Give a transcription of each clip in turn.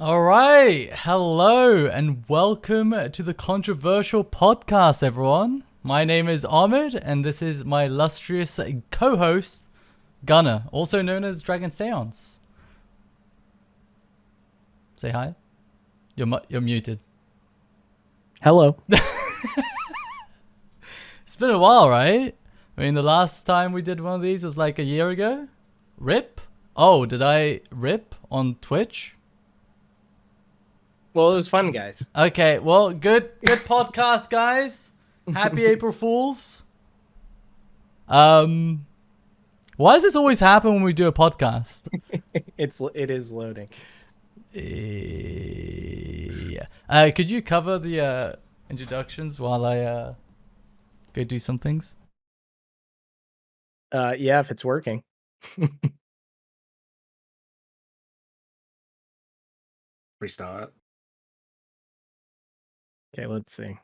All right, hello and welcome to the controversial podcast, everyone. My name is Ahmed, and this is my illustrious co-host, Gunnar, also known as Dragon Seance. Say hi. You're muted. Hello. It's been a while, right? I mean, the last time we did one of these was like a year ago. Rip? Oh, did I rip on Twitch? Well, it was fun, guys. Okay, well, good podcast, guys. Happy April Fools. Why does this always happen when we do a podcast? It is loading. Yeah. Could you cover the introductions while I go do some things? Yeah, if it's working. Restart. Okay, let's see.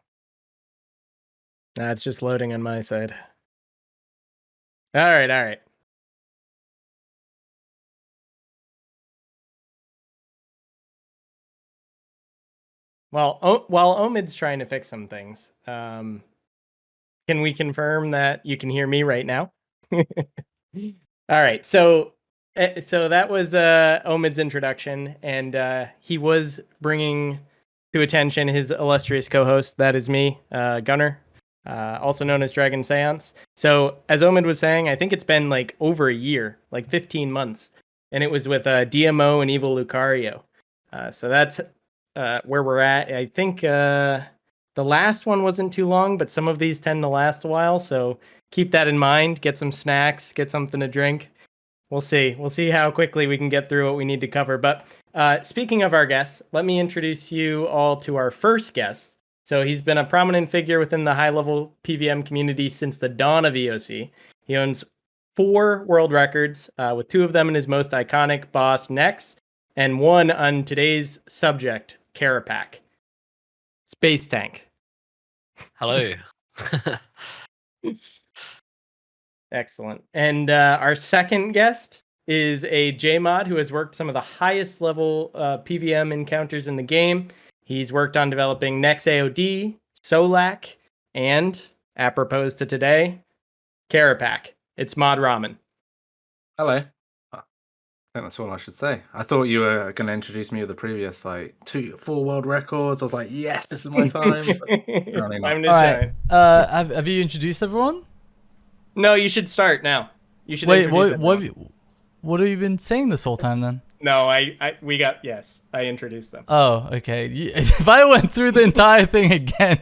It's just loading on my side. All right. Well, while Omid's trying to fix some things, can we confirm that you can hear me right now? All right, so that was Omid's introduction, and he was bringing to attention his illustrious co-host. That is me, Gunnar, also known as Dragon Seance. So as Omid was saying, I think it's been like over a year, like 15 months, and it was with DMO and Evil Lucario. So that's where we're at. I think the last one wasn't too long, but some of these tend to last a while. So keep that in mind. Get some snacks, get something to drink. We'll see. We'll see how quickly we can get through what we need to cover. But speaking of our guests, let me introduce you all to our first guest. So he's been a prominent figure within the high-level PVM community since the dawn of EOC. He owns 4 world records, with 2 of them in his most iconic boss, Nex, and 1 on today's subject, Kerapac. Space Tank. Hello. Excellent. And our second guest is a JMod who has worked some of the highest level PVM encounters in the game. He's worked on developing Nex AOD, Solak, and, apropos to today, Kerapac. It's Mod Ramen. Hello. I think that's all I should say. I thought you were going to introduce me with the previous 4 world records. I was like, yes, this is my time. Apparently not. I'm All just right. saying. Have you introduced everyone? No, you should start now. You should Wait, introduce what have you been saying this whole time then? No, I introduced them. Oh, okay. If I went through the entire thing again.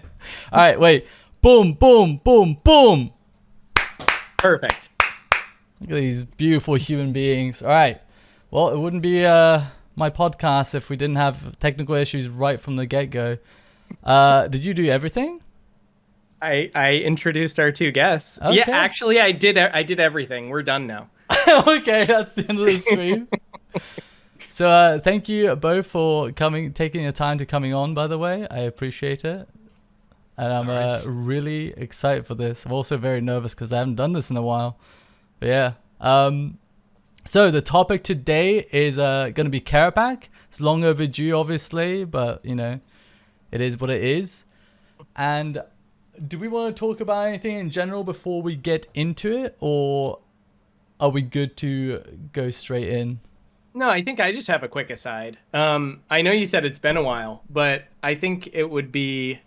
All right, wait. Boom, boom, boom, boom. Perfect. Look at these beautiful human beings. All right. Well, it wouldn't be my podcast if we didn't have technical issues right from the get-go. Did you do everything? I introduced our 2 guests. Okay. Yeah, actually, I did everything. We're done now. Okay, that's the end of the stream. So thank you both for taking the time to coming on, by the way. I appreciate it. And I'm Nice. really excited for this. I'm also very nervous because I haven't done this in a while. But yeah. So the topic today is going to be Kerapac. It's long overdue, obviously, but, you know, it is what it is. And do we want to talk about anything in general before we get into it? Or are we good to go straight in? No, I think I just have a quick aside. I know you said it's been a while, but I think it would be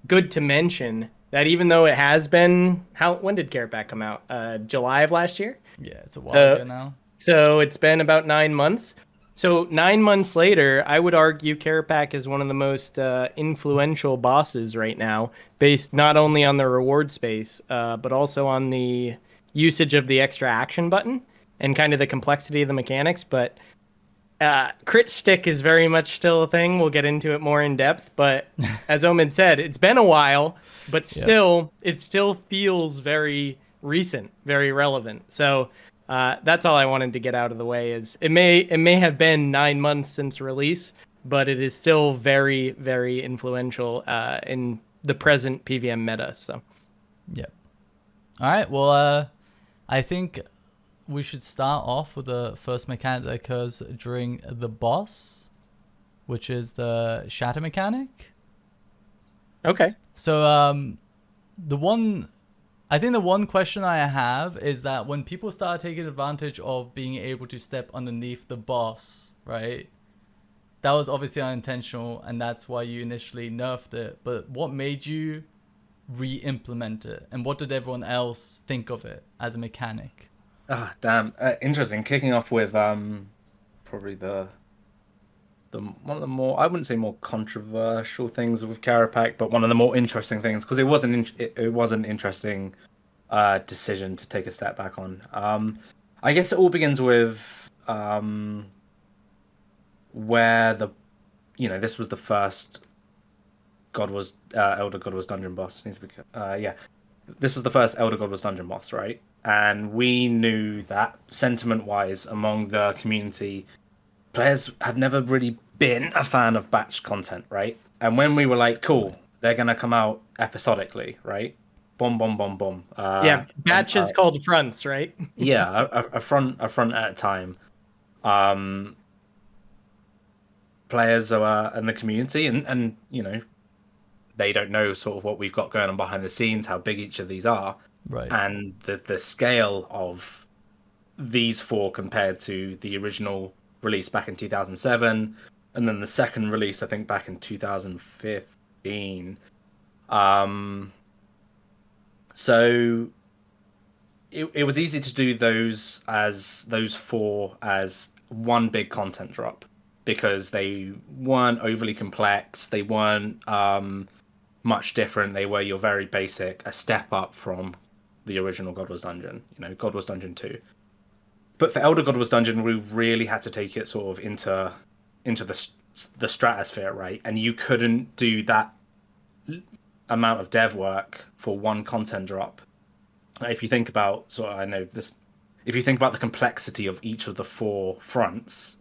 good to mention that even though it has been, when did Kerapac come out? July of last year? Yeah, it's a while ago now. So it's been about 9 months. So 9 months later, I would argue Kerapac is one of the most influential bosses right now, based not only on the reward space, but also on the usage of the extra action button and kind of the complexity of the mechanics. But crit stick is very much still a thing. We'll get into it more in depth. But as Omid said, it's been a while, but still, it still feels very recent, very relevant. So that's all I wanted to get out of the way. Is it may have been 9 months since release, but it is still very, very influential in the present PVM meta. So, Yep. All right. Well, I think we should start off with the first mechanic that occurs during the boss, which is the shatter mechanic. Okay. So I think the one question I have is that when people start taking advantage of being able to step underneath the boss, right? That was obviously unintentional, and that's why you initially nerfed it. But what made you re-implement it, and what did everyone else think of it as a mechanic? Ah, damn. Interesting. Kicking off with probably the one of the more, I wouldn't say more controversial things with Kerapac, but one of the more interesting things, because it was an interesting decision to take a step back on. I guess it all begins with where this was the first Elder God was dungeon boss. This was the first Elder God was dungeon boss, right? And we knew that sentiment-wise among the community, players have never really been a fan of batch content, right? And when we were like, cool, they're gonna come out episodically, right? Boom, boom, boom, boom. Batches called fronts, right? Yeah, a front at a time. Players are in the community, and they don't know sort of what we've got going on behind the scenes, how big each of these are, Right. and the scale of these four compared to the original release back in 2007, and then the second release I think back in 2015. So it was easy to do those four as one big content drop because they weren't overly complex. They weren't much different. They were your very basic, a step up from the original God Wars Dungeon, God Wars Dungeon 2. But for Elder God Wars Dungeon, we really had to take it sort of into the stratosphere, right? And you couldn't do that amount of dev work for one content drop. If you think about if you think about the complexity of each of the four fronts,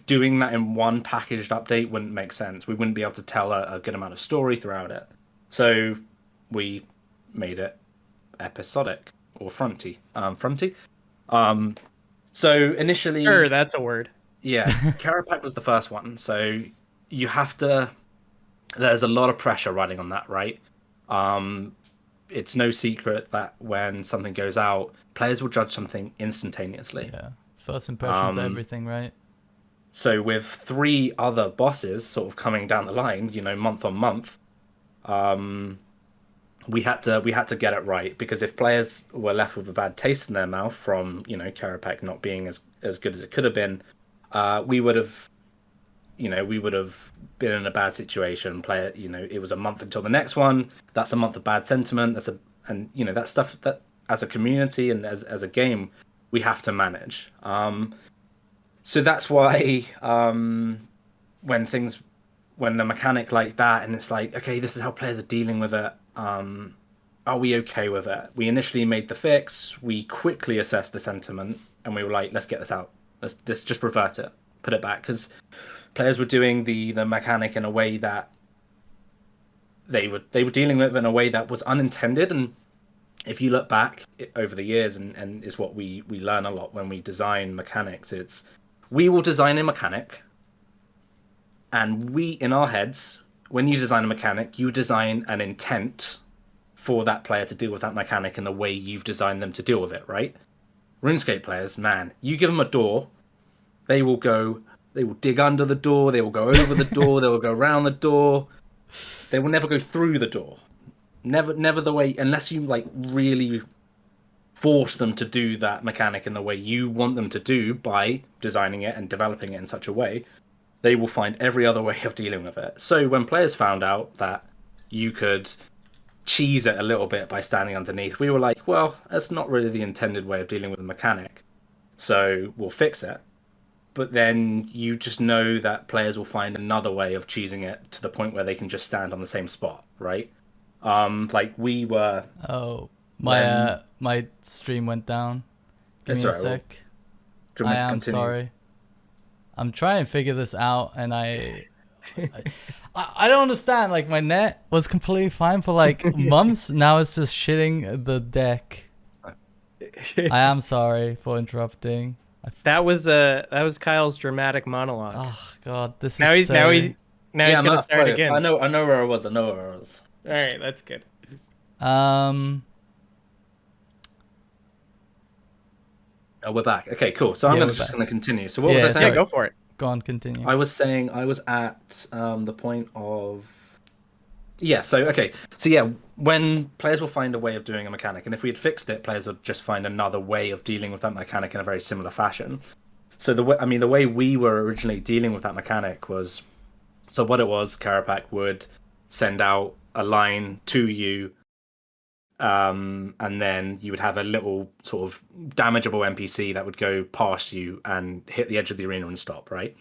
doing that in one packaged update wouldn't make sense. We wouldn't be able to tell a good amount of story throughout it. So we made it episodic or fronty. So initially, Sure, that's a word. yeah, Kerapac was the first one. So you have to. There's a lot of pressure riding on that, right? It's no secret that when something goes out, players will judge something instantaneously. Yeah. First impressions, everything, right? So with 3 other bosses sort of coming down the line, month on month, we had to get it right, because if players were left with a bad taste in their mouth from Kerapac not being as good as it could have been, we would have been in a bad situation. It was a month until the next one. That's a month of bad sentiment. That's stuff that as a community and as a game we have to manage. So that's why when a mechanic like that, and it's like, okay, this is how players are dealing with it. Are we okay with it? We initially made the fix. We quickly assessed the sentiment, and we were like, let's get this out. Let's just revert it, put it back, because players were doing the mechanic in a way that they were dealing with it in a way that was unintended. And if you look back over the years, and is what we learn a lot when we design mechanics, we will design a mechanic, and we, in our heads, when you design a mechanic, you design an intent for that player to deal with that mechanic in the way you've designed them to deal with it, right? RuneScape players, man, you give them a door, they will dig under the door, they will go over the door, they will go around the door. They will never go through the door. Never the way, unless you really force them to do that mechanic in the way you want them to do by designing it and developing it in such a way, they will find every other way of dealing with it. So when players found out that you could cheese it a little bit by standing underneath, we were like, well, that's not really the intended way of dealing with a mechanic, so we'll fix it. But then you just know that players will find another way of cheesing it to the point where they can just stand on the same spot, right? We were... Oh, my stream went down. Give me a sec. I am sorry. I'm trying to figure this out, and I don't understand. My net was completely fine for months. Now it's just shitting the deck. I am sorry for interrupting. That was Kyle's dramatic monologue. Oh god, this Now is he's so. now he's now Yeah, he's I'm gonna not start afraid. again. I know where I was. I know where I was. All right, that's good. Oh, we're back. Okay, cool. So I'm Yeah, gonna we're just back. going to continue. So what was I Yeah, saying? Yeah, go for it. Go on, continue. I was saying I was at the point of yeah. So okay. So yeah, when players will find a way of doing a mechanic, and if we had fixed it, players would just find another way of dealing with that mechanic in a very similar fashion. So the way we were originally dealing with that mechanic was, so what it was, Kerapac would send out a line to you, and then you would have a little sort of damageable NPC that would go past you and hit the edge of the arena and stop, right?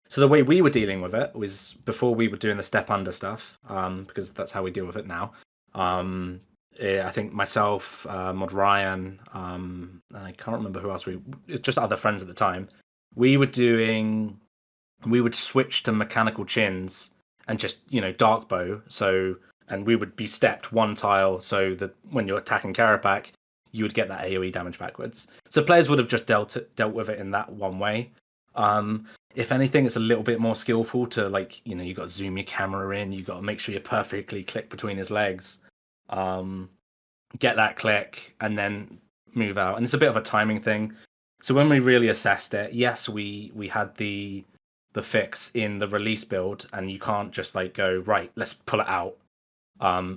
So the way we were dealing with it was before we were doing the step under stuff, because that's how we deal with it now. I think myself, Mod Ryan, and I can't remember who else it's just other friends at the time. We would switch to mechanical chins and just, dark bow. So, and we would be stepped one tile so that when you're attacking Kerapac, you would get that AoE damage backwards. So players would have just dealt with it in that one way. If anything, it's a little bit more skillful to, like, you got to zoom your camera in, you got to make sure you perfectly click between his legs, get that click, and then move out. And it's a bit of a timing thing. So when we really assessed it, yes, we had the fix in the release build, and you can't just like go, right, let's pull it out.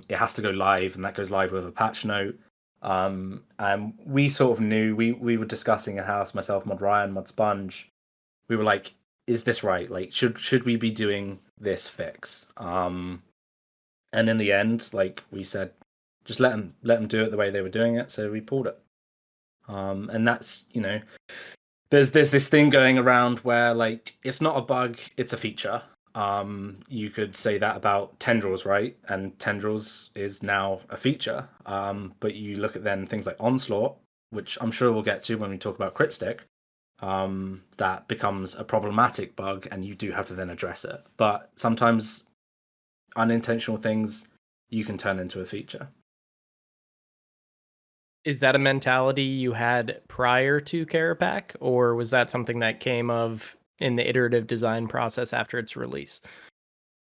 It has to go live, and that goes live with a patch note. And we sort of knew, we were discussing in house, myself, Mod Ryan, Mod Sponge. We were like, is this right? Like, should we be doing this fix? And in the end, like we said, just let them do it the way they were doing it. So we pulled it. And that's, there's this thing going around where, like, it's not a bug, it's a feature. You could say that about tendrils, right? And tendrils is now a feature. But you look at then things like onslaught, which I'm sure we'll get to when we talk about crit stick. That becomes a problematic bug, and you do have to then address it. But sometimes unintentional things you can turn into a feature. Is that a mentality you had prior to Kerapac, or was that something that came of in the iterative design process after its release?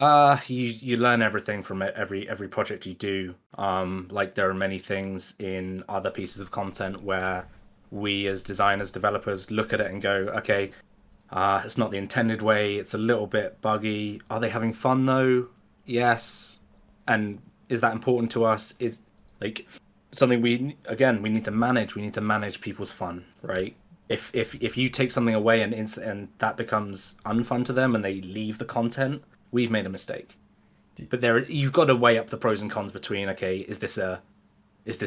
You learn everything from it, every project you do. Like, there are many things in other pieces of content where we as designers, developers look at it and go, okay, it's not the intended way, it's a little bit buggy. Are they having fun though? Yes. And is that important to us? Is, like, something we need to manage. We need to manage people's fun, right? If you take something away and that becomes unfun to them and they leave the content, we've made a mistake. But you've got to weigh up the pros and cons between, okay, is this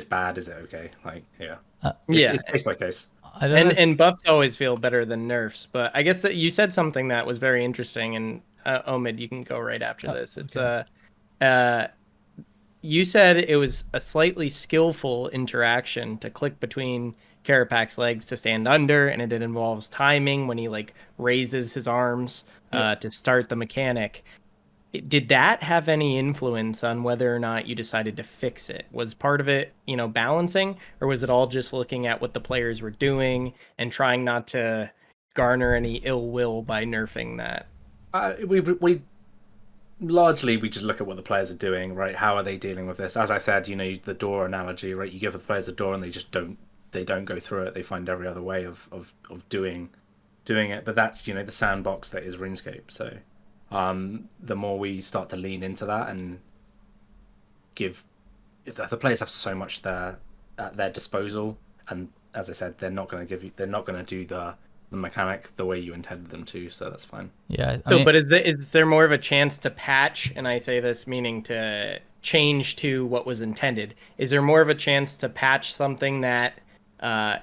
bad? Is it okay? Like, yeah. It's case by case. And buffs always feel better than nerfs, but I guess that you said something that was very interesting, and Omid, you can go right after this. It's okay. You said it was a slightly skillful interaction to click between Kerapac's legs to stand under, and it involves timing when he like raises his arms to start the mechanic. Did that have any influence on whether or not you decided to fix it? Was part of it, balancing, or was it all just looking at what the players were doing and trying not to garner any ill will by nerfing that? We largely we just look at what the players are doing, right? How are they dealing with this? As I said, the door analogy, right? You give the players a door and they just don't go through it. They find every other way of doing it. But that's, the sandbox that is RuneScape. So the more we start to lean into that and if the players have so much at their disposal, and as I said, they're not going to do the mechanic the way you intended them to, so that's fine. Yeah. But is there more of a chance to patch, and I say this meaning to change to what was intended, is there more of a chance to patch something that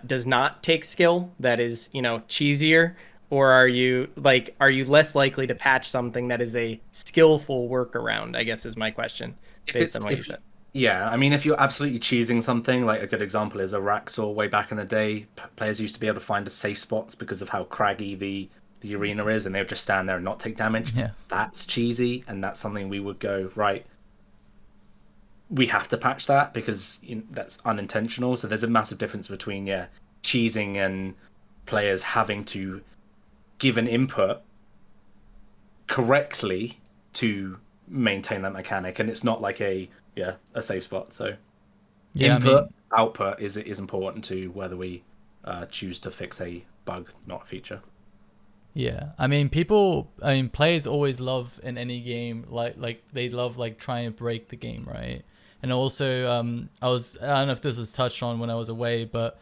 does not take skill, that is, cheesier, or are you less likely to patch something that is a skillful workaround, I guess is my question, based on what you said. Yeah, I mean, if you're absolutely choosing something, like a good example is a Raxor. Way back in the day, players used to be able to find the safe spots because of how craggy the arena is, and they would just stand there and not take damage. Yeah. That's cheesy, and that's something we would go, right, we have to patch that because that's unintentional. So there's a massive difference between cheesing and players having to give an input correctly to maintain that mechanic, and it's not like a safe spot. So Yeah, input output is important to whether we choose to fix a bug, not a feature. Yeah, players always love in any game, like they love like trying to break the game, right? And also, I don't know if this was touched on when I was away, but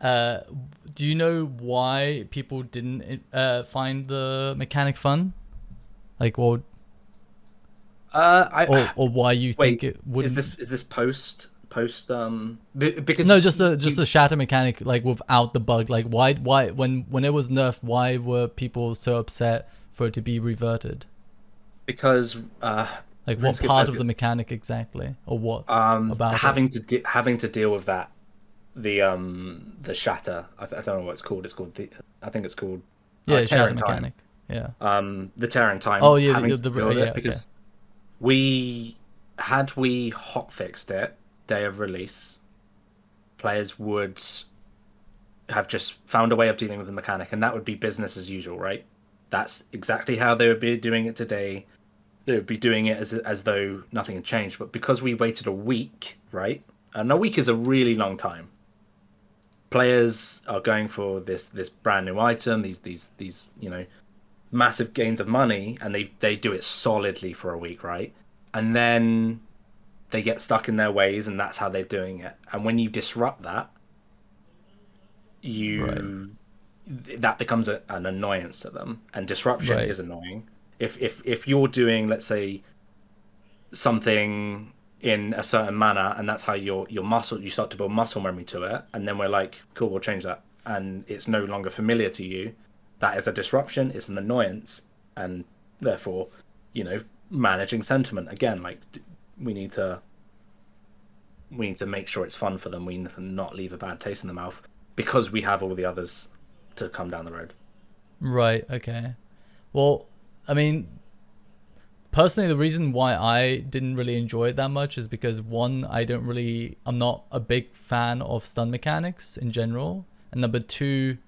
do you know why people didn't find the mechanic fun? Like, well, or why you think it wouldn't? Is this post because No, just the shatter mechanic, like without the bug. Like, why when it was nerfed, why were people so upset for it to be reverted? Because like, what part of the mechanic exactly, or what about having to deal with that, the shatter. I don't know what it's called. I think it's called shatter mechanic. Yeah. The tear in time. Oh yeah, because we hot fixed it day of release, players would have just found a way of dealing with the mechanic, and that would be business as usual, right? That's exactly how they would be doing it today. They would be doing it as though nothing had changed. But because we waited a week, right? And a week is a really long time. Players are going for this brand new item, these massive gains of money, and they do it solidly for a week, right? And then they get stuck in their ways, and that's how they're doing it. And when you disrupt that, that becomes an annoyance to them, and disruption is annoying. If you're doing, let's say, something in a certain manner, and that's how you start to build muscle memory to it, and then we're like, cool, we'll change that, and it's no longer familiar to you, that is a disruption, it's an annoyance, and therefore, managing sentiment again, like we need to make sure it's fun for them. We need to not leave a bad taste in the mouth because we have all the others to come down the road. Right. Okay. Well, personally, the reason why I didn't really enjoy it that much is because one, I'm not a big fan of stun mechanics in general, and number two,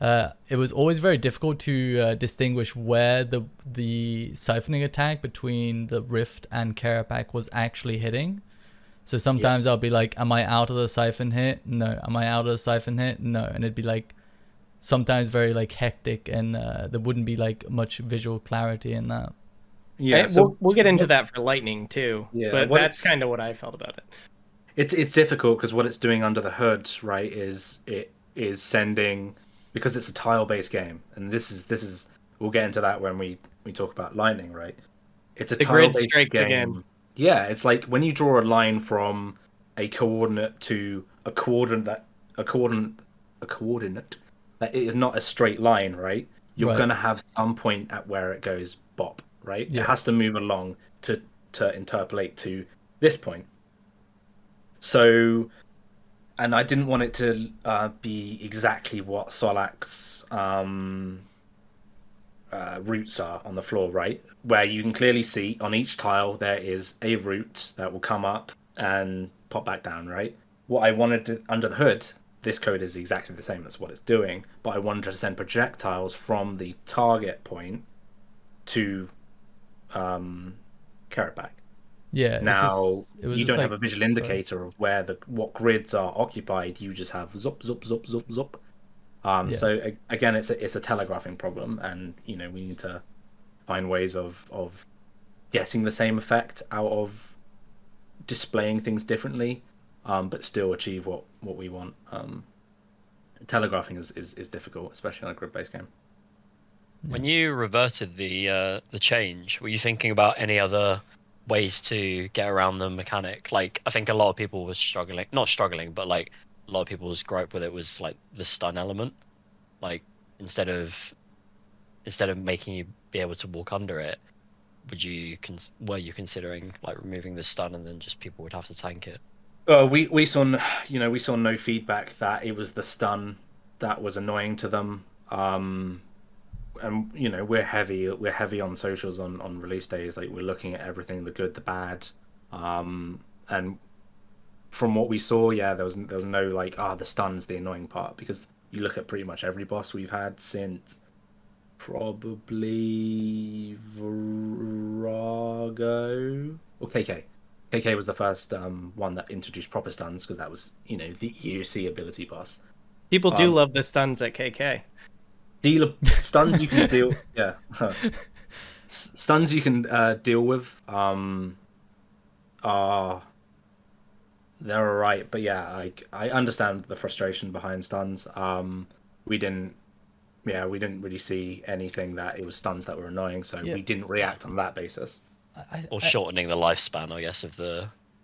it was always very difficult to distinguish where the siphoning attack between the Rift and Kerapac was actually hitting. So sometimes I'll be like, am I out of the siphon hit? No. Am I out of the siphon hit? No. And it'd be like sometimes very like hectic, and there wouldn't be like much visual clarity in that. Yeah, so we'll get into that for lightning too. Yeah, but that's kind of what I felt about it. It's difficult because what it's doing under the hood, right, is it is sending, because it's a tile-based game, and this is we'll get into that when we talk about lightning, right? It's a tile-based game. Again. Yeah, it's like when you draw a line from a coordinate to a coordinate that it is not a straight line, right? You're gonna have some point at where it goes bop, right? Yeah. It has to move along to interpolate to this point. So, and I didn't want it to be exactly what Solak's roots are on the floor, right? Where you can clearly see on each tile there is a root that will come up and pop back down, right? What I wanted to, under the hood, this code is exactly the same, that's what it's doing, but I wanted to send projectiles from the target point to Kerapac. Yeah. Now you don't have a visual indicator of where what grids are occupied. You just have zup zup zup zup zup. So again, it's a telegraphing problem, and we need to find ways of getting the same effect out of displaying things differently, but still achieve what we want. Telegraphing is difficult, especially on a grid-based game. When you reverted the change, were you thinking about any other ways to get around the mechanic? Like, I think a lot of people were not struggling, but like a lot of people's gripe with it was like the stun element. Like, instead of making you be able to walk under it, were you considering like removing the stun and then just people would have to tank it? We saw no feedback that it was the stun that was annoying to them. And we're heavy on socials on release days. Like, we're looking at everything, the good, the bad, and from what we saw, there was no like, the stun's the annoying part, because You look at pretty much every boss we've had since probably Virago or KK. KK was the first one that introduced proper stuns, because that was, the UC ability boss. People do love the stuns at KK. Stuns you can deal, yeah. Stuns you can deal with are they're alright, but yeah, I understand the frustration behind stuns. We didn't really see anything that it was stuns that were annoying, so we didn't react on that basis. Or shortening the lifespan, I guess, of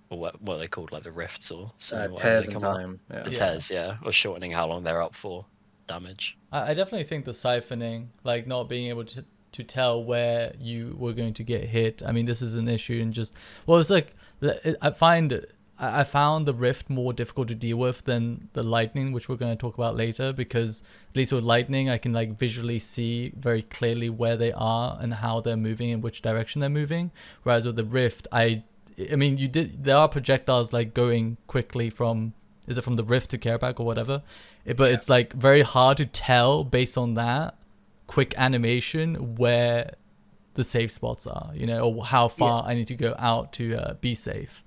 what are they called, like the rifts or something. Tears in time. Yeah. The tears, or shortening how long they're up for damage. I definitely think the siphoning, like not being able to tell where you were going to get hit. I mean, this is an issue, and it's like I found the rift more difficult to deal with than the lightning, which we're going to talk about later, because at least with lightning I can like visually see very clearly where they are and how they're moving and which direction they're moving, whereas with the rift I mean there are projectiles like going quickly from the rift to Kerapac or whatever, but it's like very hard to tell based on that quick animation where the safe spots are, or how far I need to go out to be safe.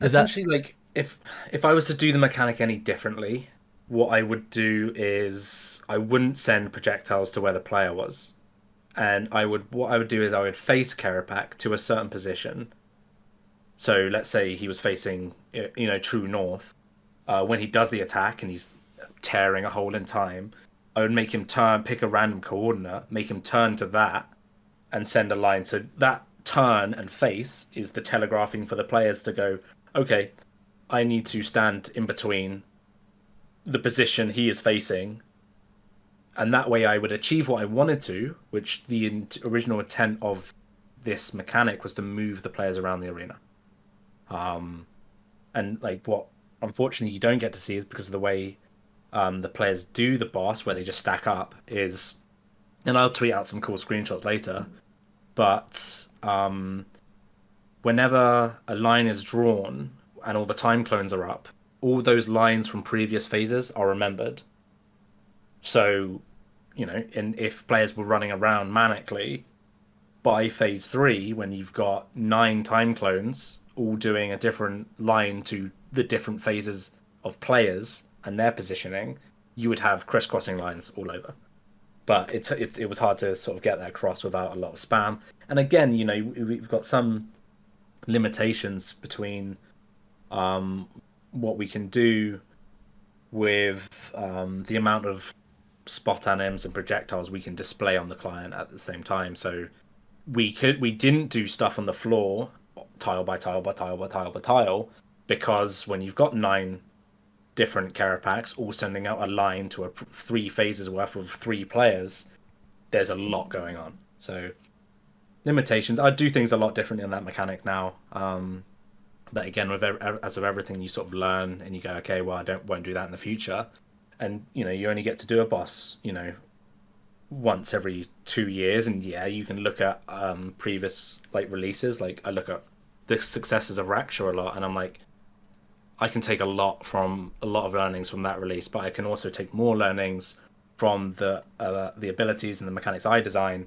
Essentially, like if I was to do the mechanic any differently, what I would do is I wouldn't send projectiles to where the player was, and what I would do is I would face Kerapac to a certain position. So let's say he was facing true north. When he does the attack and he's tearing a hole in time, I would make him pick a random coordinate, make him turn to that, and send a line. So that turn and face is the telegraphing for the players to go, okay, I need to stand in between the position he is facing, and that way I would achieve what I wanted to, which the original intent of this mechanic was to move the players around the arena. And like what unfortunately you don't get to see is because of the way the players do the boss, where they just stack up, is, and I'll tweet out some cool screenshots later, but whenever a line is drawn and all the time clones are up, all those lines from previous phases are remembered. So, and if players were running around manically, by phase 3, when you've got 9 time clones all doing a different line to the different phases of players and their positioning, you would have crisscrossing lines all over. But it was hard to sort of get that across without a lot of spam. And again, we've got some limitations between what we can do with the amount of spot anims and projectiles we can display on the client at the same time. So we didn't do stuff on the floor tile by tile by tile by tile by tile, because when you've got 9 different Kerapacs all sending out a line to 3 phases worth of 3 players, there's a lot going on. So limitations. I do things a lot differently on that mechanic now. But again, as of everything, you sort of learn and you go, okay, well, won't do that in the future. And you only get to do a boss, once every 2 years. And yeah, you can look at previous like releases. Like I look at the successes of Raksha a lot, and I'm like, I can take a lot of learnings from that release, but I can also take more learnings from the abilities and the mechanics I design,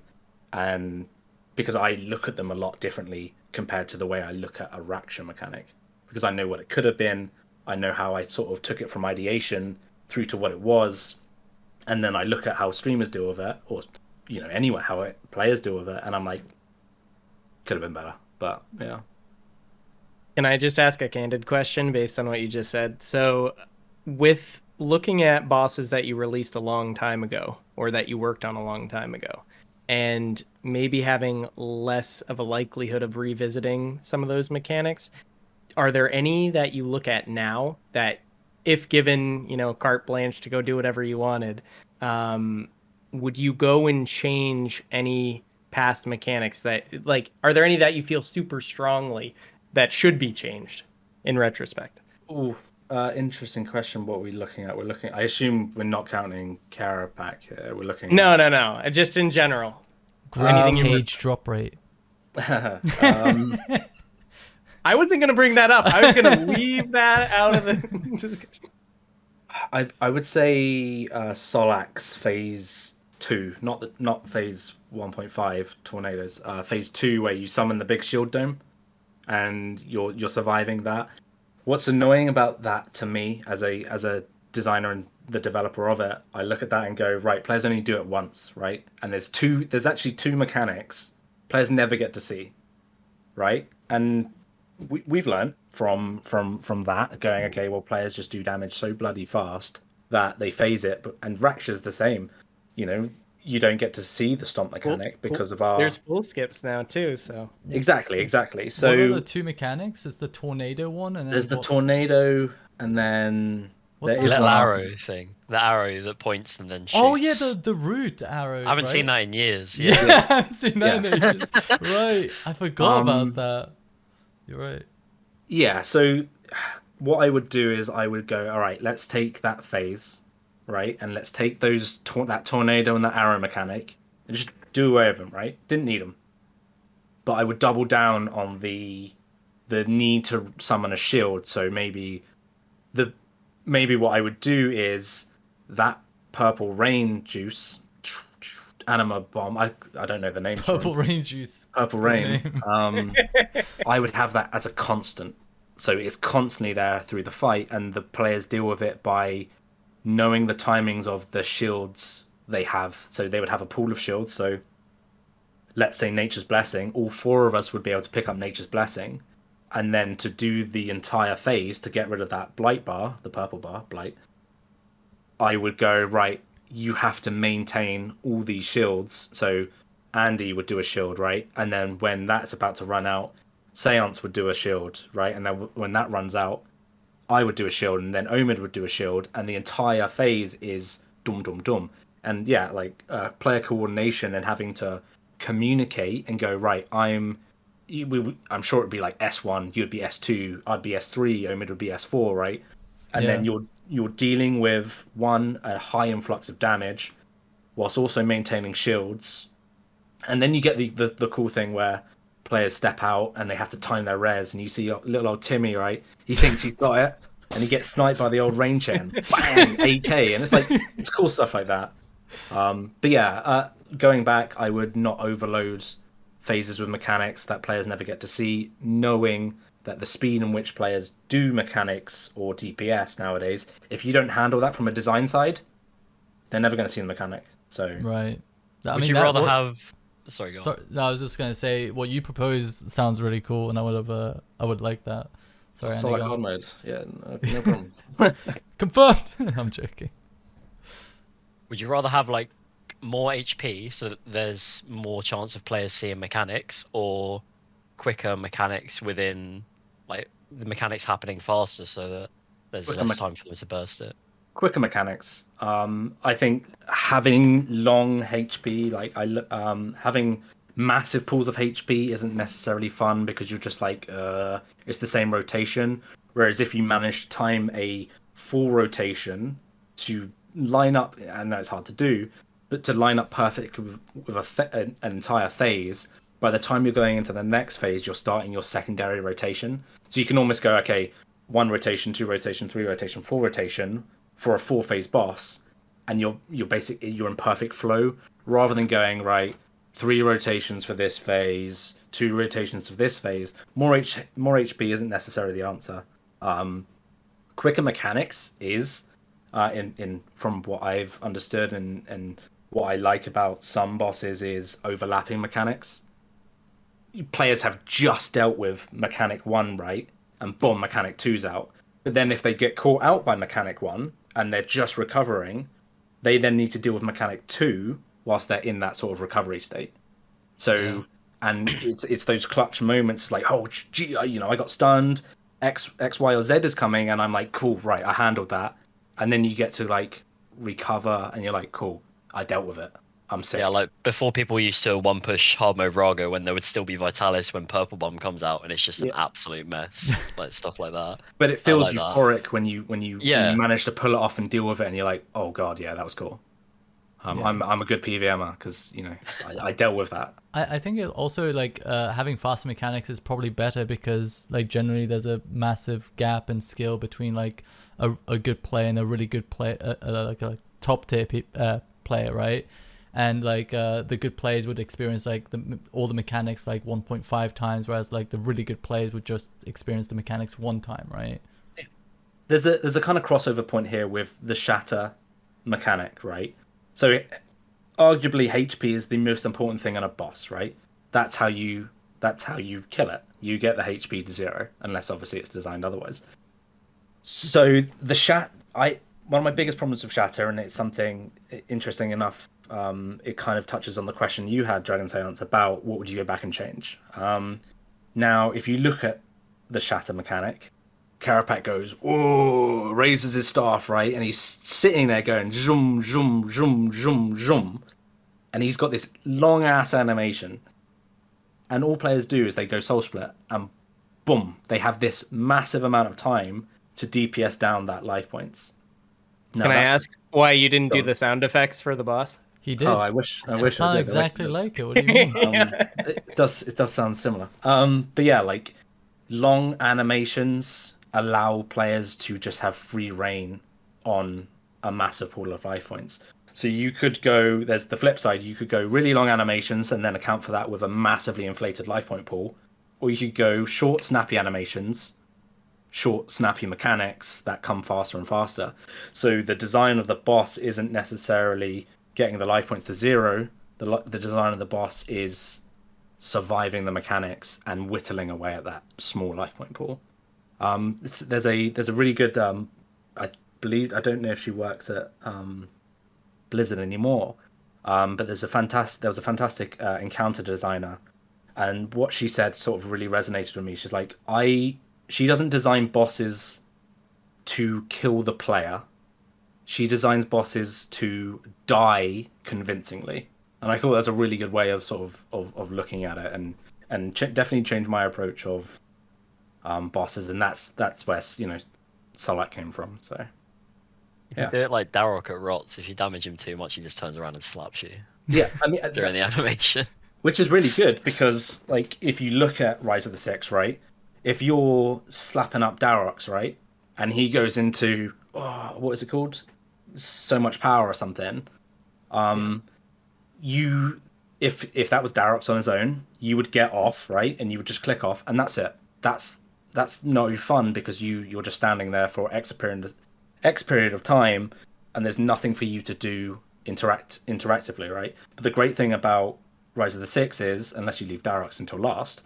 and because I look at them a lot differently compared to the way I look at a Raksha mechanic, because I know what it could have been, I know how I sort of took it from ideation through to what it was, and then I look at how streamers deal with it, or anyway how players deal with it, and I'm like, could have been better, but yeah. Can I just ask a candid question based on what you just said? So with looking at bosses that you released a long time ago, or that you worked on a long time ago, and maybe having less of a likelihood of revisiting some of those mechanics, are there any that you look at now that, if given, carte blanche to go do whatever you wanted, would you go and change any past mechanics that, like, are there any that you feel super strongly that should be changed in retrospect? Ooh, interesting question. What are we looking at? I assume we're not counting Kerapac. We're looking. No. Just in general. Page drop rate. I wasn't going to bring that up. I was going to leave that out of the discussion. I would say Solax phase 2, not phase 1.5 tornadoes. Phase 2 where you summon the big shield dome and you're surviving that. What's annoying about that to me as a designer and the developer of it, I look at that and go, right, players only do it once, right? And there's actually two mechanics players never get to see, right? And we've learned from that, going, okay, well, players just do damage so bloody fast that they phase it. And Raksha's the same. You know, you don't get to see the stomp mechanic because of our. There's full skips now too, so Exactly. So what are the two mechanics? It's the tornado one, and then there's the tornado, and then What's there that is Little one arrow thing. The arrow that points and then shoots. Oh yeah, the root arrow. I haven't right? seen that in years. Yeah, Yeah. I haven't seen that in ages. Right, I forgot about that. You're right. Yeah, so what I would do is I would go, all right, let's take that phase, right, and let's take that tornado and that arrow mechanic and just do away with them, right? Didn't need them, but I would double down on the need to summon a shield. So maybe what I would do is that purple rain juice, anima bomb. I don't know the name. Purple rain juice. Purple Good rain. name. I would have that as a constant. So it's constantly there through the fight, and the players deal with it by knowing the timings of the shields they have. So they would have a pool of shields. So let's say Nature's Blessing, all four of us would be able to pick up Nature's Blessing. And then to do the entire phase to get rid of that blight bar, the purple bar, blight, I would go, right, you have to maintain all these shields. So Andy would do a shield, right? And then when that's about to run out, Seance would do a shield, right? And then when that runs out, I would do a shield, and then Omid would do a shield, and the entire phase is dum dum dum. And yeah, like player coordination and having to communicate and go, right, I'm sure it'd be like S1, you'd be S2, I'd be S3, Omid would be S4, right? And then you're dealing with a high influx of damage, whilst also maintaining shields. And then you get the cool thing where players step out and they have to time their res, and you see little old Timmy, right? He thinks he's got it, and he gets sniped by the old rain chain, bang, AK, and it's cool stuff like that. But yeah, going back, I would not overload phases with mechanics that players never get to see, knowing that the speed in which players do mechanics or DPS nowadays, if you don't handle that from a design side, they're never going to see the mechanic. So Right. Would you rather have? Sorry, go on. No, I was just gonna say what you propose sounds really cool, and I would like that. Sorry, Andy, Solid go on. hard mode. Yeah, no problem. Confirmed. I'm joking. Would you rather have like more HP so that there's more chance of players seeing mechanics, or quicker mechanics within, like, the mechanics happening faster so that there's less time for them to burst it? Quicker mechanics. I think having long HP, like having massive pools of HP isn't necessarily fun, because you're just like it's the same rotation. Whereas if you manage to time a full rotation to line up, I know it's hard to do, but to line up perfectly with an entire phase, by the time you're going into the next phase, you're starting your secondary rotation. So you can almost go, okay, 1 rotation, 2 rotation, 3 rotation, 4 rotation for a 4-phase boss, and you're in perfect flow, rather than going, right, 3 rotations for this phase, 2 rotations for this phase. More HP isn't necessarily the answer. Quicker mechanics is, in from what I've understood and what I like about some bosses, is overlapping mechanics. Players have just dealt with mechanic 1, right, and boom, mechanic 2's out. But then if they get caught out by mechanic 1 and they're just recovering, they then need to deal with mechanic 2 whilst they're in that sort of recovery state. So, and it's those clutch moments, like, oh, gee, I got stunned, X, Y, or Z is coming, and I'm like, cool, right, I handled that. And then you get to, like, recover, and you're like, cool, I dealt with it. I'm sick. Yeah, like before, people used to one push hard mode Rago when there would still be Vitalis when Purple Bomb comes out, and it's just an absolute mess, like stuff like that. But it feels like euphoric when you manage to pull it off and deal with it, and you're like, oh god, yeah, that was cool. Yeah. I'm a good PVMer because I dealt with that. I think it also like having faster mechanics is probably better because like generally there's a massive gap in skill between like a good player and a really good player, like a top tier player, right? And like the good players would experience like all the mechanics like 1.5 times, whereas like the really good players would just experience the mechanics one time, right? There's a kind of crossover point here with the shatter mechanic, right? So arguably HP is the most important thing on a boss, right? That's how you kill it. You get the HP to 0, unless obviously it's designed otherwise. So one of my biggest problems with shatter, and it's something interesting enough, it kind of touches on the question you had, Dragon Seance, about what would you go back and change. Now, if you look at the shatter mechanic, Kerapac goes, oh, raises his staff, right? And he's sitting there going, zoom, zoom, zoom, zoom, zoom. And he's got this long ass animation. And all players do is they go soul split and boom, they have this massive amount of time to DPS down that life points. Now, Can I ask why you didn't do the sound effects for the boss? He did. Oh, I wish It I sounds did. exactly like it. What do you mean? It does sound similar. But yeah, like long animations allow players to just have free reign on a massive pool of life points. So you could go, there's the flip side, you could go really long animations and then account for that with a massively inflated life point pool. Or you could go short, snappy animations, short, snappy mechanics that come faster and faster. So the design of the boss isn't necessarily getting the life points to 0. The design of the boss is surviving the mechanics and whittling away at that small life point pool. There's a really good I don't know if she works at Blizzard anymore, but there was a fantastic encounter designer, and what she said sort of really resonated with me. She's like, she doesn't design bosses to kill the player, she designs bosses to die convincingly. And I thought that's a really good way of sort of looking at it, and definitely changed my approach of bosses, and that's where Solak came from. So you can do it like Darok at Rots. If you damage him too much, he just turns around and slaps you. Yeah, I mean during the animation, which is really good because like if you look at Rise of the Six, right? If you're slapping up Darox, right, and he goes into what is it called? So much power or something. If that was Darox on his own, you would get off, right, and you would just click off, and that's it. That's no fun because you're just standing there for X period of time, and there's nothing for you to do interactively, right? But the great thing about Rise of the Six is, unless you leave Darox until last,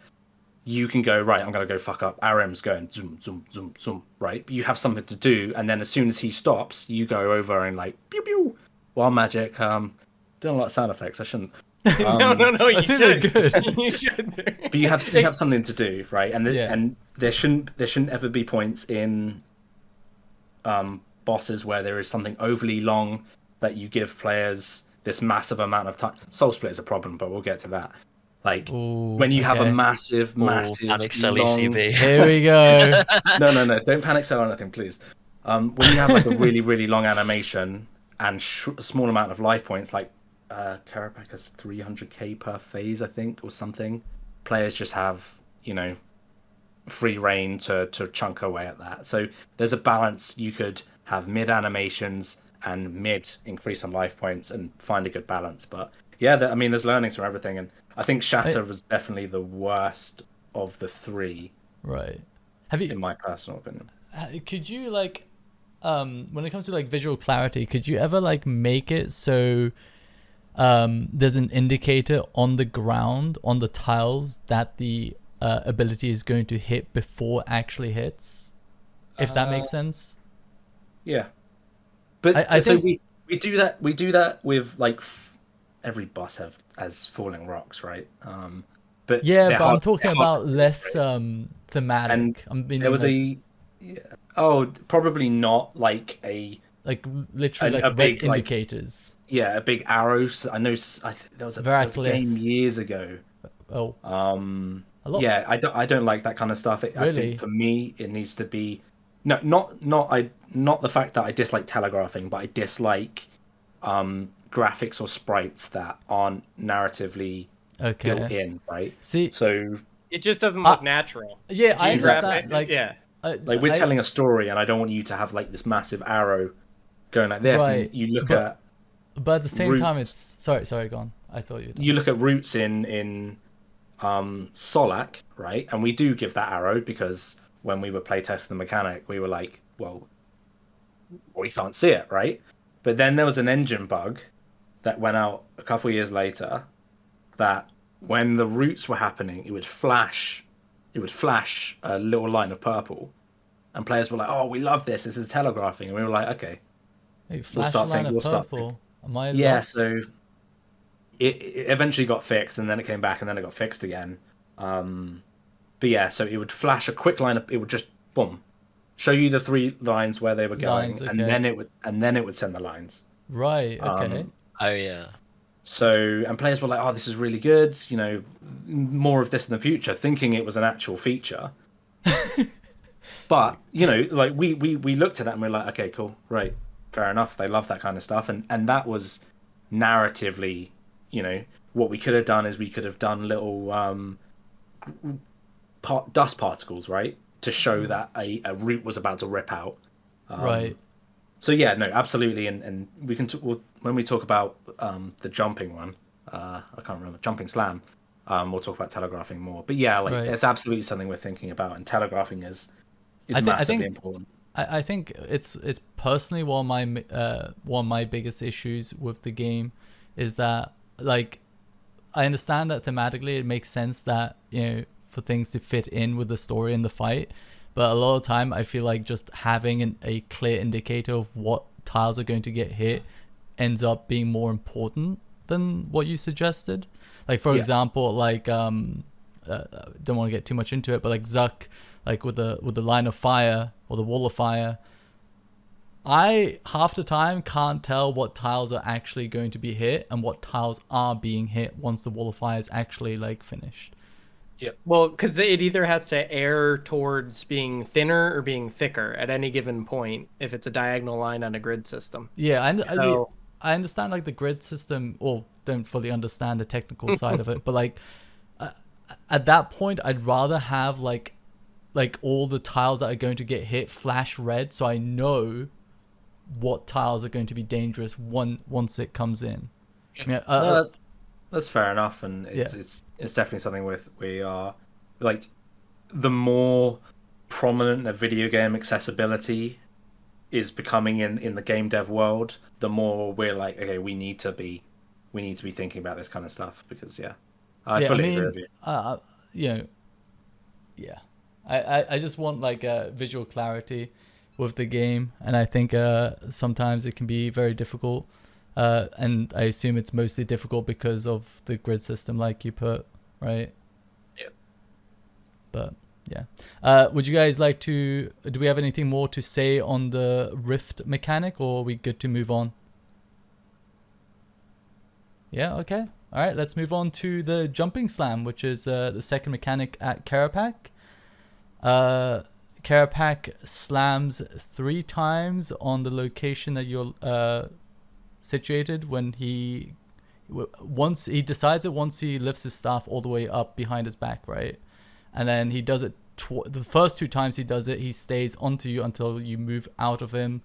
you can go, right, I'm going to go fuck up. Arim's going zoom, zoom, zoom, zoom, right? But you have something to do, and then as soon as he stops, you go over and like, pew, pew, wild magic. Doing a lot of sound effects. I shouldn't. No, you should. You should. But you have something to do, right? And there shouldn't ever be points in bosses where there is something overly long that you give players this massive amount of time. Soul Split is a problem, but we'll get to that. Like when you have a massive panic sell long... ECB. Here we go. No, don't panic sell or anything, please. When you have like a really, really long animation and a small amount of life points, like Kerapac has 300k per phase, I think, or something. Players just have, free reign to chunk away at that. So there's a balance. You could have mid animations and mid increase on life points and find a good balance. But yeah, there's learnings from everything, and I think Shatter was definitely the worst of the three. Right. Have you, in my personal opinion, could you like, when it comes to like visual clarity, could you ever like make it so there's an indicator on the ground, on the tiles, that the ability is going to hit before actually hits, if that makes sense? Yeah, but I so think we do that with like every boss has falling rocks, right? But yeah, but I'm talking about less thematic. And there was probably not like a literally like big, red indicators. Yeah, a big arrow. I know there was a game years ago. Oh. A lot. Yeah, I don't like that kind of stuff. Really? I think for me it needs to be not the fact that I dislike telegraphing, but I dislike graphics or sprites that aren't narratively built in, right? See, so It just doesn't look natural. yeah, I Exactly. understand. Like, yeah. Like we're telling a story, and I don't want you to have like this massive arrow going like this. Right, And you look but at the same time, roots. it's sorry, go on. I thought you. You look at roots in Solak, right? And we do give that arrow because when we were playtesting the mechanic, we were like, well, we can't see it, right? But then there was an engine bug that went out a couple of years later that when the roots were happening, it would flash a little line of purple. And players were like, oh, we love this. This is telegraphing. And we were like, okay. Hey, flash a line of purple. Am I lost? So it eventually got fixed, and then it came back, and then it got fixed again. But yeah, so it would flash a quick line of, it would just boom, show you the 3 lines where they were going, okay. and then it would send the lines. Right. Okay. Oh yeah. So, and players were like, oh, this is really good, you know, more of this in the future, thinking it was an actual feature. But, you know, like we looked at that and we we're like, okay, cool, right, fair enough. They love that kind of stuff. And that was narratively, you know, what we could have done is we could have done little dust particles, right, to show that a root was about to rip out. Right. So yeah, no, absolutely, and we can when we talk about the jumping one, I can't remember, jumping slam. We'll talk about telegraphing more, but yeah, like it's absolutely something we're thinking about, and telegraphing is massively important. I think it's personally one of my biggest issues with the game is that, like, I understand that thematically it makes sense that, you know, for things to fit in with the story and the fight, but a lot of the time I feel like just having a clear indicator of what tiles are going to get hit ends up being more important than what you suggested. Like, for example, like don't want to get too much into it, but like Zuck, like with the line of fire or the wall of fire, I half the time can't tell what tiles are actually going to be hit and what tiles are being hit once the wall of fire is actually like finished. Yeah. Well, because it either has to err towards being thinner or being thicker at any given point if it's a diagonal line on a grid system. Yeah, I understand like the grid system, or don't fully understand the technical side of it, but like at that point, I'd rather have like all the tiles that are going to get hit flash red, so I know what tiles are going to be dangerous once it comes in. Yeah, that's fair enough, and it's definitely something we are like, the more prominent the video game accessibility is becoming in the game dev world, the more we're like, okay, we need to be thinking about this kind of stuff, because I fully agree with you. You know, yeah, I just want like visual clarity with the game, and I think sometimes it can be very difficult. And I assume it's mostly difficult because of the grid system, like you put, right? Yeah. But yeah, would you guys like to? Do we have anything more to say on the rift mechanic, or are we good to move on? Yeah. Okay. All right. Let's move on to the jumping slam, which is the second mechanic at Kerapac. Kerapac slams 3 times on the location that you're situated once he decides it once he lifts his staff all the way up behind his back, right? And then he does it the first 2 times he does it, he stays onto you until you move out of him,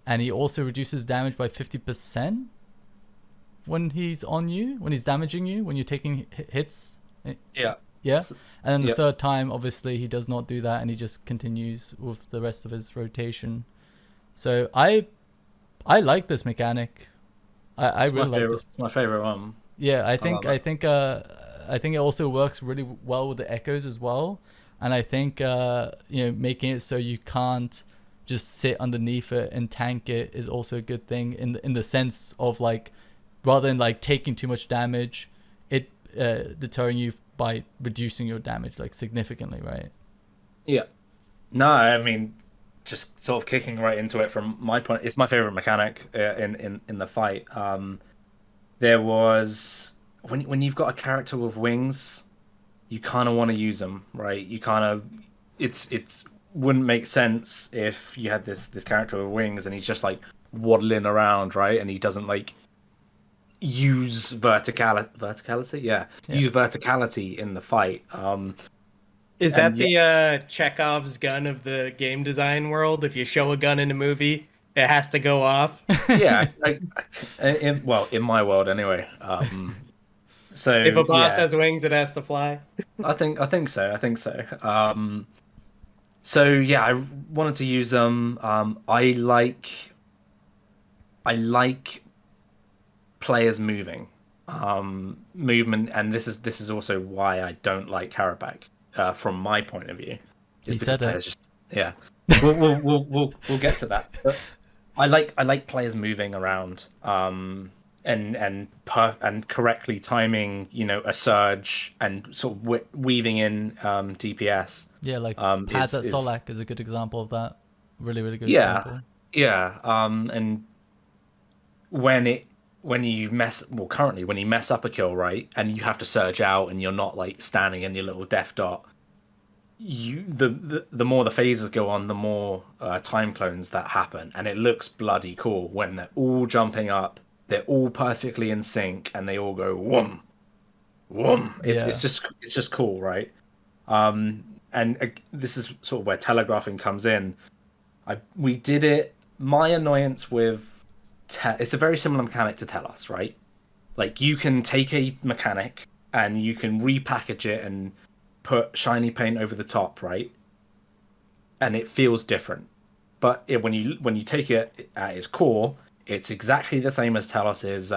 and he also reduces damage by 50% when he's on you, when he's damaging you, when you're taking hits. Yeah. And then the third time, obviously he does not do that, and he just continues with the rest of his rotation. So I like this mechanic. I really like this. It's my favorite one. Yeah, I think it also works really well with the echoes as well, and I think making it so you can't just sit underneath it and tank it is also a good thing in the sense of, like, rather than like taking too much damage, it deterring you by reducing your damage like significantly, right? Yeah. No, I mean, just sort of kicking right into it from my point, it's my favorite mechanic in the fight. There was when you've got a character with wings, you kind of want to use them, right? You kind of it's wouldn't make sense if you had this character with wings and he's just like waddling around, right? And he doesn't like use verticality, yeah, use verticality in the fight. Is that the Chekhov's gun of the game design world? If you show a gun in a movie, it has to go off. Yeah, in my world anyway. So If a boss yeah, has wings, it has to fly. I think so. I think so. So yeah, I wanted to use them. I like players moving, movement, and this is also why I don't like Kerapac, from my point of view, is He because said it. players just yeah. We'll get to that. But I like players moving around, and correctly timing, a surge and sort of weaving in DPS. Yeah, like Pads at Is Solak is a good example of that. Really, really good Yeah, example. yeah. And currently when you mess up a kill, right, and you have to surge out and you're not like standing in your little death dot, the more the phases go on, the more time clones that happen, and it looks bloody cool when they're all jumping up, they're all perfectly in sync, and they all go whoom, whoom. It's just cool, right? And this is sort of where telegraphing comes in. We did it. My annoyance with it's a very similar mechanic to Telos, right? Like, you can take a mechanic and you can repackage it and put shiny paint over the top, right? And it feels different. But when you take it at its core, it's exactly the same as Talos's.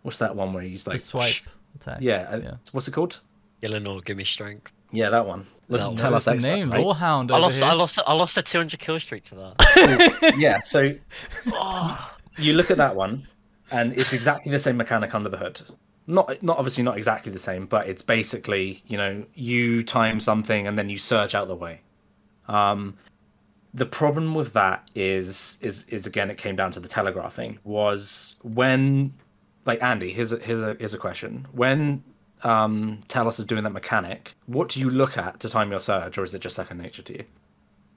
What's that one where he's like The swipe attack. Yeah, what's it called? Gillinor, give me strength. Yeah, that one. Look, That one. Telos Notice the expert, names. right? Warhound I over lost. here. I lost a 200 kill streak to that. Yeah, so Oh, you look at that one, and it's exactly the same mechanic under the hood. Not obviously not exactly the same, but it's basically, you time something and then you surge out the way. The problem with that is again, it came down to the telegraphing. Was when, like, Andy, here's a question. When Talos is doing that mechanic, what do you look at to time your surge, or is it just second nature to you?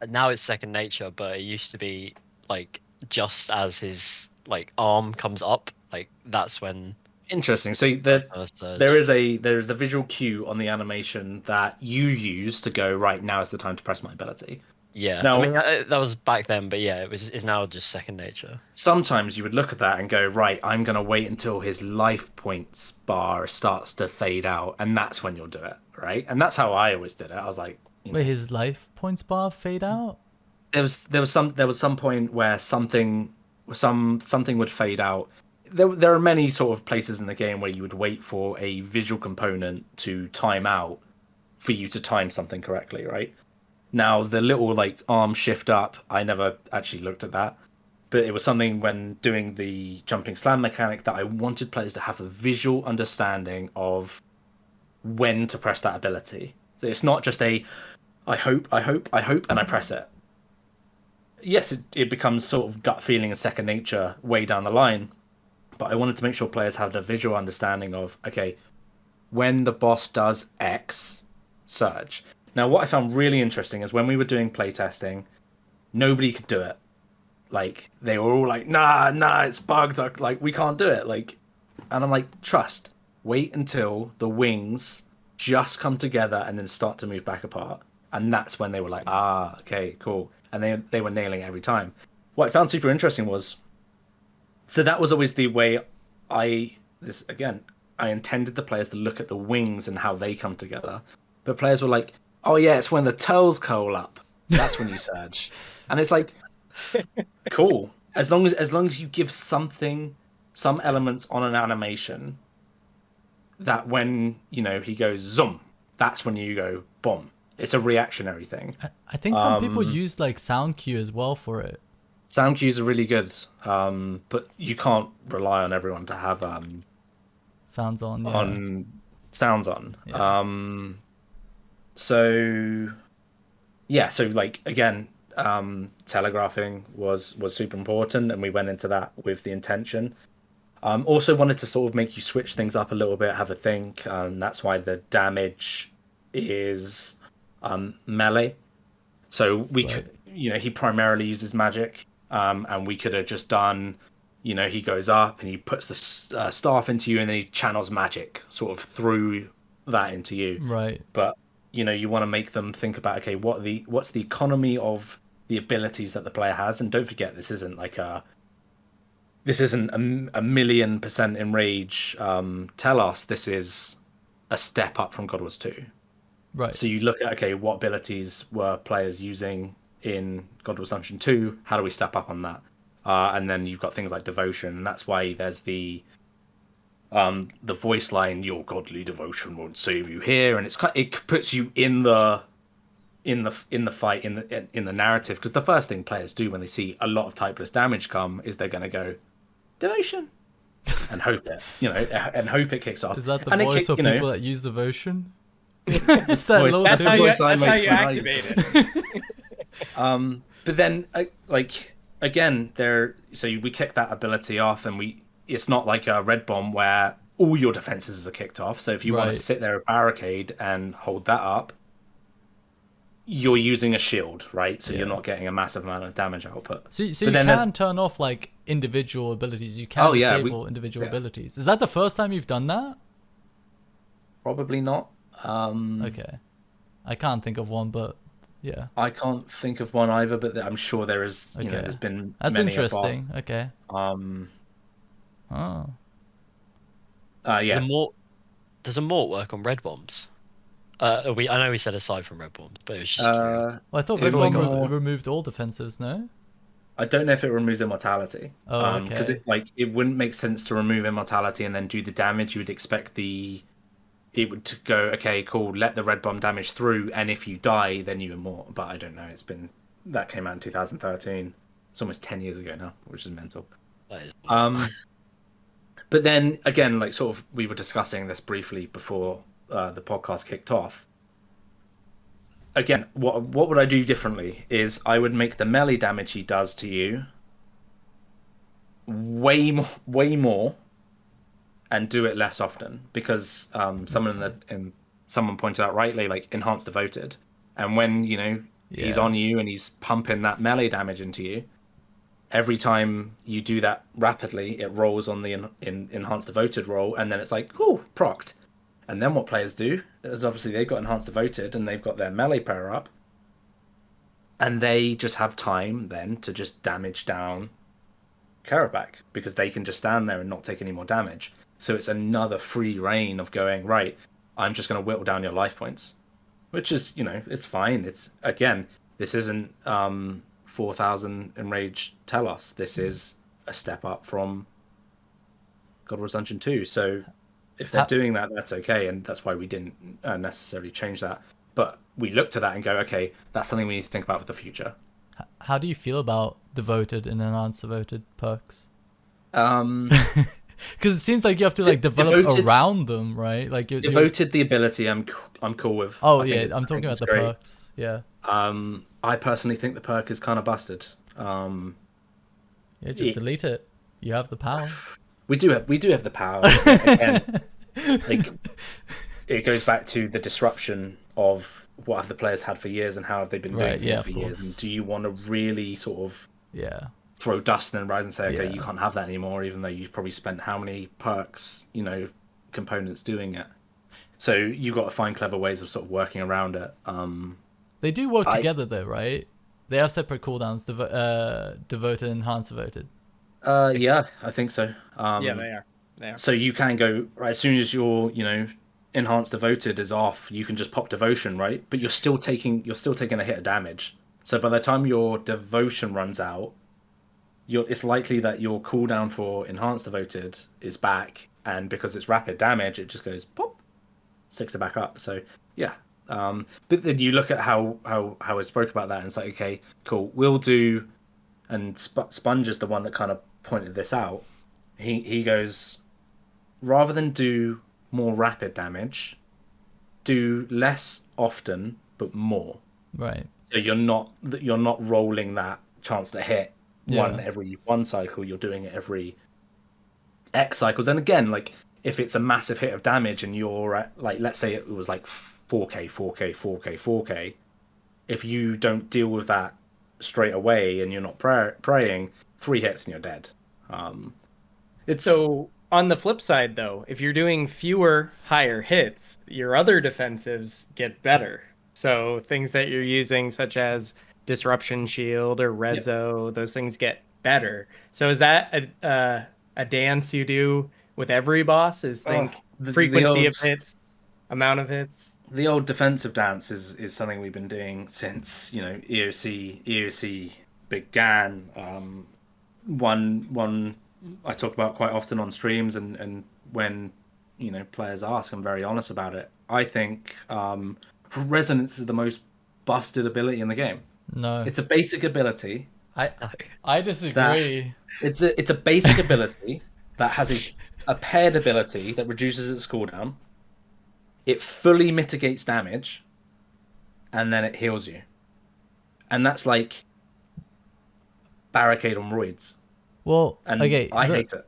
now it's second nature, but it used to be like just as his like arm comes up, like that's when. Interesting. So there is a visual cue on the animation that you use to go, right, now is the time to press my ability. Yeah, Now, I mean that was back then, but yeah, it's now just second nature. sometimes you would look at that and go, right, I'm going to wait until his life points bar starts to fade out, and that's when you'll do it, right? And that's how I always did it. I was like, Wait, his life points bar fade out? there was some point where something would fade out. There are many sort of places in the game where you would wait for a visual component to time out for you to time something correctly, right? Now, the little like arm shift up, I never actually looked at that, but it was something when doing the jumping slam mechanic that I wanted players to have a visual understanding of when to press that ability. So it's not just I hope, and I press it. Yes, it becomes sort of gut feeling and second nature way down the line, but I wanted to make sure players had a visual understanding of, okay, when the boss does X, surge. Now, what I found really interesting is when we were doing playtesting, nobody could do it. Like, they were all like, nah, it's bugged. Like, we can't do it. Like, and I'm like, trust. Wait until the wings just come together and then start to move back apart. And that's when they were like, okay, cool. And they were nailing it every time. What I found super interesting was, so that was always the way I intended the players to look at the wings and how they come together. But players were like, oh yeah, it's when the toes curl up. That's when you surge. And it's like, cool. As long as you give some elements on an animation that when, he goes zoom, that's when you go boom. It's a reactionary thing. I think some people use like sound cue as well for it. Sound cues are really good, but you can't rely on everyone to have Sounds on, yeah. on sounds on. Yeah. So like, again, telegraphing was super important, and we went into that with the intention. Also wanted to sort of make you switch things up a little bit, have a think. That's why the damage is melee. So we could, he primarily uses magic, and we could have just done he goes up and he puts the staff into you, and then he channels magic sort of through that into you. Right. But you want to make them think about, okay, what's the economy of the abilities that the player has, and don't forget, this isn't a 1,000,000% enrage Telos. This is a step up from God Wars 2. Right. So you look at, okay, what abilities were players using in God Wars Ascension 2? How do we step up on that? And then you've got things like devotion, and that's why there's the voice line, "Your godly devotion won't save you" here, and it puts you in the fight, in the narrative, because the first thing players do when they see a lot of typeless damage come is they're going to go devotion and hope it kicks off. Is that the and voice of people that use devotion? It's that voice. little That's how voice I you make when I activate it. But then, again, so we kick that ability off, and it's not like a red bomb where all your defenses are kicked off. So if you want to sit there a barricade and hold that up, you're using a shield, right? So you're not getting a massive amount of damage output. So you can turn off like individual abilities. You can disable individual abilities. Is that the first time you've done that? Probably not. Okay. I can't think of one, but yeah. I can't think of one either, but I'm sure there is. Okay. There's been. That's many interesting. above. Okay. Oh. Yeah. Does a mort work on red bombs? I know we said aside from red bombs, but it was just curious. Well, I thought red bomb removed all defensives. No. I don't know if it removes immortality. Oh, okay. Because it wouldn't make sense to remove immortality and then do the damage. You would expect it would go, okay, cool, let the red bomb damage through, and if you die, then you immort. But I don't know. That came out in 2013. It's almost 10 years ago now, which is mental. That is But then again, like sort of, we were discussing this briefly before the podcast kicked off. Again, what would I do differently is I would make the melee damage he does to you way more, and do it less often, because someone pointed out rightly, like, enhanced devoted, and when he's on you and he's pumping that melee damage into you, every time you do that rapidly, it rolls on the enhanced devoted roll, and then it's like, cool, procced. And then what players do is, obviously they've got enhanced devoted and they've got their melee power up, and they just have time then to just damage down Kerapac, because they can just stand there and not take any more damage. So it's another free reign of going, right, I'm just going to whittle down your life points, which is, it's fine. It's, again, this isn't 4,000 enraged Telos. This is a step up from God Wars Dungeon 2. So if they're doing that, that's okay, and that's why we didn't necessarily change that. But we looked at that and go, okay, that's something we need to think about for the future. How do you feel about devoted and enhanced devoted perks? Because it sems like you have to develop around them, right? Like devoted, the ability, I'm cool with. Oh yeah, I'm talking about the perks. Yeah. I personally think the perk is kind of busted. Yeah, just delete it. You have the power. We do have the power. Again, it goes back to the disruption of what have the players had for years, and how have they been doing things for years. And do you want to really sort of throw dust in the rise and say, okay, you can't have that anymore, even though you've probably spent how many perks, components doing it. So you've got to find clever ways of sort of working around it. They do work together though, right? They have separate cooldowns, devoted and enhanced devoted. Yeah, I think so. Yeah, they are. So you can go, right, as soon as your, enhanced devoted is off, you can just pop devotion, right? But you're still taking a hit of damage. So by the time your devotion runs out, it's likely that your cooldown for enhanced devoted is back, and because it's rapid damage, it just goes pop, sticks it back up. So yeah, but then you look at how I spoke about that, and it's like, okay, cool, we'll do. And Sponge is the one that kind of pointed this out. He goes, rather than do more rapid damage, do less often but more. Right. So you're not rolling that chance to hit every one cycle. You're doing it every X cycles. And again, like, if it's a massive hit of damage and you're at, like, let's say it was like 4k, if you don't deal with that straight away and you're not praying, 3 hits and you're dead. It's So on the flip side, though, if you're doing fewer higher hits, your other defensives get better. So things that you're using, such as Disruption Shield or Rezo, those things get better. So is that a dance you do with every boss? Is think the frequency old of hits, amount of hits? the old defensive dance is something we've been doing since EOC began. One I talk about quite often on streams, and when players ask, I'm very honest about it. I think Resonance is the most busted ability in the game. No, It's a basic ability. I disagree. It's a basic ability that has a paired ability that reduces its cooldown. It fully mitigates damage, and then it heals you. And that's like barricade on roids. Well, And okay, I hate it.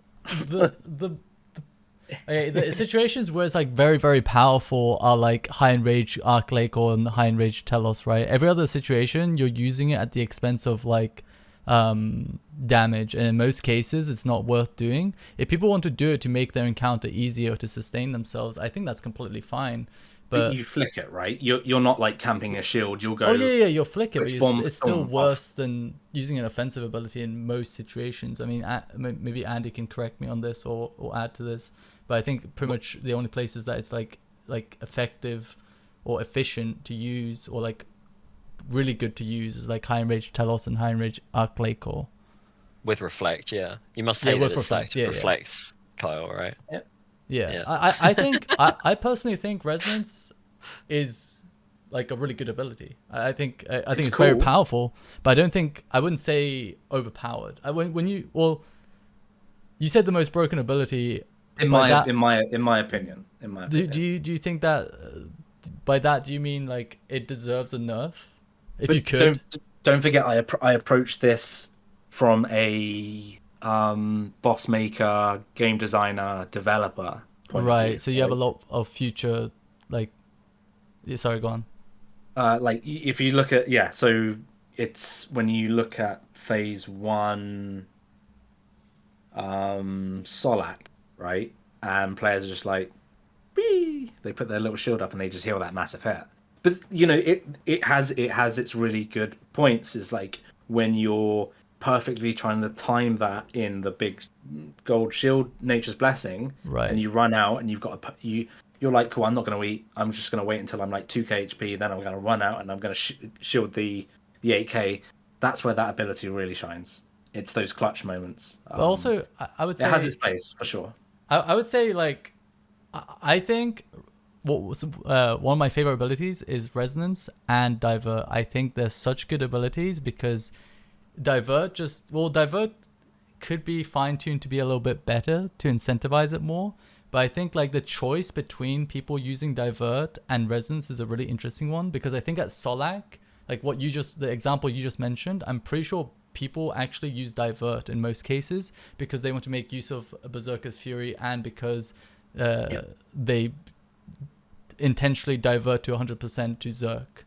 the situations where it's like very, very powerful are like High Enrage Arc Lake or High Enrage Telos, right? Every other situation, you're using it at the expense of like damage, and in most cases it's not worth doing. If people want to do it to make their encounter easier to sustain themselves, I think that's completely fine. But you flick it, right? You're not like camping a shield. You'll go. Oh yeah, you'll flick it, but it's still off. worse than using an offensive ability in most situations. I mean, maybe Andy can correct me on this or add to this, but I think pretty much the only places that it's like effective or efficient to use or like really good to use is like High Enrage Telos and High Enrage Arc Lake or with Reflect. Yeah, you must hate with that it's Reflect. like reflects Kyle, right? Yeah. I think I personally think Resonance is like a really good ability. I think it's cool. very powerful, but I wouldn't say overpowered. When you said the most broken ability in my opinion. Do you think that by that do you mean like it deserves a nerf? If but you could, don't forget I approached this from a boss maker, game designer, developer point of view, so you have a lot of future like. Sorry, go on. Like if you look at so it's when you look at phase 1, Solak, right, and players are just like, Wee! They put their little shield up and they just heal that massive hit. But it has its really good points. Is like when you're perfectly trying to time that in the big gold shield, Nature's Blessing, right? And you run out and you've got you're like, cool, I'm not going to eat. I'm just going to wait until I'm like 2k HP. Then I'm going to run out and I'm going to shield the 8k. That's where that ability really shines. It's those clutch moments. But also, I would say it has its place for sure. I would say like, I think what was one of my favorite abilities is Resonance and Divert. I think they're such good abilities because Divert could be fine-tuned to be a little bit better to incentivize it more. But I think like the choice between people using Divert and Resonance is a really interesting one, because I think at Solak, like the example you just mentioned, I'm pretty sure people actually use Divert in most cases because they want to make use of Berserker's Fury and because they intentionally divert to 100% to Zerk.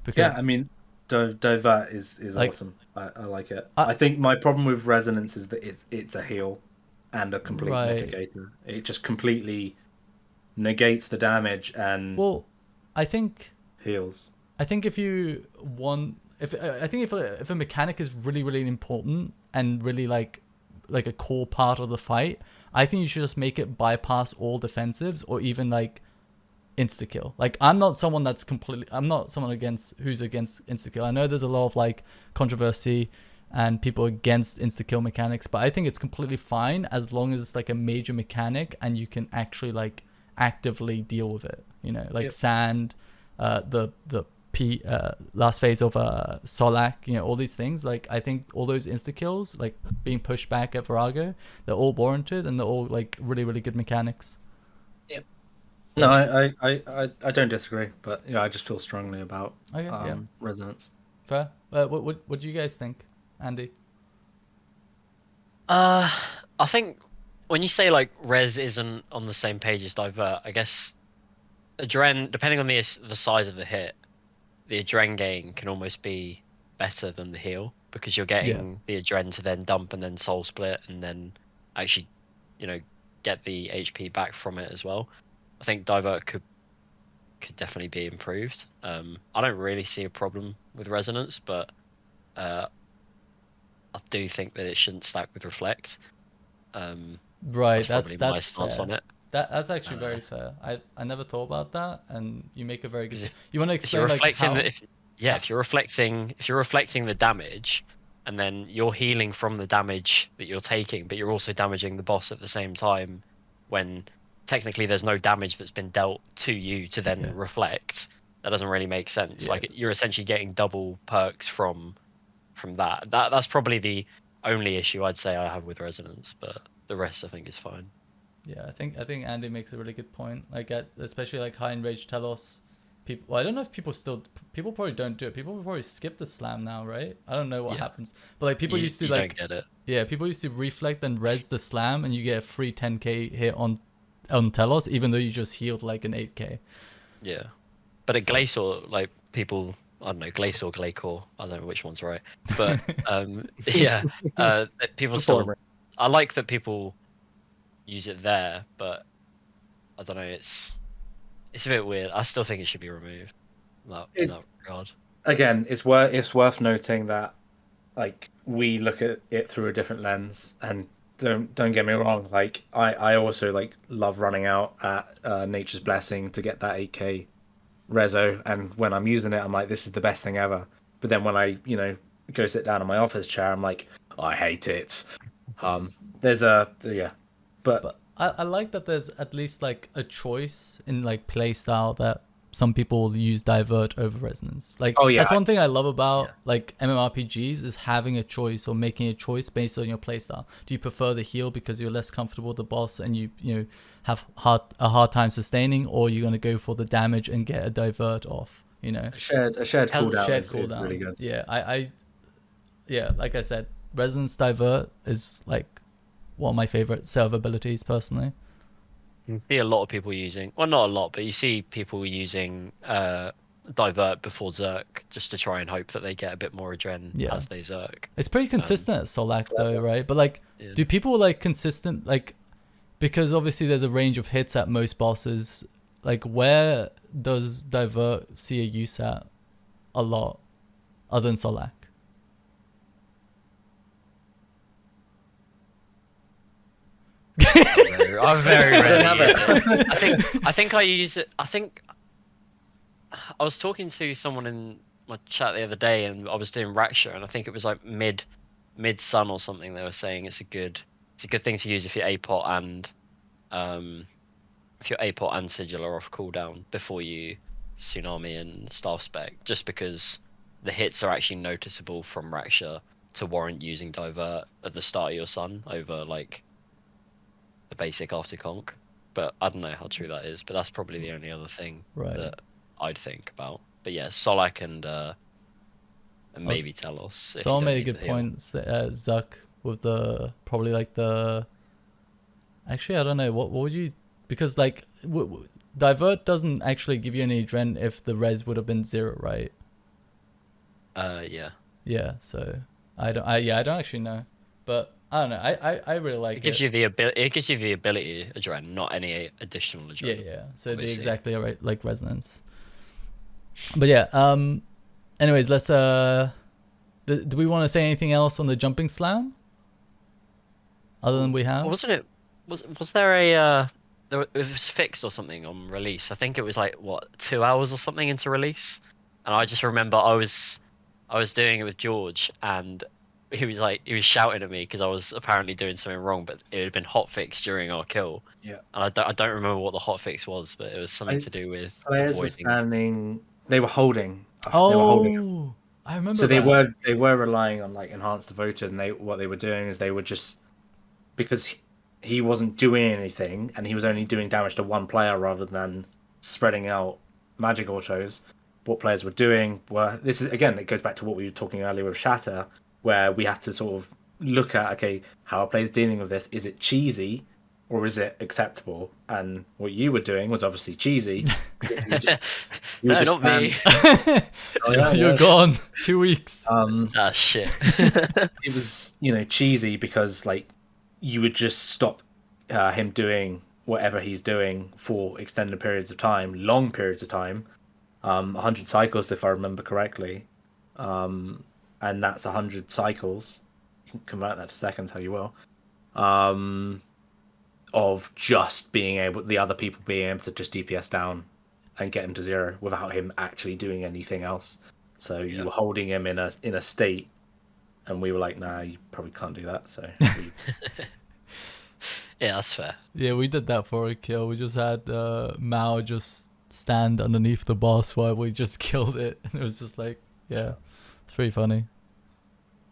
Because I mean, Divert is like, awesome. I like it. I think my problem with Resonance is that it's a heal and a complete mitigator. It just completely negates the damage and I think heals. I think if a mechanic is really, really important and really like a core part of the fight, I think you should just make it bypass all defensives or even like insta kill. Like I'm not someone who's against insta kill. I know there's a lot of like controversy and people against insta kill mechanics, but I think it's completely fine as long as it's like a major mechanic and you can actually like actively deal with it. Sand, the last phase of Solak, all these things. Like I think all those insta kills, like being pushed back at Virago, they're all warranted and they're all like really, really good mechanics. Yep. No, I don't disagree, but I just feel strongly about Resonance. Fair. What do you guys think, Andy? I think when you say like Res isn't on the same page as Divert, I guess Adren, depending on the size of the hit, the Adren gain can almost be better than the heal. because you're getting the Adren to then dump and then soul split and then actually, get the HP back from it as well. I think Divert could definitely be improved. I don't really see a problem with Resonance, but I do think that it shouldn't stack with Reflect. Right, that's probably my stance fair. on it. That's actually very fair. I never thought about that, and you make a very good. You want to If you're explain reflecting like how? if you're reflecting the damage, and then you're healing from the damage that you're taking, but you're also damaging the boss at the same time, when technically there's no damage that's been dealt to you to then reflect. That doesn't really make sense. Yeah. Like, you're essentially getting double perks from that. That's probably the only issue I'd say I have with Resonance, but the rest I think is fine. Yeah, I think Andy makes a really good point. Like especially like high enraged Telos, people. Well, I don't know if people probably don't do it. People probably skip the slam now, right? I don't know what happens, but like people used to you like. Don't get it. Yeah, people used to reflect and res the slam, and you get a free 10k hit on Telos, even though you just healed like an 8k. Yeah, but at Glacier, like people, I don't know, Glacier or Glaycore, I don't know which one's right, but people still. I like that people use it there, but I don't know. It's a bit weird. I still think it should be removed. In that regard. Again, it's worth noting that, like, we look at it through a different lens, and don't get me wrong. Like, I also like love running out at Nature's Blessing to get that 8k rezo, and when I'm using it, I'm like, this is the best thing ever. But then when I go sit down in my office chair, I'm like, I hate it. But I like that there's at least like a choice in like play style that some people use Divert over Resonance. Like, that's one thing I love about like MMORPGs is having a choice or making a choice based on your playstyle. Do you prefer the heal because you're less comfortable with the boss and you have a hard time sustaining, or you're gonna go for the damage and get a Divert off? A shared cooldown is really good. Yeah, like I said, Resonance Divert is like one of my favorite serve abilities personally. You see a lot of people using, well, not a lot, but you see people using Divert before Zerk just to try and hope that they get a bit more Adren as they Zerk. It's pretty consistent at Solak though, right? But like, do people like consistent, like, because obviously there's a range of hits at most bosses, like where does Divert see a use at a lot other than Solak? I very rarely use it. I think I use it. I think I was talking to someone in my chat the other day, and I was doing Raksha, and I think it was like mid sun or something. They were saying it's a good thing to use if you're APOT and Sigil are off cooldown before you Tsunami and Staff Spec, just because the hits are actually noticeable from Raksha to warrant using Divert at the start of your sun over like the basic after conk. But I don't know how true that is, but that's probably the only other thing that I'd think about. But yeah, Solak and maybe Telos. Someone made a good point, Zuck, with the probably like the. Actually, I don't know. What would you? Because like Divert doesn't actually give you any Adren if the res would have been 0, right? Yeah. Yeah. So I don't actually know, but I don't know. I really like it. Gives you the ability. It gives you the ability Adren, not any additional Adren. Yeah. So it'd be exactly right, like Resonance. But yeah. Anyways, let's. Do we want to say anything else on the jumping slam? Other than we have. Wasn't it? Was there a? It was fixed or something on release. I think it was like 2 hours or something into release, and I just remember I was doing it with George, and he was shouting at me because I was apparently doing something wrong, but it had been hotfixed during our kill. Yeah. And I don't remember what the hotfix was, but it was something to do with players were standing. They were holding. Oh, they were holding. I remember. So they were relying on like enhanced devoted, and what they were doing is they were just, because he wasn't doing anything and he was only doing damage to one player rather than spreading out magic autos. What players were doing were, this is again, it goes back to what we were talking earlier with Shatter, where we have to sort of look at, okay, how are players dealing with this? Is it cheesy or is it acceptable? And what you were doing was obviously cheesy. You No, would just not me. Oh, yeah, You're yeah. gone 2 weeks. Ah, shit. It was, cheesy because like you would just stop him doing whatever he's doing for extended periods of time, long periods of time, 100 cycles if I remember correctly, and that's 100 cycles. You can convert that to seconds how you will. Of just being able, the other people being able to just DPS down and get him to 0 without him actually doing anything else. So you were holding him in a state, and we were like, nah, you probably can't do that. So Yeah, that's fair. Yeah, we did that for a kill. We just had Mao just stand underneath the boss while we just killed it. And it was just like, yeah, it's pretty funny.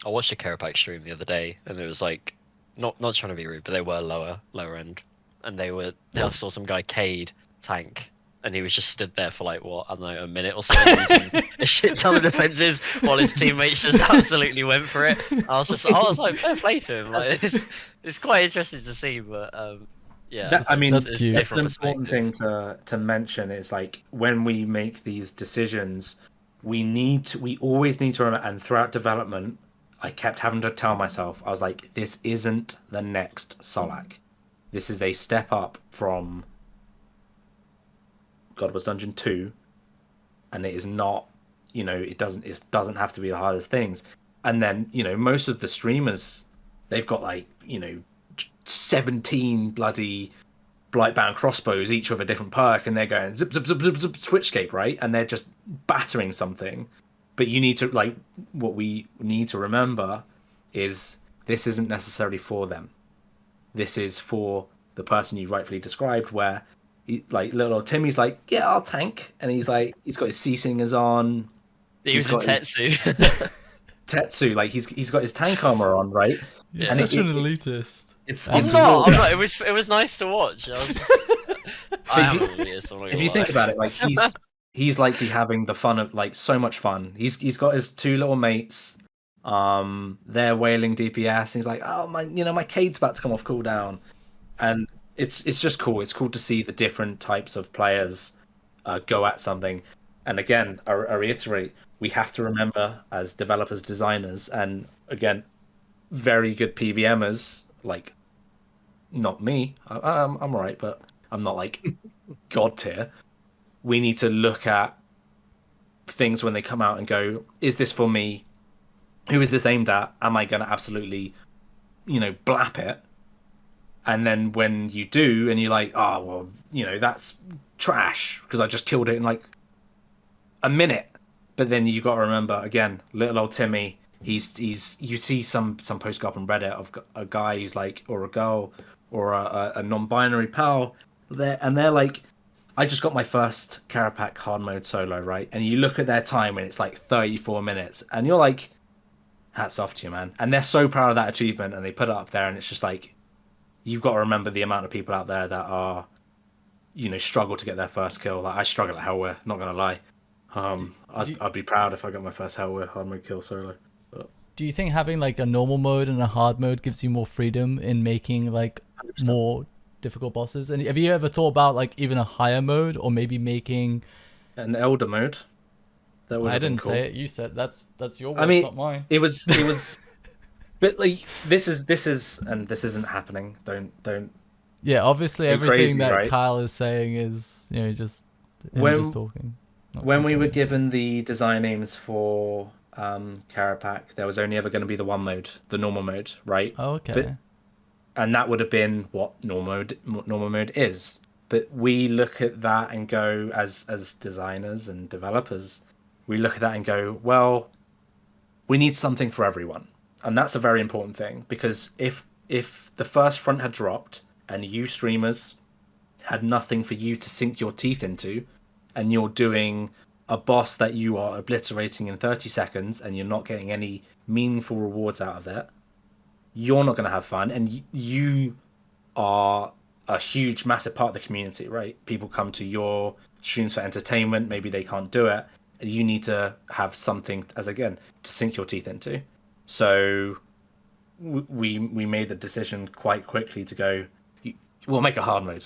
I watched a Kerapac stream the other day, and it was like, not trying to be rude, but they were lower end, and I saw some guy Cade tank, and he was just stood there for like what, I don't know, a minute or so, using a shit ton of defenses while his teammates just absolutely went for it. I was like, fair play to him. Like, it's quite interesting to see, but yeah. That's cute. That's an important thing to mention is like when we make these decisions, we always need to remember, and throughout development, I kept having to tell myself, I was like, this isn't the next Solak. This is a step up from God Was Dungeon 2, and it is not, it doesn't have to be the hardest things. And then, most of the streamers, they've got like, 17 bloody Blightbound crossbows, each with a different perk, and they're going zip, zip, zip, zip, zip, switchscape, right? And they're just battering something. But you need to, like, what we need to remember is this isn't necessarily for them. This is for the person you rightfully described, where like little old Timmy's like, yeah, I'll tank, and he's like, he's got his C singers on. He was in Tetsu. Tetsu, like he's got his tank armor on, right? You're and such an elitist. I'm not. It was nice to watch. If you think about it, like he's likely having the fun of like so much fun. He's got his two little mates. They're wailing DPS, and he's like, oh my Cade's about to come off cooldown, and it's just cool. It's cool to see the different types of players go at something. And again, I reiterate, we have to remember as developers, designers, and again, very good PVMers, like not me. I'm alright, but I'm not like god tier. We need to look at things when they come out and go, is this for me? Who is this aimed at? Am I going to absolutely, blap it? And then when you do, and you're like, oh, well, that's trash because I just killed it in like a minute. But then you got to remember, again, little old Timmy, he's you see some post up on Reddit of a guy who's like, or a girl, or a non-binary pal, and they're like, I just got my first Kerapac hard mode solo, right? And you look at their time and it's like 34 minutes, and you're like, hats off to you, man. And they're so proud of that achievement, and they put it up there, and it's just like, you've got to remember the amount of people out there that are, struggle to get their first kill. Like I struggle at Hellware, not gonna lie. I'd be proud if I got my first Hellware hard mode kill solo. But... Do you think having like a normal mode and a hard mode gives you more freedom in making like 100%. More difficult bosses? And have you ever thought about like even a higher mode, or maybe making an elder mode? That would. I didn't cool. say it. You said that's your word, not mine. It was. But like this isn't happening. Don't. Yeah, obviously everything crazy, that right? Kyle is saying is just just talking. When we were given the design names for Kerapac, there was only ever going to be the one mode, the normal mode, right? Oh, okay. And that would have been what normal mode is. But we look at that and go, as designers and developers, we look at that and go, well, we need something for everyone. And that's a very important thing, because if the first front had dropped and you streamers had nothing for you to sink your teeth into, and you're doing a boss that you are obliterating in 30 seconds and you're not getting any meaningful rewards out of it, you're not going to have fun. And you are a huge, massive part of the community, right? People come to your streams for entertainment. Maybe they can't do it. And you need to have something, to sink your teeth into. So we made the decision quite quickly to go, We'll make a hard mode.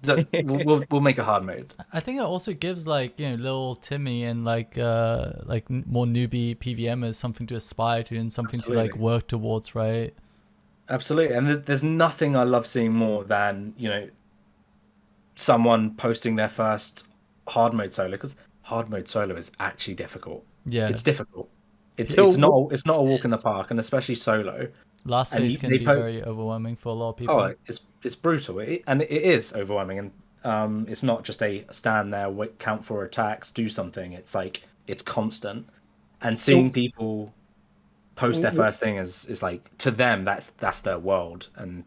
We'll make a hard mode. I think it also gives like, you know, little Timmy and like more newbie PVMers something to aspire to and something to like Absolutely. work towards, right? Absolutely, and there's nothing I love seeing more than, you know, someone posting their first hard mode solo, because hard mode solo is actually difficult. Yeah. It's difficult. It's So it's not a walk in the park, and especially solo. Last And phase can they be po- very overwhelming for a lot of people. Oh, it's brutal, and it is overwhelming, and it's not just a stand there, wait, count for attacks, do something. It's like it's constant, and seeing people post their first thing is like, to them that's their world, and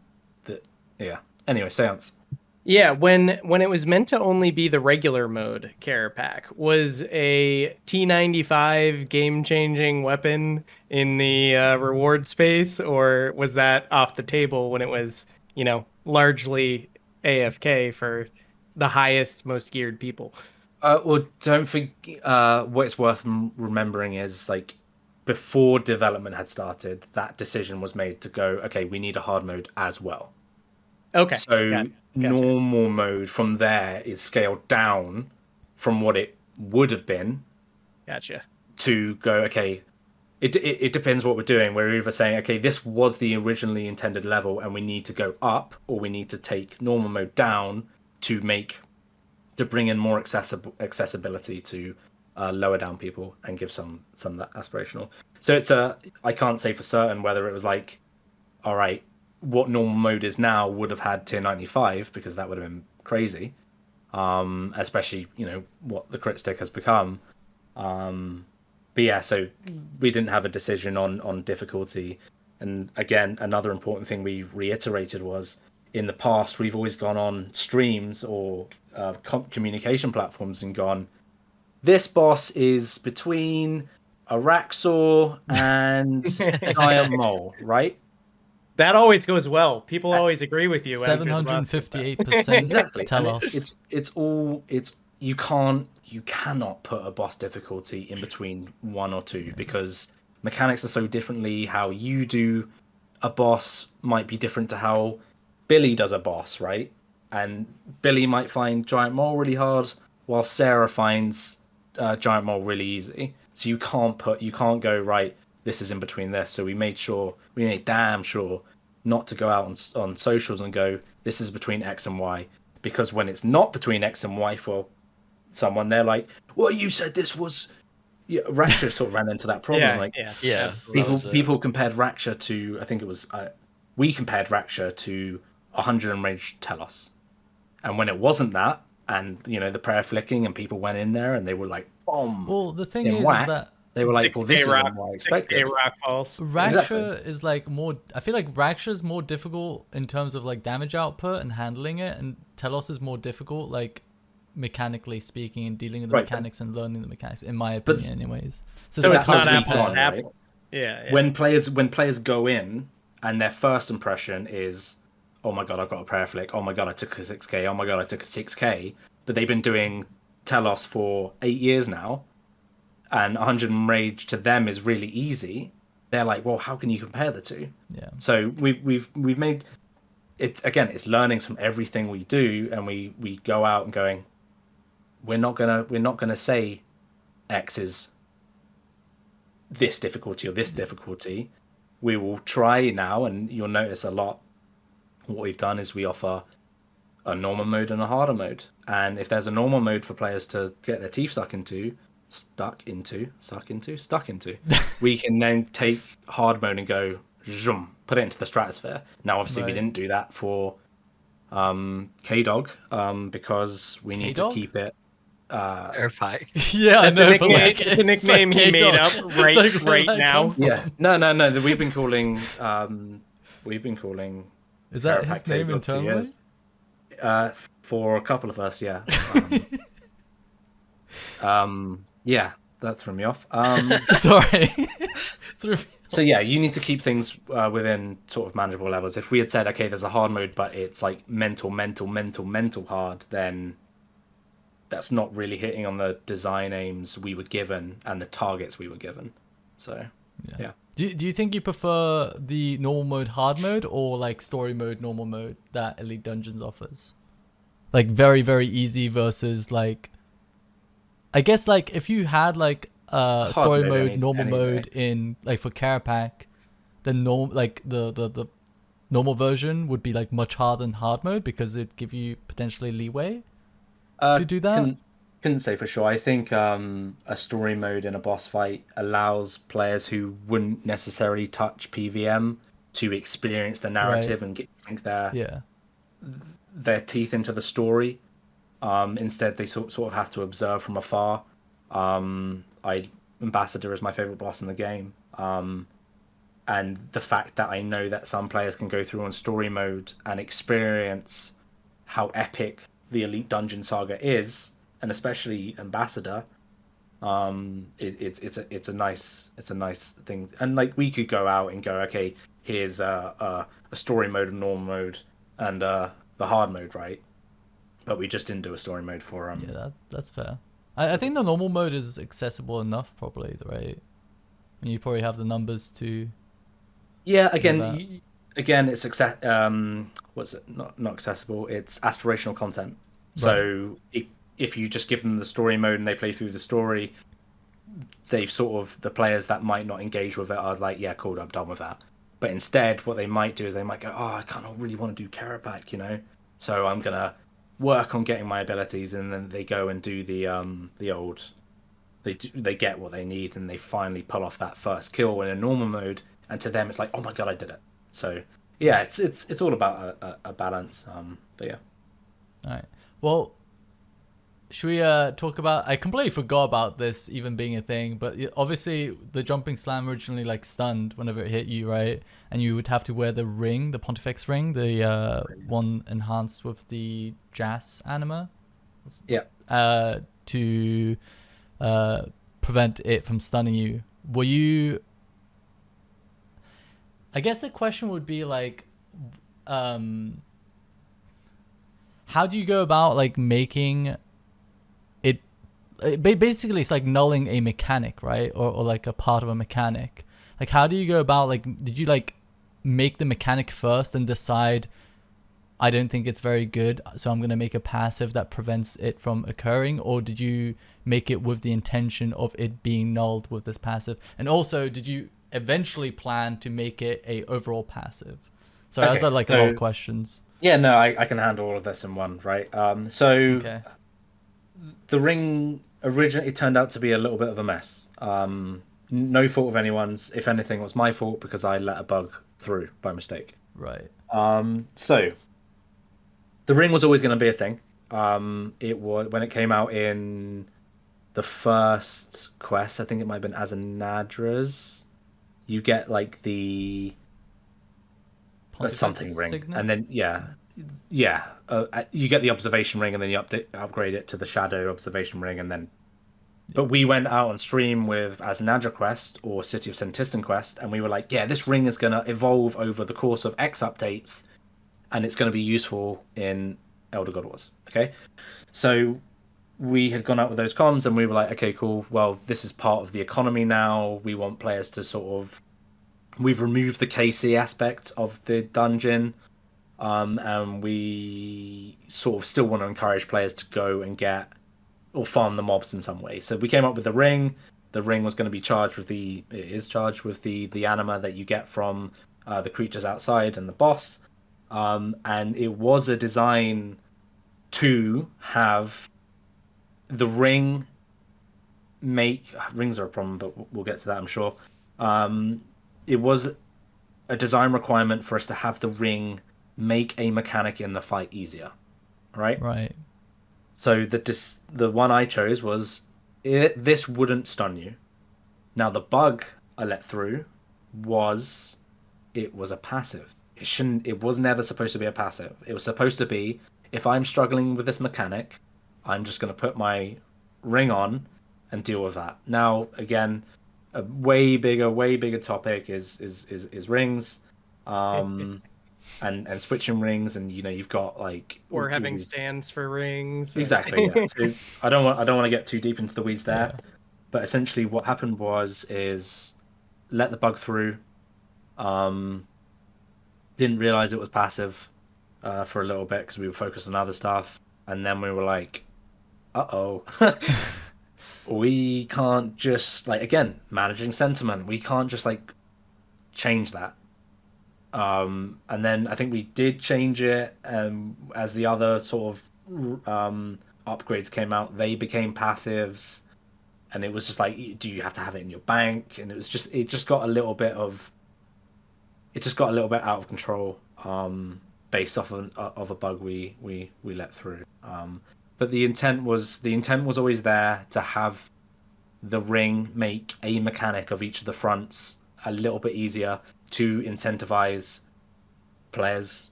yeah. Anyway, Seance. yeah, when it was meant to only be the regular mode, Kerapac was a T95 game-changing weapon in the reward space, or was that off the table when it was, you know, largely AFK for the highest, most geared people? Well, don't think. What it's worth remembering is, like, before development had started, that decision was made to go, okay, we need a hard mode as well. Okay. So Gotcha. normal mode from there is scaled down from what it would have been Gotcha. to go, okay, it depends what we're doing. We're either saying, okay, this was the originally intended level and we need to go up, or we need to take normal mode down to bring in more accessibility to lower down people and give some that aspirational. So I can't say for certain whether it was like, all right, what normal mode is now would have had tier 95, because that would have been crazy, especially, you know, what the crit stick has become. But yeah, so we didn't have a decision on difficulty. And again, another important thing we reiterated was, in the past, we've always gone on streams or communication platforms and gone, this boss is between a Raxor and Giant Mole, right? That always goes well. People always agree with you. after the boss gets done. 758% Exactly. tell And us. you cannot put a boss difficulty in between one or two, because mechanics are so differently. How you do a boss might be different to how Billy does a boss, right? And Billy might find Giant Mole really hard, while Sarah finds Giant Mole really easy. So you can't go, right, this is in between this. So we made damn sure not to go out on socials and go, this is between X and Y, because when it's not between X and Y for someone, they're like, well, you said this was. Yeah, Raksha sort of ran into that problem. Yeah. People compared Raksha to, I think it was, we compared Raksha to 100 Enraged Telos, and when it wasn't that, and, you know, the prayer flicking, and people went in there and they were like, boom. Well, the thing in is whack, that they were like, well, this isn't what I expected. 6K rock falls. Raksha Exactly. is like more. I feel like Raksha is more difficult in terms of like damage output and handling it, and Telos is more difficult, like mechanically speaking, and dealing with the mechanics and learning the mechanics, in my opinion, anyways. So it's not how to be apples done, and right? apples. Yeah. When players go in and their first impression is, oh my god, I got a prayer flick. Oh my god, I took a 6K. Oh my god, I took a 6K. But they've been doing Telos for 8 years now, and 100 Rage to them is really easy. They're like, well, how can you compare the two? Yeah. So we've made it's, again, it's learnings from everything we do, and we go out and going, we're not gonna say X is this difficulty or this difficulty. We will try now, and you'll notice a lot. What we've done is we offer a normal mode and a harder mode, and if there's a normal mode for players to get their teeth stuck into, we can then take hard mode and go zoom, put it into the stratosphere. Now, obviously, we didn't do that for K-Dog, because we need to keep it. Kerapac. Yeah, I know, but like, it's a nickname he made up right now. Yeah, no. We've been calling. Is that Kerapac his name K-Dog for internally? years. For a couple of us, yeah. Yeah, that threw me off. Sorry. So yeah, you need to keep things within sort of manageable levels. If we had said, okay, there's a hard mode, but it's like mental hard, then that's not really hitting on the design aims we were given and the targets we were given. So yeah. Do you think you prefer the normal mode, hard mode, or like story mode, normal mode that Elite Dungeons offers? Like very, very easy versus like, I guess like if you had like Hard story mode mode, any- normal any day. mode in like for Kerapac, then the normal version would be like much harder than hard mode because it'd give you potentially leeway to do that. Couldn't say for sure. I think a story mode in a boss fight allows players who wouldn't necessarily touch PVM to experience the narrative and sink Yeah. their teeth into the story. Instead, they sort of have to observe from afar. Ambassador is my favorite boss in the game. And the fact that I know that some players can go through on story mode and experience how epic the Elite Dungeon Saga is, and especially Ambassador, it's a nice thing. And like we could go out and go, okay, here's a story mode, a normal mode, and the hard mode, right? But we just didn't do a story mode for Yeah, that's fair. I think the normal mode is accessible enough, probably, right? And you probably have the numbers to. Yeah, that. again, it's what's it? Not accessible. It's aspirational content. So if you just give them the story mode and they play through the story, they've sort of the players that might not engage with it are like, yeah, cool, I'm done with that. But instead, what they might do is they might go, oh, I kind of really want to do Kerapac, you know, so I'm gonna work on getting my abilities, and then they go and do the old. They get what they need, and they finally pull off that first kill in a normal mode. And to them, it's like, oh my god, I did it. So yeah, it's all about a balance. But yeah. All right. Well, should we talk about? I completely forgot about this even being a thing, but obviously the jumping slam originally like stunned whenever it hit you, right? And you would have to wear the ring, the Pontifex ring, the one enhanced with the Jas anima. Yeah. To prevent it from stunning you. Were you? I guess the question would be like, how do you go about like making it? Basically, it's like nulling a mechanic, right? Or like a part of a mechanic. Like, how do you go about like? Did you like make the mechanic first and decide, I don't think it's very good, so I'm gonna make a passive that prevents it from occurring, or did you make it with the intention of it being nulled with this passive? And also, did you eventually plan to make it a overall passive? So that's like a lot of questions. Yeah, no, I can handle all of this in one, right? The ring originally turned out to be a little bit of a mess. No fault of anyone's. If anything, it was my fault because I let a bug through by mistake. Right. So the ring was always going to be a thing. It was when it came out in the first quest. I think it might have been Azanadra's. You get like the something ring, signet? and then you get the observation ring, and then you upgrade it to the shadow observation ring, and then. But we went out on stream with Azanadra quest or City of Sentistan quest, and we were like, yeah, this ring is gonna evolve over the course of X updates, and it's gonna be useful in Elder God Wars. Okay, so we had gone out with those comms, and we were like, okay, cool. Well, this is part of the economy now. We want players to sort of. We've removed the KC aspect of the dungeon, and we sort of still want to encourage players to go and get or farm the mobs in some way. So we came up with the ring. The ring was going to be charged with the anima that you get from the creatures outside and the boss, and it was a design to have the ring make rings are a problem, but we'll get to that, I'm sure. It was a design requirement for us to have the ring make a mechanic in the fight easier, right? Right. So the one I chose was this wouldn't stun you. Now the bug I let through was it was a passive. It was never supposed to be a passive. It was supposed to be, if I'm struggling with this mechanic, I'm just going to put my ring on and deal with that. Now, again, a way bigger topic is rings, and switching rings, and you've got like or having stands for rings. Exactly. Yeah. So I don't want to get too deep into the weeds there, but essentially what happened is let the bug through. Didn't realize it was passive for a little bit because we were focused on other stuff, and then we were like, "Uh-oh, we can't just like again managing sentiment. We can't just like change that." And then I think we did change it, as the other sort of upgrades came out, they became passives, and it was just like, do you have to have it in your bank? And it just got a little bit out of control, based off of a bug we let through. But the intent was always there to have the ring make a mechanic of each of the fronts a little bit easier to incentivize players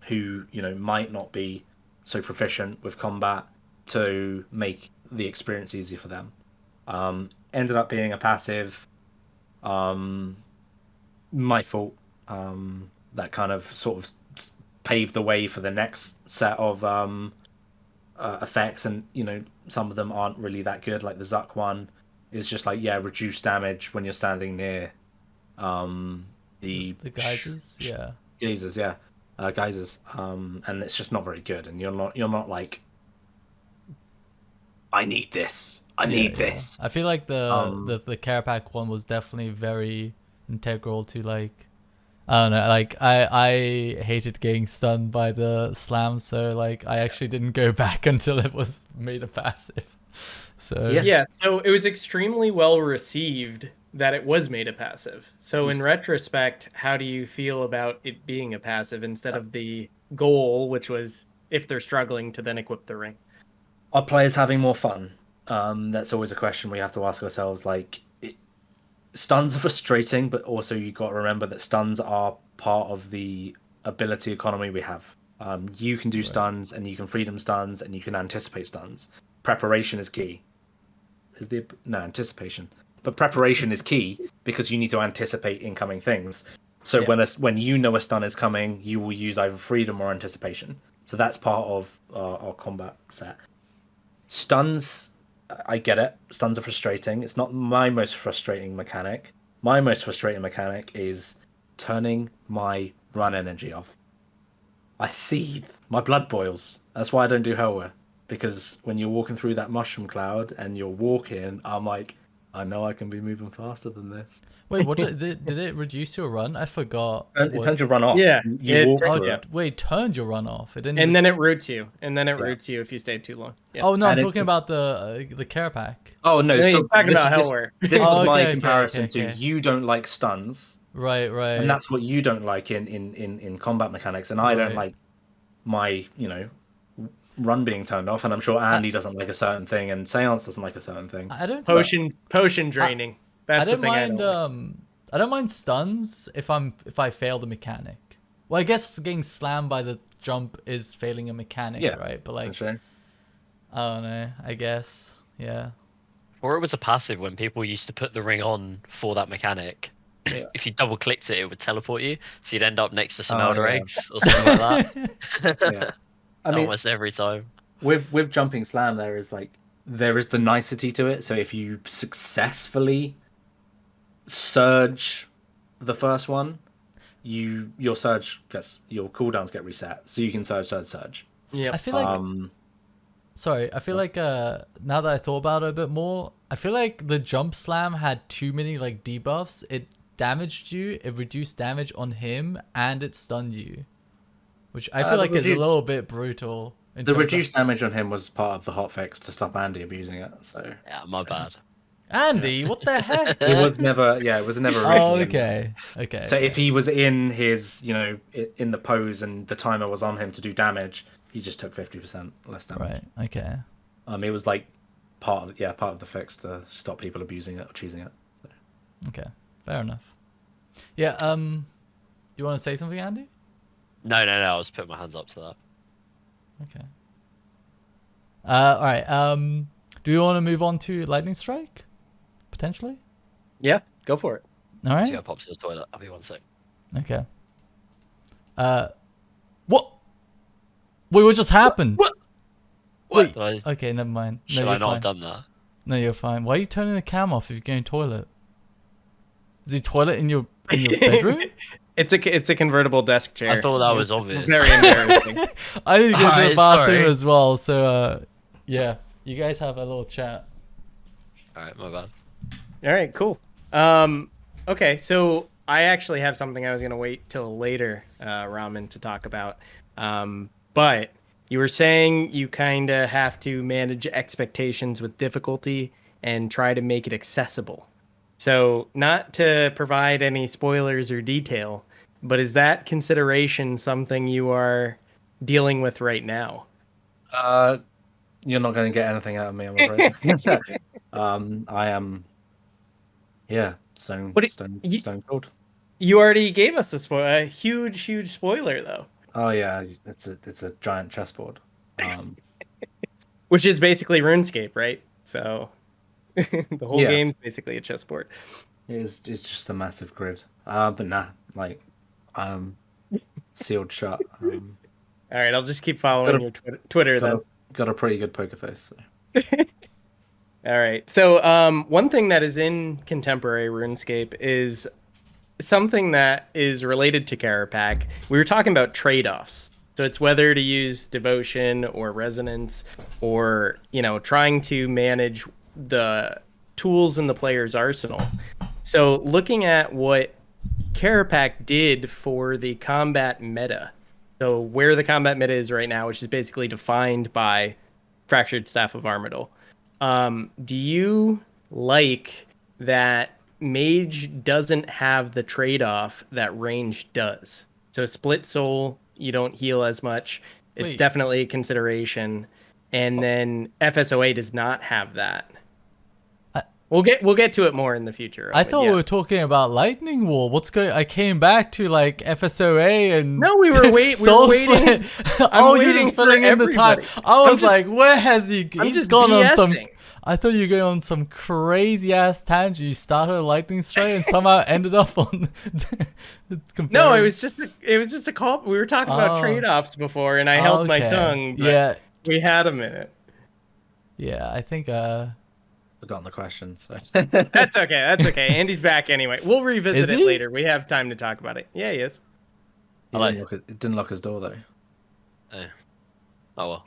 who, you know, might not be so proficient with combat, to make the experience easier for them. Ended up being a passive. My fault. That kind of sort of paved the way for the next set of effects, and you know, some of them aren't really that good. Like the Zuck one is just like, yeah, reduce damage when you're standing near the geysers, geysers, geysers, and it's just not very good. And you're not like, I need this. I need this. I feel like the Kerapac one was definitely very integral to, like, I don't know, like I hated getting stunned by the slam, so like I actually didn't go back until it was made a passive. So yeah, so it was extremely well received that it was made a passive. So in retrospect, how do you feel about it being a passive instead of the goal, which was, if they're struggling, to then equip the ring? Are players having more fun? That's always a question we have to ask ourselves. Like, stuns are frustrating, but also you got to remember that stuns are part of the ability economy we have. You can do stuns, and you can freedom stuns, and you can anticipate stuns. Preparation is key. Anticipation. But preparation is key because you need to anticipate incoming things. So when you know a stun is coming, you will use either freedom or anticipation. So that's part of our combat set. Stuns, I get it. Stuns are frustrating. It's not my most frustrating mechanic. My most frustrating mechanic is turning my run energy off. I seethe. My blood boils. That's why I don't do Hellware. Because when you're walking through that mushroom cloud and you're walking, I'm like, I know I can be moving faster than this. Wait, what did it reduce your run? I forgot. It turns your run off. Yeah, you walk through it. Wait, turned your run off. It didn't. And then it roots you. Roots you if you stay too long. Yeah. Oh no, I'm talking about the Kerapac. Oh no, you're talking about Hellware. This was my comparison to you don't like stuns. Right. And that's what you don't like in combat mechanics, and I don't like my, you know, run being turned off, and I'm sure Andy doesn't like a certain thing, and Seance doesn't like a certain thing. I don't potion draining. That's I don't mind stuns if I fail the mechanic. Well, I guess getting slammed by the jump is failing a mechanic, right? But like, sure. I don't know. I guess, yeah. Or it was a passive when people used to put the ring on for that mechanic. If you double clicked it, it would teleport you, so you'd end up next to some elder eggs or something like that. I mean, almost every time. With jumping slam, there is the nicety to it. So if you successfully surge the first one, your cooldowns get reset, so you can surge. Yeah. I feel like I feel like now that I thought about it a bit more, I feel like the jump slam had too many like debuffs. It damaged you, it reduced damage on him, and it stunned you, which I feel like is a little bit brutal. The reduced damage on him was part of the hotfix to stop Andy abusing it. So yeah, my bad. Andy, what the heck? It was never originally. Oh, okay. So if he was in his, you know, in the pose and the timer was on him to do damage, he just took 50% less damage. Right. Okay. It was like part of the fix to stop people abusing it or choosing it. So. Okay. Fair enough. Yeah. You want to say something, Andy? No. I was putting my hands up to that. Okay. All right. Do you want to move on to Lightning Strike? Potentially? Yeah, go for it. All right. Let's go pop to the toilet. I'll be 1 sec. Okay. What? Wait, what just happened? What? Wait. Okay, never mind. Should I not have done that? No, you're fine. Why are you turning the cam off if you're going to the toilet? Is the toilet in your bedroom? It's a convertible desk chair. I thought that was It's obvious. Very embarrassing. I need to go to the Alright, bathroom sorry. as well. So yeah, you guys have a little chat. All right, my bad. All right, cool. Okay, so I actually have something I was gonna wait till later, Ramen, to talk about. But you were saying you kind of have to manage expectations with difficulty and try to make it accessible. So, not to provide any spoilers or detail, but is that consideration something you are dealing with right now? You're not going to get anything out of me, I'm afraid. I am, yeah, stone But stone cold. you already gave us a huge spoiler though, Oh yeah, it's a giant chessboard. which is basically RuneScape, right? So the whole Yeah. game's basically a chessboard. It's just a massive grid. But nah, like, sealed shut. All right, I'll just keep following your Twitter then. Got a pretty good poker face. So. All right. So, one thing that is in contemporary RuneScape is something that is related to Kerapac. We were talking about trade-offs. So it's whether to use devotion or resonance, or trying to manage the tools in the player's arsenal. So looking at what Kerapac did for the combat meta. So where the combat meta is right now, which is basically defined by Fractured Staff of Armadyl. Do you like that Mage doesn't have the trade-off that Range does? So Split Soul, you don't heal as much. It's Wait. definitely a consideration. And then FSOA does not have that. We'll get to it more in the future. I but thought yeah. we were talking about Lightning Wall. What's going? I came back to like FSOA and No, we were waiting. Soul Split. Oh, you're waiting just for filling in the time. everybody. I was just- like, where has he? I'm He's just gone on some. BSing. I thought you were going on some crazy ass tangent. You started a lightning strike and somehow ended up on. No, it was just a call. We were talking about Oh. trade-offs before, and I held my Okay. tongue. But Yeah, we had a minute. yeah. I think. Forgotten the question. So. That's okay. That's okay. Andy's back anyway. We'll revisit Is it he? later. We have time to talk about it. Yeah, he is. He I like- didn't lock his door though. Oh well.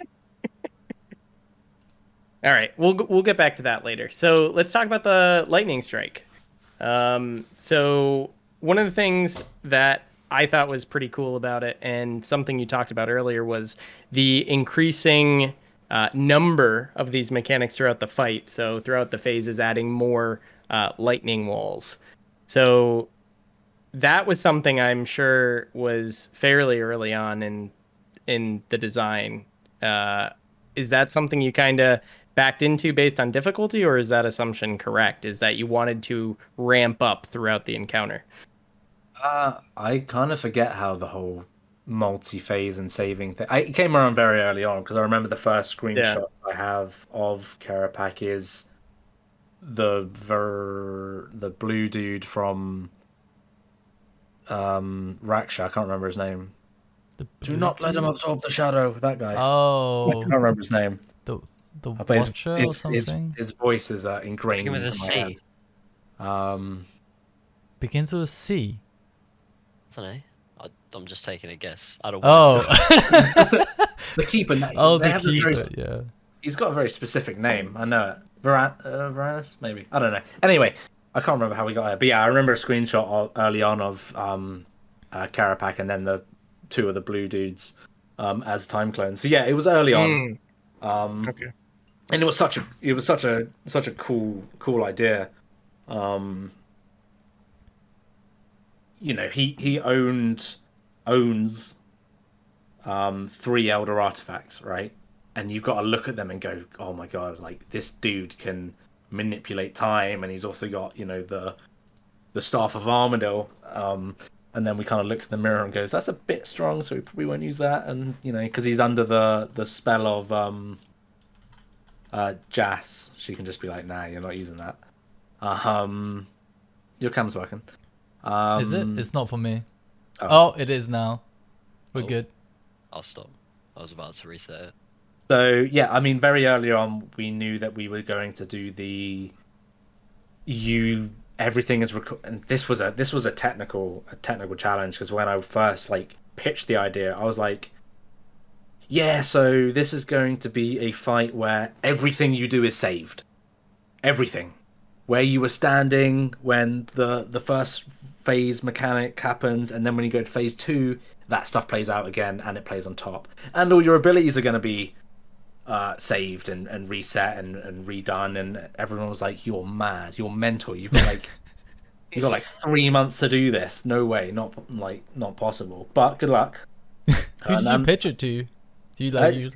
All right, we'll get back to that later. So let's talk about the lightning strike. So one of the things that I thought was pretty cool about it, and something you talked about earlier, was the increasing number of these mechanics throughout the fight. So throughout the phases, adding more lightning walls. So that was something I'm sure was fairly early on in the design. Is that something you kind of backed into based on difficulty, or is that assumption correct? Is that you wanted to ramp up throughout the encounter? I kind of forget how the whole multi-phase and saving thing. It came around very early on because I remember the first screenshot I have of Kerapac is the blue dude from Raksha. I can't remember his name. Do not let him absorb the shadow. That guy. I Oh, can't remember his name. the But Watcher or something. his voice is ingrained Begin with a into my C. head. Begins with a C. I don't know. I'm just taking a guess. I don't Oh, want to. The keeper name. oh, They the have a very keeper. Yeah. He's got a very specific name. I know it. Varanus, maybe. I don't know. Anyway, I can't remember how we got here. But yeah, I remember a screenshot early on of Kerapac and then the two of the blue dudes as time clones. So yeah, it was early on. Okay. And it was such a cool idea. He owns 3 Elder artifacts, right? And you've got to look at them and go, oh my god, like this dude can manipulate time, and he's also got the Staff of Armadyl. And then we kind of looked at the mirror and goes, that's a bit strong, so we probably won't use that. And because he's under the spell of Jas, she can just be like, nah, you're not using that. Your cam's working. Is it? It's not for me. Oh. Oh, it is now. We're Oh. good. I'll stop. I was about to reset it. So yeah, I mean, very early on, we knew that we were going to do the you everything is and this was a technical challenge, because when I first like pitched the idea, I was like, yeah, so this is going to be a fight where everything you do is saved. Everything. Where you were standing when the first phase mechanic happens, and then when you go to phase 2, that stuff plays out again and it plays on top. And all your abilities are going to be saved and reset and redone. And everyone was like, "You're mad. You're mental. You've got like 3 months to do this. No way. Not possible. But good luck." Who did you pitch it to? Do you like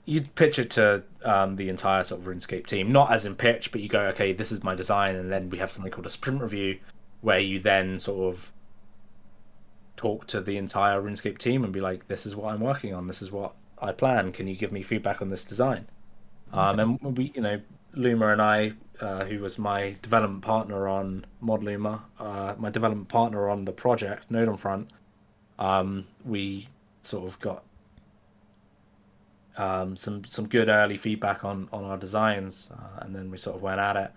You'd pitch it to the entire sort of RuneScape team, not as in pitch, but you go, okay, this is my design, and then we have something called a sprint review, where you then sort of talk to the entire RuneScape team and be like, this is what I'm working on, this is what I plan. Can you give me feedback on this design? And we, Luma and I, who was my development partner on Mod Luma, my development partner on the project Node on Front, we sort of got some good early feedback on our designs, and then we sort of went at it.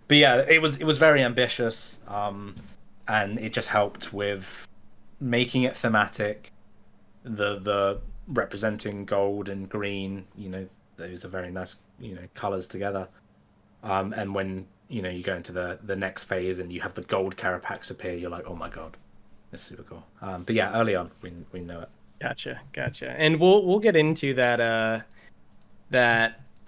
But yeah, it was very ambitious, and it just helped with making it thematic. The representing gold and green, those are very nice, colors together. And when you go into the next phase and you have the gold Kerapacs appear, you're like, oh my god, that's super cool. But yeah, early on we know it. Gotcha. And we'll get into that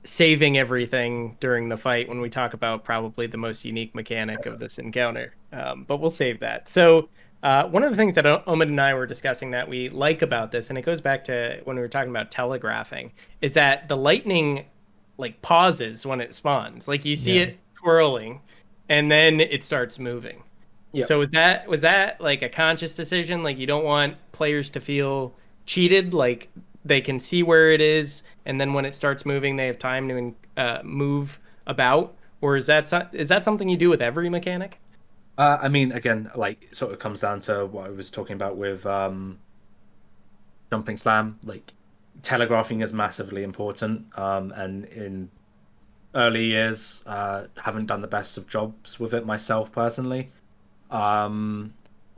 saving everything during the fight when we talk about probably the most unique mechanic of this encounter. But we'll save that. So one of the things that Omid and I were discussing that we like about this, and it goes back to when we were talking about telegraphing, is that the lightning like pauses when it spawns. Like you see it twirling, and then it starts moving. Yep. So was that like a conscious decision? Like you don't want players to feel cheated, like they can see where it is, and then when it starts moving, they have time to move about? Or is that something you do with every mechanic? I mean, again, like it sort of comes down to what I was talking about with Jumping Slam. Like telegraphing is massively important, and in early years, haven't done the best of jobs with it myself personally.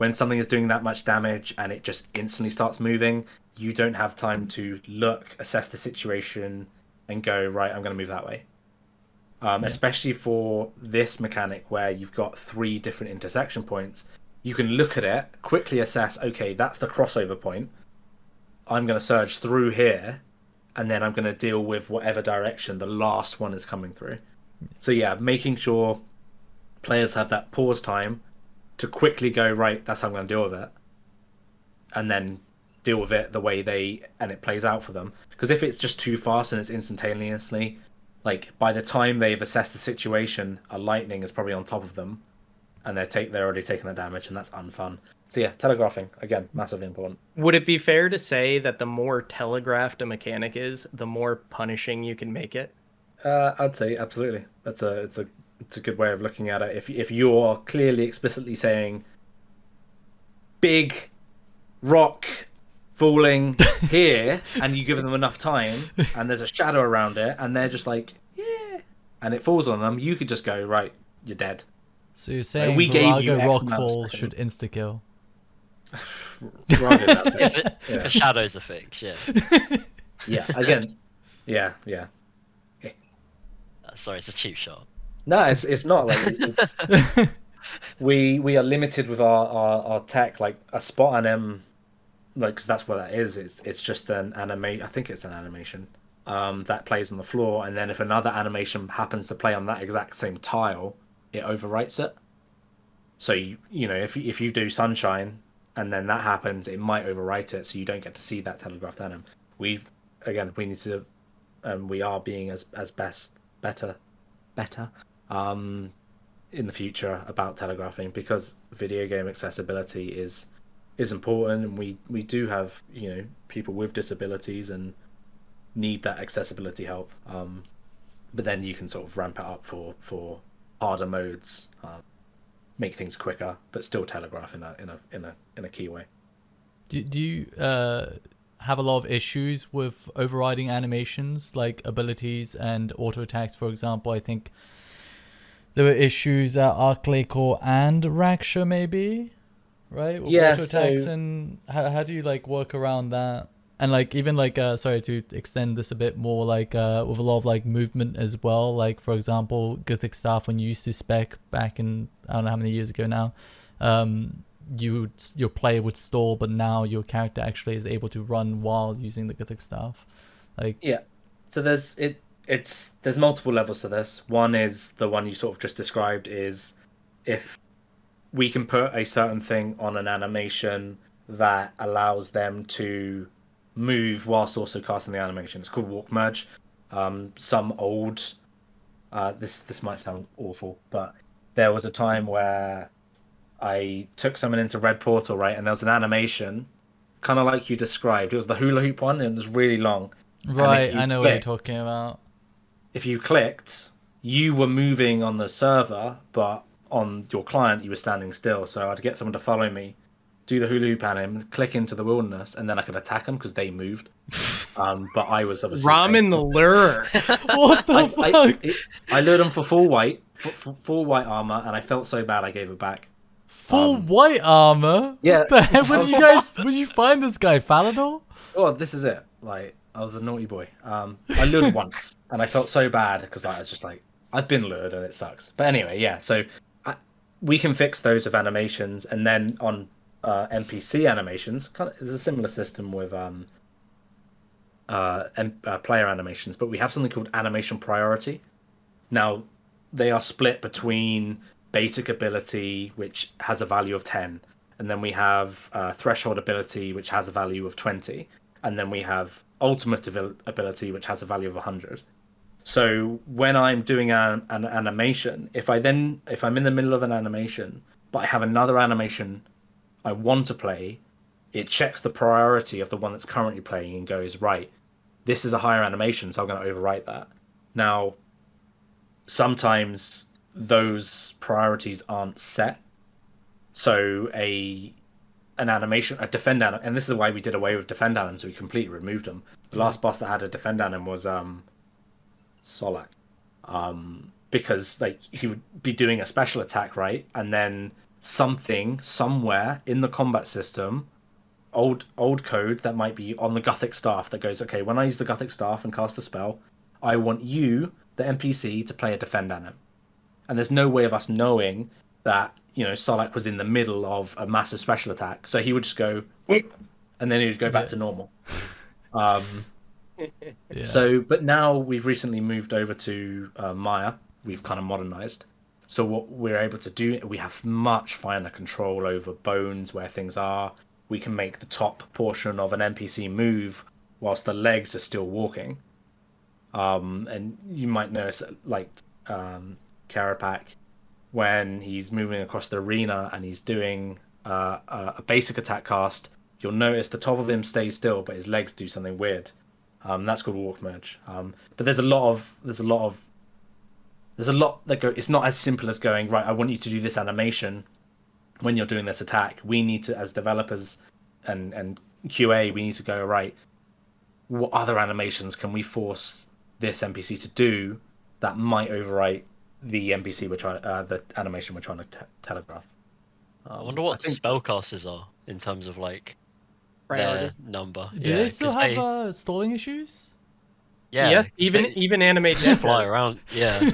When something is doing that much damage and it just instantly starts moving, you don't have time to look, assess the situation, and go, right, I'm going to move that way. Especially for this mechanic where you've got 3 different intersection points, you can look at it, quickly assess, okay, that's the crossover point. I'm going to surge through here, and then I'm going to deal with whatever direction the last one is coming through. So yeah, making sure players have that pause time to quickly go, right, that's how I'm going to deal with it, and then deal with it the way it plays out for them. Because if it's just too fast and it's instantaneously, like by the time they've assessed the situation, a lightning is probably on top of them, and they're already taking the damage, and that's unfun. So yeah, telegraphing again, massively important. Would it be fair to say that the more telegraphed a mechanic is, the more punishing you can make it? I'd say absolutely. It's a good way of looking at it. If you're clearly explicitly saying big rock falling here, and you give them enough time, and there's a shadow around it, and they're just like, yeah, and it falls on them, you could just go, right, you're dead. So you're saying we gave you Rockfall should insta kill? If the shadows are fixed, yeah. Again, yeah. Sorry, it's a cheap shot. No, it's not like it's, we are limited with our tech, like a spot anim, like because that's what that is. It's just an I think it's an animation that plays on the floor, and then if another animation happens to play on that exact same tile, it overwrites it. So if you do sunshine and then that happens, it might overwrite it, so you don't get to see that telegraphed anim. We need to, we are being as better in the future about telegraphing, because video game accessibility is important, and we do have people with disabilities and need that accessibility help. But then you can sort of ramp it up for harder modes, make things quicker, but still telegraph in a key way. Do you have a lot of issues with overriding animations like abilities and auto attacks, for example? I think there were issues at Arclaycore and Raksha maybe, right? With Yeah, auto attacks, so- and how do you like work around that? And like even like sorry to extend this a bit more, like with a lot of like movement as well. Like for example, Gothic Staff, when you used to spec back in I don't know how many years ago now, your player would stall, but now your character actually is able to run while using the Gothic Staff. Like Yeah. So there's multiple levels to this. One is the one you sort of just described, is if we can put a certain thing on an animation that allows them to move whilst also casting the animation. It's called walk merge. Some old this might sound awful, but there was a time where I took someone into Red Portal, right, and there was an animation, kind of like you described. It was the hula hoop one, and it was really long. right, you I know what you're clicked- talking about. If you clicked, you were moving on the server, but on your client, you were standing still. So I'd get someone to follow me, do the hula hoop anim, click into the wilderness, and then I could attack them because they moved. But I was obviously Ramen the lure. What the fuck? I lured them for full white, full white armor, and I felt so bad I gave it back. Full white armor? Yeah. What the heck? Where'd you find this guy? Falador? Oh, this is it. Like, I was a naughty boy. I lured once, and I felt so bad because I was just like, I've been lured and it sucks. But anyway, yeah. So we can fix those with animations, and then on NPC animations, there's a similar system with player animations, but we have something called animation priority. Now, they are split between basic ability, which has a value of 10, and then we have threshold ability, which has a value of 20, and then we have ultimate ability, which has a value of 100. So when I'm doing an animation, if I'm in the middle of an animation, but I have another animation I want to play, it checks the priority of the one that's currently playing and goes, right, this is a higher animation, so I'm going to overwrite that. Now, sometimes those priorities aren't set. So an animation, a defend anim, and this is why we did away with defend anims, so we completely removed them. The last boss that had a defend anim was Solak. Because like he would be doing a special attack, right? And then something somewhere in the combat system, old code that might be on the Gothic Staff that goes, okay, when I use the Gothic Staff and cast a spell, I want you, the NPC, to play a defend anim. And there's no way of us knowing that, Solak was in the middle of a massive special attack. So he would just go, and then he would go back to normal. Yeah. So, but now we've recently moved over to Maya. We've kind of modernized. So what we're able to do, we have much finer control over bones, where things are. We can make the top portion of an NPC move whilst the legs are still walking. And you might notice, like Kerapac, when he's moving across the arena and he's doing a basic attack cast, you'll notice the top of him stays still, but his legs do something weird. That's called walk merge. But there's a lot that go. It's not as simple as going, right, I want you to do this animation when you're doing this attack. We need to, as developers and QA, we need to go, right, what other animations can we force this NPC to do that might overwrite the NPC the animation we're trying to telegraph. I wonder what spellcasters are in terms of like Priority. their number. Do they still have stalling issues? Yeah, 'cause even animate they dead fly around. Yeah.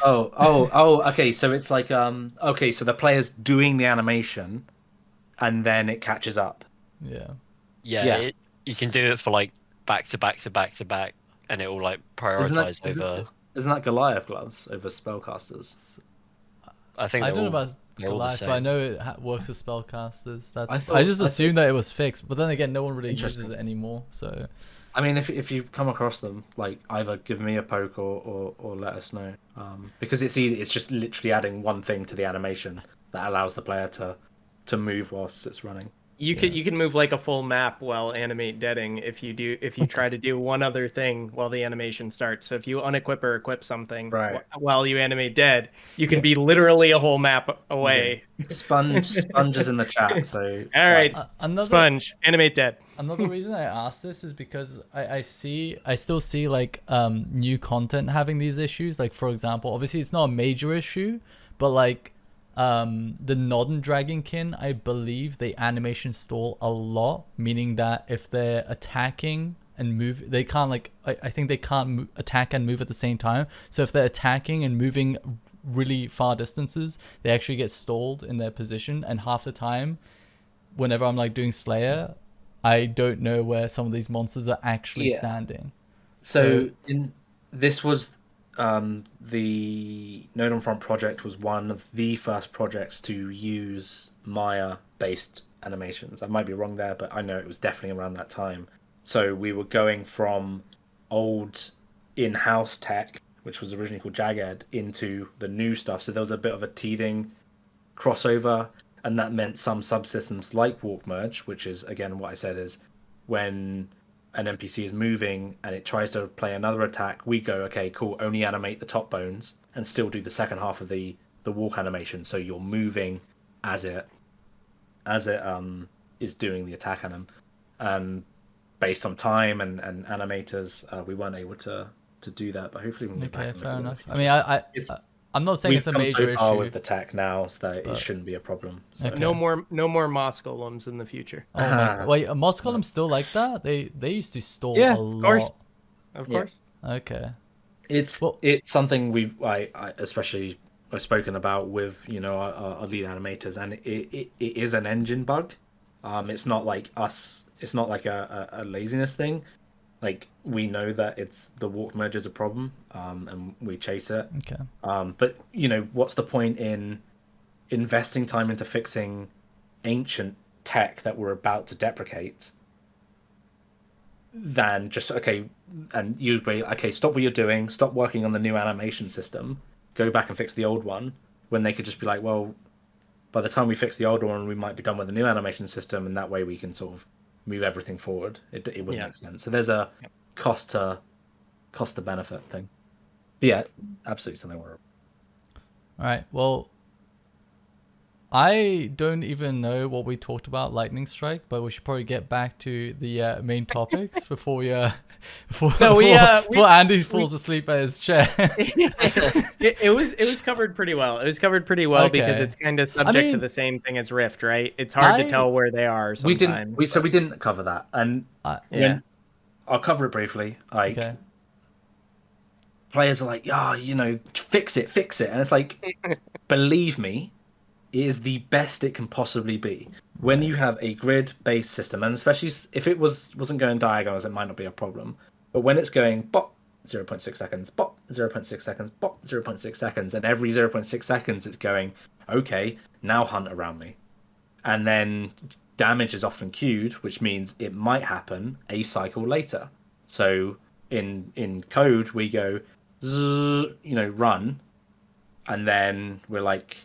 Okay, so it's like okay, so the player's doing the animation and then it catches up. Yeah. Yeah. You can do it for like back to back to back to back, and it will like prioritize over. Isn't that Goliath gloves over spellcasters? I think I don't know about they're all the Goliath, but I same. know it works with spellcasters. I thought- just assumed that it was fixed, but then again, no one really uses Interesting. it anymore. So I mean, if you come across them, like either give me a poke or let us know, because it's easy. It's just literally adding one thing to the animation that allows the player to move whilst it's running. You can move like a full map while animate deading if you try to do one other thing while the animation starts. So if you unequip or equip something while you animate dead, you can be literally a whole map away. Sponge is in the chat. So All right, another Sponge, animate dead. another reason I asked this is because I still see like new content having these issues. Like for example, obviously it's not a major issue, but like the Nodden Dragonkin, I believe they animation stall a lot, meaning that if they're attacking and move, they can't like I think they can't attack and move at the same time. So if they're attacking and moving really far distances, they actually get stalled in their position, and half the time whenever I'm like doing Slayer, I don't know where some of these monsters are actually standing. So this was the Node on Front project was one of the first projects to use Maya based animations. I might be wrong there, but I know it was definitely around that time. So we were going from old in-house tech, which was originally called Jagged, into the new stuff. So there was a bit of a teething crossover, and that meant some subsystems like Walk Merge, which is again what I said is when an NPC is moving and it tries to play another attack, we go, okay, cool, only animate the top bones and still do the second half of the walk animation. So you're moving as it is doing the attack anim. And based on time and animators, we weren't able to do that, but hopefully we can get back. Okay, fair enough. I mean, I'm not saying it's a major so far issue with the tech now, so that it shouldn't be a problem. So. Okay. No more moss golems in the future. Oh my! Wait, are moss golems still like that? They used to stall a lot. Of course. Of course. Okay. It's something I especially I've spoken about with our lead animators, and it is an engine bug. It's not like us. It's not like a laziness thing. Like we know that it's the walk merge is a problem, and we chase it. Okay. But what's the point in investing time into fixing ancient tech that we're about to deprecate than just and you be stop what you're doing, stop working on the new animation system, go back and fix the old one, when they could just be like, well, by the time we fix the old one, we might be done with the new animation system, and that way we can sort of move everything forward. It wouldn't make sense. So there's a cost to benefit thing. But yeah, absolutely something we're. All right. Well, I don't even know what we talked about Lightning Strike, but we should probably get back to the main topics before Andy falls asleep at his chair. it was covered pretty well. It was covered pretty well because it's kind of subject to the same thing as Rift, right? It's hard to tell where they are sometimes. We didn't cover that, and I'll cover it briefly. Players are like, fix it, and it's like, believe me, it is the best it can possibly be. When you have a grid-based system, and especially if it wasn't going diagonals, it might not be a problem. But when it's going bop 0.6 seconds, bop 0.6 seconds, bop 0.6 seconds, and every 0.6 seconds it's going, okay, now hunt around me. And then damage is often queued, which means it might happen a cycle later. So in code, we go, run, and then we're like,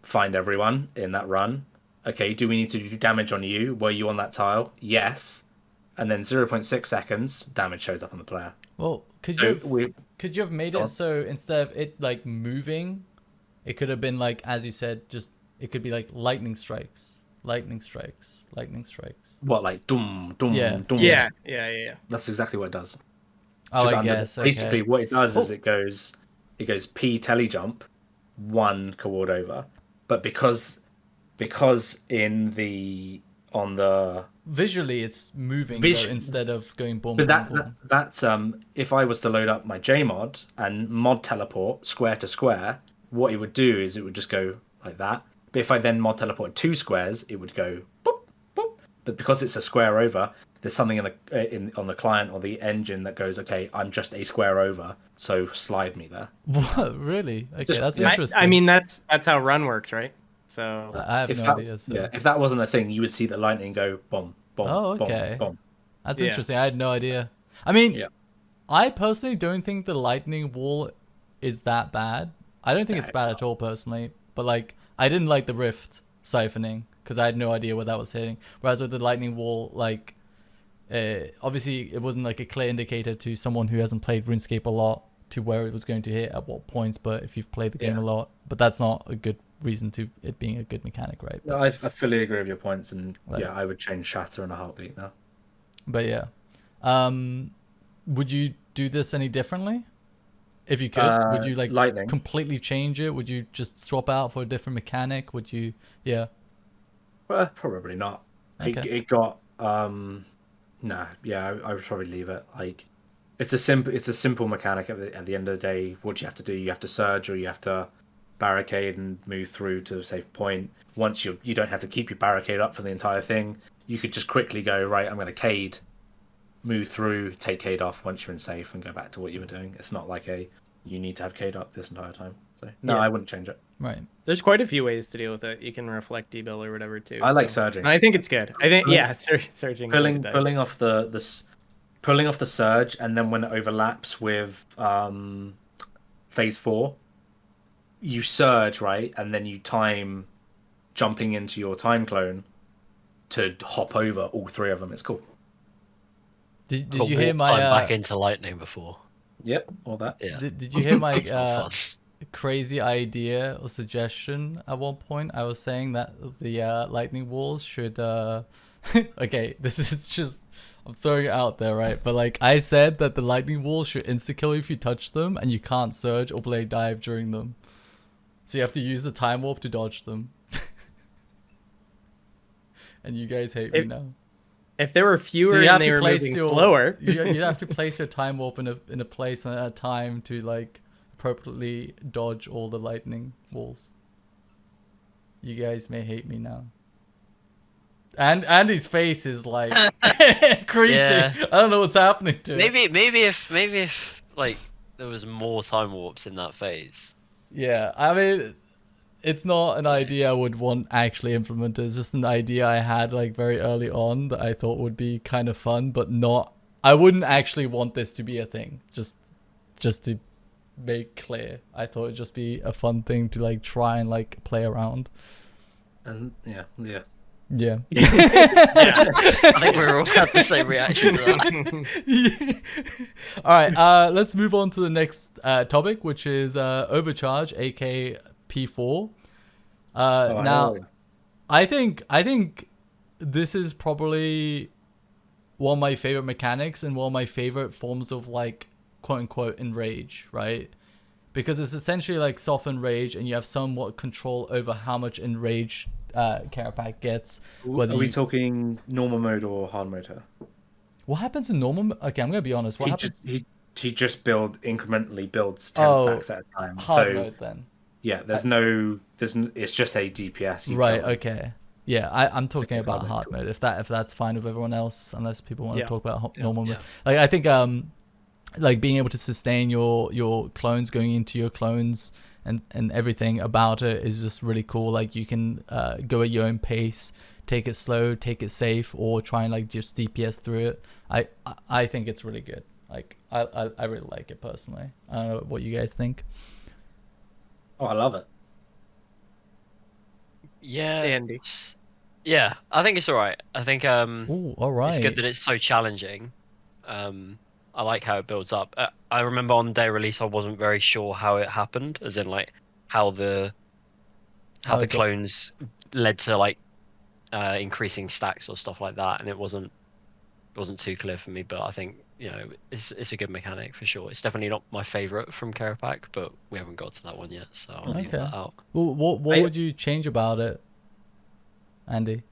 find everyone in that run. Okay, do we need to do damage on you? Were you on that tile? Yes. And then 0.6 seconds, damage shows up on the player. Well, could you have made it so instead of it like moving, it could have been like, as you said, just it could be like lightning strikes. What, like doom, doom? Yeah. That's exactly what it does. Oh, I guess. Basically, what it does is it goes P telejump, 1 coord over. But because on the visually it's moving though, instead of going boom. But that's if I was to load up my Jmod and mod teleport square to square, what it would do is it would just go like that. But if I then mod teleport 2 squares, it would go boop boop. But because it's a square over, there's something on the client or the engine that goes, okay, I'm just a square over, so slide me there. What, really? Okay, that's interesting. I mean, that's how run works, right? So I have no idea. So. Yeah, if that wasn't a thing, you would see the lightning go bomb, bomb, okay. bomb. That's interesting. I had no idea. I mean, I personally don't think the lightning wall is that bad. I don't think it's bad at all personally, but like I didn't like the rift siphoning because I had no idea where that was hitting. Whereas with the lightning wall, like obviously it wasn't like a clear indicator to someone who hasn't played RuneScape a lot to where it was going to hit at what points. But if you've played the game a lot, but that's not a good reason to it being a good mechanic, right? No, I fully agree with your points, and I would change Shatter in a heartbeat now. But yeah, would you do this any differently? If you could, would you like lightning. completely change it? Would you just swap out for a different mechanic? Would you? Yeah. Well, probably not. Okay. It got nah. Yeah, I would probably leave it. Like, it's a simple mechanic at the end of the day. What you have to do, you have to surge or you have to barricade and move through to a safe point. Once you don't have to keep your barricade up for the entire thing. You could just quickly go, right, I'm going to Cade, move through, take Cade off once you're in safe, and go back to what you were doing. It's not like you need to have Cade up this entire time. So no, I wouldn't change it. Right. There's quite a few ways to deal with it. You can reflect debull or whatever too. I like surging. I think it's good. I think surging. Pulling off the surge, and then when it overlaps with phase 4, you surge, right, and then you time jumping into your time clone to hop over all 3 of them. It's cool. Did you hear my back into lightning before? Yep, all that. Yeah. Did you hear my It's not fun. crazy idea or suggestion at one point? I was saying that the lightning walls should okay, this is just, I'm throwing it out there, right? But like I said that the lightning walls should insta kill you if you touch them, and you can't surge or blade dive during them. So you have to use the time warp to dodge them. And you guys hate me now. If there were fewer and they were moving slower, you'd have to place your time warp in a place and at a time to like appropriately dodge all the lightning walls. You guys may hate me now. And Andy's face is like creasing. Yeah. I don't know what's happening to it. Maybe if like there was more time warps in that phase. Yeah, I mean, it's not an idea I would want actually implemented. It's just an idea I had like very early on that I thought would be kind of fun, but not. I wouldn't actually want this to be a thing. Just to make clear, I thought it'd just be a fun thing to like try and like play around. And yeah. Yeah. I think we're all have the same reaction to that. All right, let's move on to the next topic, which is Overcharge, aka P4. Now, I think this is probably one of my favorite mechanics and one of my favorite forms of like quote unquote enrage, right? Because it's essentially like soft enrage, and you have somewhat control over how much enrage Kerapac gets. Are we talking normal mode or hard mode here? What happens in normal? Okay, I'm gonna be honest. What happens? He just incrementally builds 10 stacks at a time. Hard mode then. Yeah, it's just a DPS. Right. Okay. Yeah, I'm talking about hard mode. If that's fine with everyone else, unless people want to talk about normal mode. Like I think like being able to sustain your clones going into your clones and everything about it is just really cool. Like you can go at your own pace, take it slow, take it safe, or try and like just DPS through it. I think it's really good. Like I really like it personally. I don't know what you guys think. Oh, I love it. Yeah, Andy. Yeah, I think it's alright. I think Ooh, all right. it's good that it's so challenging. I like how it builds up. I remember on day release I wasn't very sure how it happened, as in like how the clones led to like increasing stacks or stuff like that, and it wasn't too clear for me. But I think it's a good mechanic for sure. It's definitely not my favorite from Kerapac, but we haven't got to that one yet, so I'll leave that out. Well, what would you change about it, Andy?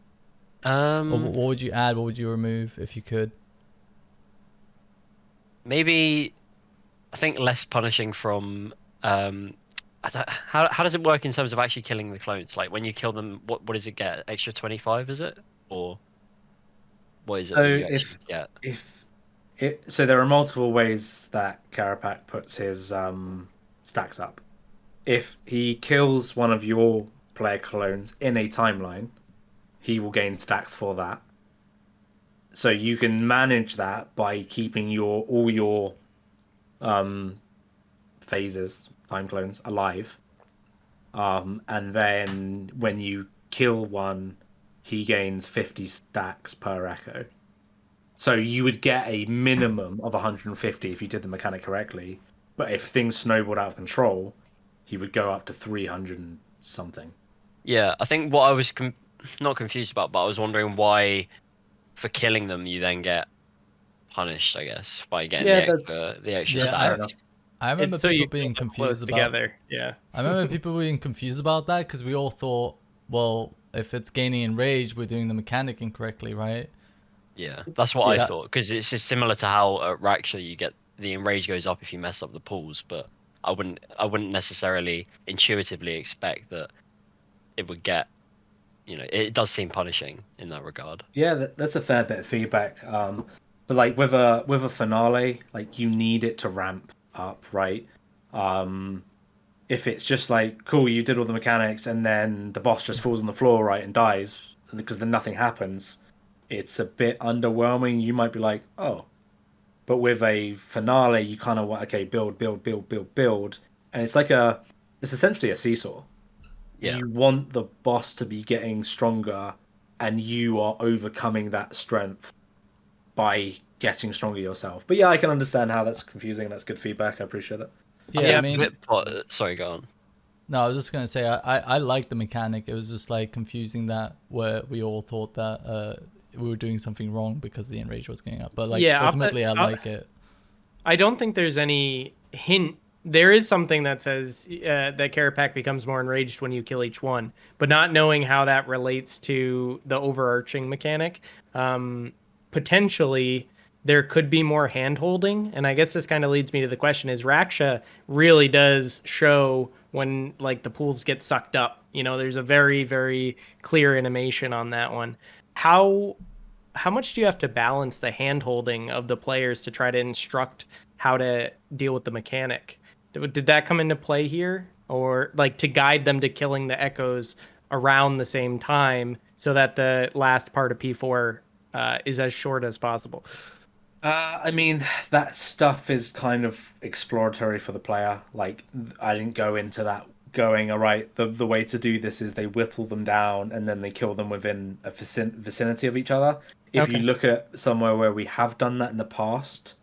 Or what would you add? What would you remove if you could? Maybe I think less punishing from how does it work in terms of actually killing the clones? Like when you kill them, what does it get? Extra 25, is it? Or what is it? So there are multiple ways that Kerapac puts his stacks up. If he kills one of your player clones in a timeline, he will gain stacks for that. So you can manage that by keeping all your phases, time clones, alive. And then when you kill one, he gains 50 stacks per echo. So you would get a minimum of 150 if you did the mechanic correctly. But if things snowballed out of control, he would go up to 300 and something. Yeah, I think what I was not confused about, but I was wondering why for killing them you then get punished, I guess, by getting Yeah, the extra Yeah, fair stats. enough. I remember It's so you people being can live confused close about. together. Yeah. I remember people being confused about that because we all thought, well, if it's gaining enrage, we're doing the mechanic incorrectly, right? Yeah, that's what I Yeah. thought, because it's just similar to how at Raksha you get the enrage goes up if you mess up the pools, but I wouldn't necessarily intuitively expect that it would get, it does seem punishing in that regard. Yeah, that's a fair bit of feedback. But like with a finale, like you need it to ramp up, right? Um, if it's just like cool, you did all the mechanics and then the boss just falls on the floor, right, and dies because then nothing happens, it's a bit underwhelming. You might be like, oh, but with a finale, you kind of want okay, build, build, build, build, build, and it's essentially a seesaw. Yeah. You want the boss to be getting stronger, and you are overcoming that strength by getting stronger yourself. But yeah, I can understand how that's confusing. That's good feedback. I appreciate it. Yeah, I mean, Sorry, go on. no, I was just gonna say I like the mechanic. It was just like confusing that where we all thought that we were doing something wrong because the enrage was going up. But like Yeah, ultimately, I like it. I don't think there's any hint. There is something that says that Kerapac becomes more enraged when you kill each one, but not knowing how that relates to the overarching mechanic. Potentially, there could be more hand-holding, and I guess this kind of leads me to the question: is Raksha really does show when like the pools get sucked up? There's a very, very clear animation on that one. How how much do you have to balance the hand holding of the players to try to instruct how to deal with the mechanic? Did that come into play here, or like to guide them to killing the echoes around the same time so that the last part of P4 is as short as possible? I mean, that stuff is kind of exploratory for the player. Like, I didn't go into that going, all right, the way to do this is they whittle them down and then they kill them within a vicinity of each other. If you Okay. look at somewhere where we have done that in the past,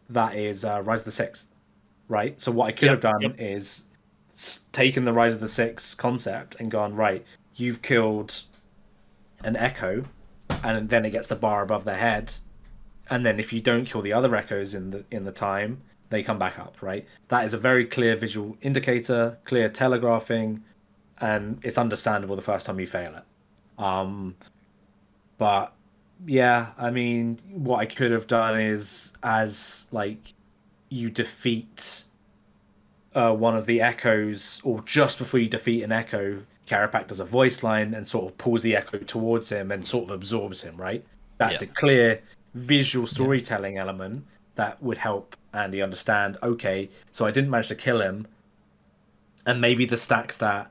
that is Rise of the Six, right? So what I could have done is taken the Rise of the Six concept and gone, right, you've killed an echo, and then it gets the bar above their head, and then if you don't kill the other echoes in the time, they come back up, right? That is a very clear visual indicator, clear telegraphing, and it's understandable the first time you fail it. But yeah, I mean, what I could have done is as like you defeat one of the echoes, or just before you defeat an echo, Kerapac does a voice line and sort of pulls the echo towards him and sort of absorbs him, right? That's Yeah. a clear visual storytelling element that would help Andy understand, okay, so I didn't manage to kill him, and maybe the stacks that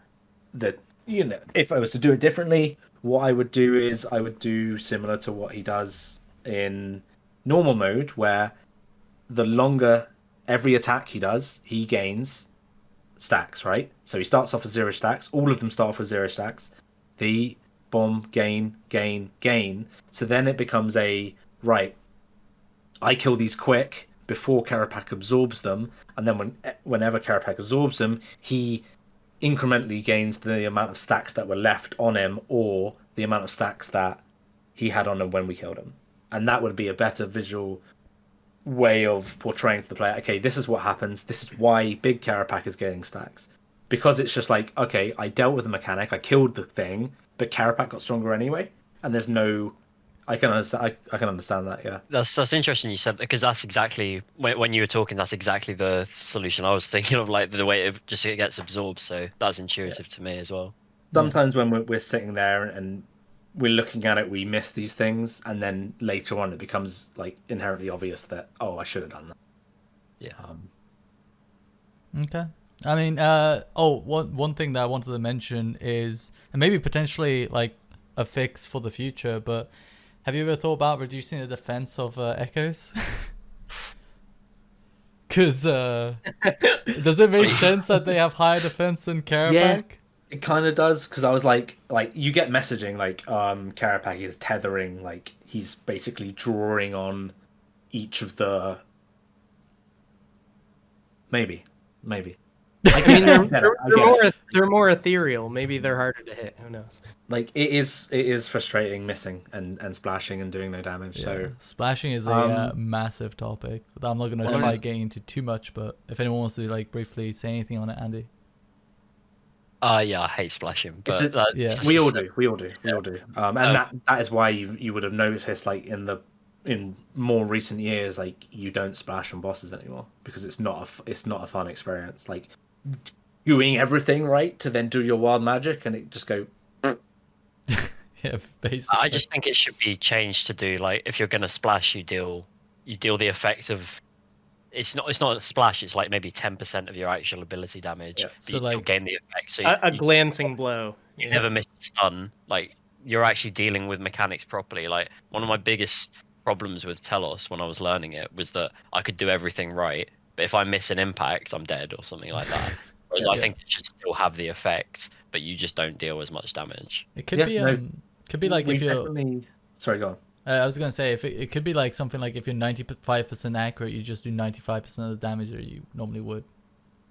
if I was to do it differently, what I would do is I would do similar to what he does in normal mode, where the longer every attack he does, he gains stacks, right? So he starts off with 0 stacks. All of them start off with 0 stacks. The bomb, gain, gain, gain. So then it becomes right, I kill these quick before Kerapac absorbs them, and then whenever Kerapac absorbs them, he incrementally gains the amount of stacks that were left on him, or the amount of stacks that he had on him when we killed him. And that would be a better visual way of portraying to the player, okay, this is what happens, this is why big Kerapac is getting stacks. Because it's just like, okay, I dealt with the mechanic, I killed the thing, but Kerapac got stronger anyway, and there's no... I can understand that, yeah. That's interesting you said, because that's exactly when you were talking. That's exactly the solution I was thinking of, like the way it gets absorbed. So that's intuitive to me as well. Sometimes when we're sitting there and we're looking at it, we miss these things, and then later on it becomes like inherently obvious that, oh, I should have done that. Yeah. Okay. I mean, one thing that I wanted to mention is, and maybe potentially like a fix for the future, but have you ever thought about reducing the defense of echoes? Because does it make sense that they have higher defense than Kerapac? Yeah, it kind of does, because I was like you get messaging like Kerapac is tethering, like he's basically drawing on each of the maybe I mean, I get it. they're more ethereal. Maybe they're harder to hit. Who knows? Like it is frustrating missing and splashing and doing no damage. Yeah, So splashing is a massive topic that I'm not gonna Well, try getting into too much. But if anyone wants to like briefly say anything on it, Andy. Yeah, I hate splashing, but that's yeah. we all do. And Um, that is why you would have noticed like in more recent years, like you don't splash on bosses anymore because it's not a fun experience. Like doing everything right to then do your wild magic and it just go. Yeah, basically. I just think it should be changed to do like if you're gonna splash, you deal the effect of. It's not a splash. It's like maybe 10% of your actual ability damage, but So, you still like- gain the effect. So A you glancing blow. you never miss a stun. Like you're actually dealing with mechanics properly. Like one of my biggest problems with Telos when I was learning it was that I could do everything right, but if I miss an impact, I'm dead or something like that. Whereas I think it should still have the effect, but you just don't deal as much damage. It could be could be like if you're. Sorry, go on. I was gonna say if it could be like something like if you're 95% accurate, you just do 95% of the damage that you normally would.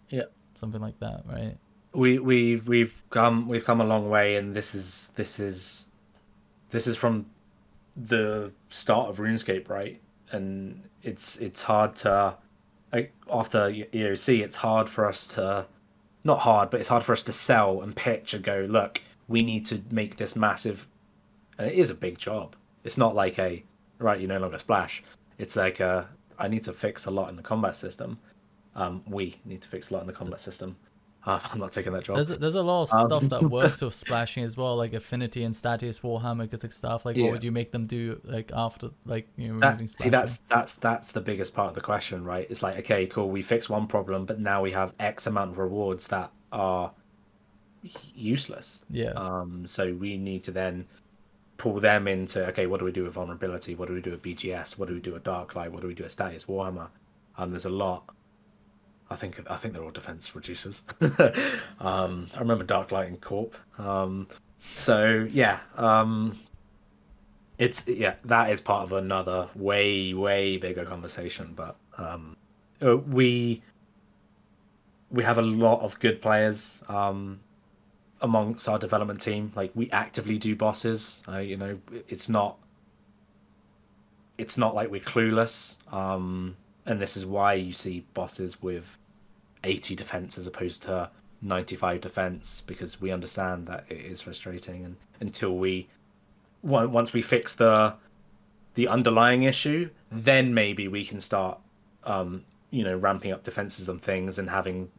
Yeah. Something like that, right? We've come a long way, and this is from the start of RuneScape, right? And it's hard to like after EOC, it's hard for us to not hard, but it's hard for us to sell and pitch and go, look, we need to make this massive, and it is a big job. It's not like you no longer splash. It's like I need to fix a lot in the combat system. We need to fix a lot in the combat system. I'm not taking that job. There's a lot of stuff that works with splashing as well, like Affinity and Status, Warhammer, Gothic stuff. Like, what would you make them do like after removing splashing? That's the biggest part of the question, right? It's like, okay, cool, we fix one problem, but now we have X amount of rewards that are useless. Yeah. So we need to then pull them into, okay, what do we do with vulnerability? What do we do with BGS? What do we do with Darklight? What do we do with Status Warhammer? There's a lot. I think they're all defense reducers. I remember Darklight and Corp. So yeah, that is part of another way bigger conversation. But we have a lot of good players amongst our development team. Like we actively do bosses. It's not like we're clueless. And this is why you see bosses with 80 defense as opposed to 95 defense, because we understand that it is frustrating. And until once we fix the underlying issue, then maybe we can start, ramping up defenses on things and having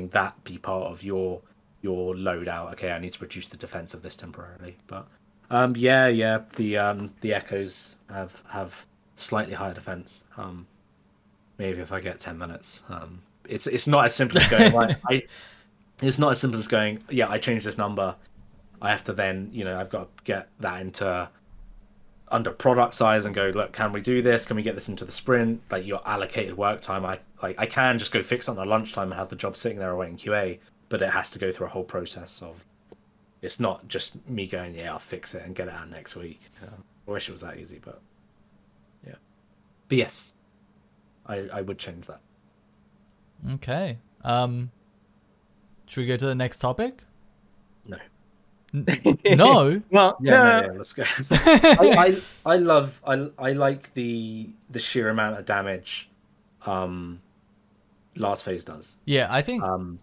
that be part of your loadout. Okay, I need to reduce the defense of this temporarily. But the echoes have slightly higher defense. Maybe if I get 10 minutes. It's not as simple as going it's not as simple as going, yeah, I changed this number. I have to then, I've got to get that into under product size and go, look, can we do this? Can we get this into the sprint? Like your allocated work time. I can just go fix it on the lunchtime and have the job sitting there awaiting QA, but it has to go through a whole process of, it's not just me going, yeah, I'll fix it and get it out next week. I wish it was that easy, but yeah. But yes, I would change that. Okay. Should we go to the next topic? No. No. Well, yeah, let's go. I like the sheer amount of damage last phase does. Yeah, I think. And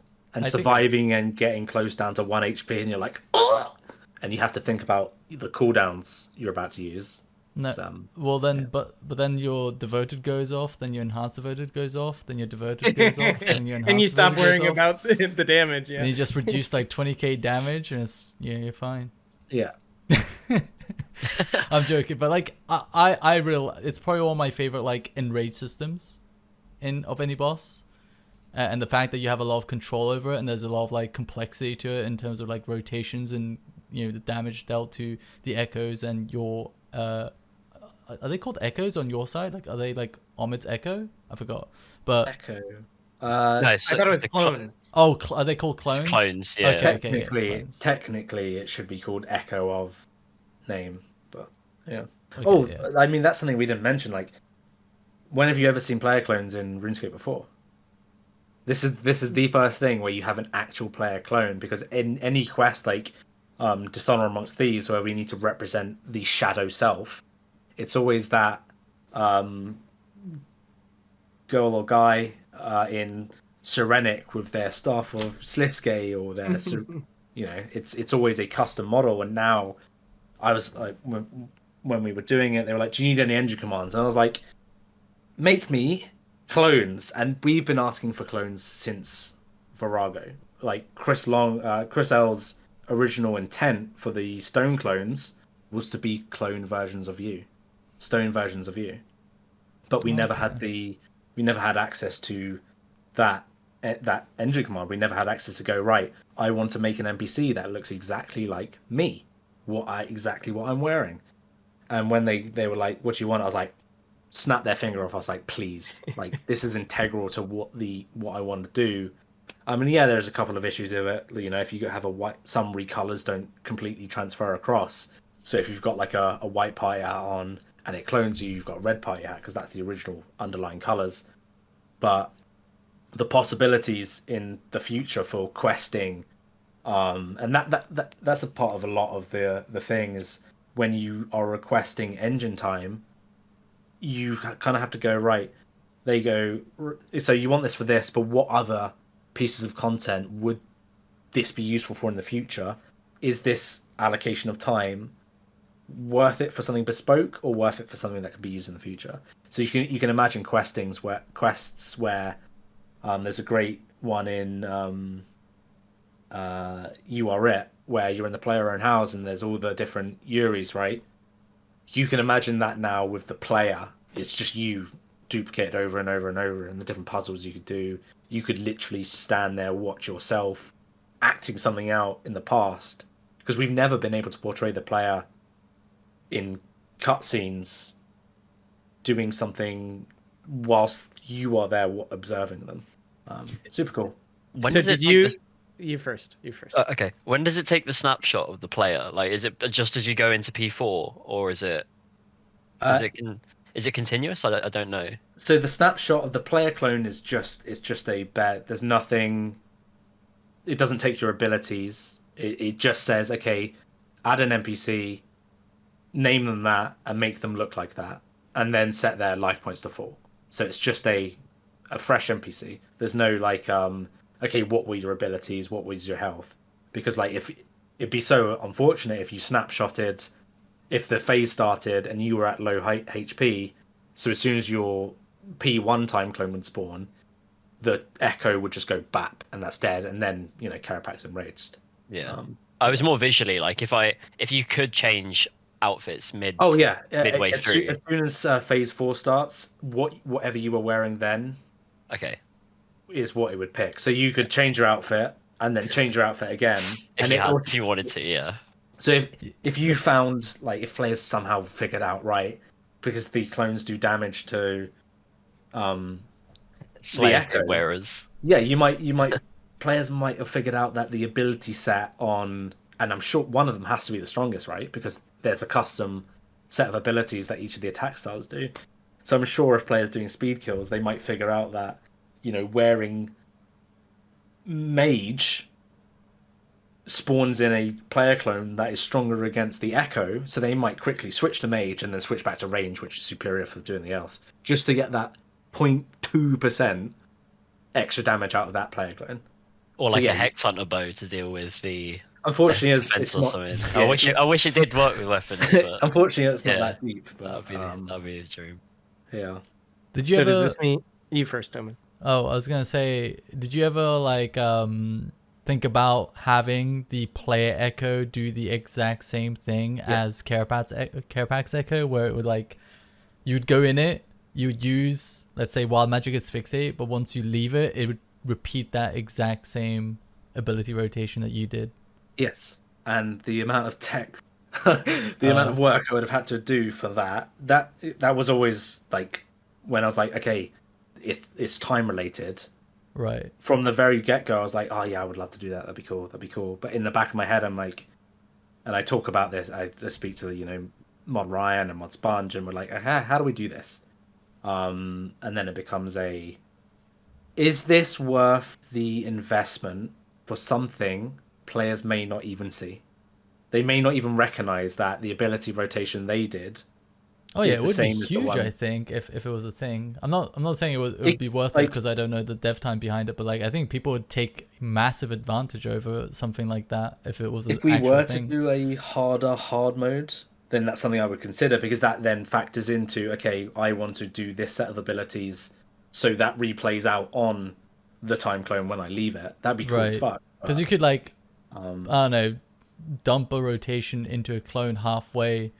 surviving and getting close down to 1 HP, and you're like, oh! And you have to think about the cooldowns you're about to use. No. Well then, but then your devoted goes off, then your enhanced devoted goes off, then your devoted goes off, and your enhanced and you stop devoted worrying goes off, about the damage. Yeah. and you just reduce like 20k damage, and you're fine. Yeah. I'm joking, but like I really, it's probably one of my favorite like enrage systems of any boss. And the fact that you have a lot of control over it, and there's a lot of like complexity to it in terms of like rotations and the damage dealt to the echoes and your are they called echoes on your side? Like, are they like Omid's echo? I forgot. But Echo. No, I thought it was clones. Oh, are they called clones? It's clones, yeah. Okay, Technically, it should be called Echo of name, but yeah. Okay, yeah. I mean, that's something we didn't mention. Like, when have you ever seen player clones in RuneScape before? This is the first thing where you have an actual player clone, because in any quest like Dishonor Amongst Thieves, where we need to represent the shadow self, it's always that girl or guy in Serenic with their staff of Sliske, or their it's always a custom model. And now I was like, when we were doing it, they were like, do you need any engine commands? And I was like, make me clones. And we've been asking for clones since Virago. Like Chris L's original intent for the stone clones was to be clone versions of you, stone versions of you, but we never had access to that engine command. We never had access to go, right, I want to make an NPC that looks exactly like me, what I'm wearing. And when they were like, what do you want? I was like, snap their finger off. I was like, please, like, this is integral to what I want to do. I mean, yeah, there's a couple of issues with it. You know, if you have some recolors don't completely transfer across. So if you've got like a white party hat on and it clones you, you've got a red party hat because that's the original underlying colors. But the possibilities in the future for questing, and that's a part of a lot of the thing is when you are requesting engine time, you kind of have to go, right, they go, so you want this for this, but what other pieces of content would this be useful for in the future? Is this allocation of time worth it for something bespoke, or worth it for something that can be used in the future? So you can imagine quests where there's a great one in You Are It, where you're in the player-owned house and there's all the different Yuris, right? You can imagine that now with the player. It's just you duplicated over and over and over, and the different puzzles you could do. You could literally stand there, watch yourself acting something out in the past, because we've never been able to portray the player in cutscenes doing something whilst you are there observing them. Super cool. When So does it did take you? the- You first. You first. Okay. When does it take the snapshot of the player? Like, is it just as you go into P4, or is it is it continuous? I don't know. So the snapshot of the player clone is just a bet. There's nothing. It doesn't take your abilities. It just says, okay, add an NPC, name them that, and make them look like that, and then set their life points to 4. So it's just a fresh NPC. There's no like, okay, what were your abilities? What was your health? Because like, if it'd be so unfortunate if you snapshotted, if the phase started and you were at low HP, so as soon as your P1 time clone would spawn, the echo would just go bap and that's dead, and then Kerapac's enraged. Yeah. I was more visually like, if you could change outfits midway through. As soon as phase 4 starts, whatever you were wearing then Okay. is what it would pick. So you could change your outfit and then change your outfit again. If you wanted to, yeah. So if you found, like, if players somehow figured out, right, because the clones do damage to Slay echo wearers. Yeah, you might players might have figured out that the ability set on, and I'm sure one of them has to be the strongest, right? Because there's a custom set of abilities that each of the attack styles do. So I'm sure if players doing speed kills, they might figure out that, wearing mage spawns in a player clone that is stronger against the echo, so they might quickly switch to mage and then switch back to range, which is superior for doing the else, just to get that 0.2% extra damage out of that player clone. Or like a Hex Hunter bow to deal with the unfortunately defense it's or not, something. yeah, I wish it did work with weapons, but unfortunately it's not that deep, but that'd be his dream. Yeah. Did you So ever? does this mean you first, Omen? Oh, I was gonna say, did you ever like think about having the player echo do the exact same thing as Kerapac's echo, where it would like, you'd go in it, you'd use, let's say, wild magic asphyxiate, but once you leave it, it would repeat that exact same ability rotation that you did. Yes, and the amount of tech, the amount of work I would have had to do for that was always like, when I was like, okay, it's time related. Right. From the very get-go, I was like, oh yeah, I would love to do that. That'd be cool. But in the back of my head, I'm like, and I talk about this, I speak to, Mod Ryan and Mod Sponge, and we're like, how do we do this? And then it becomes is this worth the investment for something players may not even see? They may not even recognize that the ability rotation they did Oh yeah, is it the would be same as the huge. I one. think if it was a thing. I'm not saying it would be worth it Like, because I don't know the dev time behind it. But like, I think people would take massive advantage over something like that if it was an if we actual were to thing. do a harder hard mode, then that's something I would consider, because that then factors into, okay, I want to do this set of abilities so that replays out on the time clone when I leave it. That'd be cool as Right. fuck. Because you could like, Um, I don't know, dump a rotation into a clone halfway,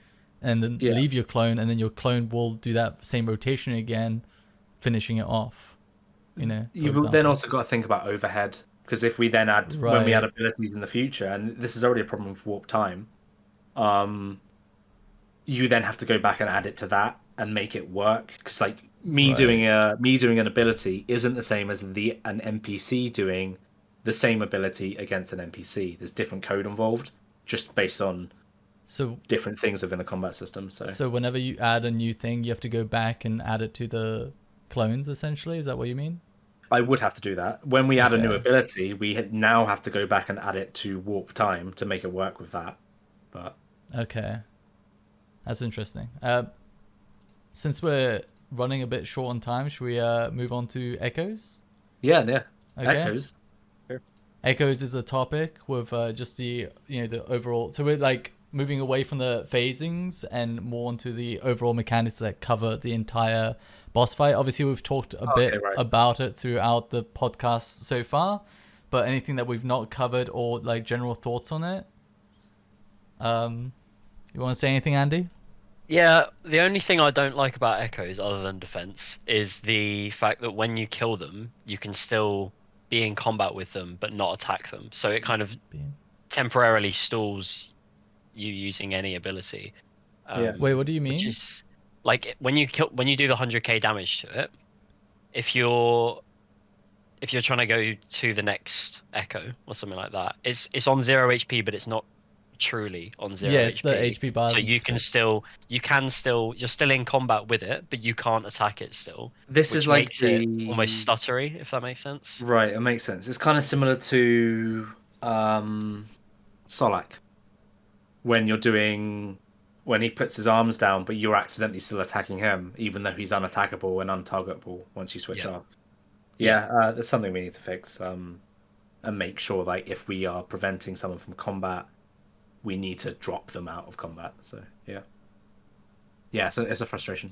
and then Yeah. leave your clone, and then your clone will do that same rotation again, finishing it off. You know. for You've then example. also got to think about overhead, because if we then add, when we add Right. abilities in the future, and this is already a problem with warp time, you then have to go back and add it to that and make it work, because like me doing an ability isn't the same as an NPC doing the same ability against an NPC. There's different code involved, just based on So different things within the combat system. so whenever you add a new thing, you have to go back and add it to the clones. Essentially, is that what you mean? I would have to do that. When we add a new Okay. ability, now have to go back and add it to warp time to make it work with that. But Okay. That's interesting. Since we're running a bit short on time, should we move on to echoes? yeah, Okay. Echoes. Echoes is a topic with just the the overall. So we're like moving away from the phasings and more onto the overall mechanics that cover the entire boss fight. Obviously, we've talked a bit right. about it throughout the podcast so far, but anything that we've not covered or like general thoughts on it. You want to say anything, Andy? Yeah, the only thing I don't like about echoes, other than defense, is the fact that when you kill them, you can still be in combat with them but not attack them. So it kind of temporarily stalls you using any ability. Yeah. Wait, what do you mean? Which is like when you do the 100k damage to it, if you're trying to go to the next echo or something like that, it's on 0 HP, but it's not truly on 0 Yeah, HP. it's the HP bars. So and you can still you're still in combat with it, but you can't attack it still. This Which is like makes it almost stuttery, if that makes sense. Right, it makes sense. It's kind of similar to Solak, when when he puts his arms down, but you're accidentally still attacking him, even though he's unattackable and untargetable once you switch off. Yeah, that's something we need to fix, and make sure like if we are preventing someone from combat, we need to drop them out of combat. So yeah, so it's a frustration.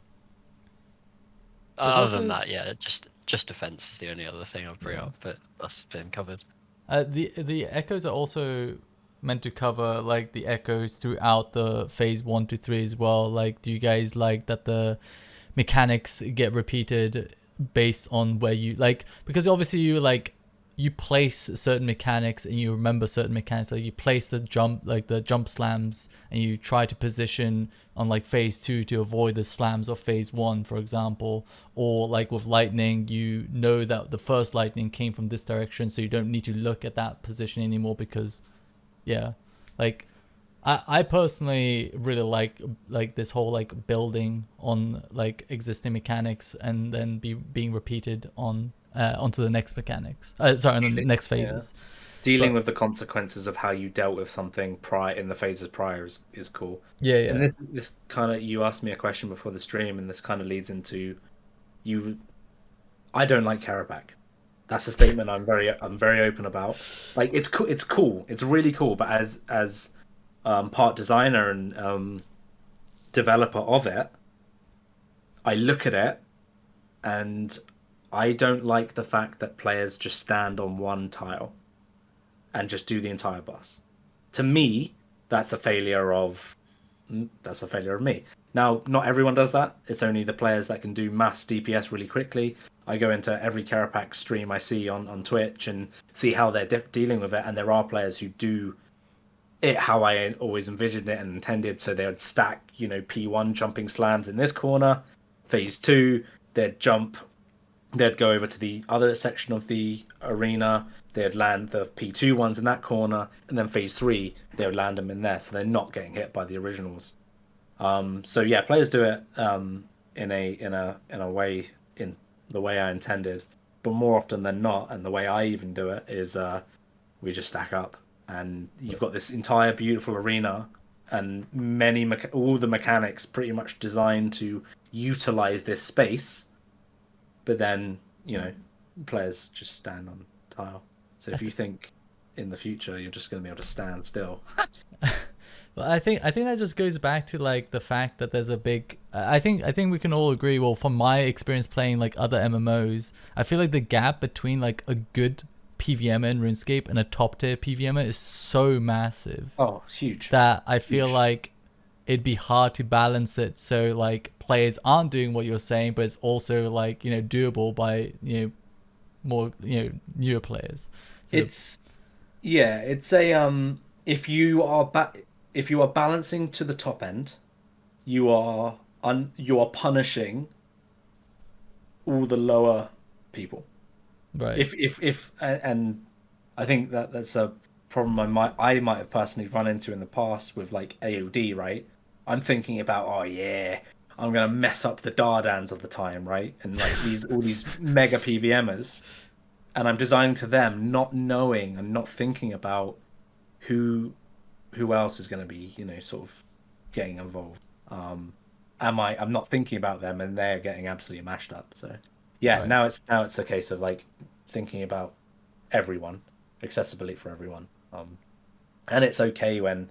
Other than that, yeah, just defense is the only other thing I've brought up, but that's been covered. The echoes are also meant to cover like the echoes throughout the phase 1 to 3 as well. Like, do you guys like that the mechanics get repeated based on where you like, because obviously you place certain mechanics and you remember certain mechanics, like you place the jump slams and you try to position on like phase 2 to avoid the slams of phase 1, for example. Or like with lightning, you know that the first lightning came from this direction, so you don't need to look at that position anymore, because like I personally really like this whole like building on like existing mechanics and then being repeated on onto the next mechanics. On the next phases. Dealing with the consequences of how you dealt with something in the phases prior is cool. Yeah. And this kind of, you asked me a question before the stream, and this kind of leads into I don't like Kerapac. That's a statement I'm very open about. Like, it's cool, it's really cool, but as part designer and developer of it, I look at it and I don't like the fact that players just stand on one tile and just do the entire boss. To me, that's a failure of me. Now, not everyone does that. It's only the players that can do mass DPS really quickly. I go into every Kerapac stream I see on Twitch and see how they're dealing with it, and there are players who do it how I always envisioned it and intended. So they would stack, P1 jumping slams in this corner. Phase 2, they'd go over to the other section of the arena. They'd land the P2 ones in that corner, and then phase 3, they would land them in there, so they're not getting hit by the originals. So yeah, players do it in a way, in the way I intended. but more often than not, and the way I even do it is we just stack up, and you've got this entire beautiful arena, and all the mechanics pretty much designed to utilize this space, but then players just stand on tile. So if you think in the future you're just going to be able to stand still. Well, I think that just goes back to like the fact that there's a big. I think we can all agree. Well, from my experience playing like other MMOs, I feel like the gap between like a good PVMer in RuneScape and a top tier PVMer is so massive. Oh, huge. That I feel like it'd be hard to balance it. So like players aren't doing what you're saying, but it's also like doable by more newer players. So it's a if you are balancing to the top end, you are punishing all the lower people. right. If and I think that's a problem I might have personally run into in the past with like AOD, right? I'm thinking about, oh yeah, I'm gonna mess up the Dardans of the time, right? And like all these mega PVMers, and I'm designing to them, not knowing and not thinking about who else is going to be, sort of getting involved. I'm not thinking about them, and they're getting absolutely mashed up. So yeah, Right. now it's a case of like thinking about everyone, accessibility for everyone. And it's okay when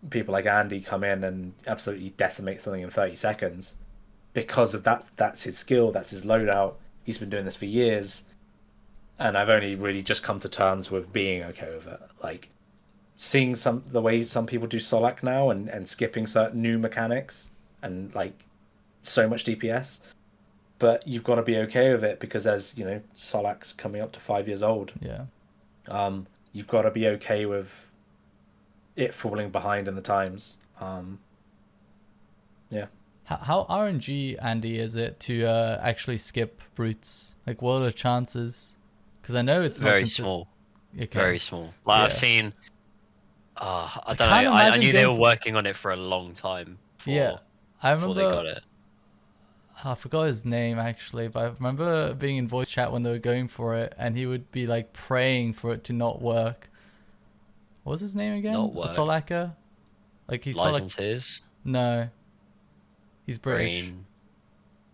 people like Andy come in and absolutely decimate something in 30 seconds because of that's his skill, that's his loadout. He's been doing this for years, and I've only really just come to terms with being okay with it. Like seeing the way some people do Solak now and skipping certain new mechanics and like so much DPS, but you've got to be okay with it because as Solak's coming up to 5 years old. Yeah. You've got to be okay with it falling behind in the times. Yeah. How RNG, Andy, is it to actually skip routes? Like, what are the chances? Because I know it's not Very small. Okay. Very small. Like Yeah. I've seen. I don't can't know. I imagine knew they going were for- working on it for a long time. Yeah, I Before they remember. got it. I forgot his name actually, but I remember being in voice chat when they were going for it, and he would be like praying for it to not work. What was his name again? Not work. Solaka? Like he's Licenses. No, he's British. Green.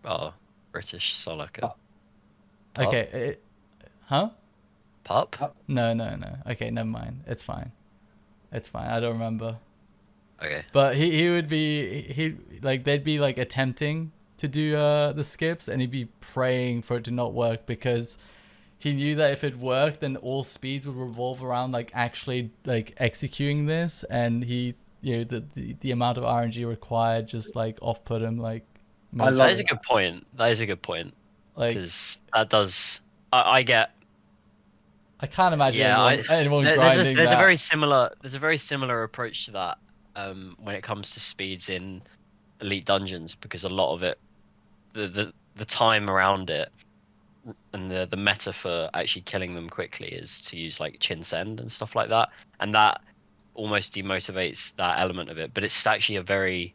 Oh, British Solaka. Okay, huh? Pup. No. Okay, never mind. It's fine. I don't remember. Okay. But he would be they'd be like attempting to do the skips, and he'd be praying for it to not work because he knew that if it worked, then all speeds would revolve around like actually like executing this, and he the amount of RNG required just like off put him like. That is a good point. Like because that does. I get. I can't imagine anyone there's grinding a that. There's a very similar approach to that when it comes to speeds in elite dungeons, because a lot of it, the time around it, and the meta for actually killing them quickly is to use like chin send and stuff like that, and that almost demotivates that element of it. But it's actually a very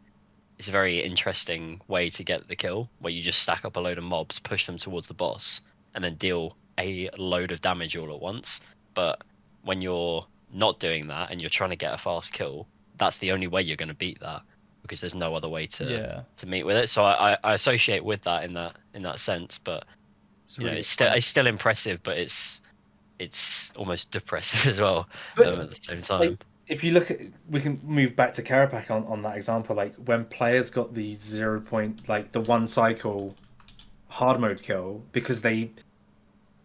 interesting way to get the kill, where you just stack up a load of mobs, push them towards the boss, and then deal a load of damage all at once. But when you're not doing that and you're trying to get a fast kill, that's the only way you're going to beat that, because there's no other way to meet with it. So I associate with that in that sense. But it's still impressive, but it's almost depressive as well at the same time. Like, if you look at, we can move back to Kerapac on that example. Like when players got the 0 point, like the 1 cycle hard mode kill, because they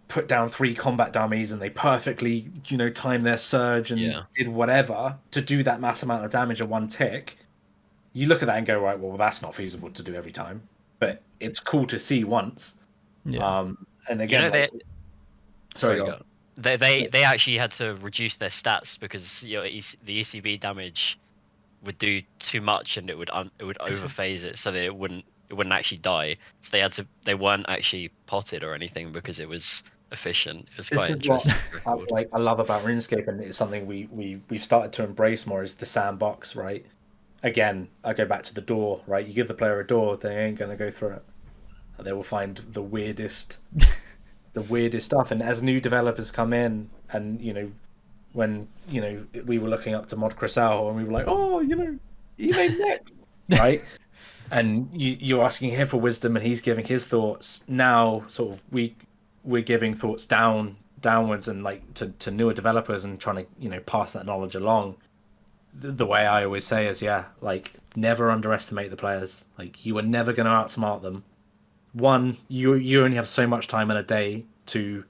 put down 3 combat dummies and they perfectly, timed their surge and did whatever to do that mass amount of damage in 1 tick. You look at that and go, right, well, that's not feasible to do every time, but it's cool to see once. Yeah. And again, they actually had to reduce their stats because the ECB damage would do too much and it would overphase it, so that it wouldn't actually die. So they weren't actually potted or anything because it was efficient. It was quite interesting. What I love about RuneScape, and it's something we've started to embrace more, is the sandbox, right? Again, I go back to the door, right? You give the player a door, they ain't gonna go through it. They will find the weirdest the weirdest stuff. And as new developers come in, and when we were looking up to Mod Crisal, and we were like, oh, he made next, right? And you're asking him for wisdom, and he's giving his thoughts. Now, sort of, we're giving thoughts downwards, and like to newer developers, and trying to pass that knowledge along. The way I always say is, like, never underestimate the players. Like, you are never going to outsmart them. One, you only have so much time in a day to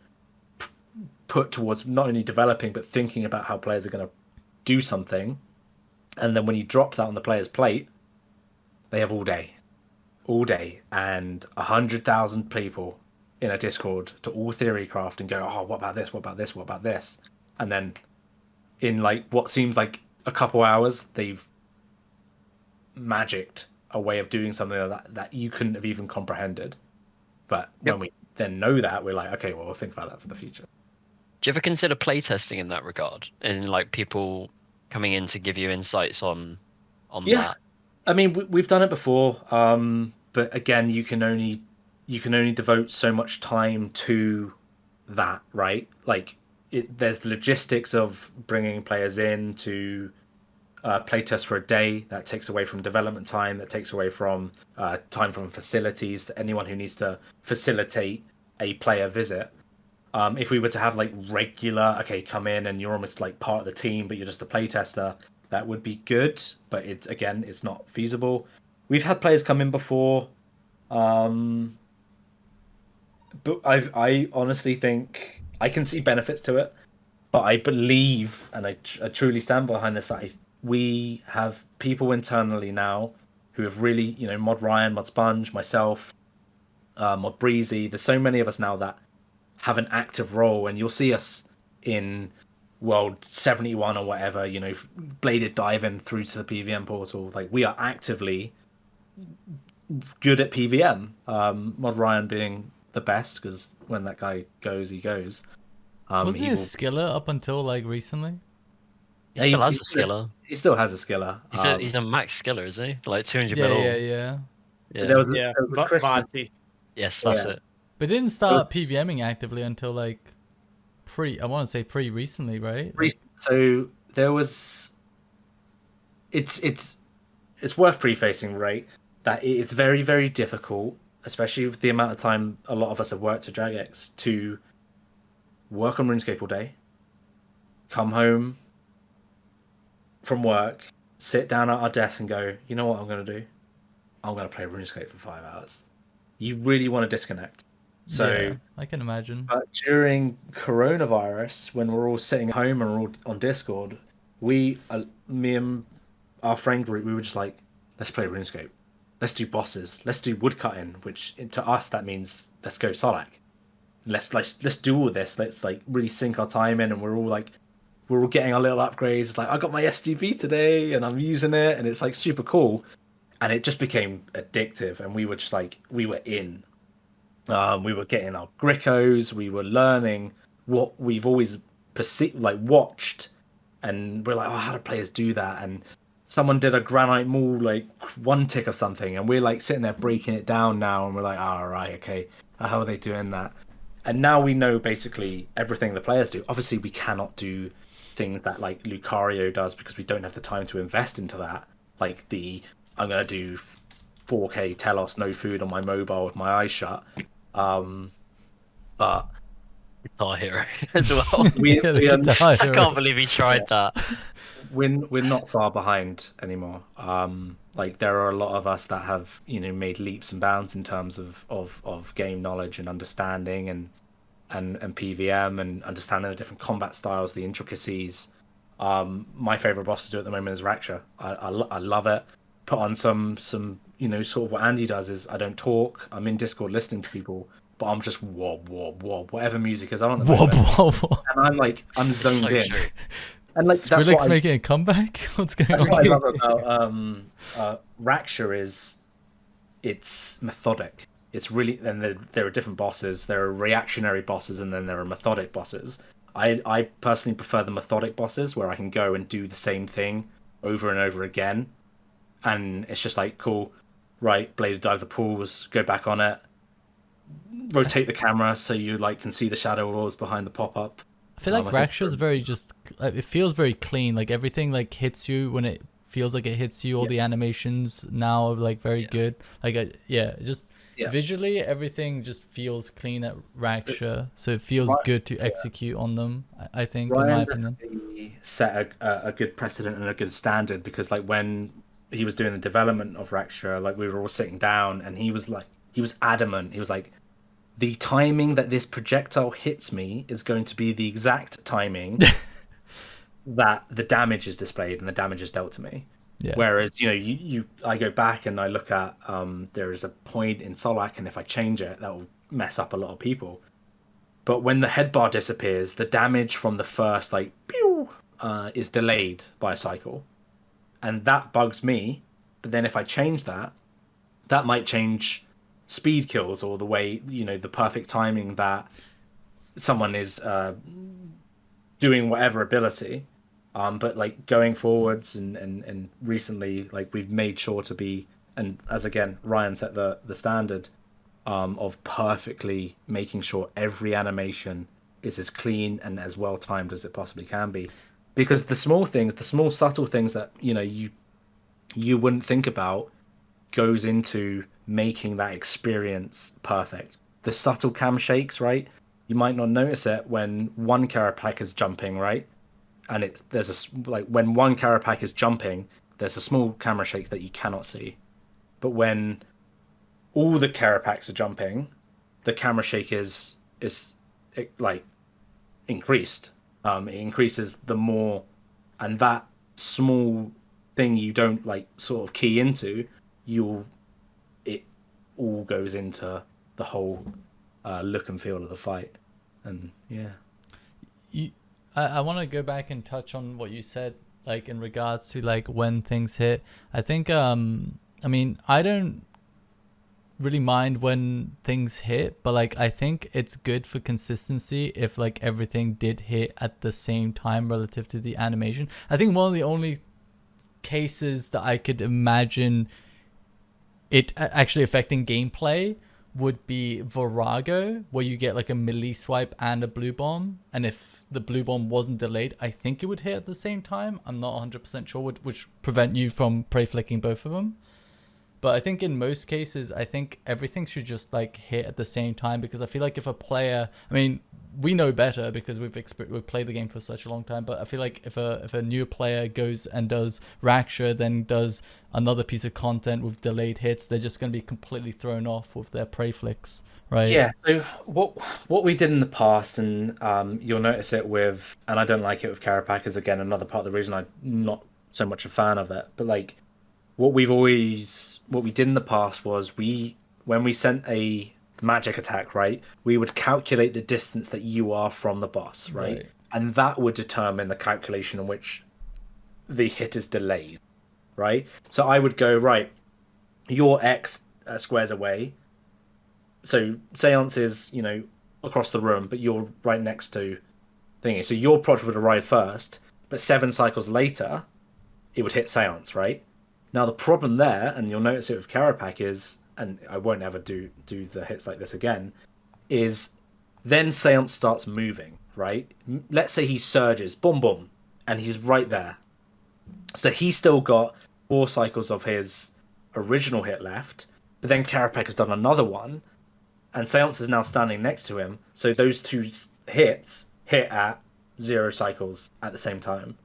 put towards not only developing but thinking about how players are going to do something. And then when you drop that on the player's plate, they have all day, and 100,000 people in a Discord to all theory craft and go, oh, what about this? What about this? What about this? And then in like what seems like a couple hours, they've magicked a way of doing something like that you couldn't have even comprehended. But when we then know that, we're like, okay, well, we'll think about that for the future. Do you ever consider playtesting in that regard? And like people coming in to give you insights on that? I mean, we've done it before, but again, you can only devote so much time to that, right? Like, there's the logistics of bringing players in to playtest for a day. That takes away from development time. That takes away from time from facilities. Anyone who needs to facilitate a player visit. If we were to have like regular, okay, come in and you're almost like part of the team, but you're just a playtester, that would be good. But it's not feasible. We've had players come in before, but I honestly think I can see benefits to it. But I believe, and I truly stand behind this, that we have people internally now who have really, Mod Ryan, Mod Sponge, myself, Mod Breezy. There's so many of us now that have an active role, and you'll see us in World 71 or whatever, bladed diving through to the PVM portal. Like, we are actively good at PVM. Mod Ryan being the best, because when that guy goes, he goes. Wasn't he a skiller up until like recently? He still has a skiller. He still has a skiller. He's a max skiller, is he? Like 200 Yeah, mil. yeah. There was a Christmas. Yes, that's it. But didn't start PVMing actively until like I want to say recently, right? So there was. It's worth prefacing, right, that it's very, very difficult, especially with the amount of time a lot of us have worked at DragX, to work on RuneScape all day, come home from work, sit down at our desk and go, you know what I'm going to do? I'm going to play RuneScape for 5 hours. You really want to disconnect. So yeah, I can imagine. But during coronavirus, when we're all sitting at home and we're all on Discord, me and our friend group, we were just like, let's play RuneScape. Let's do bosses. Let's do woodcutting, which to us that means let's go Solak. Let's do all this. Let's like really sink our time in, and we're all getting our little upgrades. It's like, I got my SGB today and I'm using it, and it's like super cool. And it just became addictive, and we were just like, we were in. We were getting our Gricos, we were learning what we've always watched, and we're like, oh, how do players do that? And someone did a granite maul, like one tick or something, and we're like sitting there breaking it down now, and we're like, oh, right, okay, how are they doing that? And now we know basically everything the players do. Obviously, we cannot do things that like Lucario does, because we don't have the time to invest into that. Like I'm going to do 4K Telos, no food on my mobile with my eyes shut. But Guitar Hero as well. I can't believe he tried that. We're not far behind anymore. Like, there are a lot of us that have made leaps and bounds in terms of game knowledge and understanding and PVM and understanding the different combat styles, the intricacies. My favorite boss to do at the moment is Raksha. I love it. Put on some sort of what Andy does is, I don't talk. I'm in Discord listening to people, but I'm just wob wob wob, whatever music is on. Wob wob. And I'm zoned so in. true. And like, Skrillex making a comeback. What's going on? That's what I love about Raksha is it's methodic. It's really, and there are different bosses. There are reactionary bosses, and then there are methodic bosses. I personally prefer the methodic bosses, where I can go and do the same thing over and over again, and it's just like, cool, right, bladed dive the pools, go back on it, rotate the camera so you like can see the shadow walls behind the pop-up. I feel like Raksha's very just, it feels very clean. Like everything like hits you when it feels like it hits you. All the animations now are like very good. Like, just visually everything just feels clean at Raksha. So it feels good to execute on them, I think, in my opinion. Set a good precedent and a good standard, because like when he was doing the development of Raksha, like we were all sitting down and he was adamant. He was like, the timing that this projectile hits me is going to be the exact timing that the damage is displayed and the damage is dealt to me. Yeah. Whereas, I go back and I look at, there is a point in Solak, and if I change it, that will mess up a lot of people. But when the head bar disappears, the damage from the first, like, pew, is delayed by a cycle. And that bugs me. But then if I change that, that might change speed kills, or the way, the perfect timing that someone is doing whatever ability. But like going forwards and recently, like we've made sure to be, and as again Ryan set the standard of perfectly making sure every animation is as clean and as well timed as it possibly can be, because the small things, the small subtle things that you wouldn't think about goes into making that experience perfect. The subtle cam shakes, right? You might not notice it when one Kerapac is jumping, right? And when one Kerapac is jumping, there's a small camera shake that you cannot see. But when all the Kerapacs are jumping, the camera shake is increased. It increases the more, and that small thing you don't sort of key into, it all goes into the whole look and feel of the fight. And I want to go back and touch on what you said, like in regards to like when things hit. I think I mean, I don't really mind when things hit, but like I think it's good for consistency if like everything did hit at the same time relative to the animation. I think one of the only cases that I could imagine it actually affecting gameplay would be Virago, where you get like a melee swipe and a blue bomb, and if the blue bomb wasn't delayed, I think it would hit at the same time. I'm not 100% sure, which prevent you from prey flicking both of them. But I think in most cases, I think everything should just like hit at the same time, because I feel like if a player, I mean, we know better because we've played the game for such a long time, but I feel like if a new player goes and does Raksha, then does another piece of content with delayed hits, they're just going to be completely thrown off with their prey flicks, right? Yeah. So what we did in the past, and you'll notice it with, and I don't like it with Kerapac, is again another part of the reason I'm not so much a fan of it. But like what we did in the past was when we sent a magic attack, right, we would calculate the distance that you are from the boss, right? And that would determine the calculation in which the hit is delayed, right? So I would go, right, your X squares away, so Seance is across the room, but you're right next to thingy, so your proj would arrive first, but 7 cycles later it would hit Seance, right? Now the problem there, and you'll notice it with Kerapac, is, and I won't ever do the hits like this again, is then Seance starts moving, right? Let's say he surges, boom, boom, and he's right there. So he's still got 4 cycles of his original hit left, but then Kerapac has done another one, and Seance is now standing next to him. So those 2 hits hit at 0 cycles at the same time.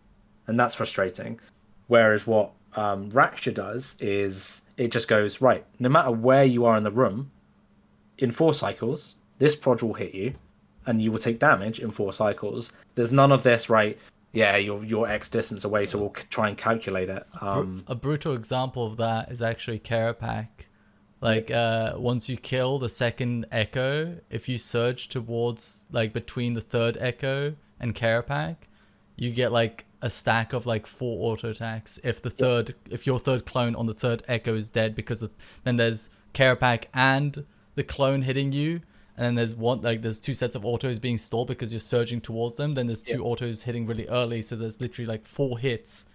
And that's frustrating. Whereas what Raksha does is it just goes, right, no matter where you are in the room, in 4 cycles, this proj will hit you, and you will take damage in 4 cycles. There's none of this, right, yeah, you're X distance away, so we'll try and calculate it. A brutal example of that is actually Kerapac. Like, once you kill the second echo, if you surge towards, like, between the third echo and Kerapac, you get, like, a stack of, like, 4 auto attacks. If your third clone on the third echo is dead, because then there's Kerapac and the clone hitting you, and then there's 2 sets of autos being stalled because you're surging towards them. Then there's 2 autos hitting really early, so there's literally, like, 4 hits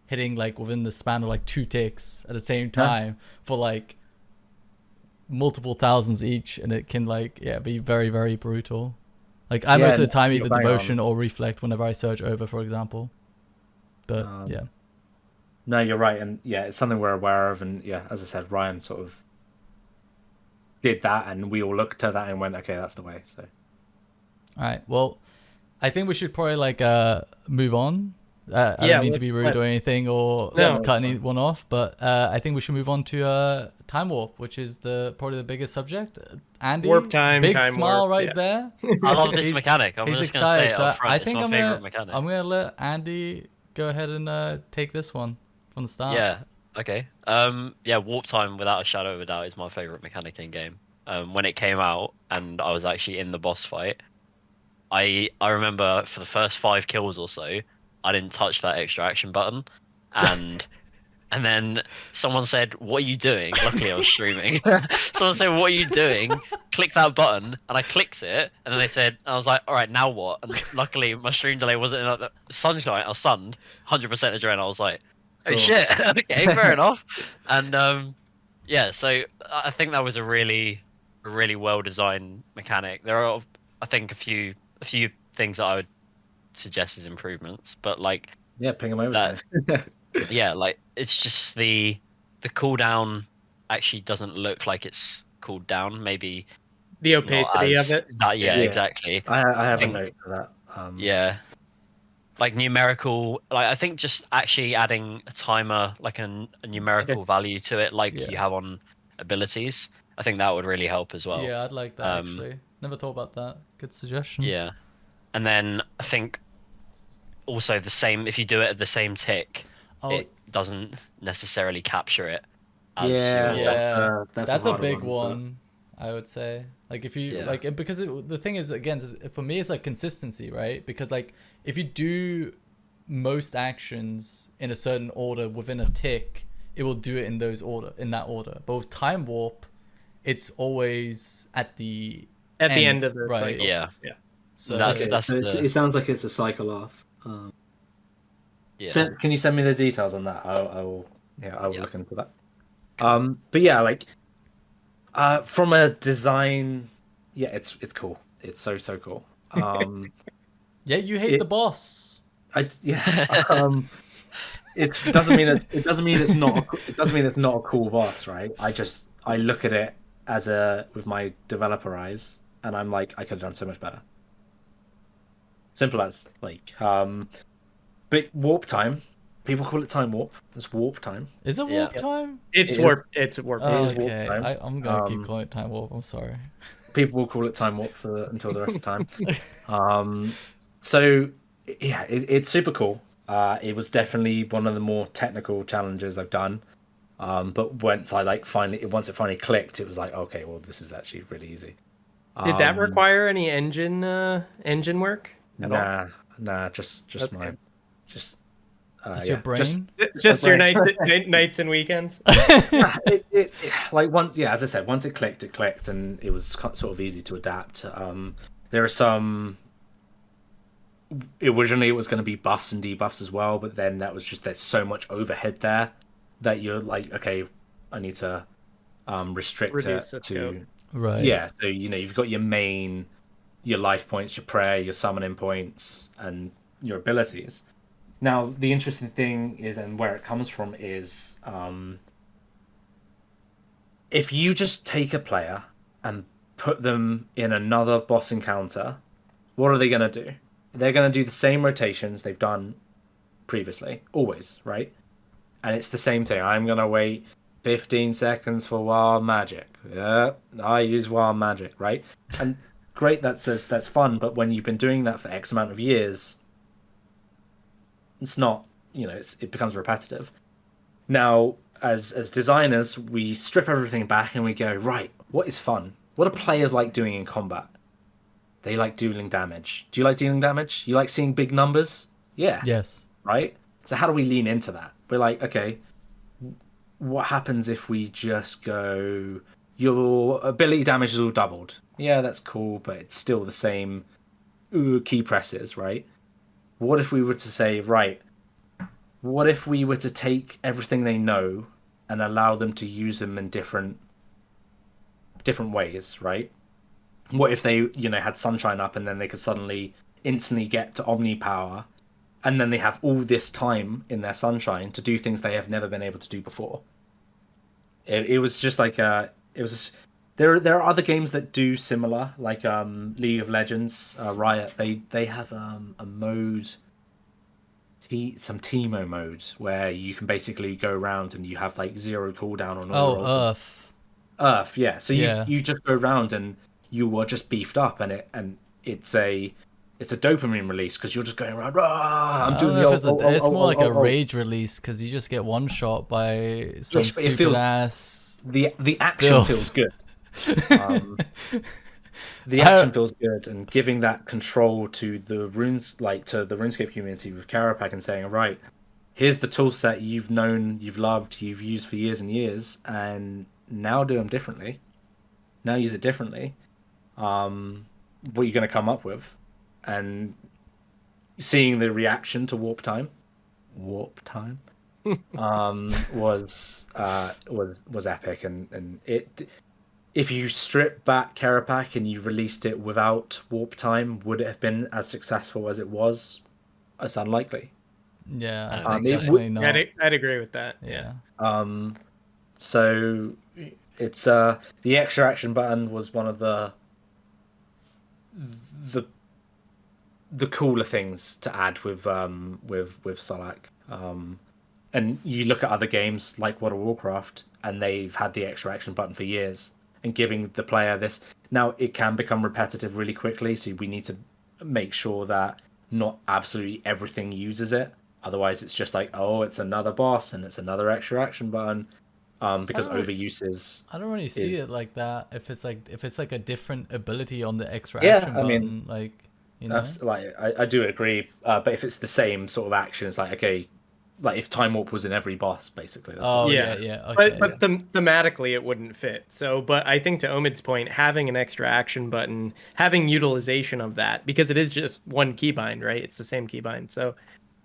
hitting, like, within the span of, like, 2 ticks at the same time for, like, multiple thousands each, and it can like be very, very brutal. Like I most of Yeah, the time you're either bang devotion on. or reflect whenever I search over, for example. But yeah. No, you're right, and yeah, it's something we're aware of, and yeah, as I said, Ryan sort of did that, and we all looked at that and went, okay, that's the way. So, All right. Well, I think we should probably like move on. I Yeah, don't mean to be rude or let's- anything or No. cut anyone off, but I think we should move on to Time Warp, which is probably the biggest subject. Andy, Warp time, big Time smile Warp, right yeah. there. I love this He's- mechanic. I'm He's just gonna say excited. it So up front. I It's think my I'm favorite gonna mechanic. let Andy go ahead and take this one from the start. Yeah. Okay. Yeah, warp time without a shadow of a doubt is my favorite mechanic in game. When it came out and I was actually in the boss fight, I remember for the first 5 kills or so, I didn't touch that extraction button, and then someone said, "What are you doing?" Luckily, I was streaming. Someone said, "What are you doing?" Click that button, and I clicked it, and then they said, I was like, "All right, now what?" And luckily, my stream delay wasn't enough. Sunshine, I was sunned, 100% adrenaline. I was like, "Oh Cool. shit, okay, fair enough." And yeah, so I think that was a really well designed mechanic. There are, I think, a few things that I would suggest as improvements, but like yeah, ping them over that, to me. yeah, like it's just the cooldown actually doesn't look like it's cooled down. Maybe The not opacity as of it. that. Yeah, Yeah. exactly. I have a think- note for that. Yeah, like numerical. Like I think just actually adding a timer, like a numerical value to it, like Yeah. you have on abilities. I think that would really help as well. Yeah, I'd like that actually. Never thought about that. Good suggestion. Yeah, and then I think also the same if you do it at the same tick, Oh, it doesn't necessarily capture it as Yeah, your yeah, that's that's a harder big but- one. I would say, like, if you Yeah. like, because the thing is, again, for me, it's like consistency, right? Because like, if you do most actions in a certain order within a tick, it will do it in that order. But with Time Warp, it's always at the End of the right? cycle. Yeah. Yeah. So That's So it sounds like it's a cycle off. yeah. Can you send me the details on that? I will. Yeah, I will Yeah. look into that. But yeah, like, from a design, yeah, it's cool. It's so cool. yeah, you hate the boss. It doesn't mean it doesn't mean it's not a cool boss, right? I look at it with my developer eyes, and I'm like, I could have done so much better. Simple as like, but warp time. People call it time warp. It's warp time. Is it Yeah. warp time? It's It warp. It's warp. Oh, is warp okay, time. I'm gonna keep calling it Time Warp. I'm sorry. People will call it time warp until the rest of the time. So yeah, it's super cool. It was definitely one of the more technical challenges I've done. But once it finally clicked, it was like, okay, well, this is actually really easy. Did that require any engine work at all? Nah, just That's mine. good. Just Your brain. Just your Right. nights and weekends. Like once, yeah, as I said, once it clicked, and it was sort of easy to adapt. There are some. Originally, it was going to be buffs and debuffs as well, but then that was just there's so much overhead there that you're like, okay, I need to restrict Reduce the it scope. to Right. yeah. So you've got your main, your life points, your prayer, your summoning points, and your abilities. Now, the interesting thing is, and where it comes from is, if you just take a player and put them in another boss encounter, what are they going to do? They're going to do the same rotations they've done previously, always, right? And it's the same thing. I'm going to wait 15 seconds for wild magic. Yeah, I use wild magic, right? And great, that's fun, but when you've been doing that for X amount of years, it's not, it becomes repetitive. Now, as designers, we strip everything back and we go, right, what is fun? What do players like doing in combat? They like dealing damage. Do you like dealing damage? You like seeing big numbers? Yeah. Yes. Right? So how do we lean into that? We're like, okay, what happens if we just go, your ability damage is all doubled? Yeah, that's cool, but it's still the same key presses, right? What if we were to say, right, what if we were to take everything they know and allow them to use them in different different ways, right? What if they, had Sunshine up and then they could suddenly instantly get to Omni power, and then they have all this time in their Sunshine to do things they have never been able to do before. It was just like there are other games that do similar, like League of Legends, Riot. They have a mode, some Teemo mode, where you can basically go around and you have like 0 cooldown on all your ultimates. Earth, yeah. So you just go around and you are just beefed up, and it's a dopamine release because you're just going around. I'm doing the it's more like a rage release because you just get one shot by some stupid ass. The action feels good. The action feels good, and giving that control to the RuneScape community with Kerapac and saying, right, here's the tool set you've known, you've loved, you've used for years and years, and now do them differently. Now use it differently. What are you going to come up with? And seeing the reaction to warp time was epic, and it. If you strip back Kerapac and you released it without warp time, would it have been as successful as it was? It's unlikely. Yeah, definitely not. I'd agree with that. Yeah. So it's the extra action button was one of the cooler things to add with Solak. And you look at other games like World of Warcraft, and they've had the extra action button for years, and giving the player this. Now it can become repetitive really quickly, so we need to make sure that not absolutely everything uses it. Otherwise, it's just like, oh, it's another boss and it's another extra action button. Because overuse is. I don't really see it like that. If it's like a different ability on the extra action button, like, I do agree. But if it's the same sort of action, it's like, okay, like if Timewarp was in every boss, basically. That's Okay, but thematically it wouldn't fit. So, but I think to Omid's point, having an extra action button, having utilization of that, because it is just one keybind, right? It's the same keybind, so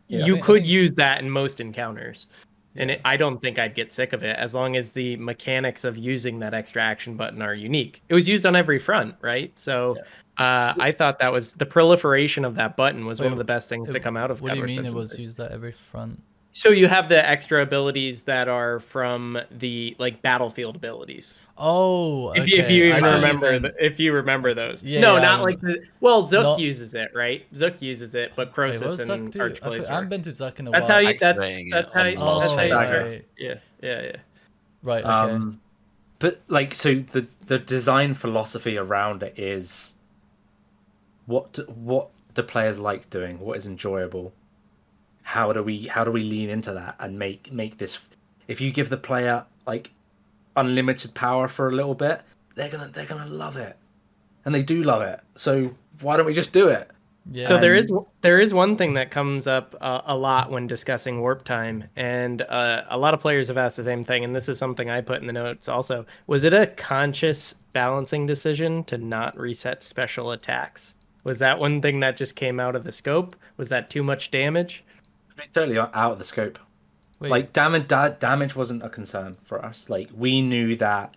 you could use that in most encounters. And I don't think I'd get sick of it as long as the mechanics of using that extra action button are unique. It was used on every front, right? So I thought that was the proliferation of that button was one of the best things to come out of. What do you mean it was used at every front? So you have the extra abilities that are from the like battlefield abilities. Oh, okay. If you remember, if you remember those. Not like the. Well, Zook uses it, right? Zook uses it, but Croesus and Archblazer. I haven't been to Zook in a while. That's how you start. Yeah. Right. Okay. But like, so the design philosophy around it is, what do players like doing? What is enjoyable? How do we lean into that and make this? If you give the player like unlimited power for a little bit, they're gonna love it, and they do love it. So why don't we just do it? Yeah. So there is one thing that comes up a lot when discussing warp time, and a lot of players have asked the same thing, and this is something I put in the notes also. Was it a conscious balancing decision to not reset special attacks? Was that one thing that just came out of the scope? Was that too much damage? Totally out of the scope. Wait. Like damage wasn't a concern for us. Like we knew that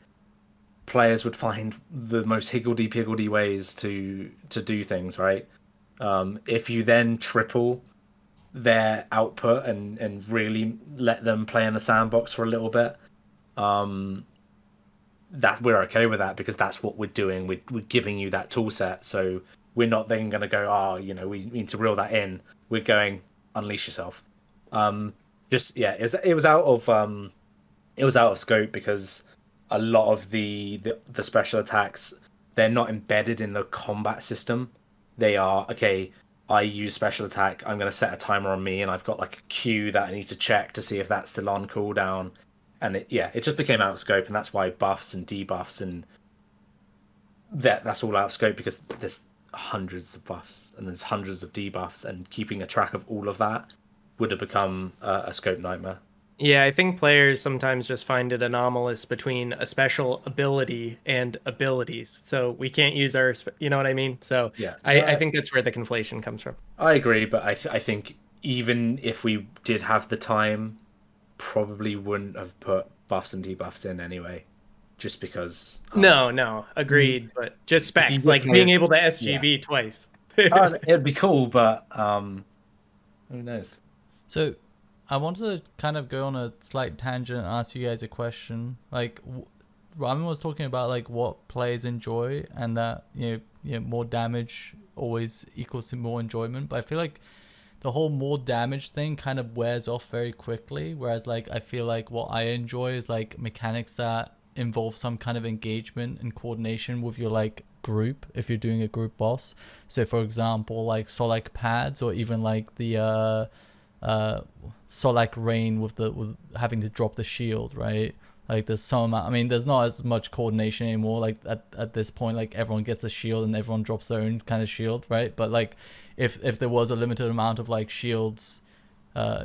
players would find the most higgledy-piggledy ways to do things, right? If you then triple their output and really let them play in the sandbox for a little bit, that we're okay with that because that's what we're doing. We're giving you that tool set, so we're not then going to go, we need to reel that in. We're going, unleash yourself. It was out of scope because a lot of the special attacks, they're not embedded in the combat system. They are, okay, I use special attack, I'm going to set a timer on me, and I've got like a queue that I need to check to see if that's still on cooldown. And it just became out of scope, and that's why buffs and debuffs and that's all out of scope because there's hundreds of buffs and there's hundreds of debuffs, and keeping a track of all of that would have become a scope nightmare. Yeah, I think players sometimes just find it anomalous between a special ability and abilities. So we can't use our, you know what I mean? So I think that's where the conflation comes from. I agree, but I think even if we did have the time, probably wouldn't have put buffs and debuffs in anyway. just because. No, agreed. But just specs, easier like players- being able to SGB twice. It'd be cool, but who knows? So, I wanted to kind of go on a slight tangent and ask you guys a question. Like, Ramen was talking about like what players enjoy, and that more damage always equals to more enjoyment. But I feel like the whole more damage thing kind of wears off very quickly. Whereas like I feel like what I enjoy is like mechanics that involve some kind of engagement and coordination with your like group if you're doing a group boss. So for example, like Solak pads, or even like the Solak rain with having to drop the shield, right? Like there's some amount, I mean there's not as much coordination anymore, like at this point, like everyone gets a shield and everyone drops their own kind of shield, right? But like if there was a limited amount of like shields,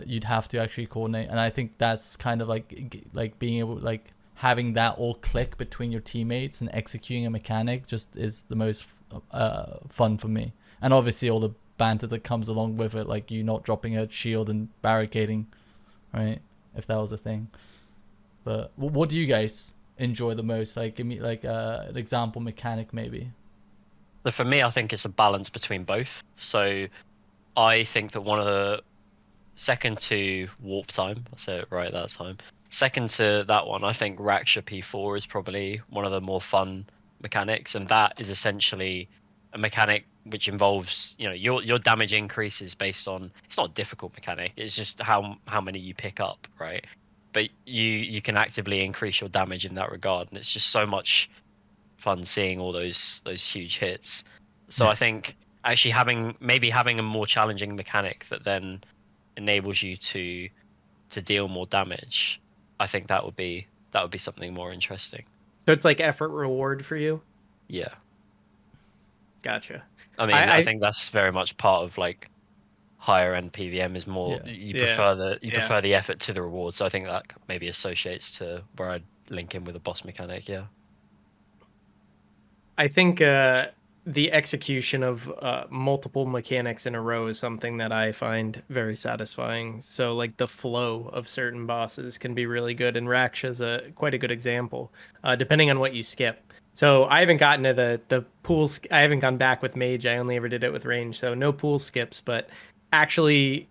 you'd have to actually coordinate. And I think that's kind of like being able, like having that all click between your teammates and executing a mechanic just is the most fun for me. And obviously all the banter that comes along with it, like you not dropping a shield and barricading, right? If that was a thing. But what do you guys enjoy the most? Like give me like an example mechanic maybe. So for me, I think it's a balance between both. So I think that one of the second to warp time, I said it right that time. Second to that one, I think Raksha P4 is probably one of the more fun mechanics, and that is essentially a mechanic which involves, your damage increases based on, it's not a difficult mechanic, it's just how many you pick up, right? But you can actively increase your damage in that regard, and it's just so much fun seeing all those huge hits. So I think actually having a more challenging mechanic that then enables you to deal more damage, I think that would be something more interesting. So it's like effort reward for you. Yeah. Gotcha. I mean, I think that's very much part of like higher end PVM is more you prefer the effort to the reward. So I think that maybe associates to where I'd link in with a boss mechanic. Yeah. I think the execution of multiple mechanics in a row is something that I find very satisfying. So like the flow of certain bosses can be really good, and Raksha is quite a good example, depending on what you skip. So I haven't gotten to the pools. I haven't gone back with Mage. I only ever did it with range. So no pool skips, but actually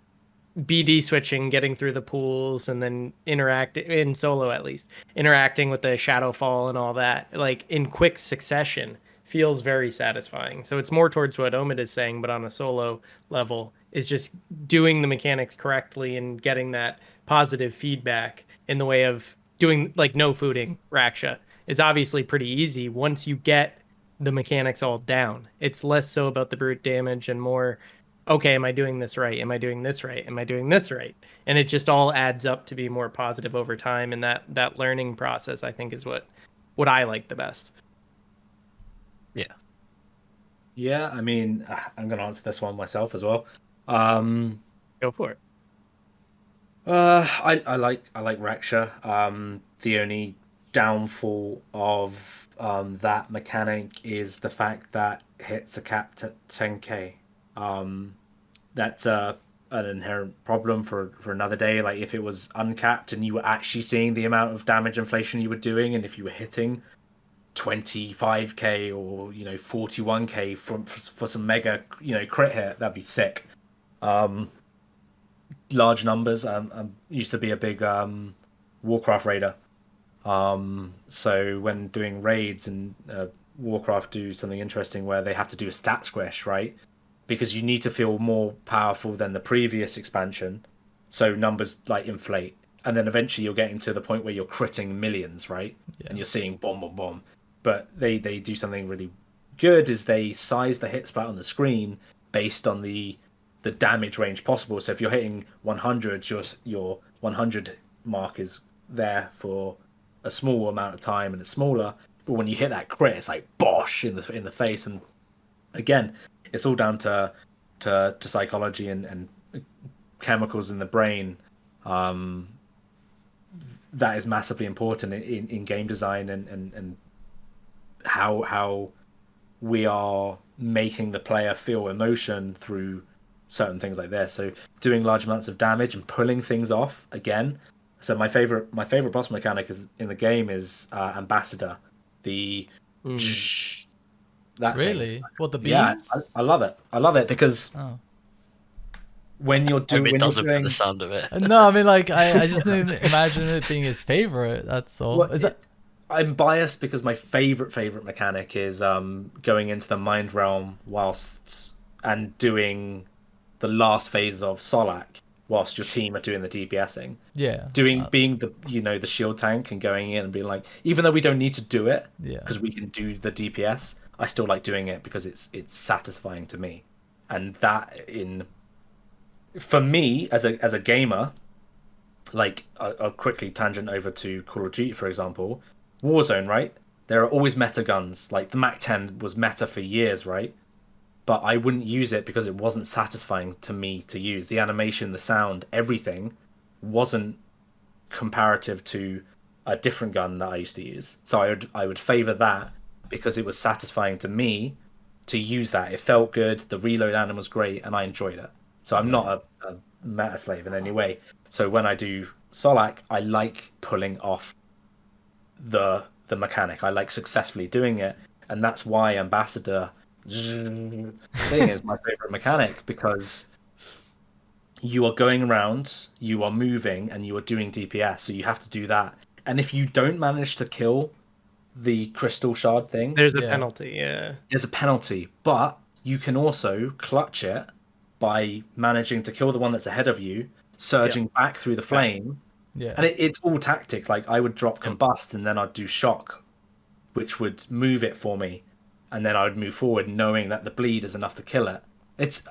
BD switching, getting through the pools, and then in solo at least, interacting with the Shadowfall and all that, like in quick succession, feels very satisfying. So it's more towards what Omid is saying, but on a solo level, is just doing the mechanics correctly and getting that positive feedback in the way of doing like no fooding Raksha is obviously pretty easy once you get the mechanics all down. It's less so about the brute damage and more, okay, am I doing this right? Am I doing this right? Am I doing this right? And it just all adds up to be more positive over time. And that learning process, I think, is what I like the best. Yeah. Yeah, I mean, I'm going to answer this one myself as well. Go for it. I like Raksha. The only downfall of that mechanic is the fact that hits are capped at 10k. That's an inherent problem for another day. Like if it was uncapped and you were actually seeing the amount of damage inflation you were doing, and if you were hitting 25k or 41k for some mega crit hit, that'd be sick. Large numbers. I used to be a big Warcraft raider. So when doing raids and Warcraft do something interesting where they have to do a stat squish, right? Because you need to feel more powerful than the previous expansion, so numbers like inflate, and then eventually you're getting to the point where you're critting millions, right? Yeah. And you're seeing bomb, bomb, bomb. But they do something really good, is they size the hit splat on the screen based on the damage range possible. So if you're hitting 100, your 100 mark is there for a small amount of time and it's smaller. But when you hit that crit, it's like bosh in the face. And again, it's all down to psychology and chemicals in the brain. That is massively important in game design and how we are making the player feel emotion through certain things like this. So doing large amounts of damage and pulling things off, again, So my favorite boss mechanic is in the game is Ambassador, the that thing. Really? What, the Yeah, beams? I love it. I love it because Oh. It when you're doesn't for the doing sound of it. No, I mean, like, I just didn't imagine it being his favorite. That's all. well, Is that? I'm biased because my favorite mechanic is going into the mind realm whilst and doing the last phase of Solak whilst your team are doing the DPSing. Yeah. Being the the shield tank and going in and being like, even though we don't need to do it Yeah. because we can do the DPS, I still like doing it because it's satisfying to me. And that in for me as a gamer, like I'll quickly tangent over to Call of Duty, for example. Warzone, right? There are always meta guns. Like the Mac 10 was meta for years, right? But I wouldn't use it because it wasn't satisfying to me to use. The animation, the sound, everything wasn't comparative to a different gun that I used to use. So I would favor that because it was satisfying to me to use that. It felt good. The reload anim was great, and I enjoyed it. So I'm not a meta slave in any way. So when I do Solak, I like pulling off the mechanic. I like successfully doing it, and that's why Ambassador thing is my favorite mechanic because you are going around, you are moving, and you are doing DPS. So you have to do that. And if you don't manage to kill the crystal shard thing, There's a Yeah. penalty. Yeah. there's a penalty. But you can also clutch it by managing to kill the one that's ahead of you, surging back through the flame. Yeah. And it's all tactic. Like I would drop combust and then I'd do shock, which would move it for me, and then I would move forward knowing that the bleed is enough to kill it.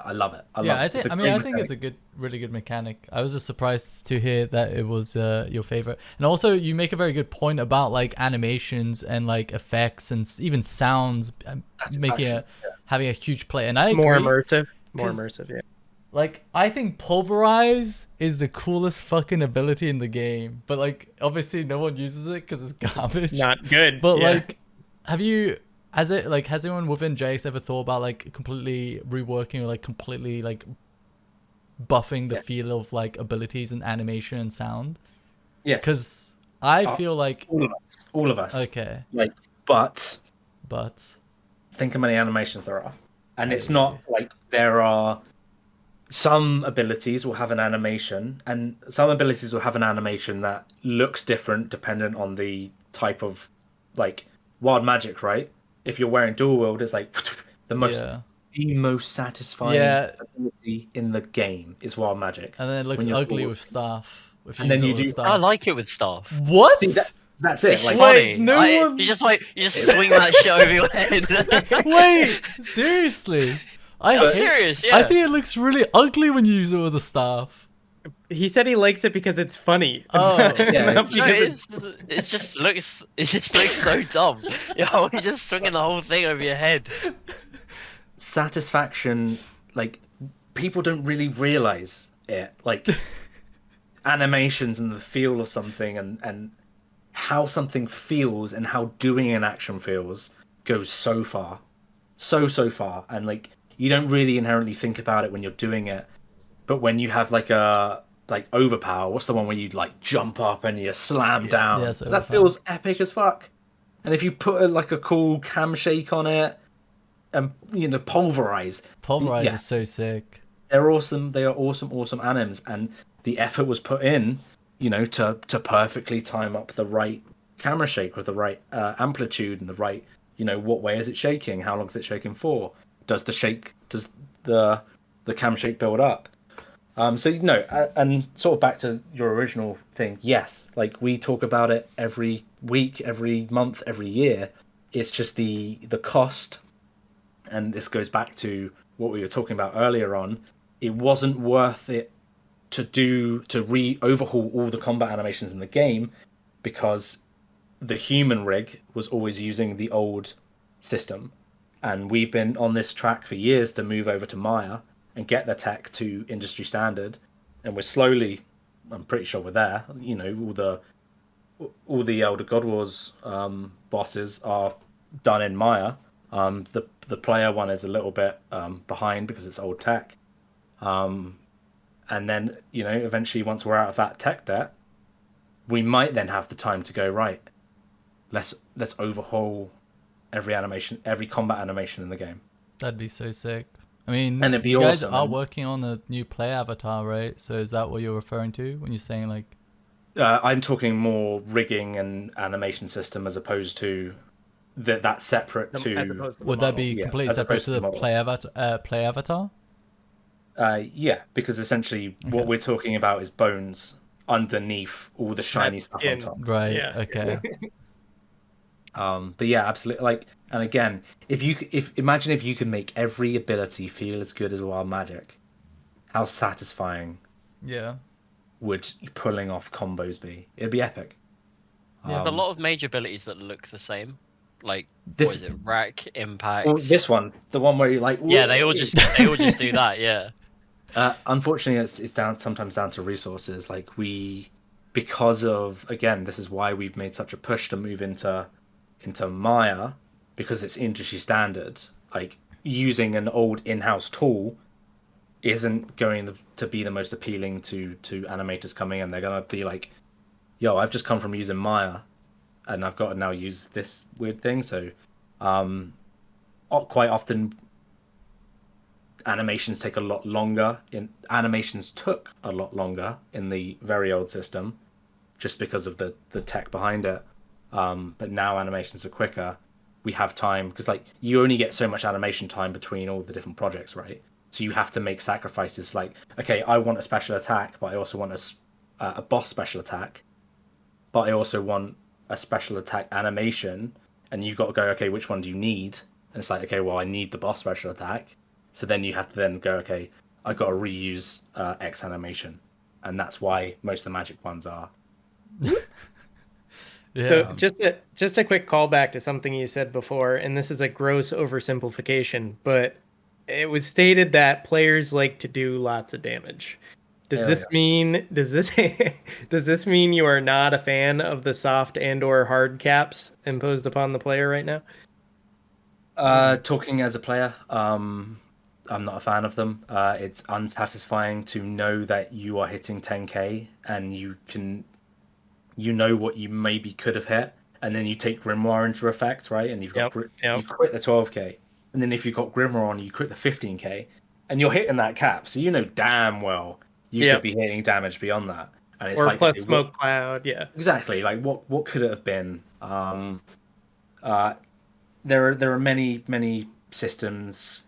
I love it. I love I it. think. It's a I mean, great I think it's mechanic. a really good mechanic. I was just surprised to hear that it was your favorite. And also, you make a very good point about like animations and like effects and even sounds making having a huge play. And I agree. More immersive. More 'cause- immersive. Yeah. Like, I think Pulverize is the coolest fucking ability in the game, but like obviously no one uses it because it's garbage. Not good. But yeah. like, has anyone within JX ever thought about like completely reworking or like completely like buffing the feel of like abilities and animation and sound? Yes, Because I feel like all of us. okay, Like, but but think how many animations there are, and it's agree. not like there are. Some abilities will have an animation, and some abilities will have an animation that looks different dependent on the type of, like, wild magic, right? If you're wearing dual wield, it's like the most satisfying ability in the game is wild magic. and then it looks when you're ugly dual with staff. If you And use then it you with do- staff. I like it with staff. What? See, that's it. It's Like, Wait, funny. no one- You just swing that shit over your head. Wait, seriously? I'm hate- serious. Yeah. I think it looks really ugly when you use it with the staff. He said he likes it because it's funny. Oh. Not Yeah, because No, it's it just looks so dumb. You're just swinging the whole thing over your head. satisfaction, like, people don't really realize it. Like, animations and the feel of something and how something feels and how doing an action feels goes so far. So far. And, like, you don't really inherently think about it when you're doing it. But when you have, like, Overpower, what's the one where you, like, jump up and you slam down? Yes, That Overpower. feels epic as fuck. And if you put, a cool cam shake on it, and, pulverize. Pulverize Yeah. is so sick. They're awesome. They are awesome animes, and the effort was put in, to perfectly time up the right camera shake with the right amplitude and the right, what way is it shaking? How long is it shaking for? Does the cam shake build up? And sort of back to your original thing. Yes, like we talk about it every week, every month, every year. It's just the cost, and this goes back to what we were talking about earlier on. It wasn't worth it to overhaul all the combat animations in the game because the human rig was always using the old system, and we've been on this track for years to move over to Maya and get the tech to industry standard, and we're slowly, I'm pretty sure we're there. All the Elder God Wars bosses are done in Maya. The player one is a little bit behind because it's old tech. And then, eventually once we're out of that tech debt, we might then have the time to go, right, let's overhaul every combat animation in the game. That'd be so sick. I mean, And it'd be you guys awesome, are and- working on a new play avatar, right? So is that what you're referring to when you're saying like? I'm talking more rigging and animation system as opposed to that separate As to. opposed to the Would that model. be Yeah, completely as separate opposed to to the the model. play avatar? Yeah, because essentially Okay. what we're talking about is bones underneath all the shiny That stuff skin. on top. Right. Yeah. Okay. But yeah, absolutely. Like, and again, imagine if you could make every ability feel as good as Wild Magic, how satisfying Yeah. would pulling off combos be? It'd be epic. Yeah. There's a lot of major abilities that look the same. Like, This- what is it? Rack, Impact. Well, this one, the one where you're like, Yeah, they all "Whoa!" just do that. Yeah. Unfortunately, it's sometimes down to resources. Like because of, again, this is why we've made such a push to move into Maya, because it's industry standard. Like using an old in-house tool isn't going to be the most appealing to animators coming in. They're gonna be like, "Yo, I've just come from using Maya, and I've got to now use this weird thing." So, quite often animations take a lot longer. Animations took a lot longer in the very old system, just because of the tech behind it. But now animations are quicker. We have time because like you only get so much animation time between all the different projects, right? So you have to make sacrifices. Like, okay, I want a special attack, but I also want a boss special attack, but I also want a special attack animation. And you've got to go, okay, which one do you need? And it's like, okay, well, I need the boss special attack. So then you have to then go, okay, I got to reuse X animation, and that's why most of the Magic ones are. Yeah. So just a quick callback to something you said before, and this is a gross oversimplification, but it was stated that players like to do lots of damage. Does Hell this mean does this mean you are not a fan of the soft and or hard caps imposed upon the player right now? Talking as a player, I'm not a fan of them. It's unsatisfying to know that you are hitting 10k and you know what you maybe could have hit, and then you take Grimoire into effect, right? And you've got you crit the 12k, and then if you've got Grimoire on, you crit the 15k, and you're hitting that cap, so you know damn well you could be hitting damage beyond that. And it's Or like, plus okay, smoke cloud, yeah. exactly, like what could it have been? There are many systems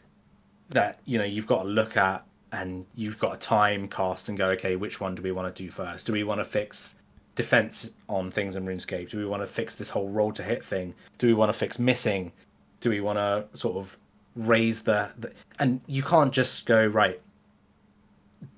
that you've got to look at, and you've got a time cost and go, okay, which one do we want to do first? Do we want to fix defense on things in RuneScape? Do we want to fix this whole roll to hit thing? Do we want to fix missing? Do we want to sort of raise the and you can't just go, right,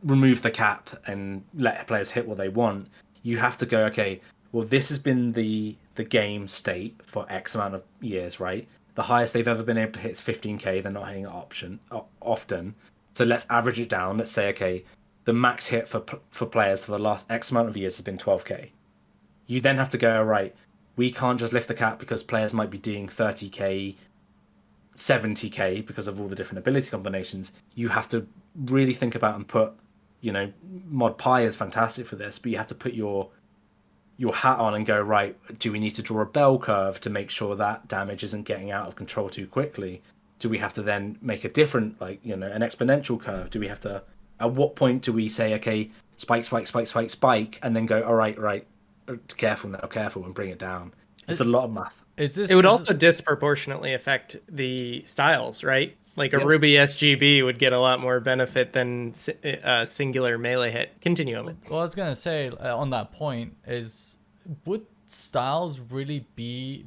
remove the cap and let players hit what they want. You have to go, okay, well, this has been the game state for X amount of years, right? The highest they've ever been able to hit is 15k. They're not hitting it often. So let's average it down. Let's say, okay, the max hit for players for the last X amount of years has been 12k. You then have to go, all right, we can't just lift the cap because players might be doing 30k, 70k because of all the different ability combinations. You have to really think about and put, Mod Pi is fantastic for this, but you have to put your hat on and go, right, do we need to draw a bell curve to make sure that damage isn't getting out of control too quickly? Do we have to then make a different, an exponential curve? Do we have to, at what point do we say, okay, spike, and then go, all right, careful, and bring it down? It's a lot of math. It would also disproportionately affect the styles, right? Like a Ruby SGB would get a lot more benefit than a singular melee hit. Continue on. Well, I was gonna say on that point is, would styles really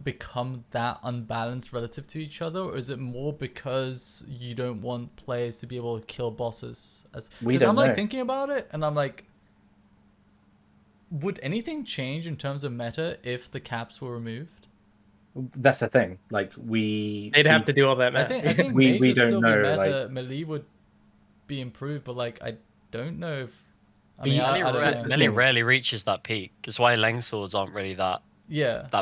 become that unbalanced relative to each other, or is it more because you don't want players to be able to kill bosses? We don't I'm know. thinking about it, and I'm like, would anything change in terms of meta if the caps were removed? That's the thing. Like they'd have to do all that math. I think we mage would don't still know, be meta. like- Melee would be improved, but I don't know if. I Melee mean, I don't know. Melee rarely reaches that peak. That's why length swords aren't really that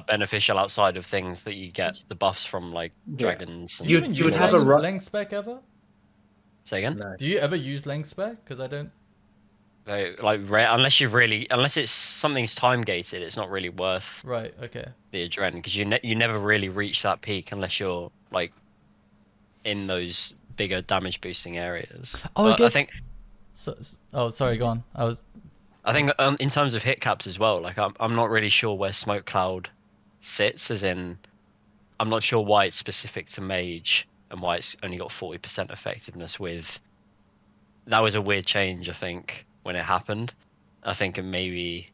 beneficial outside of things that you get the buffs from, like dragons. Do you even you would use have a length spec ever? Say again? No. Do you ever use length spec? Because I don't. very like rare unless it's something's time gated. It's not really worth Right. Okay. the adrenaline because you never really reach that peak unless you're like in those bigger damage boosting areas. Oh, I But guess. Oh, sorry. Go on. I think in terms of hit caps as well. Like I'm not really sure where Smoke Cloud sits. As in, I'm not sure why it's specific to Mage and why it's only got 40% effectiveness. That was a weird change, I think, when it happened. I think it maybe,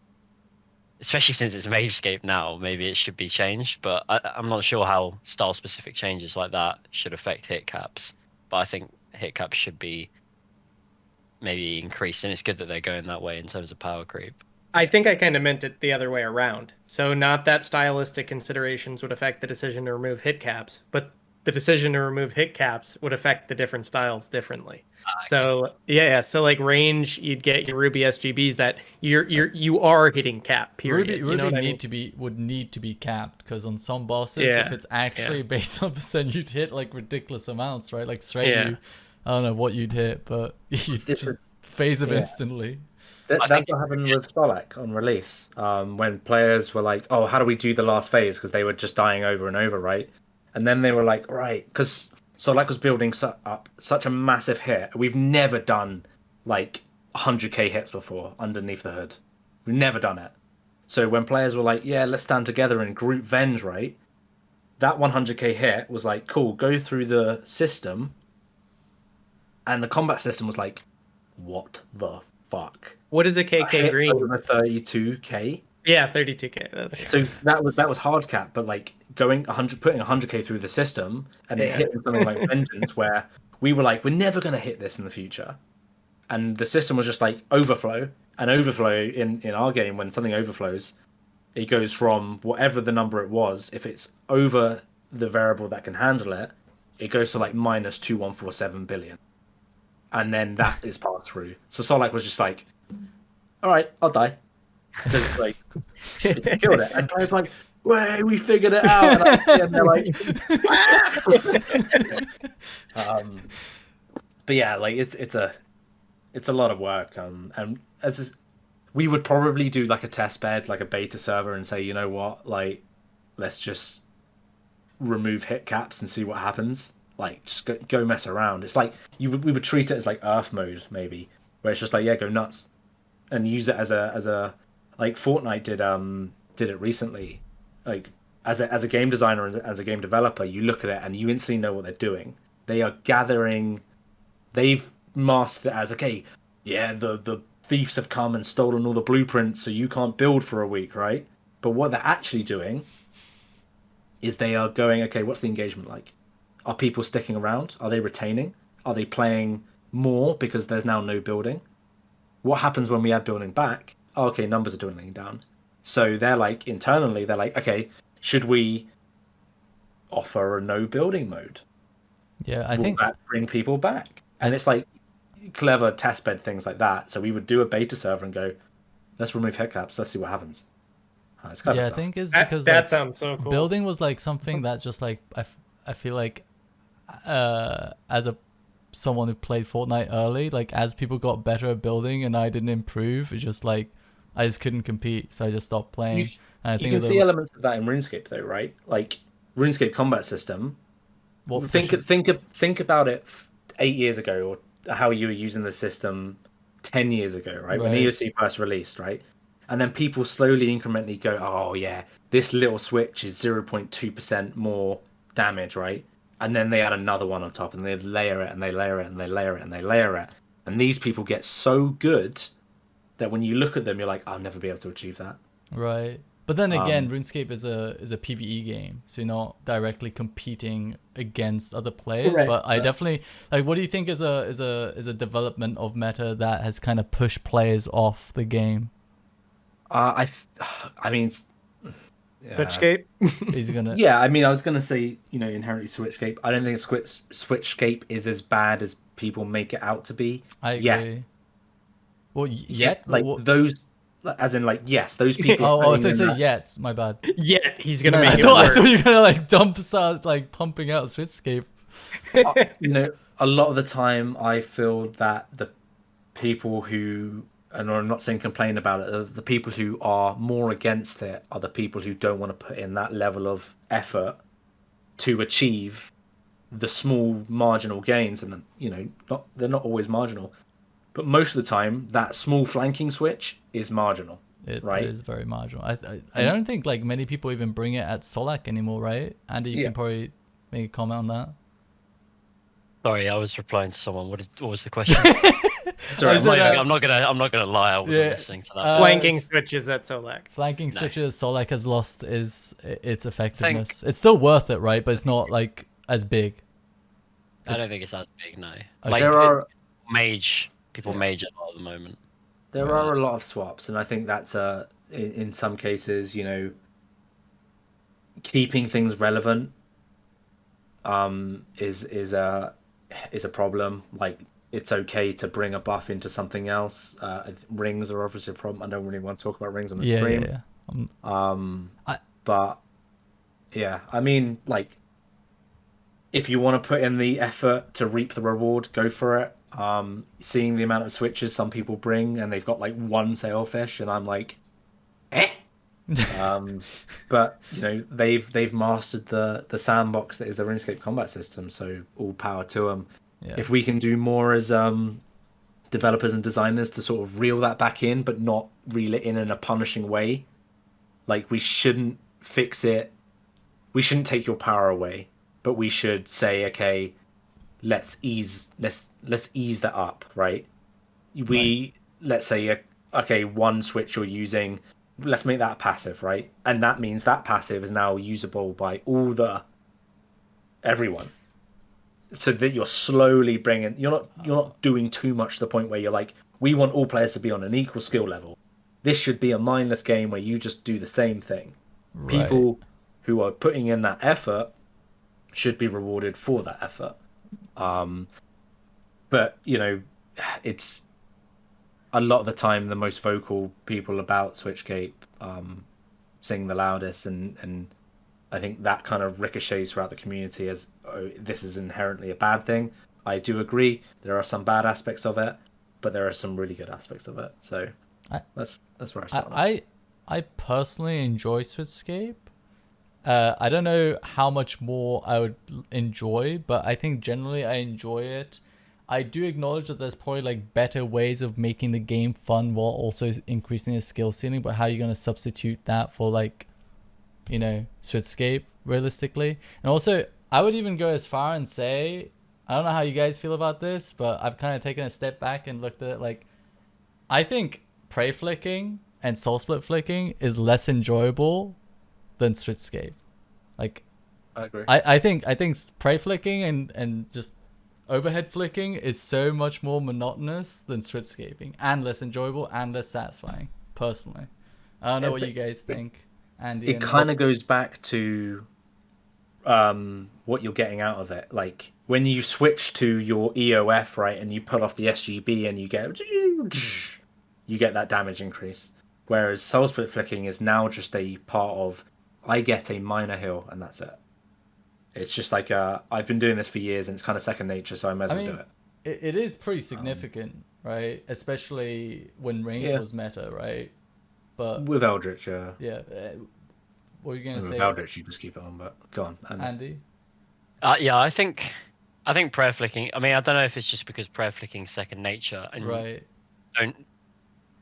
especially since it's Magescape now, maybe it should be changed. But I'm not sure how style specific changes like that should affect hit caps. But I think hit caps should be maybe increased, and it's good that they're going that way in terms of power creep. I think I kind of meant it the other way around. So not that stylistic considerations would affect the decision to remove hit caps, but the decision to remove hit caps would affect the different styles differently. So yeah, so like range, you'd get your Ruby SGBs that you are hitting cap. Period. Ruby You know what I mean? would need to be capped because on some bosses, if it's actually based on percent, you'd hit like ridiculous amounts, right? Like straight Yeah. you, I don't know what you'd hit, but you'd just phase them instantly. That's what happened with Solak on release. When players were like, "Oh, how do we do the last phase?" Because they were just dying over and over, right? And then they were like, "Right," because Solak was building up such a massive hit. We've never done like 100k hits before underneath the hood. We've never done it. So when players were like, "Yeah, let's stand together and group venge," right? That 100k hit was like, "Cool, go through the system," and the combat system was like, "What the fuck?" What is a KK green? Over 32k. Yeah, 32k. That's So that was hard cap, but like putting 100k through the system and it hit something like Vengeance, where we were like, we're never gonna hit this in the future, and the system was just like overflow. And overflow in our game, when something overflows, it goes from whatever the number it was. If it's over the variable that can handle it, it goes to like minus 2147 billion, and then that is passed through. So Solak was just like, all right, I'll die. Because like it killed it, and players were like, "Way, we figured it out!" And they're like, but yeah, like it's a lot of work. And we would probably do like a test bed, like a beta server, and say, you know what, like let's just remove hit caps and see what happens. Like just go mess around. It's like we would treat it as like Earth mode maybe, where it's just like, yeah, go nuts, and use it as a like Fortnite did it recently. Like as a game designer and as a game developer, you look at it and you instantly know what they're doing. They are gathering. They've mastered it as, okay, yeah, the thieves have come and stolen all the blueprints, so you can't build for a week, right? But what they're actually doing is they are going, okay, what's the engagement like? Are people sticking around? Are they retaining? Are they playing more because there's now no building? What happens when we add building back? Oh, okay, numbers are dwindling down. So they're like, internally, they're like, okay, should we offer a no building mode? Yeah, I Will think that bring people back? And it's like clever testbed things like that. So we would do a beta server and go, let's remove hit caps, let's see what happens. It's clever I stuff. think it's that, because that like, sounds so cool. building was like something that just like I feel like as someone who played Fortnite early, like as people got better at building and I didn't improve, it's just like I just couldn't compete, so I just stopped playing. And I You think can see elements of that in RuneScape though, right? Like RuneScape combat system. Think about it 8 years ago, or how you were using the system 10 years ago, right? When EOC first released, right? And then people slowly, incrementally go, oh yeah, this little switch is 0.2% more damage, right? And then they add another one on top, and they layer it, and they layer it, and they layer it, and they layer it. And these people get so good that when you look at them, you're like, I'll never be able to achieve that. Right. But then again, RuneScape is a PvE game, so you're not directly competing against other players. Correct. But I definitely like. What do you think is a development of meta that has kind of pushed players off the game? I mean, Switchscape. He's gonna. yeah, I mean, I was gonna say, inherently Switchscape. I don't think Switchscape is as bad as people make it out to be. I agree. Yes. Well, yet like what? those, as in like yes, those people. Oh, if they say yet, my bad. Yeah, he's gonna No, make I it thought worse. you were gonna like start like pumping out Switchscape. A lot of the time I feel that the people who and I'm not saying complain about it, the people who are more against it are the people who don't want to put in that level of effort to achieve the small marginal gains. And they're not always marginal, but most of the time that small flanking switch is marginal. It right? is very marginal. I don't think like many people even bring it at Solak anymore, right? Andy, you can probably make a comment on that. Sorry, I was replying to someone. What was the question? Sorry, I'm not gonna lie. I wasn't listening to that. Flanking switches at Solak. Flanking switches Solak has lost its effectiveness. It's still worth it, right? But it's not like as big. I don't think it's as big, no. Okay. Like there are people mage a lot at the moment. There are a lot of swaps, and I think that's in some cases, keeping things relevant is a problem. Like, it's okay to bring a buff into something else. Rings are obviously a problem. I don't really want to talk about rings on the stream. But yeah, I mean, like, if you want to put in the effort to reap the reward, go for it. Seeing the amount of switches some people bring, and they've got like one sailfish, and I'm like, eh. But they've mastered the sandbox that is the RuneScape combat system, so all power to them. Yeah. If we can do more as developers and designers to sort of reel that back in, but not reel it in a punishing way, like, we shouldn't fix it. We shouldn't take your power away, but we should say, okay, let's ease that up, right? Let's say, okay, one switch you're using, let's make that passive, right? And that means that passive is now usable by everyone, so that you're slowly bringing. You're not doing too much to the point where you're like, we want all players to be on an equal skill level. This should be a mindless game where you just do the same thing. Right. People who are putting in that effort should be rewarded for that effort. But it's a lot of the time the most vocal people about Switchgate sing the loudest, and I think that kind of ricochets throughout the community as, oh, this is inherently a bad thing. I do agree there are some bad aspects of it, but there are some really good aspects of it. So that's where I start. I personally enjoy Switchscape. I don't know how much more I would enjoy, but I think generally I enjoy it. I do acknowledge that there's probably like better ways of making the game fun while also increasing the skill ceiling, but how are you going to substitute that for like, Switchscape realistically? And also, I would even go as far and say, I don't know how you guys feel about this, but I've kind of taken a step back and looked at it like, I think prey flicking and soul split flicking is less enjoyable than Switchscape. Like, I agree. I think prey flicking and just overhead flicking is so much more monotonous than Switchscaping, and less enjoyable and less satisfying, personally. I don't know what you guys think, Andy. It kind of goes back to what you're getting out of it. Like, when you switch to your EOF, right, and you pull off the SGB and you get that damage increase. Whereas soul split flicking is now just a part of, I get a minor heal and that's it. It's just like, I've been doing this for years and it's kind of second nature, so I might as well do it. It is pretty significant, right? Especially when range was meta, right? But with Eldritch, yeah. What are you gonna say? With Eldritch, you just keep it on, but go on, Andy. Yeah, I think prayer flicking. I mean, I don't know if it's just because prayer flicking is second nature, and right.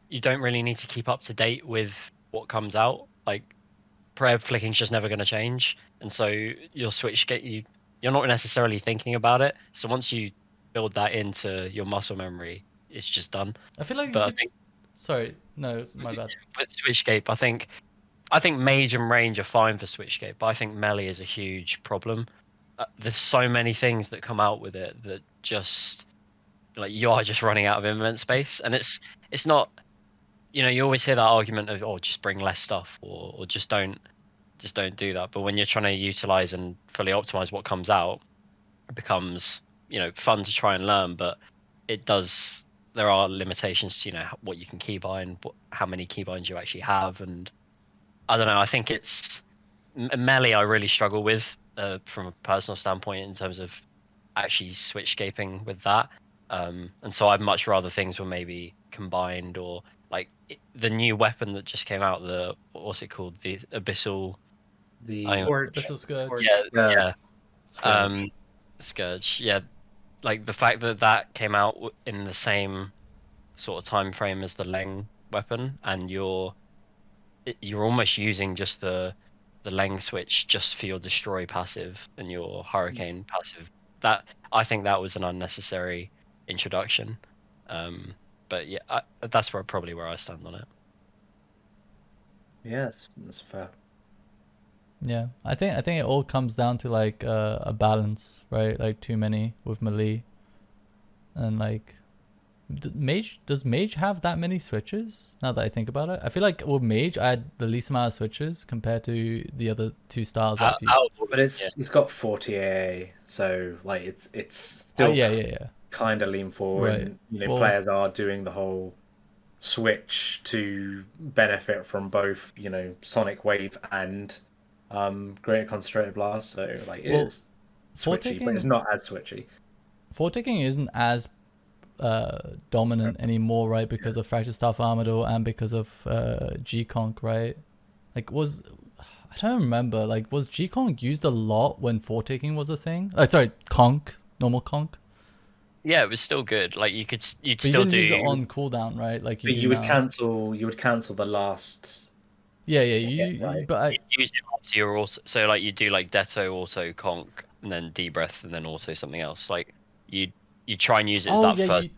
You don't really need to keep up to date with what comes out. Like, prayer flicking's just never going to change, and so your Switchgate, you're not necessarily thinking about it. So once you build that into your muscle memory, it's just done. I feel like. But I think. Sorry, no, it's my bad. With Switchgate, I think mage and range are fine for Switchgate, but I think melee is a huge problem. There's so many things that come out with it that just, like, you are just running out of inventory space, and it's not. You always hear that argument of, oh, just bring less stuff, or just don't do that. But when you're trying to utilize and fully optimize what comes out, it becomes, fun to try and learn, but there are limitations to, what you can keybind, how many keybinds you actually have. And I don't know, I think it's melee I really struggle with from a personal standpoint in terms of actually switchscaping with that. And so I'd much rather things were maybe combined, or like the new weapon that just came out, what's it called, the abyssal, The Scourge. Abyssal Scourge. Scourge. yeah, Scourge. Scourge, yeah, like the fact that that came out in the same sort of time frame as the Leng weapon, and you're almost using just the Leng switch just for your destroy passive and your hurricane passive. That, I think that was an unnecessary introduction. But yeah, that's probably where I stand on it. Yes, that's fair. Yeah, I think it all comes down to like a balance, right? Like too many with melee, and like, does mage have that many switches? Now that I think about it, I feel like with mage I had the least amount of switches compared to the other two styles I've used. But it's got 40 AA, so like it's Oh still yeah. kind of lean forward. Right. And, you know, Well- players are doing the whole switch to benefit from both, you know, Sonic Wave and Greater Concentrated Blast. So like it's switchy, but it's not as switchy. Forticking isn't as dominant anymore, right? Because of Fractured Staff Armadyl and because of G-Conk, right? Like I don't remember, like was G-Conk used a lot when forticking was a thing? Sorry, Conk, normal Conk. Yeah, it was still good. Like you'd But still you didn't do use it on cooldown, right? Like you But do you would now. cancel the last. Yeah, right. but you'd use it after your also, so like you do like Detto, auto conk, and then D-breath, and then also something else. Like you try and use it as first.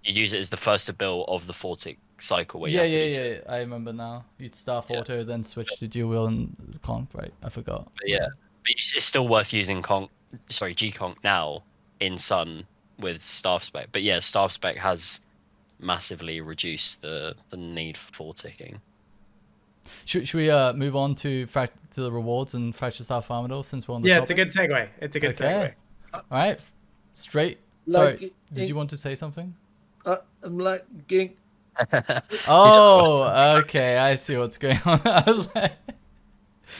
You use it as the first ability of the Fortic cycle where you have to use it. I remember now. You'd staff auto, then switch to dual wheel and Conk, right? I forgot. But yeah, but it's still worth using G-Conk now in Sun with staff spec. But yeah, staff spec has massively reduced the need for ticking. Should we move on to the rewards and Fractured Staff Armadyl since we're on the Yeah, topic? it's a good segue. It's a good segue. All right, straight. Sorry, did you want to say something? I'm lagging. Oh, okay. I see what's going on. I was like,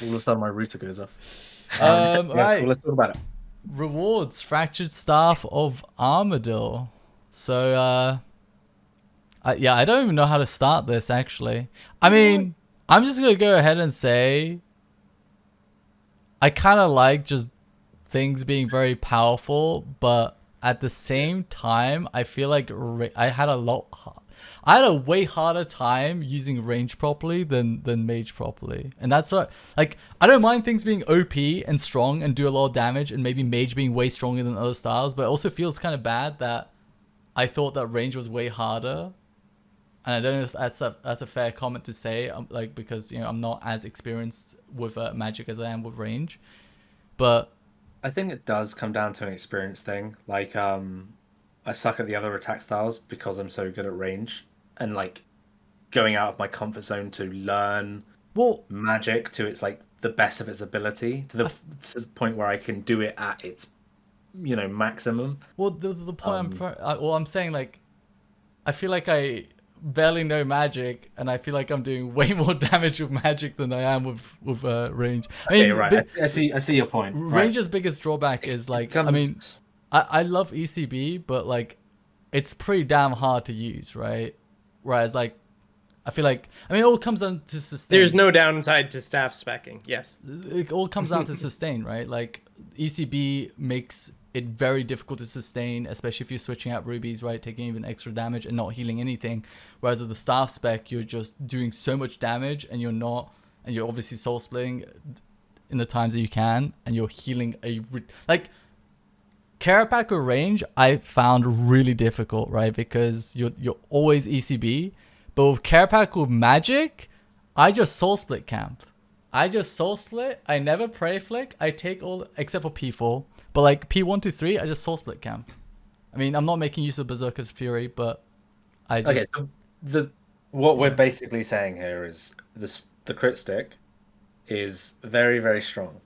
All of a sudden, my router goes off. right. Cool, let's talk about it. Rewards, Fractured Staff of Armadyl. So, I don't even know how to start this, actually. I mean, I'm just going to go ahead and say I kind of like just things being very powerful, but at the same time, I feel like I had a way harder time using range properly than mage properly. And that's what, like, I don't mind things being OP and strong and do a lot of damage, and maybe mage being way stronger than other styles, but it also feels kind of bad that I thought that range was way harder. And I don't know if that's a fair comment to say, like, because, you know, I'm not as experienced with magic as I am with range. But I think it does come down to an experience thing. Like, I suck at the other attack styles because I'm so good at range, and like going out of my comfort zone to learn magic to its like the best of its ability to the point where I can do it at its, you know, maximum. Well, the point I'm saying, like, I feel like I barely know magic, and I feel like I'm doing way more damage with magic than I am with range. I mean, right. I see your point. Range's biggest drawback is like, I mean, I love ECB, but like, it's pretty damn hard to use, right? Whereas like, I feel like, I mean, it all comes down to sustain. There's no downside to staff specking. Yes. It all comes down to sustain, right? Like, ECB makes it very difficult to sustain, especially if you're switching out rubies, right? Taking even extra damage and not healing anything. Whereas with the staff spec, you're just doing so much damage, and you're obviously soul splitting in the times that you can, and you're healing like Kerapac or range. I found really difficult, right? Because you're always ECB, but with Kerapac with magic, I just soul split camp. I just soul split. I never prey flick. I take all except for P4. But like P1 to 3, I just soul split camp. I mean, I'm not making use of Berserker's Fury, but I just... Okay, so what we're basically saying here is the crit stick is very, very strong.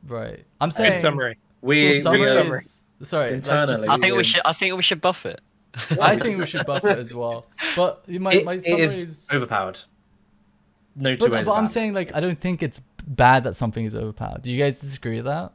Right. I'm saying... Good summary. Summary. Sorry. Internally, I think we should buff it. I think we should buff it as well. But my summary is overpowered. No two ways. But I'm saying, like, I don't think it's bad that something is overpowered. Do you guys disagree with that?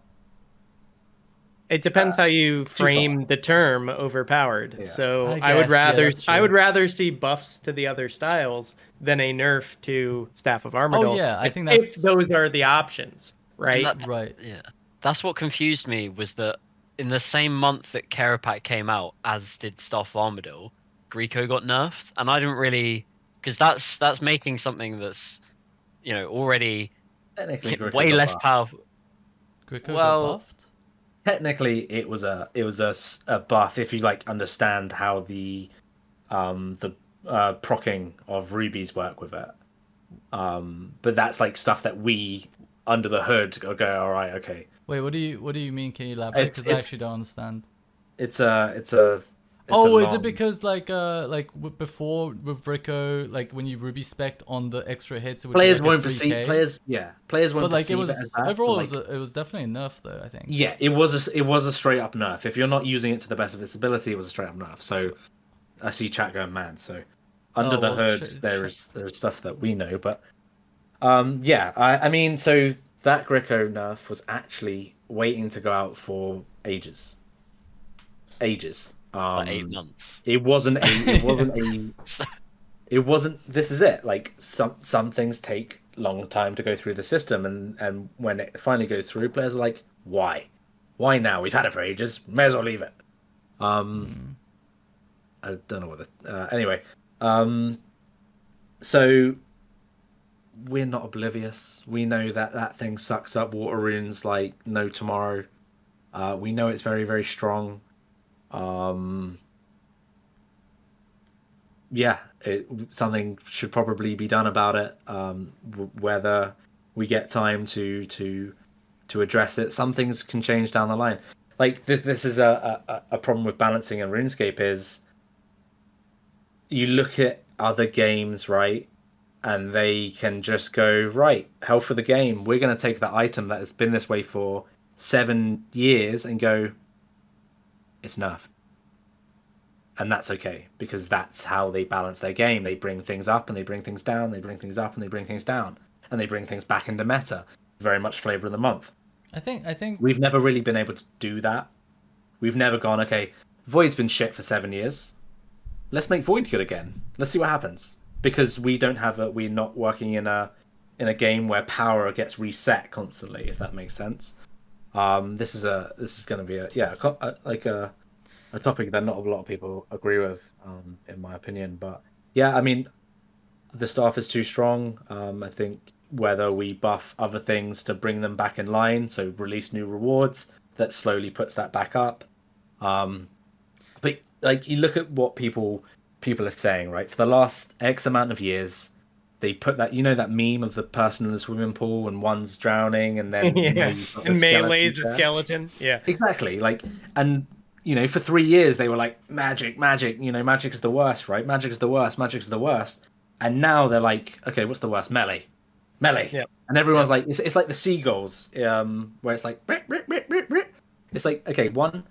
It depends how you too far. frame the term overpowered. Yeah. So I guess, yeah, that's I true. would rather see buffs to the other styles than a nerf to Staff of Armadyl. yeah, I if, think if that's- those are the options, right? And Right. Yeah, that's what confused me was that in the same month that Kerapac came out, as did Staff of Armadyl, Greco got nerfed, and I didn't really, because that's making something that's already Technically, Greco way got less buffed. powerful. Greco got Well, buffed. Technically, it was a buff if you like understand how the procking of rubies work with it. But that's like stuff that we under the hood go, all right, okay. Wait, what do you mean? Can you elaborate? Because I actually don't understand. It's a Oh, is it long- because before with Rico, like when you ruby spec'd on the extra hits, it would players be like won't a perceive 3K? players won't But like it perceive was it as that. overall, but, like, it was definitely a nerf though. I think. yeah, it was a straight up nerf. If you're not using it to the best of its ability, it was a straight up nerf. So I see chat going mad. So under Oh, the well, hood, shit. there's stuff that we know, but yeah, I mean, so that Greco nerf was actually waiting to go out for ages. like 8 months. It wasn't it wasn't. This is it. Like some things take long time to go through the system, and when it finally goes through, players are like, why now? We've had it for ages. May as well leave it. I don't know what the anyway. So we're not oblivious. We know that thing sucks up water runes like no tomorrow. We know it's very, very strong. Yeah, something should probably be done about it. Whether we get time to address it, some things can change down the line. Like this is a problem with balancing in RuneScape is you look at other games, right? And they can just go, right, health for the game. We're going to take that item that has been this way for 7 years and go, it's nerfed. And that's okay, because that's how they balance their game. They bring things up and they bring things down, they bring things up and they bring things down, and they bring things back into meta. Very much flavor of the month. I think We've never really been able to do that. We've never gone, okay, Void's been shit for 7 years. Let's make Void good again. Let's see what happens. Because we're not working in a game where power gets reset constantly, if that makes sense. This is going to be a topic that not a lot of people agree with, in my opinion. But yeah, I mean, the staff is too strong. I think whether we buff other things to bring them back in line, so release new rewards, that slowly puts that back up. But like you look at what people are saying, right? For the last X amount of years, they put that that meme of the person in the swimming pool and one's drowning and then Yeah, you've got the and skeleton melee's a there. skeleton. Yeah, Exactly. Like, and for 3 years they were like, magic, magic is the worst, right? Magic is the worst. And now they're like, okay, what's the worst? Melee. yeah. And everyone's like, it's like the seagulls, where it's like, "Rip, rip, rip, rip, rip." It's like, okay, one,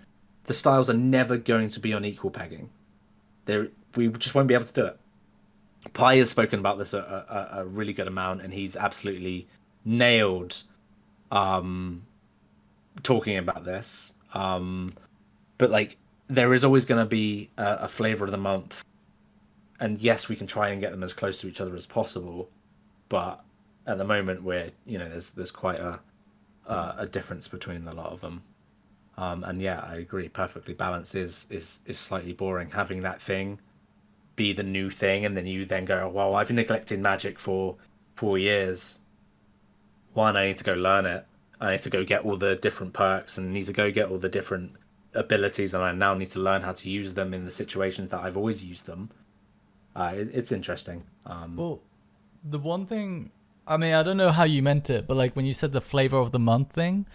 the styles are never going to be on equal pegging. We just won't be able to do it. Pi has spoken about this a really good amount, and he's absolutely nailed talking about this. But like, there is always going to be a flavor of the month, and yes, we can try and get them as close to each other as possible, but at the moment we're there's quite a difference between a lot of them. And yeah, I agree. Perfectly balanced is slightly boring. Having that thing be the new thing, and then you then go, oh, well, I've neglected magic for 4 years. One, I need to go learn it. I need to go get all the different perks, and need to go get all the different abilities, and I now need to learn how to use them in the situations that I've always used them. It's interesting. Well, the one thing, I mean, I don't know how you meant it, but like when you said the flavor of the month thing,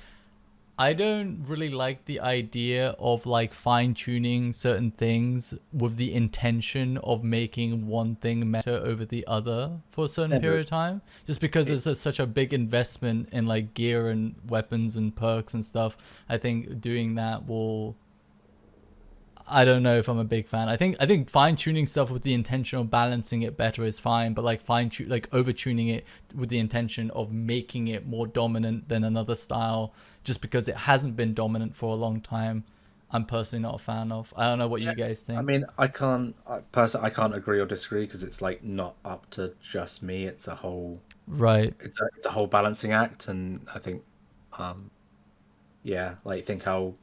I don't really like the idea of like fine-tuning certain things with the intention of making one thing meta over the other for a certain period of time. Just because it's such a big investment in like gear and weapons and perks and stuff. I think doing that will... I don't know if I'm a big fan. I think fine tuning stuff with the intention of balancing it better is fine, but like over tuning it with the intention of making it more dominant than another style just because it hasn't been dominant for a long time, I'm personally not a fan of. I don't know what you guys think. I mean, I can't agree or disagree because it's like not up to just me. It's a whole Right. it's a whole balancing act, and I think, yeah, like think how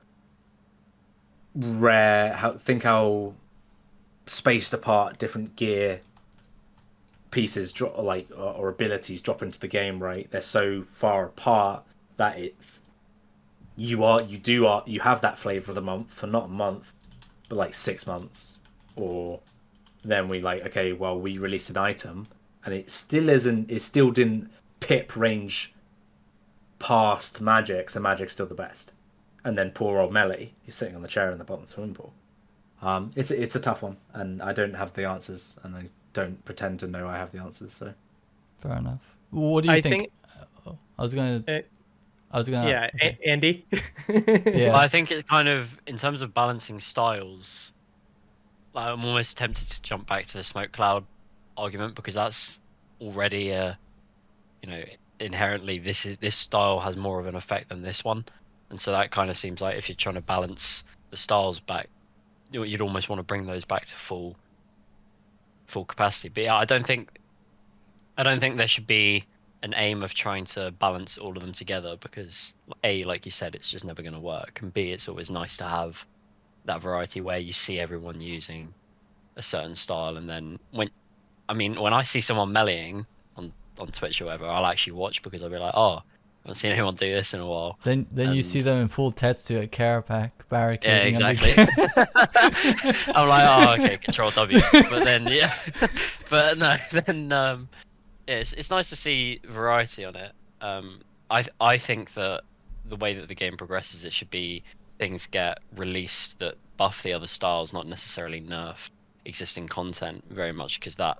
how spaced apart different gear pieces drop, like or abilities drop into the game. Right, they're so far apart that you have that flavor of the month for not a month, but like 6 months, or then we like, okay, well, we released an item and it still didn't pip range past Magic, so Magic's still the best. And then poor old Melee, he's sitting on the chair in the bottom of the swimming pool. It's a tough one, and I don't have the answers, and I don't pretend to know I have the answers. So Fair enough. What do you think? I was gonna. Yeah, okay. Andy. Yeah. Well, I think it kind of, in terms of balancing styles, like, I'm almost tempted to jump back to the smoke cloud argument because that's already inherently this style has more of an effect than this one, and so that kind of seems like if you're trying to balance the styles back, you'd almost want to bring those back to full capacity. But yeah, I don't think there should be an aim of trying to balance all of them together because A, like you said, it's just never going to work, and B, it's always nice to have that variety where you see everyone using a certain style, and then when I see someone meleeing on Twitch or whatever, I'll actually watch because I'll be like, oh, I haven't seen anyone do this in a while. Then you see them in full Tetsu at Kerapac barricading. Yeah, exactly. I'm like, oh, okay, Control W. But then but no, then it's nice to see variety on it. I think that the way that the game progresses, it should be things get released that buff the other styles, not necessarily nerf existing content very much, because that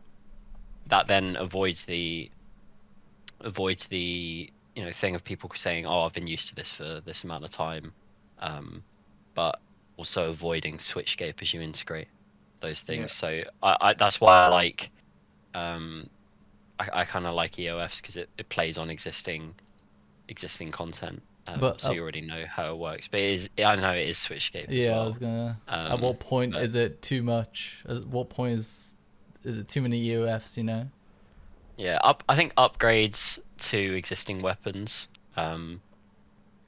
then avoids the thing of people saying, oh, I've been used to this for this amount of time, but also avoiding switchscape as you integrate those things. Yeah. So I that's why I like I kind of like EOFs because it plays on existing content, so you already know how it works. But I know it is switchscape. Yeah, well. I was gonna. At what point is it too much? At what point is it too many EOFs? You know. Yeah, I think upgrades to existing weapons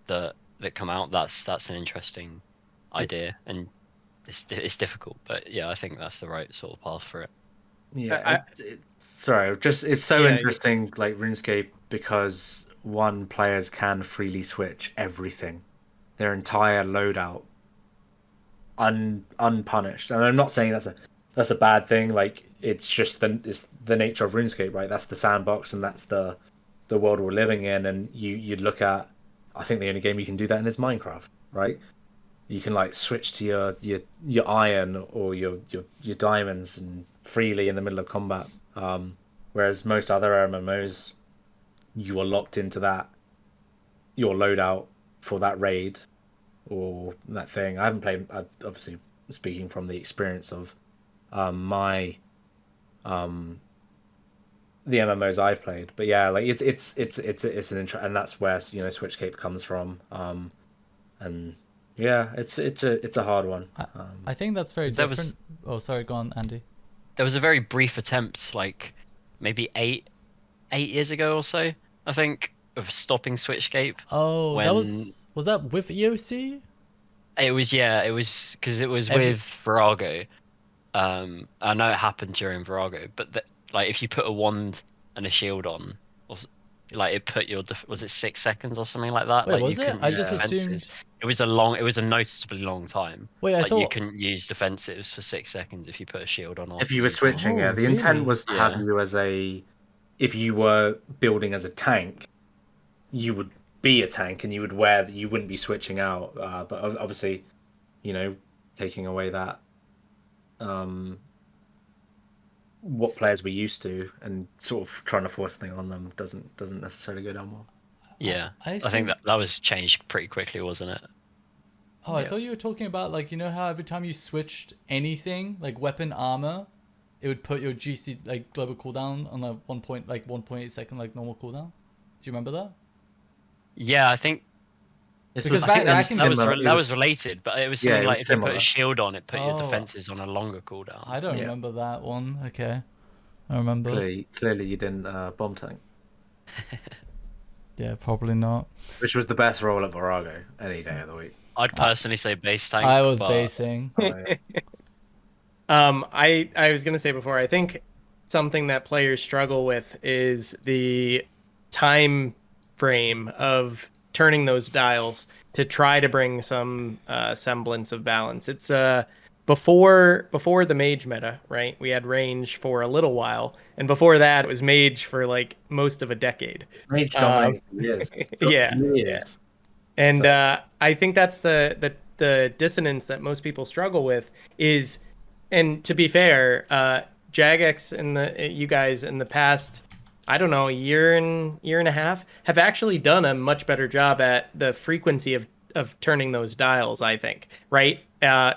that come out, that's an interesting idea, and it's difficult, but yeah, I think that's the right sort of path for it. Yeah, it's so interesting, like RuneScape, because players can freely switch everything, their entire loadout, unpunished. And I'm not saying that's a bad thing. Like, it's just it's the nature of RuneScape, right? That's the sandbox, and that's the world we're living in. And you'd look at, I think the only game you can do that in is Minecraft, right? You can like switch to your iron or your diamonds and freely in the middle of combat. Whereas most other MMOs, you are locked into your loadout for that raid or that thing. I haven't played. Obviously, speaking from the experience of the MMOs I've played, but yeah, like it's an intro, and that's where Switchscape comes from. And yeah, it's a hard one. I think that's very different. Oh, sorry, go on, Andy. There was a very brief attempt, like maybe eight years ago or so, I think, of stopping Switchscape. Oh, was that with EOC? It was because it was with Virago. I know it happened during Virago, but like if you put a wand and a shield on, or like it put your was it 6 seconds or something like that? Wait, like was it? I just assumed it was a noticeably long time. Wait, I thought you couldn't use defensives for 6 seconds if you put a shield on. If you were switching, the really? intent was to have you as if you were building as a tank, you would be a tank and you wouldn't be switching out. But obviously, taking away that what players were used to and sort of trying to force something on them doesn't necessarily go down well. Yeah, I think that was changed pretty quickly, wasn't it? Oh, I thought you were talking about like, you know how every time you switched anything like weapon armor, it would put your GC like global cooldown on a 1.8 second like normal cooldown. Do you remember that? Yeah, I think Because I back, think back in that was related, but it was something it was like if you put similar. a shield on, it put your Oh, defenses on a longer cooldown. I don't Yeah. remember that one. Okay, I remember. Clearly you didn't bomb tank, Yeah, probably not. which was the best role at Virago any day of the week. I'd personally say base tank. I was but basing. I was gonna say before, I think something that players struggle with is the time frame of turning those dials to try to bring some semblance of balance. It's before the mage meta, right? We had range for a little while, and before that it was mage for like most of a decade. Mage dominated for years. Yeah, Years. And So- I think that's the dissonance that most people struggle with is, and to be fair, Jagex and you guys in the past, I don't know, year and a half have actually done a much better job at the frequency of turning those dials, I think, right?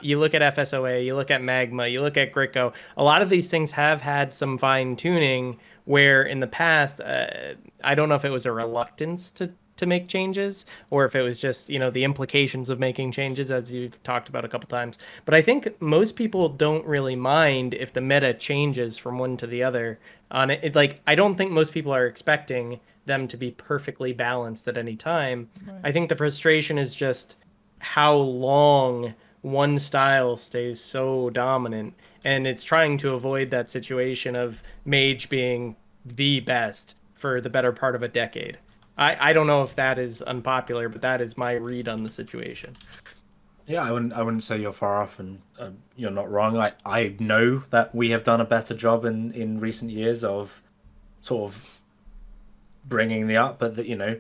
You look at FSOA, you look at Magma, you look at Gricko, a lot of these things have had some fine tuning where in the past, I don't know if it was a reluctance to make changes or if it was just, you know, the implications of making changes as you've talked about a couple times. But I think most people don't really mind if the meta changes from one to the other on it. Like, I don't think most people are expecting them to be perfectly balanced at any time. Right. I think the frustration is just how long one style stays so dominant, and it's trying to avoid that situation of mage being the best for the better part of a decade. I don't know if that is unpopular, but that is my read on the situation. Yeah, I wouldn't say you're far off, and you're not wrong. I know that we have done a better job in recent years of sort of bringing the up, but that, you know,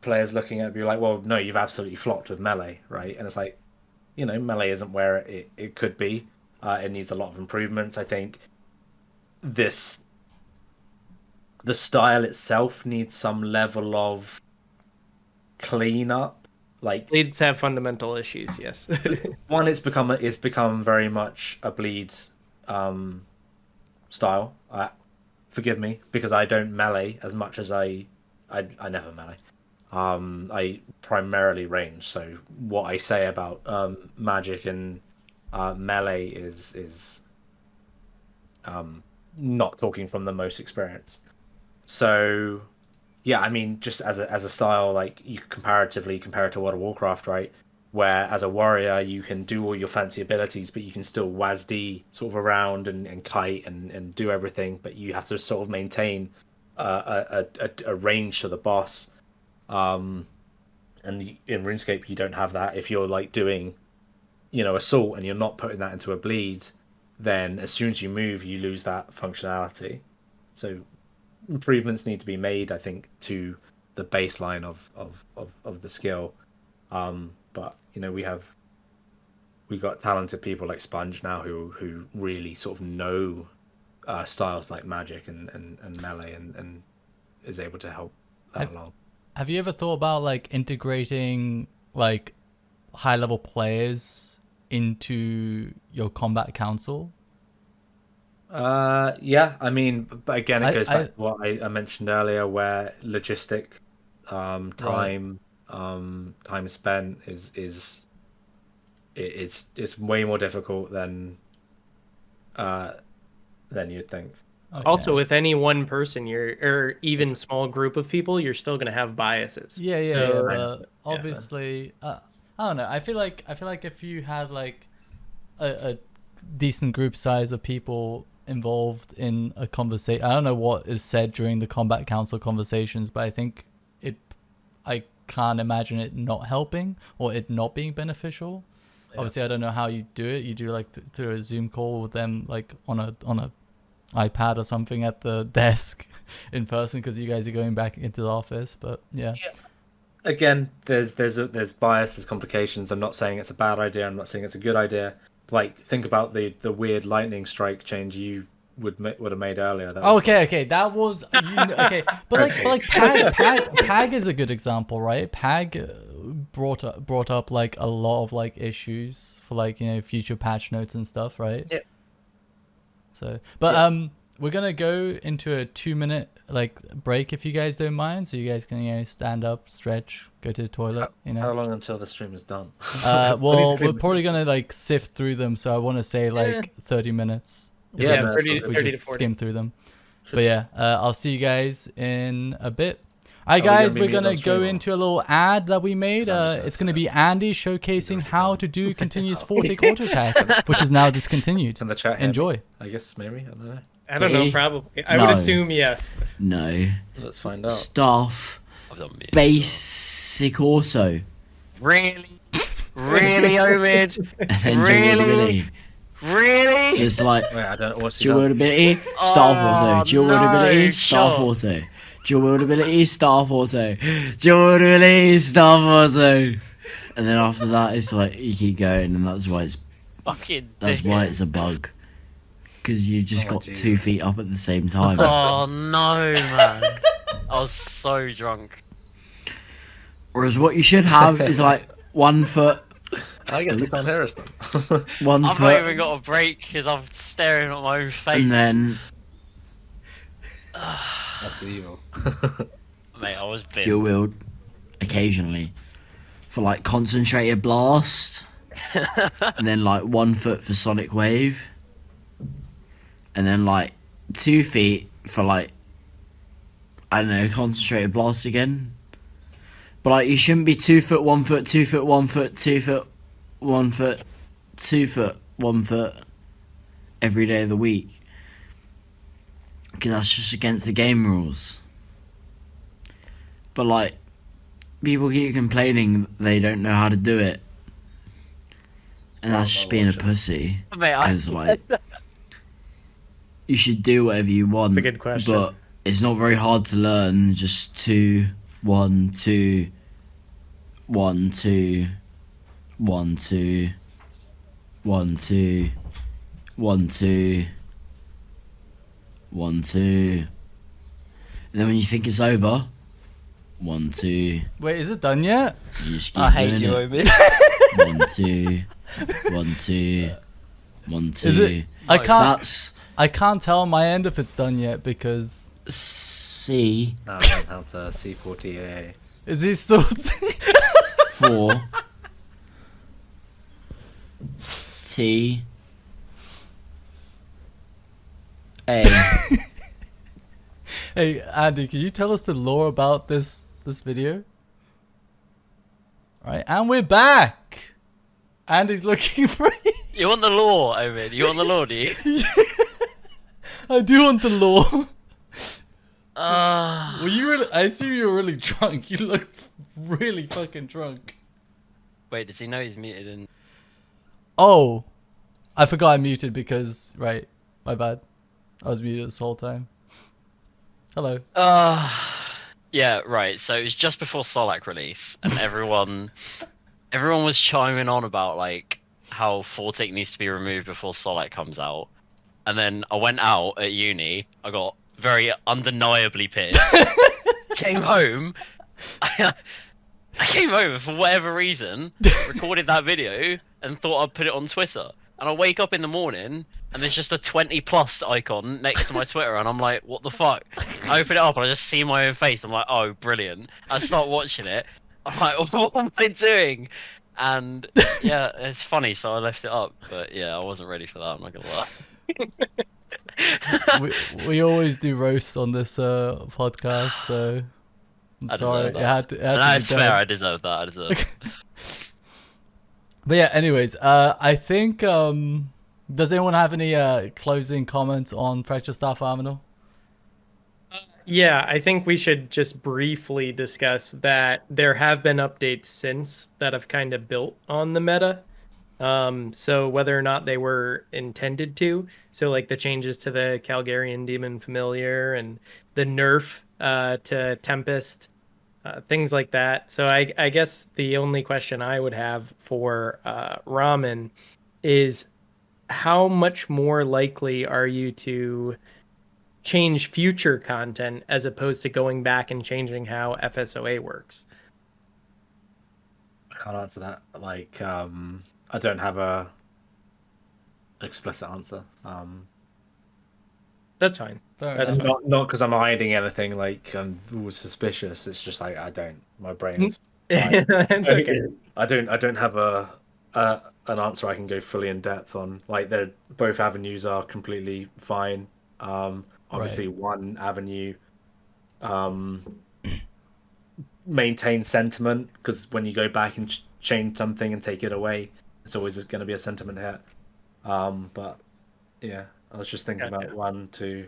players looking at it be like, well, no, you've absolutely flopped with melee, right? And it's like, you know, melee isn't where it could be. It needs a lot of improvements. I think the style itself needs some level of cleanup. Like, Leads have fundamental issues, yes. one, it's become very much a bleed style. Forgive me, because I don't melee as much as I never melee. I primarily range. So what I say about magic and melee is not talking from the most experience. So yeah, I mean, just as a style, like, you comparatively compare it to World of Warcraft, right? Where as a warrior you can do all your fancy abilities, but you can still WASD sort of around and kite and do everything, but you have to sort of maintain a range to the boss. And in RuneScape you don't have that. If you're like doing, you know, assault and you're not putting that into a bleed, then as soon as you move you lose that functionality. So improvements need to be made, I think, to the baseline of the skill. But you know, we got talented people like Sponge now who really sort of know styles like magic and melee and is able to help that along. Have you ever thought about like integrating like high level players into your combat council? Yeah, I mean, but again, it goes back I- to what I mentioned earlier, where logistic, time, time spent it's way more difficult than you'd think. Okay. Also, with any one person, or even small group of people, you're still going to have biases. Yeah, So, but obviously, I don't know. I feel like if you had like a decent group size of people involved in a conversation, I don't know what is said during the combat council conversations, but I think I can't imagine it not helping or it not being beneficial. Yeah. Obviously, I don't know how you do it. You do like through a Zoom call with them, like on a iPad or something at the desk in person, because you guys are going back into the office. But yeah. Again, there's bias, there's complications. I'm not saying it's a bad idea. I'm not saying it's a good idea. Like, think about the weird lightning strike change you would have made earlier. That was okay, that was okay, but like Pag is a good example, right? Pag brought up like a lot of like issues for like, you know, future patch notes and stuff, right? Yeah. So, but we're gonna go into a 2-minute like break if you guys don't mind, so you guys can, you know, stand up, stretch, go to the toilet. You know. How long until the stream is done? Well, we're probably gonna like sift through them, so I want to say like 30 minutes. If Yeah, we no, just, that's thirty, not if we 30 just to 40. skim through them. But yeah, I'll see you guys in a bit. Alright, Are we guys, gonna be we're muted gonna on stream go or? into a little ad that we made. 'Cause I'm just gonna It's gonna say be Andy showcasing already how done. to do continuous 4-tick auto attack, which is now discontinued. Can the chat hear me? Enjoy. I guess maybe. I don't know. I don't know, Me? probably. I would No. assume yes. No. Let's find out. Staff. I've done mute. Basic auto. Really? Really, Omid? And then Really? dual ability. Really? So it's like Wait, I don't. What's he dual done? ability, staff Oh, auto. Dual no, ability, staff sure. auto. Dual ability, staff auto. Dual ability, staff auto. And then after that, it's like you keep going, and that's why it's a bug. Because you just Oh, got Jesus. 2 feet up at the same time. Oh no, man! I was so drunk. Whereas what you should have is like 1 foot, I guess they can't hear us then. 1 I've not foot, even got a break because I'm staring at my own face. and then That's evil. Mate, I was bit. dual wield occasionally for like concentrated blast, and then like 1 foot for sonic wave, and then like 2 feet for like, I don't know, concentrated blast again. But like you shouldn't be 2 foot, 1 foot, 2 foot, 1 foot, 2 foot, 1 foot, 2 foot, 1 foot every day of the week, because that's just against the game rules. But like, people keep complaining they don't know how to do it, and that's just being a pussy. Mate, I, Because like, you should do whatever you want. That's a good question. But it's not very hard to learn. Just 2, 1, 2, 1, 2, 1, 2, 1, 2, 1, 2, 1, 2. And then when you think it's over, 1, 2. Wait, is it done yet? You just keep I hate doing you, it. Omid. 1, 2, 1, 2, 1, 2. Is it? I can't. That's I can't tell on my end if it's done yet because C Now I learned how to C40AA. is he still? 4 T A. Hey Andy, can you tell us the lore about this video? All right, and we're back. Andy's looking for it. You want the law, Omid? You want the law, do you? I do want the lore. Uh, Well, you really? I assume you were really drunk. You looked really fucking drunk. wait, does he know he's muted? And Oh, I forgot I muted because right. My bad. I was muted this whole time. Hello. yeah, right. So it was just before Solak release, and everyone was chiming on about like how 4-tick needs to be removed before Solak comes out. And then I went out at uni. I got very undeniably pissed. Came home. I came home and for whatever reason, recorded that video and thought I'd put it on Twitter. And I wake up in the morning and there's just a 20+ icon next to my Twitter, and I'm like, what the fuck? I open it up and I just see my own face. I'm like, oh, brilliant. I start watching it. I'm like, what am I doing? And yeah, it's funny, so I left it up. But yeah, I wasn't ready for that. I'm not gonna lie. we always do roasts on this podcast, so I'm I sorry. deserve that. It had to be That's done. fair. I deserve that. I deserve it. But yeah, anyways, I think does anyone have any closing comments on Fracture Staff Armadyl? Yeah, I think we should just briefly discuss that there have been updates since that have kind of built on the meta. So whether or not they were intended to, so like the changes to the Calgarian Demon Familiar and the nerf to Tempest, things like that. So I guess the only question I would have for Ramen is how much more likely are you to change future content as opposed to going back and changing how FSOA works? can't answer that. Like, I don't have a explicit answer. That's fine. Fair That's enough. Not because I'm hiding anything. Like I'm suspicious. It's just like I don't. My brain is. That's okay. I don't have an answer I can go fully in depth on. Like they're both avenues are completely fine. Obviously one avenue maintains sentiment because when you go back and change something and take it away, it's always going to be a sentiment hit. But yeah, I was just thinking about 1, 2,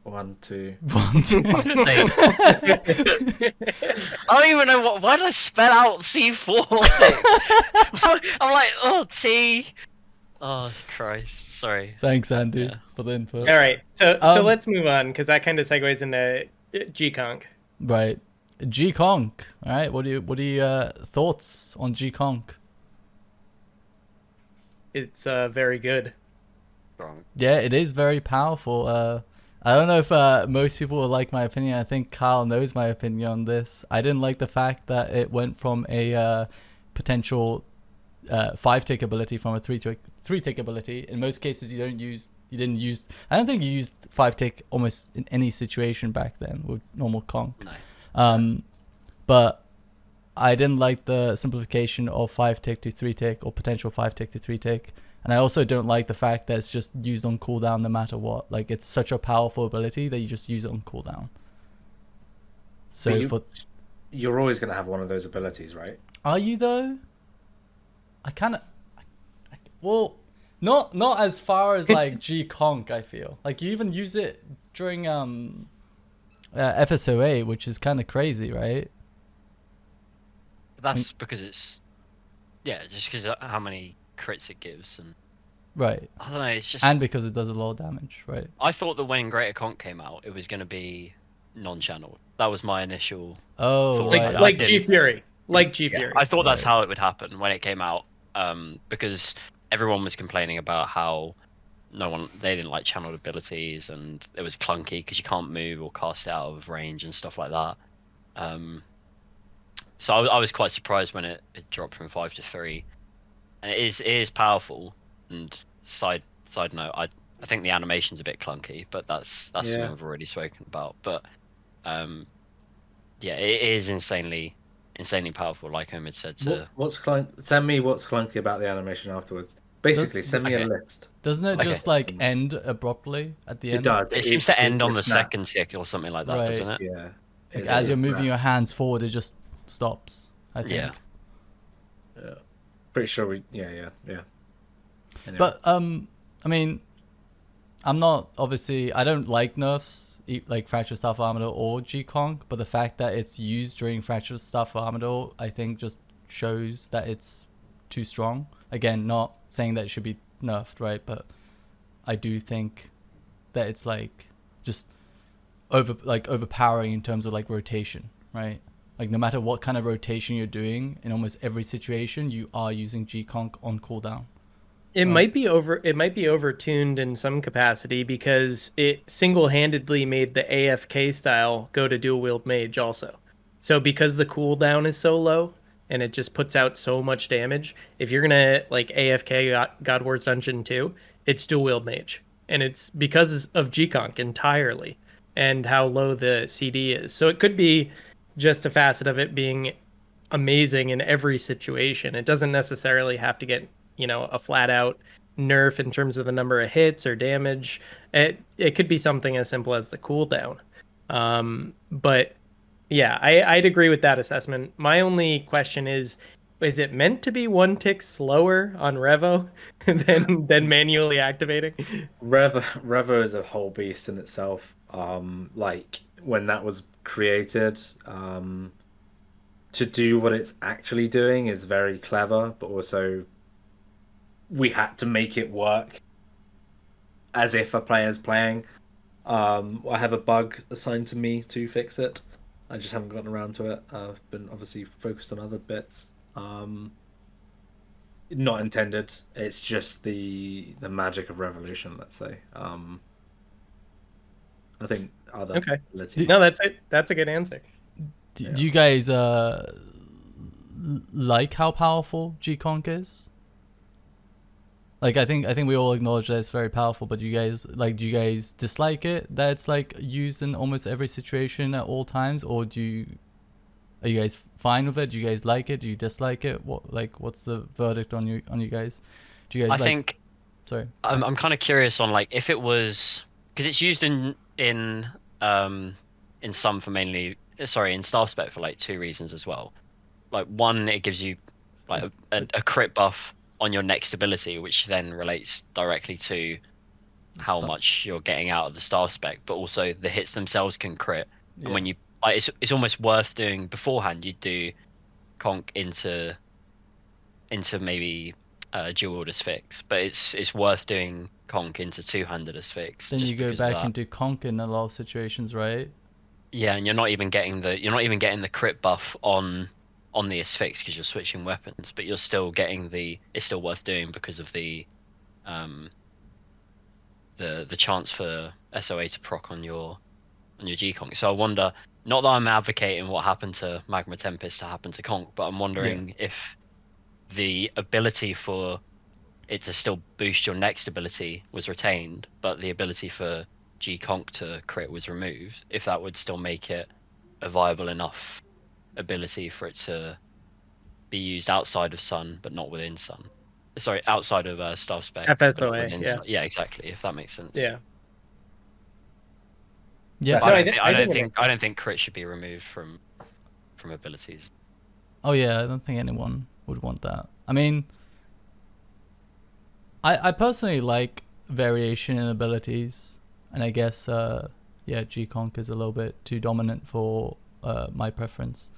1, 2. I don't even know why did I spell out C4? I'm like, oh, T. Oh, Christ. Sorry. Thanks, Andy, Yeah. for the input. All right, so let's move on because that kind of segues into G-Conk. Right. G-Conk. All right. What are your thoughts on G-Conk? It's very good. Wrong. Yeah, it is very powerful. I don't know if most people will like my opinion. I think Kyle knows my opinion on this. I didn't like the fact that it went from a potential 5-tick ability from a 3-tick ability. In most cases, you didn't use. I don't think you used 5-tick almost in any situation back then with normal conk. No. But I didn't like the simplification of 5-tick to 3-tick or potential 5-tick to 3-tick. And I also don't like the fact that it's just used on cooldown no matter what. Like, it's such a powerful ability that you just use it on cooldown. So you're always going to have one of those abilities, right? Are you though? I kind of... Well, not as far as like G-Conk, I feel. Like, you even use it during FSOA, which is kind of crazy, right? That's because it's... Yeah, just because of how many crits it gives. And Right. I don't know, it's just... And because it does a lot of damage, right? I thought that when Greater Conk came out, it was going to be non-channeled. That was my initial... Oh, thought. right. Like I G Fury. Like G Fury. I thought that's Right. how it would happen when it came out, because everyone was complaining about how they didn't like channeled abilities and it was clunky because you can't move or cast it out of range and stuff like that. So I was quite surprised when it dropped from 5 to 3, and it is powerful. And side note, I think the animation's a bit clunky, but that's something we've already spoken about. But yeah, it is insanely powerful, like Omid said. Send me what's clunky about the animation afterwards. Basically, send me a list. Doesn't it Okay. just like end abruptly at the end? It does. It seems to end on the snaps. second tick or something like that, Right. doesn't it? Yeah. Like, as you're moving your hands forward, it just stops, I think. Yeah. Yeah. Pretty sure we. Yeah. Anyway. But I mean, I'm not obviously. I don't like nerfs like Fractured Staff Armadyl or G-Conk, but the fact that it's used during Fractured Staff Armadyl, I think, just shows that it's too strong. Again, not saying that it should be nerfed, right? But I do think that it's like just overpowering in terms of like rotation, right? Like no matter what kind of rotation you're doing, in almost every situation, you are using G-Conk on cooldown. It might be overtuned in some capacity because it single-handedly made the AFK style go to dual wield mage also. So because the cooldown is so low and it just puts out so much damage, if you're gonna like AFK God Wars Dungeon 2, it's dual wield mage, and it's because of G-Conk entirely and how low the CD is. So it could be just a facet of it being amazing in every situation. It doesn't necessarily have to get a flat out nerf in terms of the number of hits or damage. It could be something as simple as the cooldown. But yeah, I'd agree with that assessment. My only question is it meant to be 1 tick slower on Revo than manually activating? Revo is a whole beast in itself. Like when that was created, to do what it's actually doing is very clever, but also we had to make it work as if a player's playing. I have a bug assigned to me to fix it. I just haven't gotten around to it. I've been obviously focused on other bits. Not intended. It's just the magic of Revolution, let's say. I think other abilities. No, that's it. That's a good answer. Do you guys like how powerful G-Conk is? Like, I think we all acknowledge that it's very powerful, but do you guys dislike it, that it's like used in almost every situation at all times, or are you guys fine with it? Do you guys like it? Do you dislike it? What's the verdict on you guys? Do you guys sorry. I'm kind of curious on like if it was, because it's used in some for mainly in staff spec for like 2 reasons as well. Like one, it gives you like a crit buff on your next ability, which then relates directly to how much you're getting out of the staff spec, but also the hits themselves can crit. Yeah. And when you it's almost worth doing beforehand. You do conk into maybe dual as fix, but it's worth doing conk into two-handed as fix. Then you go back and do conk in a lot of situations, right? Yeah, and you're not even getting the crit buff on the asphyx because you're switching weapons, but you're still getting it's still worth doing because of the chance for SOA to proc on your G-Conk. So I wonder, not that I'm advocating what happened to Magma Tempest to happen to Conk, but I'm wondering if the ability for it to still boost your next ability was retained, but the ability for G-Conk to crit was removed, if that would still make it a viable enough ability for it to be used outside of Sun but not within Sun. Sorry, outside of staff spec. FSOA, yeah, exactly. If that makes sense. Yeah. Yeah. I don't think crit should be removed from abilities. Oh yeah, I don't think anyone would want that. I mean, I personally like variation in abilities, and I guess G-Conk is a little bit too dominant for my preference.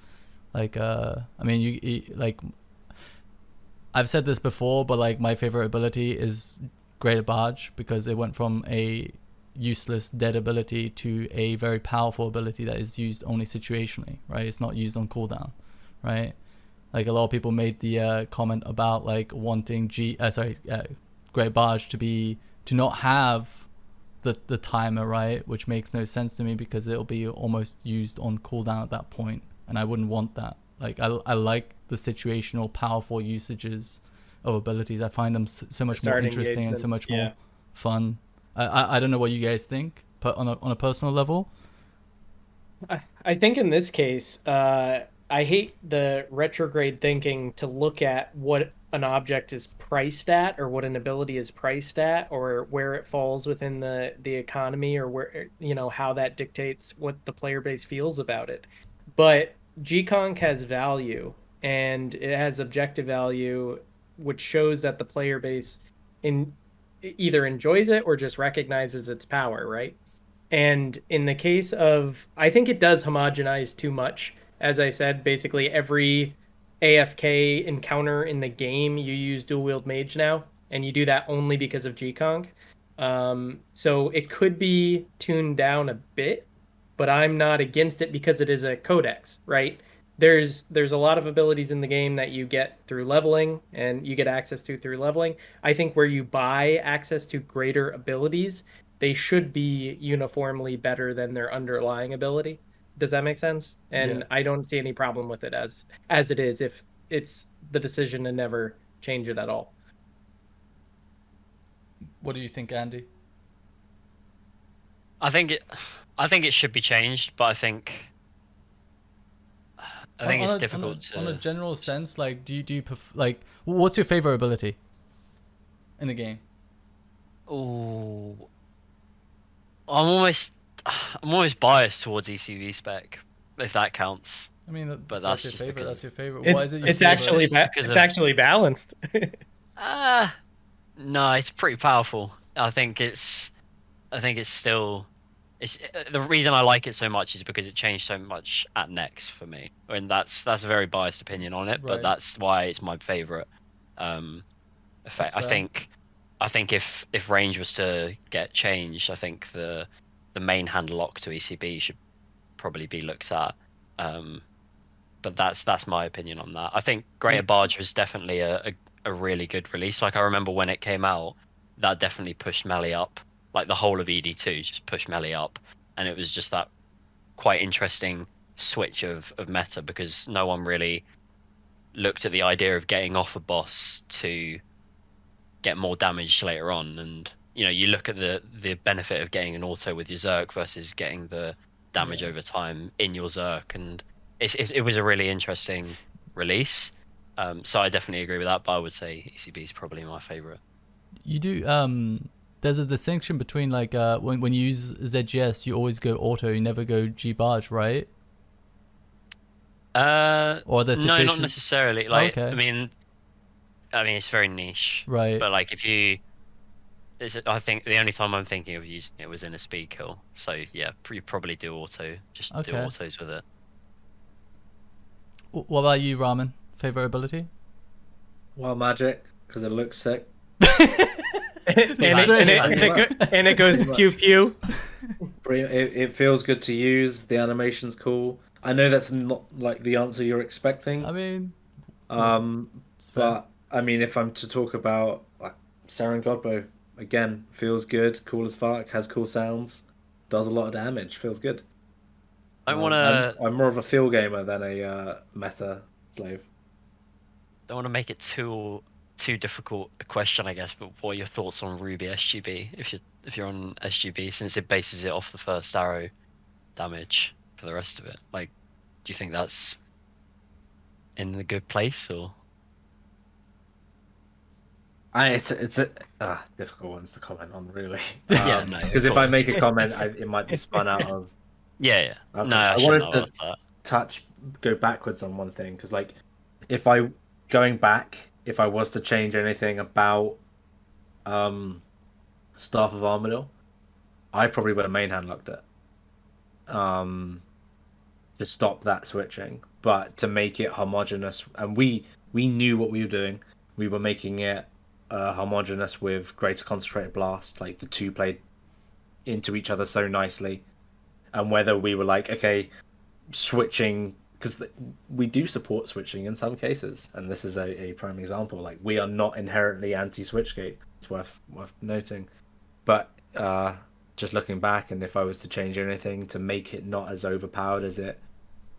Like I mean, you like, I've said this before, but like my favorite ability is Greater Barge, because it went from a useless dead ability to a very powerful ability that is used only situationally, right? It's not used on cooldown, right? Like a lot of people made the comment about like wanting Greater Barge to not have the timer, right? Which makes no sense to me, because it'll be almost used on cooldown at that point, and I wouldn't want that. Like I like the situational powerful usages of abilities. I find them so much more interesting and so much more fun. I don't know what you guys think, but on a personal level, I think in this case, I hate the retrograde thinking to look at what an object is priced at, or what an ability is priced at, or where it falls within the economy, or where, how that dictates what the player base feels about it. But G-Conk has value, and it has objective value, which shows that the player base either enjoys it or just recognizes its power, right? And in the case of, I think it does homogenize too much. As I said, basically every AFK encounter in the game, you use dual wield mage now, and you do that only because of G-Conk. So it could be tuned down a bit, but I'm not against it because it is a codex, right? There's a lot of abilities in the game that you get through leveling, and you get access to through leveling. I think where you buy access to greater abilities, they should be uniformly better than their underlying ability. Does that make sense? And I don't see any problem with it as it is, if it's the decision to never change it at all. What do you think, Andy? I think it should be changed, but I think it's difficult on a general sense. Like, do you like, what's your favorite ability in the game? Oh, I'm almost biased towards ECV spec, if that counts. I mean, but that's your favorite. That's your favorite. Why is it? It's actually balanced. No, it's pretty powerful. I think it's still. It's the reason I like it so much is because it changed so much at Next for me, and that's a very biased opinion on it, but that's why it's my favorite effect. I think if range was to get changed, I think the main hand lock to ECB should probably be looked at. But that's my opinion on that. I think Greater Barge was definitely a really good release. Like, I remember when it came out, that definitely pushed melee up. Like, the whole of ED2 just pushed melee up, and it was just that quite interesting switch of meta, because no one really looked at the idea of getting off a boss to get more damage later on, and you look at the benefit of getting an auto with your Zerk versus getting the damage over time in your Zerk, and it was a really interesting release. So I definitely agree with that, but I would say ECB is probably my favorite. You do there's a distinction between like when you use ZGS, you always go auto, you never go G barge, right? Or the No, not situations. necessarily. Like, Okay. I mean, it's very niche, Right. but like I think the only time I'm thinking of using it was in a speed kill. So yeah, you probably do auto, just do Okay. autos with it. What about you, Ramen? Favorite ability? Wild magic, because it looks sick. and it goes pew pew. It feels good to use. The animation's cool. I know that's not like the answer you're expecting. I mean, it's fair. But I mean, if I'm to talk about like Saren Godbow, again, feels good, cool as fuck, has cool sounds, does a lot of damage, feels good. I want to I'm more of a feel gamer than a meta slave. don't want to make it too difficult a question, I guess. But what are your thoughts on Ruby SGB? If you're on SGB, since it bases it off the first arrow damage for the rest of it, like, do you think that's in the good place or? It's a difficult ones to comment on, really. Yeah, no. Because if I make a comment, it might be spun out of. Yeah. Okay. No, I wanted shouldn't have to asked that. go backwards on one thing, because like, if I was to change anything about Staff of Armadyl, I probably would have main hand locked it. To stop that switching, but to make it homogenous, and we knew what we were doing. We were making it homogenous with greater concentrated blast, like the two played into each other so nicely, and whether we were like, okay, switching, because we do support switching in some cases, and this is a prime example. Like, we are not inherently anti-switchgate. It's worth noting, but just looking back, and if I was to change anything to make it not as overpowered as it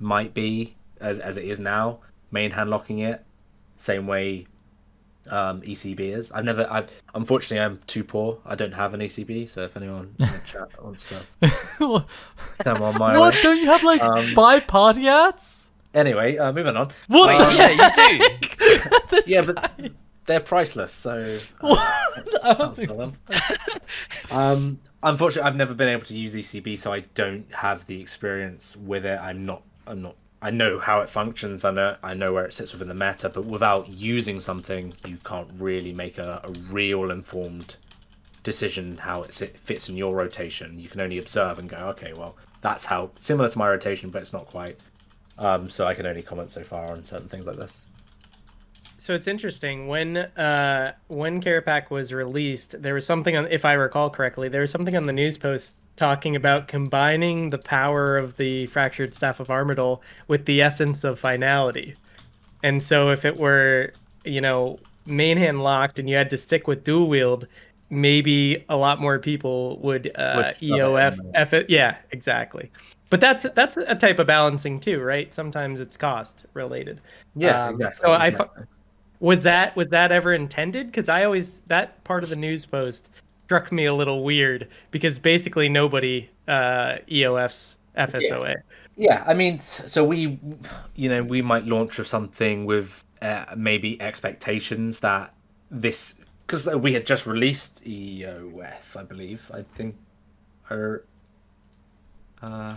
might be, as it is now, main hand locking it, same way ECB is. Unfortunately, I'm too poor. I don't have an ECB, so if anyone in the chat wants to come on my What? way. Don't you have like 5 party ads? Anyway, moving on. What? Yeah, you do. This Yeah, guy. but they're priceless, so I don't can't sell them. Unfortunately, I've never been able to use ECB, so I don't have the experience with it. I'm not. I know how it functions. I know where it sits within the meta, but without using something, you can't really make a real informed decision how it fits in your rotation. You can only observe and go, okay, well, that's how similar to my rotation, but it's not quite. So I can only comment so far on certain things like this. So it's interesting when Kerapac was released, there was something on, if I recall correctly, there was something on the news post talking about combining the power of the Fractured Staff of Armadyl with the essence of finality. And so if it were, main hand locked and you had to stick with dual wield, maybe a lot more people would EOF F it. Yeah, exactly. But that's a type of balancing too, right? Sometimes it's cost related. Yeah, exactly. So exactly. Was that ever intended? Because that part of the news post struck me a little weird, because basically nobody EOFs FSOA. Yeah, I mean, so we might launch with something with maybe expectations that this, because we had just released EOF, I believe. I think, or I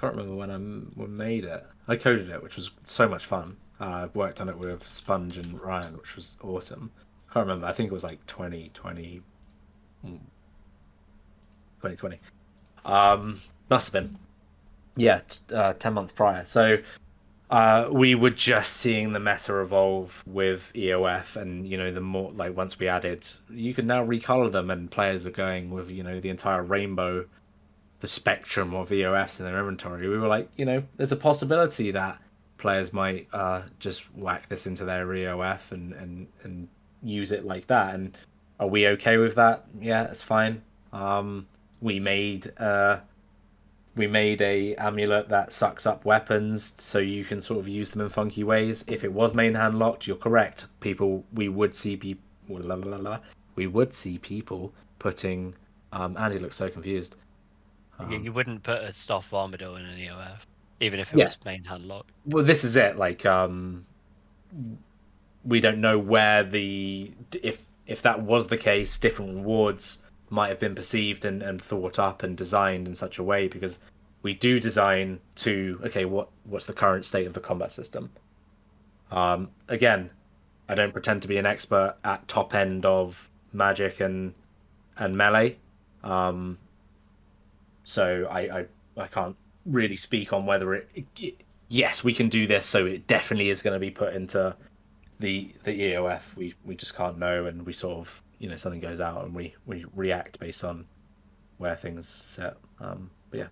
can't remember when we made it. I coded it, which was so much fun. I worked on it with Sponge and Ryan, which was awesome. I can't remember. I think it was like 2020. Must have been. Yeah, 10 months prior. So we were just seeing the meta evolve with EOF, and the more, like, once we added, you can now recolor them, and players are going with the entire rainbow, the spectrum of EOFs in their inventory. We were like, there's a possibility that players might just whack this into their EOF and use it like that. And are we okay with that? Yeah, it's fine. We We made a amulet that sucks up weapons, so you can sort of use them in funky ways. If it was main hand locked, you're correct. We would see people. We would see people putting. Andy looks so confused. You wouldn't put a stuff Armadyl in an EOF, even if it Yeah. was main hand lock. Well, this is it. Like, we don't know where if that was the case, different rewards might have been perceived and thought up and designed in such a way, because we do design to what's the current state of the combat system. Again, I don't pretend to be an expert at top end of Magic and Melee, so I can't really speak on whether yes, we can do this, so it definitely is going to be put into the EOF. We just can't know, and we sort of, something goes out and we react based on where things set. But yeah,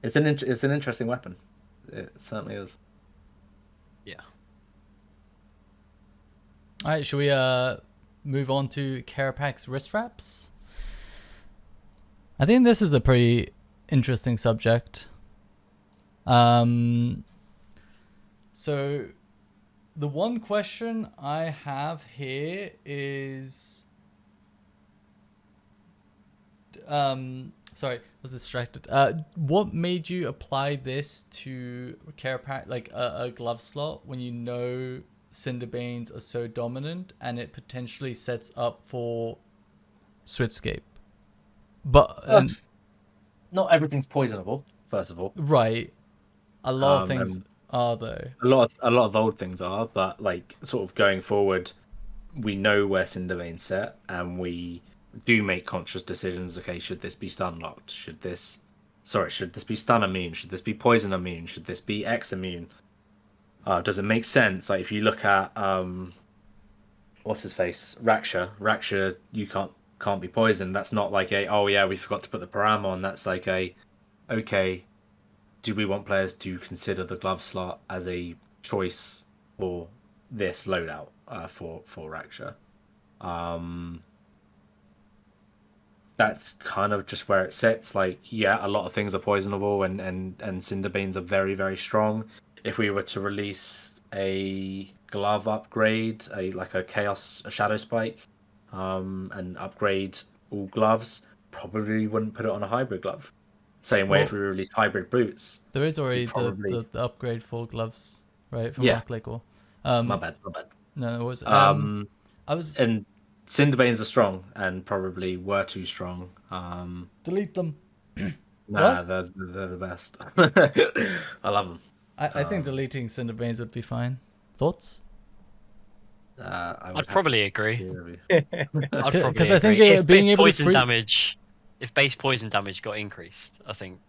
it's an interesting weapon. It certainly is. Yeah. All right, should we move on to Kerapac's wrist wraps? I think this is a pretty interesting subject. So the one question I have here is, sorry, I was distracted. What made you apply this to Kerapac, like a glove slot, when you know Cinderbanes are so dominant and it potentially sets up for Switchscape? But not everything's poisonable. First of all, right, a lot of things are though. A lot of old things are, but like sort of going forward, we know where Cinderbane's set, and we do make conscious decisions. Okay, should this be stun locked? Should this be stun immune? Should this be poison immune? Should this be X immune? Does it make sense? Like if you look at what's his face, Raksha, you can't be poisoned. That's not like we forgot to put the param on. That's like okay, do we want players to consider the glove slot as a choice for this loadout for Raksha? That's kind of just where it sits. Like, yeah, a lot of things are poisonable, and Cinderbanes are very, very strong. If we were to release a glove upgrade, a Shadow Spike, and upgrade all gloves, probably wouldn't put it on a hybrid glove. Same way if we released hybrid boots. There is already the upgrade for gloves, right? From Rock Lake War. My bad. No, it was. And Cinderbanes are strong, and probably were too strong. Delete them. Nah, they're the best. I love them. I think deleting Cinderbanes would be fine. Thoughts? I'd probably agree. Because I think being able to if base poison damage got increased, I think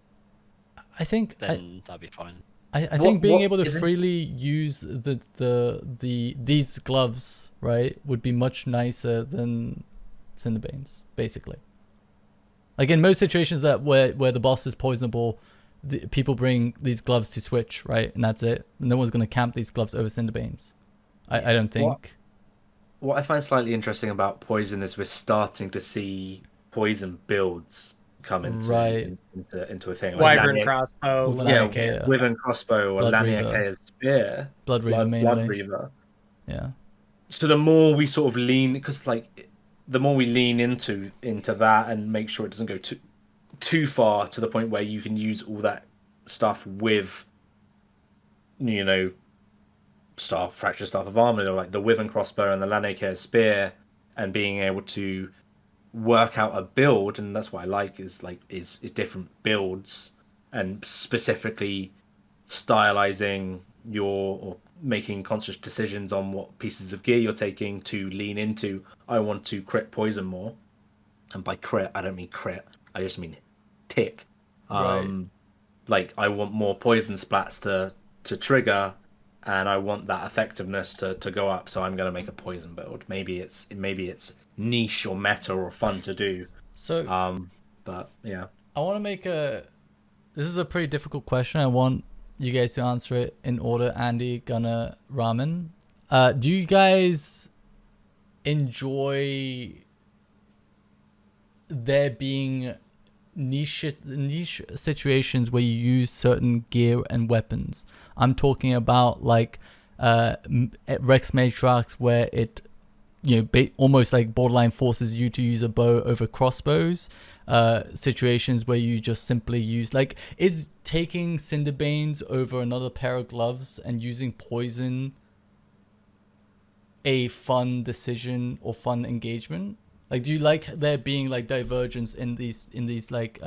then that'd be fine. I think being able to freely use these gloves, right, would be much nicer than Cinderbanes, basically. Like in most situations where the boss is poisonable, people bring these gloves to switch, right, and that's it. No one's gonna camp these gloves over Cinderbanes. I don't think. What I find slightly interesting about poison is we're starting to see poison builds come into a thing. Wyvern crossbow, Wyvern crossbow, or Laniakea's spear, Blood Reaver mainly. Blood Reaver. Yeah. So the more we sort of lean, because the more we lean into that and make sure it doesn't go too far to the point where you can use all that stuff with, fracture staff of armor, like the Wyvern crossbow and the Laniakea's spear, and being able to work out a build. And that's what I like is different builds, and specifically stylizing or making conscious decisions on what pieces of gear you're taking to lean into. I want to crit poison more, and by crit I don't mean crit, I just mean tick. Like I want more poison splats to trigger, and I want that effectiveness to go up, so I'm going to make a poison build. Maybe it's niche or meta or fun to do. So but yeah, I want to make this is a pretty difficult question. I want you guys to answer it in order. Andy, Gunnar, Ramen. Do you guys enjoy there being niche situations where you use certain gear and weapons. I'm talking about like Rex Matriarchs, where it almost like borderline forces you to use a bow over crossbows. Situations where you just simply use, like, is taking Cinderbanes over another pair of gloves and using poison a fun decision or fun engagement? Like, do you like there being like divergence in these like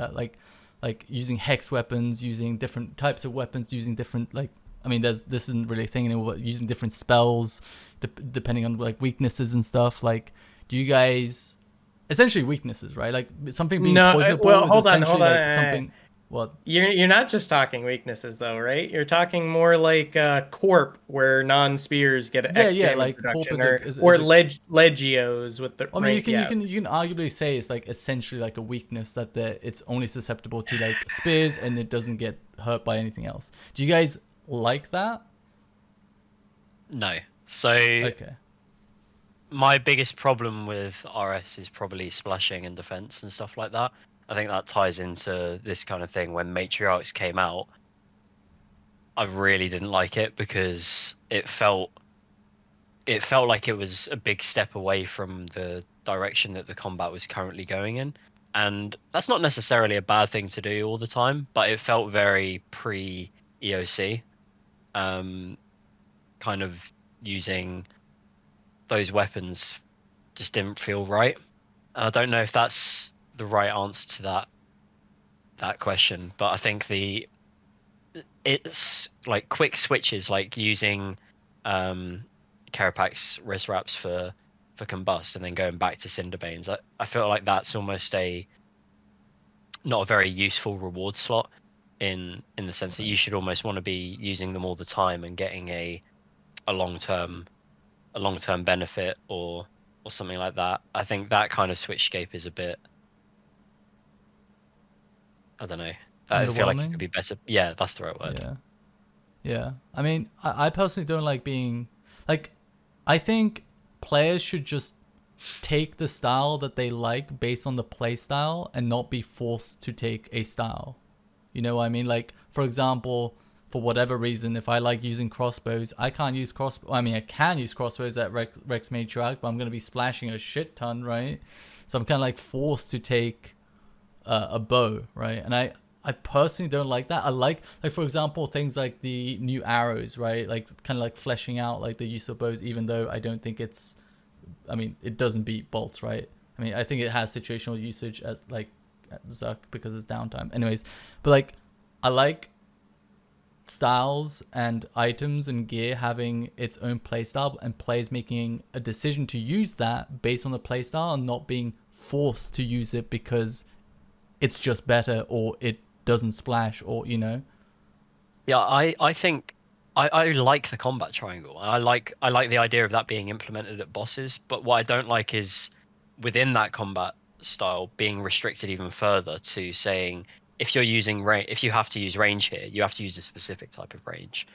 using hex weapons, using different types of weapons, using different, like, I mean, this isn't really a thing anymore, but using different spells depending on like weaknesses and stuff. Like, do you guys, essentially weaknesses, right? Like something being poisonable well, is hold on, essentially like something. What? You're not just talking weaknesses though, right? You're talking more like Corp, where non-spears get X damage like Corp reduction, is or a, Legios with the. I mean, right, you can arguably say it's like essentially like a weakness that it's only susceptible to like spears and it doesn't get hurt by anything else. Do you guys like that? No. So Okay. my biggest problem with RS is probably splashing and defense and stuff like that. I think that ties into this kind of thing. When Matriarchs came out, I really didn't like it because it felt like it was a big step away from the direction that the combat was currently going in. And that's not necessarily a bad thing to do all the time, but it felt very pre-EOC. Kind of using those weapons just didn't feel right. And I don't know if that's the right answer to that question, but I think it's like quick switches, like using Kerapac's wrist wraps for combust and then going back to Cinderbanes. I feel like that's almost not a very useful reward slot in the sense that you should almost want to be using them all the time and getting a long-term benefit or something like that. I think that kind of switchscape is a bit, I don't know. I feel like it could be better. Yeah, that's the right word. Yeah. I mean, I personally don't like being like, I think players should just take the style that they like based on the play style and not be forced to take a style. You know what I mean? Like, for example, for whatever reason, if I like using crossbows, I can't use I mean, I can use crossbows at Rex Matriarch, but I'm going to be splashing a shit ton, right? So I'm kind of like forced to take a bow, right? And I personally don't like that. I like for example, things like the new arrows, right? Like kind of like fleshing out like the use of bows, even though I don't think it doesn't beat bolts, right? I mean, I think it has situational usage as like at Zuck because it's downtime. Anyways, but like I like styles and items and gear having its own playstyle and players making a decision to use that based on the playstyle and not being forced to use it because it's just better or it doesn't splash or Yeah, I think I like the combat triangle. I like the idea of that being implemented at bosses, but what I don't like is within that combat style being restricted even further to saying if you're using if you have to use range here, you have to use a specific type of range.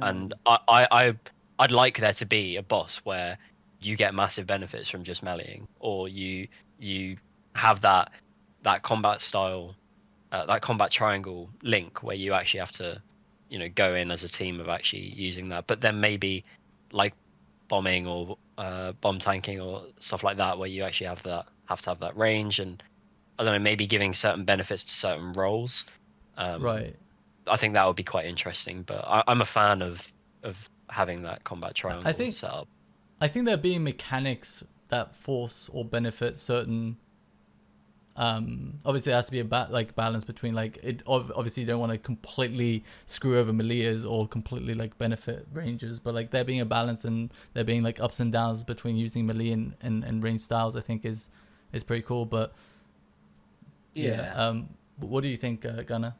And I'd like there to be a boss where you get massive benefits from just meleeing, or you have that combat style, that combat triangle link where you actually have to go in as a team of actually using that. But then maybe like bombing or bomb tanking or stuff like that, where you actually have to have that range, and I don't know, maybe giving certain benefits to certain roles. right. I think that would be quite interesting. But I'm a fan of having that combat triangle set up. I think there being mechanics that force or benefit certain. Obviously, there has to be a balance between like it. Obviously, you don't want to completely screw over meleeers or completely like benefit ranges, but like there being a balance and there being like ups and downs between using melee and range styles, I think is pretty cool. But yeah. What do you think, Gunnar?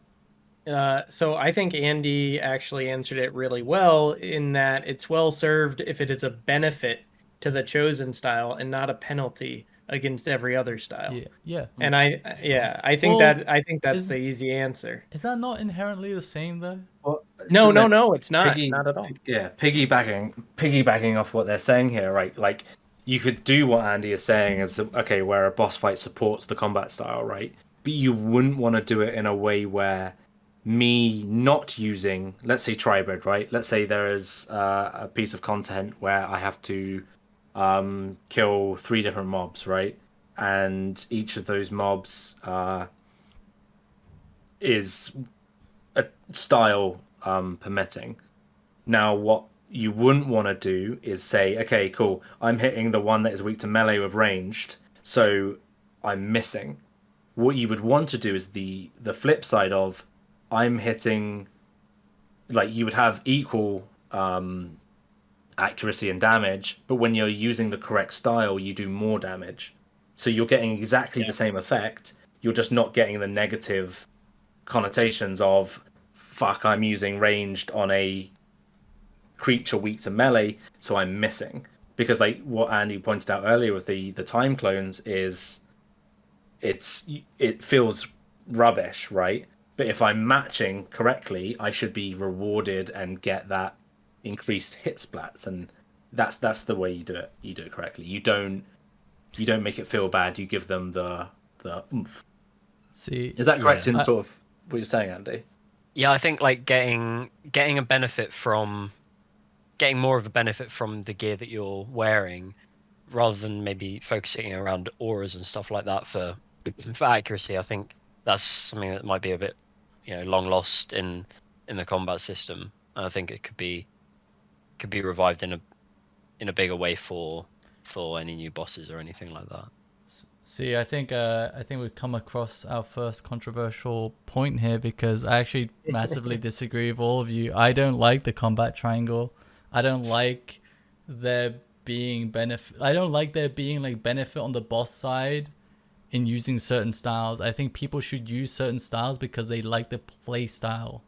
So I think Andy actually answered it really well in that it's well served if it is a benefit to the chosen style and not a penalty against every other style. Yeah. And I think that's the easy answer. Is that not inherently the same though? Well, no, it's not. Not at all. Yeah, piggybacking off what they're saying here, right? Like, you could do what Andy is saying as, okay, where a boss fight supports the combat style, right? but you wouldn't want to do it in a way where me not using, let's say, tribrid, right? Let's say there is a piece of content where I have to kill 3 different mobs, right? And each of those mobs is a style permitting. Now, what you wouldn't want to do is say, okay, cool, I'm hitting the one that is weak to melee with ranged, so I'm missing. What you would want to do is the flip side of, I'm hitting, like, you would have equal accuracy and damage, but when you're using the correct style, you do more damage. So you're getting exactly the same effect, you're just not getting the negative connotations of, fuck, I'm using ranged on a creature weak to melee, so I'm missing. Because like what Andy pointed out earlier with the time clones is, it feels rubbish, right? But if I'm matching correctly, I should be rewarded and get that increased hit splats, and that's the way you do it. You do it correctly. You don't make it feel bad. You give them the oomph. See, Is that correct in sort of what you're saying, Andy? Yeah, I think like getting a benefit from getting more of a benefit from the gear that you're wearing, rather than maybe focusing around auras and stuff like that for accuracy. I think that's something that might be a bit, long lost in the combat system. I think it could be revived in a bigger way for any new bosses or anything like that. See, I think we've come across our first controversial point here, because I actually massively disagree with all of you. I don't like the combat triangle. I don't like there being benefit. I don't like there being like benefit on the boss side in using certain styles. I think people should use certain styles because they like the play style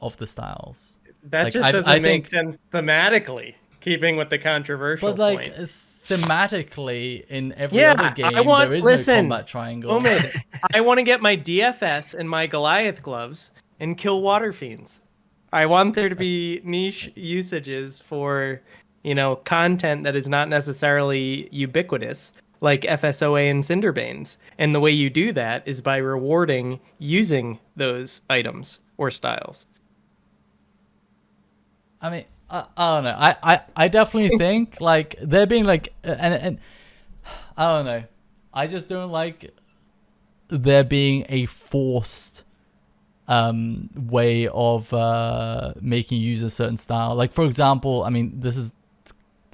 of the styles. That Like, just doesn't I make think, sense thematically, keeping with the controversial but like point. thematically in every other game, there is no combat triangle. Omid, I want to get my DFS and my Goliath gloves and kill water fiends. I want there to be niche usages for, content that is not necessarily ubiquitous, like FSOA and Cinderbanes. And the way you do that is by rewarding using those items or styles. I mean, I don't know. I definitely think like there being like and I don't know. I just don't like there being a forced way of making you use a certain style. Like for example, I mean, this is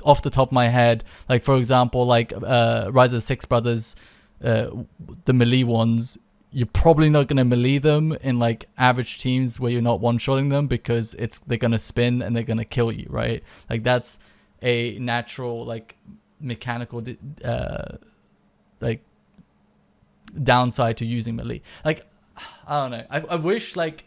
off the top of my head. Like for example, like Rise of the Six Brothers, the melee ones. You're probably not gonna melee them in like average teams where you're not one-shotting them, because they're gonna spin and they're gonna kill you, right? Like that's a natural like mechanical like downside to using melee. Like I don't know. I wish like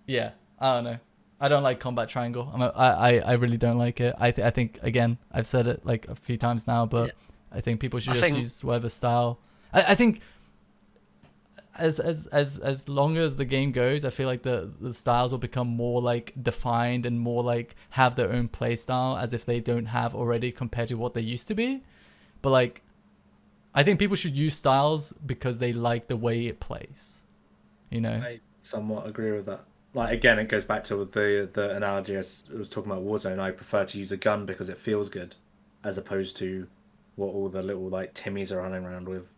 I don't know. I don't like combat triangle. I really don't like it. I think again I've said it like a few times now, but I think people should just use whatever style. I think. As long as the game goes, I feel like the styles will become more like defined and more like have their own play style, as if they don't have already compared to what they used to be. But like, I think people should use styles because they like the way it plays. I somewhat agree with that. Like again, it goes back to the analogy I was talking about Warzone. I prefer to use a gun because it feels good, as opposed to what all the little like Timmies are running around with,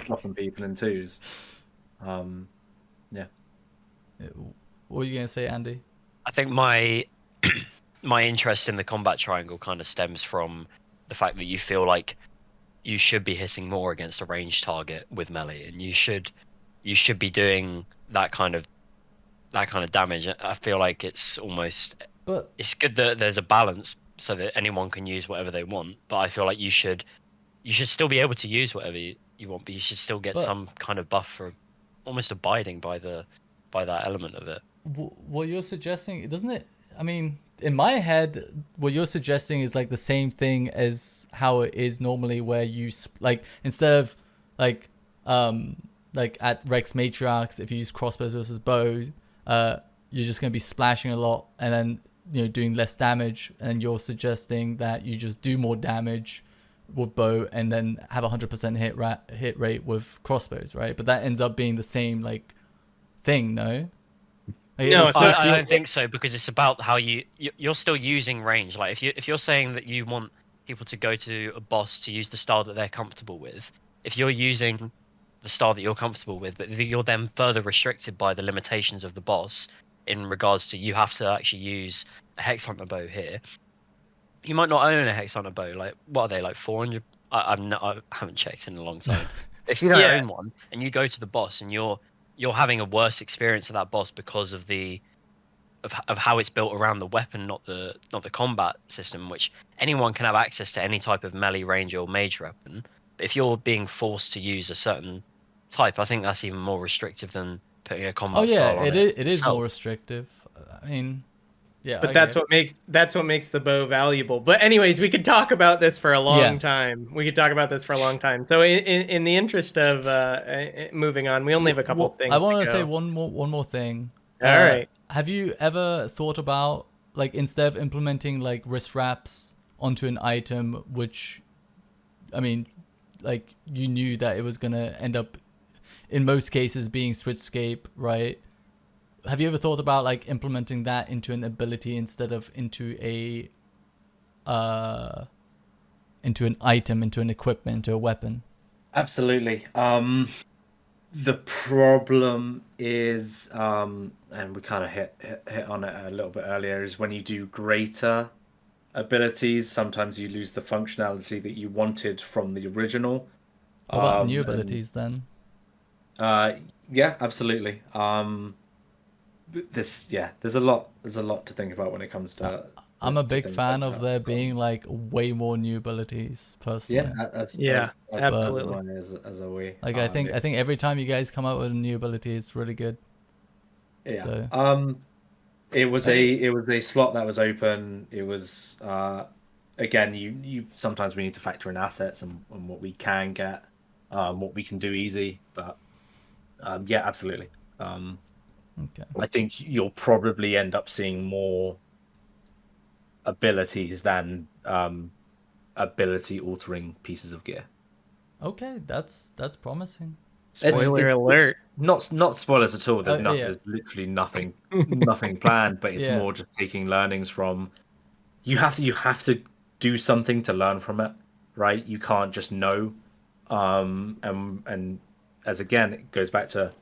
dropping people in twos. What are you gonna say, Andy? I think my interest in the combat triangle kind of stems from the fact that you feel like you should be hitting more against a ranged target with melee, and you should be doing that kind of damage. I feel like it's good that there's a balance so that anyone can use whatever they want, but I feel like you should still be able to use whatever you want, but you should still get some kind of buff for almost abiding by that element of it. What you're suggesting, doesn't it? I mean, in my head, what you're suggesting is like the same thing as how it is normally, where you like instead of like at Rex Matriarchs, if you use crossbows versus bows, you're just gonna be splashing a lot and then doing less damage. And you're suggesting that you just do more damage with bow and then have 100% hit rate with crossbows, right? But that ends up being the same like thing, no? Like, No, it'll so still I feel- don't think so, because it's about how you're still using range. Like if you're saying that you want people to go to a boss to use the style that they're comfortable with, if you're using the style that you're comfortable with, but you're then further restricted by the limitations of the boss in regards to you have to actually use a hex hunter bow here. You might not own a hex hunter bow. Like what are they, like 400? I haven't checked in a long time. If you don't Yeah. own one and you go to the boss and you're having a worse experience of that boss because of of how it's built around the weapon, not the combat system, which anyone can have access to any type of melee, range, or mage weapon. But if you're being forced to use a certain type, I think that's even more restrictive than putting a combat Oh yeah, style on it is itself. more restrictive. I mean, yeah. But I that's get it. what makes the bow valuable. But anyways, we could talk about this for a long Yeah. time. We could talk about this for a long time. So in the interest of moving on, we only have a couple Well, things. I want to to say go. one more thing. All right. Have you ever thought about like instead of implementing like wrist wraps onto an item, which, I mean, like you knew that it was gonna end up, in most cases, being switchscape, right? Have you ever thought about like implementing that into an ability instead of into an item, into an equipment, into a weapon? Absolutely. The problem is, and we kind of hit on it a little bit earlier, is when you do greater abilities, sometimes you lose the functionality that you wanted from the original. What about new And, abilities then? yeah, absolutely. There's a lot to think about when it comes to. I'm a to big things fan like of that. there being like way more new abilities, personally. Yeah, as absolutely. as a way. Like I think every time you guys come out with a new ability, it's really good. Yeah. So It was a slot that was open. It was again, you sometimes we need to factor in assets and what we can get, what we can do easy. But yeah, absolutely. okay. I think you'll probably end up seeing more abilities than ability altering pieces of gear. Okay, that's promising. Spoiler alert. Not spoilers at all. There's Yeah. there's literally nothing planned, but it's Yeah. more just taking learnings from. You have to do something to learn from it, right? You can't just know. And as again, it goes back to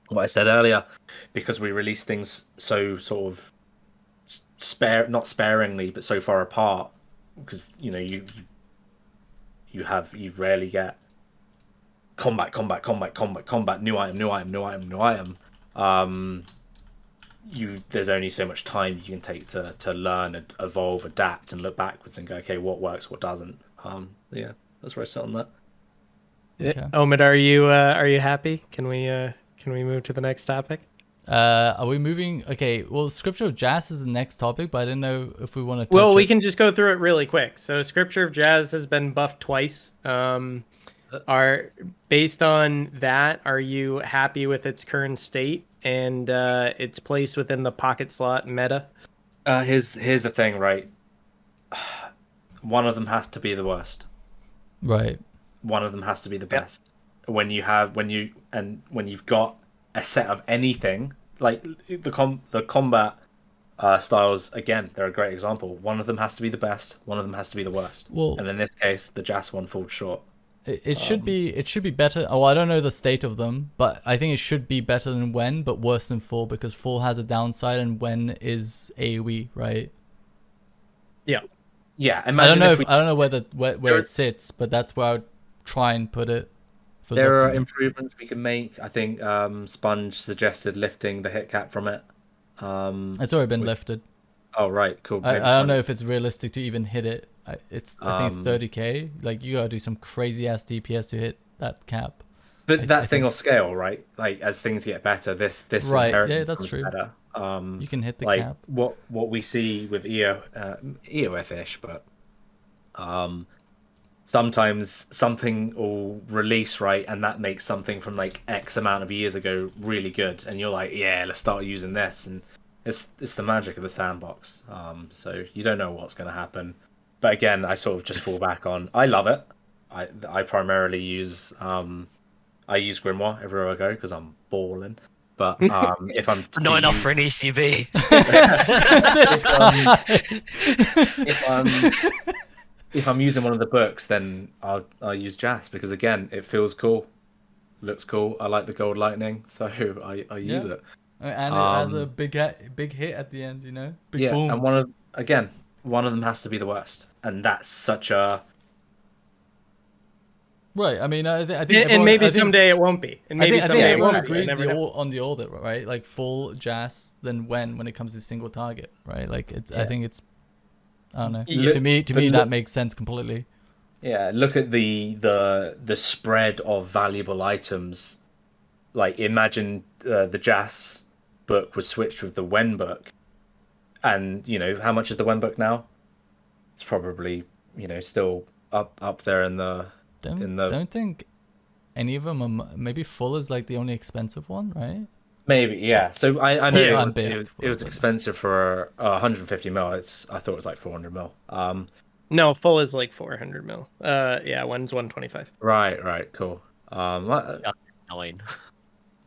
what I said earlier, because we release things so sort of not sparingly, but so far apart, because you rarely get combat, new item. There's only so much time you can take to learn and evolve, adapt, and look backwards and go, okay, what works, what doesn't. Yeah, that's where I sit on that. Okay. Omid, are you happy? Can we move to the next topic? Are we moving? Okay. Well, Scripture of Jazz is the next topic, but I didn't know if we want to. Well, we can just go through it really quick. So, Scripture of Jazz has been buffed twice. Based on that, are you happy with its current state and its place within the pocket slot meta? Here's the thing, right? One of them has to be the worst. Right. One of them has to be the best. When you've got a set of anything, like the combat styles, again, they're a great example. One of them has to be the best. One of them has to be the worst. Well, and in this case, the Jas one falls short. it should be better. Oh, I don't know the state of them, but I think it should be better than Wen, but worse than Full, because Full has a downside and Wen is AoE, right? Yeah, I don't know I don't know where it sits, but that's where I would try and put it. For there are Zoptimi. improvements we can make. I think Sponge suggested lifting the hit cap from it. It's already been lifted. Oh right, cool. I don't know if it's realistic to even hit it. I think it's 30k. Like you gotta do some crazy ass DPS to hit that cap. But I that thing think- will scale, right? Like as things get better, this Right, inherently yeah, that's becomes true. better. You can hit the like cap. what we see with EOF-ish, but sometimes something will release, right, and that makes something from like X amount of years ago really good, and you're like, yeah, let's start using this, and it's the magic of the sandbox. So you don't know what's going to happen. but again, I sort of just fall back on. I love it. I primarily use I use Grimoire everywhere I go because I'm balling. But if I'm Not enough for an ECB. if I'm using one of the books, then I'll use Jas because again, it feels cool, looks cool. I like the gold lightning, so I use it. And it has a big hit at the end, you know, big Yeah, boom. and one of them has to be the worst, and that's such a Right. I mean, I think And everyone, maybe I think, someday it won't be. And maybe I think someday it everyone won't be. You agrees never know. on the order, right? Like full Jas, then when it comes to single target, right? Like it's. I think it's. I don't know. Yeah. To me, that makes sense completely. Yeah, look at the spread of valuable items. Like imagine the Jas book was switched with the Wen book, and you know how much is the Wen book now? It's probably still up there in the Don't think any of them are. Maybe full is like the only expensive one, right? maybe yeah. So I know Yeah, it was expensive for 150 mil. I thought it was like 400 mil. No, full is like 400 mil. Yeah, one's 125. Right, cool. That's 9.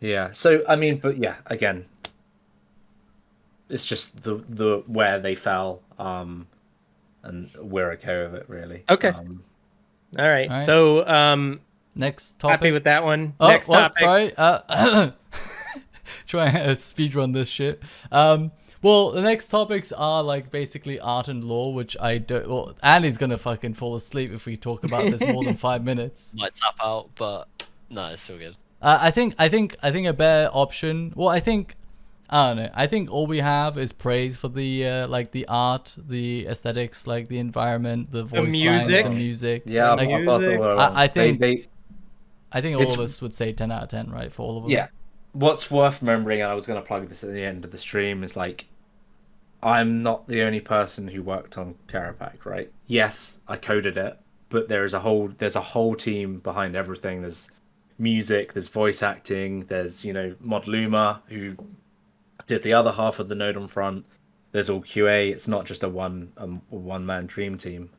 Yeah. So I mean, but yeah, again, it's just the where they fell, and we're okay with it, really. Okay. All right. All right. So, Next topic. happy with that one. Oh, Next what? topic. Sorry. Try and speed run this shit. Well, the next topics are like basically art and lore, which I don't. Well, Andy's gonna fucking fall asleep if we talk about this more than 5 minutes. Might tap out, but no, it's still good. I think a better option. Well, I don't know. I think all we have is praise for the like the art, the aesthetics, like the environment, the voice lines, music. the music. Yeah, Like, I think I think all It's- of us would say 10 out of 10, right? For all of them. yeah. What's worth remembering, and I was going to plug this at the end of the stream, is like I'm not the only person who worked on Kerapac, right? Yes, I coded it, but there's a whole team behind everything. There's music, there's voice acting, there's Mod Luma who did the other half of the Node on front. There's all QA. It's not just a one man dream team.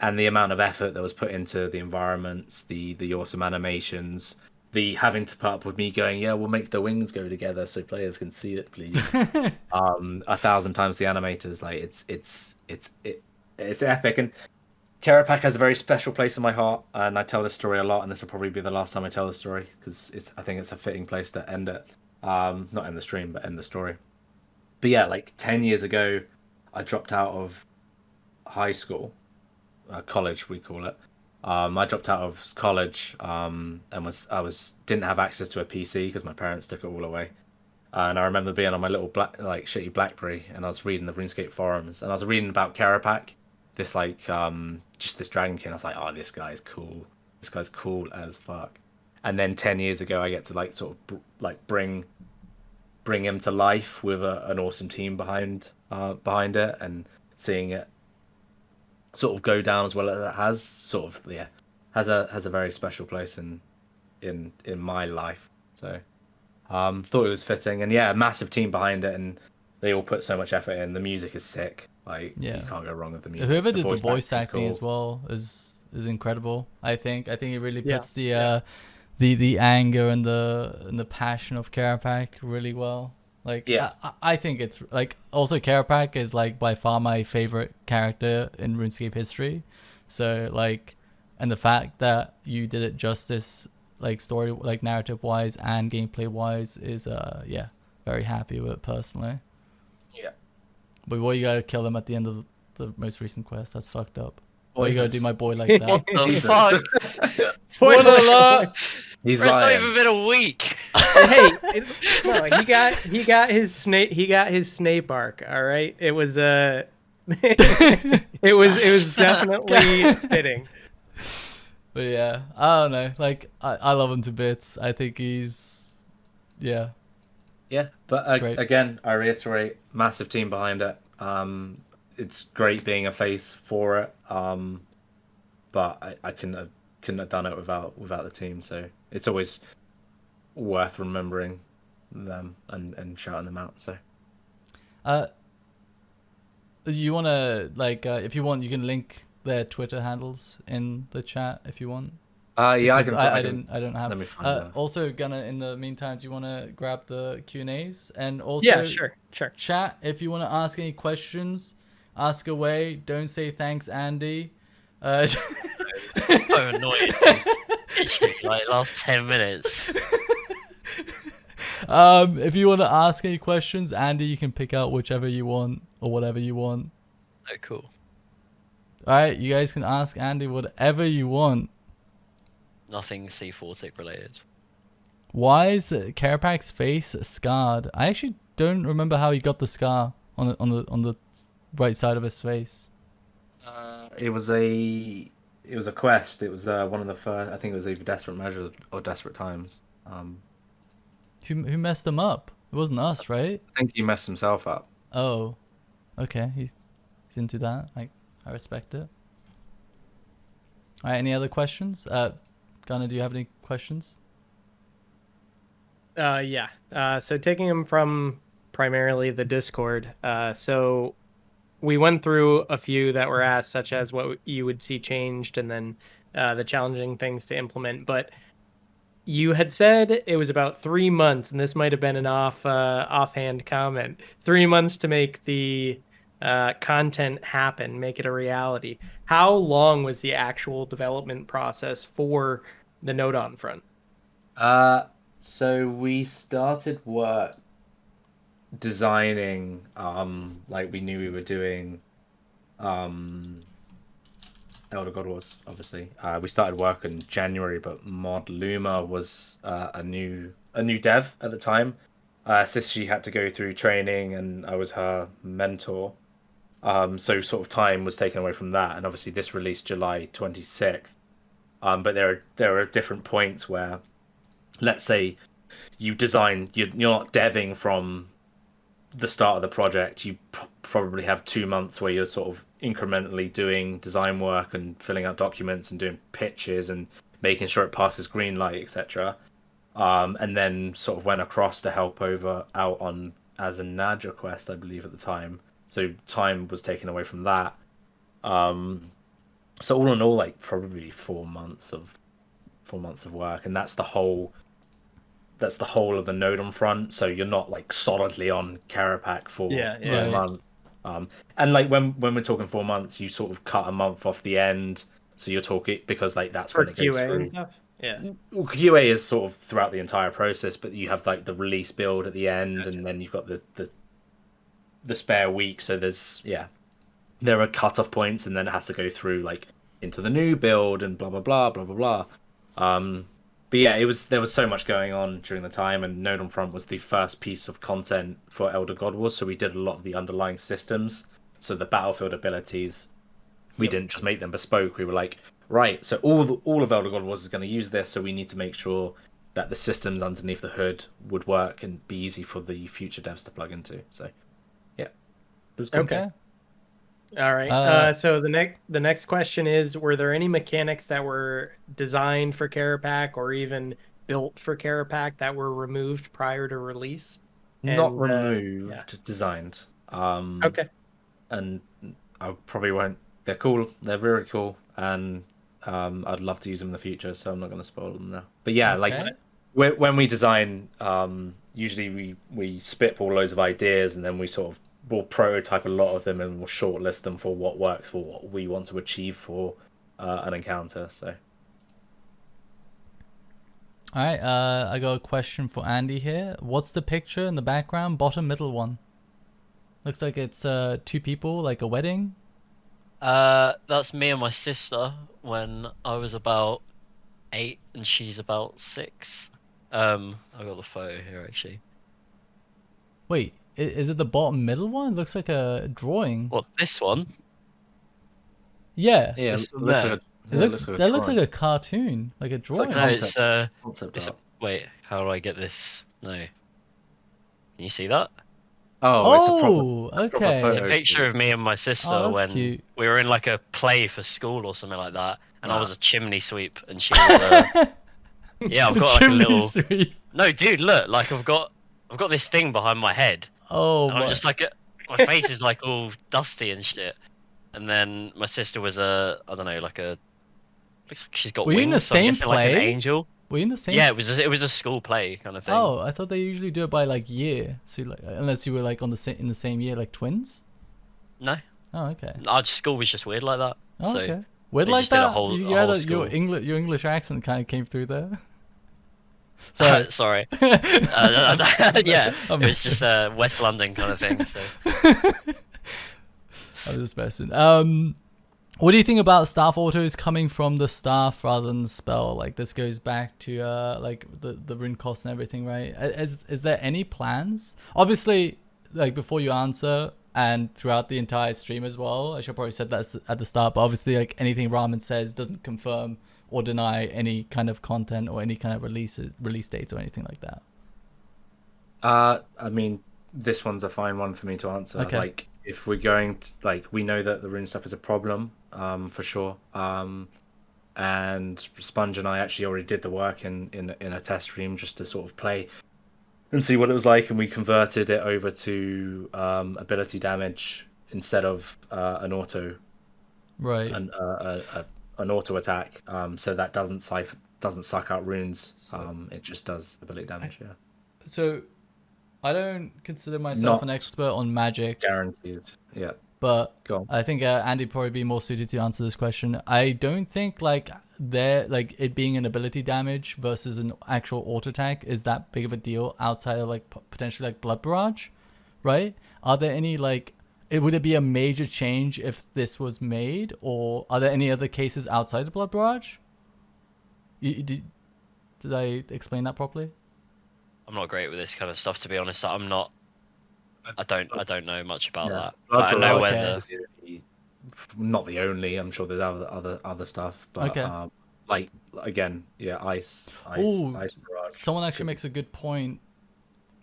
And the amount of effort that was put into the environments, the awesome animations, the having to put up with me going, yeah, we'll make the wings go together so players can see it, please. 1,000 times the animators. Like it's epic. And Kerapac has a very special place in my heart, and I tell this story a lot. And this will probably be the last time I tell the story because I think it's a fitting place to end it. Not end the stream, but end the story. But yeah, like 10 years ago, I dropped out of high school, college we call it. I dropped out of college and didn't have access to a PC because my parents took it all away. And I remember being on my little shitty BlackBerry, and I was reading the RuneScape forums, and I was reading about Kerapac, this just this Dragon King. I was like, oh, this guy's cool. This guy's cool as fuck. And then 10 years ago, I get to bring him to life with an awesome team behind it, and seeing it sort of go down as well as it has a very special place in my life. So thought it was fitting, and yeah, a massive team behind it, and they all put so much effort in. The music is sick. Like, you can't go wrong with the music. Whoever did the voice acting cool as well is incredible. I think it really puts the anger and the passion of Kerapac really well. Like, I think it's like, also Kerapac is like by far my favorite character in RuneScape history. So like, and the fact that you did it justice, like story, like narrative wise and gameplay wise, is very happy with it personally. Yeah. But why you gotta kill him at the end of the most recent quest? That's fucked up. Oh, Why you gotta do my boy like that? What the fuck? Spoiler alert! He's Bro, it's not lying. even been a week. Hey, no, he got his Snape arc. All right, it was it was definitely fitting. But yeah, I don't know. Like, I love him to bits. I think he's, Yeah, but Great. again, I reiterate, massive team behind it. It's great being a face for it. But I couldn't have done it without the team. So it's always worth remembering them and shouting them out. So You want to, like, if you want, you can link their Twitter handles in the chat if you want. Yeah, Because I don't have. Let me find that. Also, Gunnar, in the meantime, do you want to grab the Q&As? And also, Yeah, sure. chat, if you want to ask any questions, ask away. Don't say thanks, Andy. So annoying. Literally, like last 10 minutes. If you want to ask any questions, Andy, you can pick out whichever you want or whatever you want. Oh, cool. All right, you guys can ask Andy whatever you want. Nothing C4 tick related. Why is Kerapac's face scarred? I actually don't remember how he got the scar on the right side of his face. It was a quest. It was one of the first. I think it was either Desperate Measures or Desperate Times. Who messed him up? It wasn't us, right? I think he messed himself up. Oh, okay. He's into that. I respect it. All right. Any other questions? Gunnar, do you have any questions? Yeah. So taking them from primarily the Discord. So we went through a few that were asked, such as what you would see changed, and then the challenging things to implement. But you had said it was about 3 months, and this might have been an offhand comment. 3 months to make the content happen, make it a reality. How long was the actual development process for the Nodon front? So we started work designing, like we knew we were doing, Elder God Wars, obviously. We started work in January, but Mod Luma was a new dev at the time. So she had to go through training, and I was her mentor. So sort of time was taken away from that, and obviously this released July 26th. But there are different points where, let's say, you're not deving from the start of the project. You probably have 2 months where you're sort of incrementally doing design work and filling out documents and doing pitches and making sure it passes green light, etc. And then sort of went across to help out on as a NAD request, I believe, at the time. So time was taken away from that. So all in all, like probably 4 months of work, and that's the whole of the Nodon front. So you're not like solidly on Kerapac for 4 months. And like when we're talking 4 months, you sort of cut a month off the end. So you're talking, because like that's when it goes QA through. and stuff. Yeah. Well, QA is sort of throughout the entire process, but you have like the release build at the end, Gotcha. and then you've got the spare week. So there are cutoff points, and then it has to go through like into the new build and blah blah blah blah blah blah. But yeah, there was so much going on during the time, and Nodon Front was the first piece of content for Elder God Wars, so we did a lot of the underlying systems. So the battlefield abilities, we didn't just make them bespoke. We were like, right, so all of Elder God Wars is going to use this, so we need to make sure that the systems underneath the hood would work and be easy for the future devs to plug into. So yeah, it was good. Okay. All right. So the next question is: were there any mechanics that were designed for Kerapac or even built for Kerapac that were removed prior to release? Not removed, designed. Okay. And I probably won't. They're cool. They're very cool, and I'd love to use them in the future. So I'm not going to spoil them now. But yeah, like when we design, usually we spitball loads of ideas, and then we'll prototype a lot of them, and we'll shortlist them for what works for what we want to achieve for an encounter. So, all right, I got a question for Andy here. What's the picture in the background, bottom middle one? Looks like it's 2 people, like a wedding. That's me and my sister when I was about 8 and she's about 6. I got the photo here actually. Wait. Is it the bottom middle one? It looks like a drawing. What, this one? Yeah. yeah, This it looks like That looks like a cartoon, like a drawing. like No, it's concept art. wait, how do I get this? No. Can you see that? Oh, proper okay. photo. It's a picture of me and my sister when cute. we were in like a play for school or something like that, and I Wow. was a chimney sweep and she was yeah, I've got like a Chimney little sweep. No, dude, look, like I've got this thing behind my head. Oh And my. I'm just like my face is like all dusty and shit. And then my sister was I don't know, like a, looks like she's got Were you in wings. the So I'm same guessing like an play? angel. Were you in the same? Yeah, it was a school play kind of thing. Oh, I thought they usually do it by like year. So like, unless you were like in the same year, like twins. No, Oh, okay. our school was just weird like that. Oh, so okay. Weird they like just did a that. whole- You a had whole your school. English accent kind of came through there. Sorry. sorry. Yeah, Yeah, it was just a West London kind of thing. So I was just messing. What do you think about staff autos coming from the staff rather than the spell? Like this goes back to like the rune cost and everything, right? Is there any plans? Obviously, like before you answer and throughout the entire stream as well. I should probably said that at the start, but obviously like anything Ramen says doesn't confirm or deny any kind of content or any kind of release dates or anything like that. I mean, this one's a fine one for me to answer. Okay. Like, if we're going to, like, we know that the rune stuff is a problem, for sure. And Sponge and I actually already did the work in a test stream just to sort of play and see what it was like, and we converted it over to ability damage instead of an auto Right. an auto attack. So that doesn't suck out runes. It just does ability damage. Yeah, So I don't consider myself an Not expert on magic, guaranteed. Yeah, but go on. I think Andy probably be more suited to answer this question. I don't think like it being an ability damage versus an actual auto attack is that big of a deal outside of like potentially like blood barrage, right? Are there any like would it be a major change if this was made, or are there any other cases outside of blood barrage? Did I explain that properly? I'm not great with this kind of stuff, to be honest. I don't know much about Yeah. that. Blood I know barrage. whether Okay. Not the only. I'm sure there's other stuff, but Okay. like again, yeah, ice, Ooh, barrage. Someone actually makes a good point.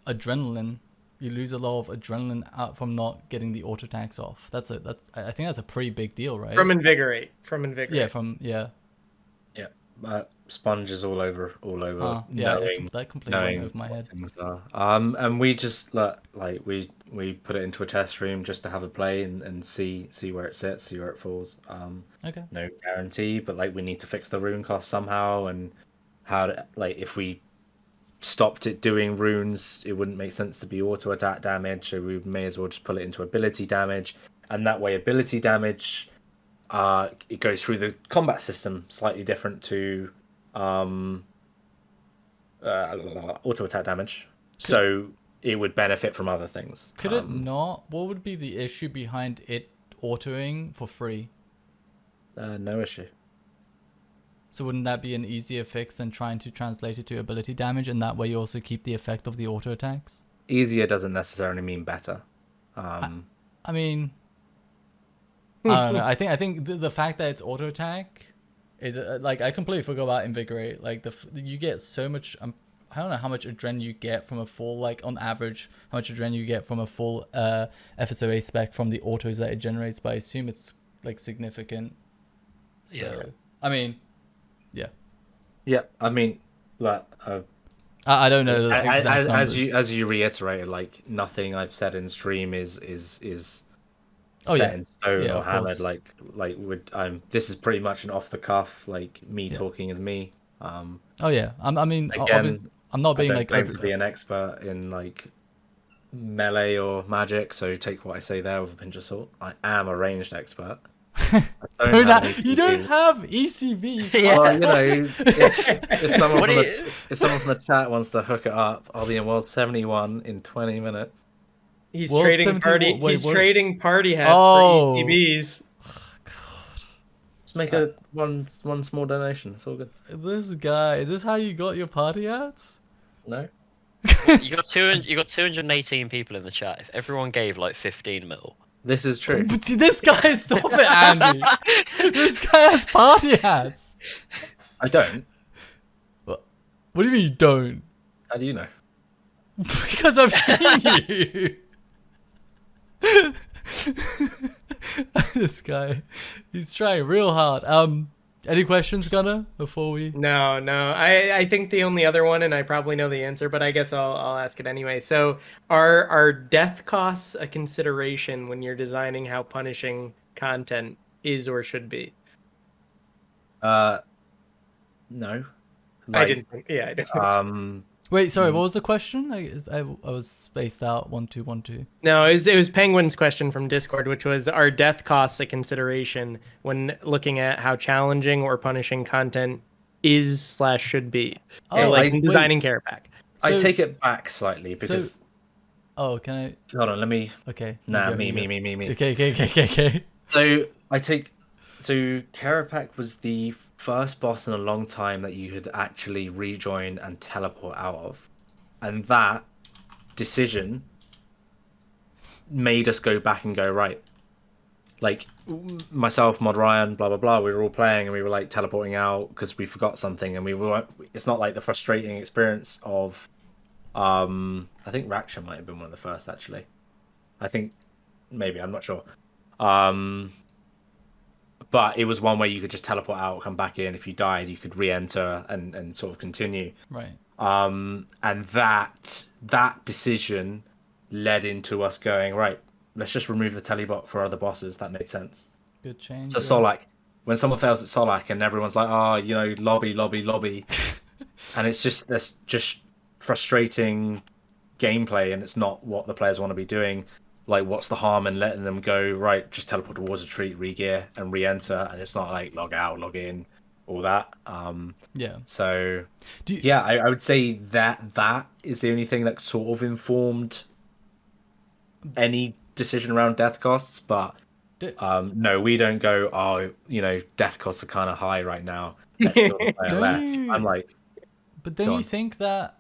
Adrenaline. You lose a lot of adrenaline out from not getting the auto attacks off. I think that's a pretty big deal, right? From invigorate. Yeah. Yeah, Sponge is all over Yeah, knowing that completely went over my what head. things are. And we just we put it into a test stream just to have a play and see where it sits, see where it falls. Okay. No guarantee, but like we need to fix the rune cost somehow, and how to, like, if we stopped it doing runes, it wouldn't make sense to be auto attack damage, so we may as well just pull it into ability damage, and that way ability damage it goes through the combat system slightly different to auto attack damage, so it would benefit from other things. Could it not? What would be the issue behind it autoing for free? No issue. So wouldn't that be an easier fix than trying to translate it to ability damage, and that way you also keep the effect of the auto attacks? Easier doesn't necessarily mean better. I mean, I don't know. I think the fact that it's auto attack is like, I completely forgot about invigorate. Like you get so much. I don't know how much adrenaline you get from a full, like on average, how much adrenaline you get from a full FSOA spec from the autos that it generates, but I assume it's like significant. So, Yeah. I mean, yeah. Yeah, I mean, like, I don't know the exact as numbers. you reiterated, like, nothing I've said in stream is Oh, set yeah. in stone Yeah, or of hammered. course. This is pretty much an off the cuff, like me Yeah. talking as me. Oh yeah, I mean, Again, I'm not I being don't like claim to be an expert in like melee or magic, so take what I say there with a pinch of salt. I am a ranged expert. I don't have have, you don't ACV. have ECV. Well, you know, if someone What from do the, if someone from the chat wants to hook it up, I'll be in World 71 in 20 minutes. He's World trading 17 party. wait, He's what? trading party hats Oh. for ETBs. Just make a one small donation. It's all good. This guy, is this how you got your party hats? No. you got 218 people in the chat. If everyone gave like 15 mil, This is true. But see, this guy, stop it, Andy. This guy has party hats. I don't. What do you mean you don't? How do you know? Because I've seen you. This guy, he's trying real hard. Any questions, Gunnar, before we? No. I think the only other one, and I probably know the answer, but I guess I'll ask it anyway. So, are death costs a consideration when you're designing how punishing content is or should be? No. I didn't think. Yeah, I didn't. Wait, sorry. What was the question? I was spaced out. 1-2-1-2. No, it was Penguin's question from Discord, which was, are death costs a consideration when looking at how challenging or punishing content is/should be? So, Oh, like wait. designing Kerapac. I So- take it back slightly because Oh, can I? hold on, let me. Okay. Nah, you go, me. Okay. So Kerapac was the first boss in a long time that you could actually rejoin and teleport out of, and that decision made us go back and go right. Like myself, Mod Ryan, blah blah blah. We were all playing and we were like teleporting out because we forgot something, and we were. It's not like the frustrating experience of, I think Raksha might have been one of the first actually. I think maybe, I'm not sure. But it was one where you could just teleport out, come back in. If you died, you could re-enter and sort of continue. Right. And that decision led into us going, right, let's just remove the telebot for other bosses. That made sense. Good change. So Solak, when someone fails at Solak and everyone's like, oh, lobby, and it's just this just frustrating gameplay, and it's not what the players want to be doing. Like, what's the harm in letting them go, right, just teleport towards a retreat, re-gear, and re-enter, and it's not like log out, log in, all that. Yeah. So, I would say that is the only thing that sort of informed any decision around death costs, but no, we don't go, death costs are kind of high right now. Let's kill the player less. I'm like... But don't you think that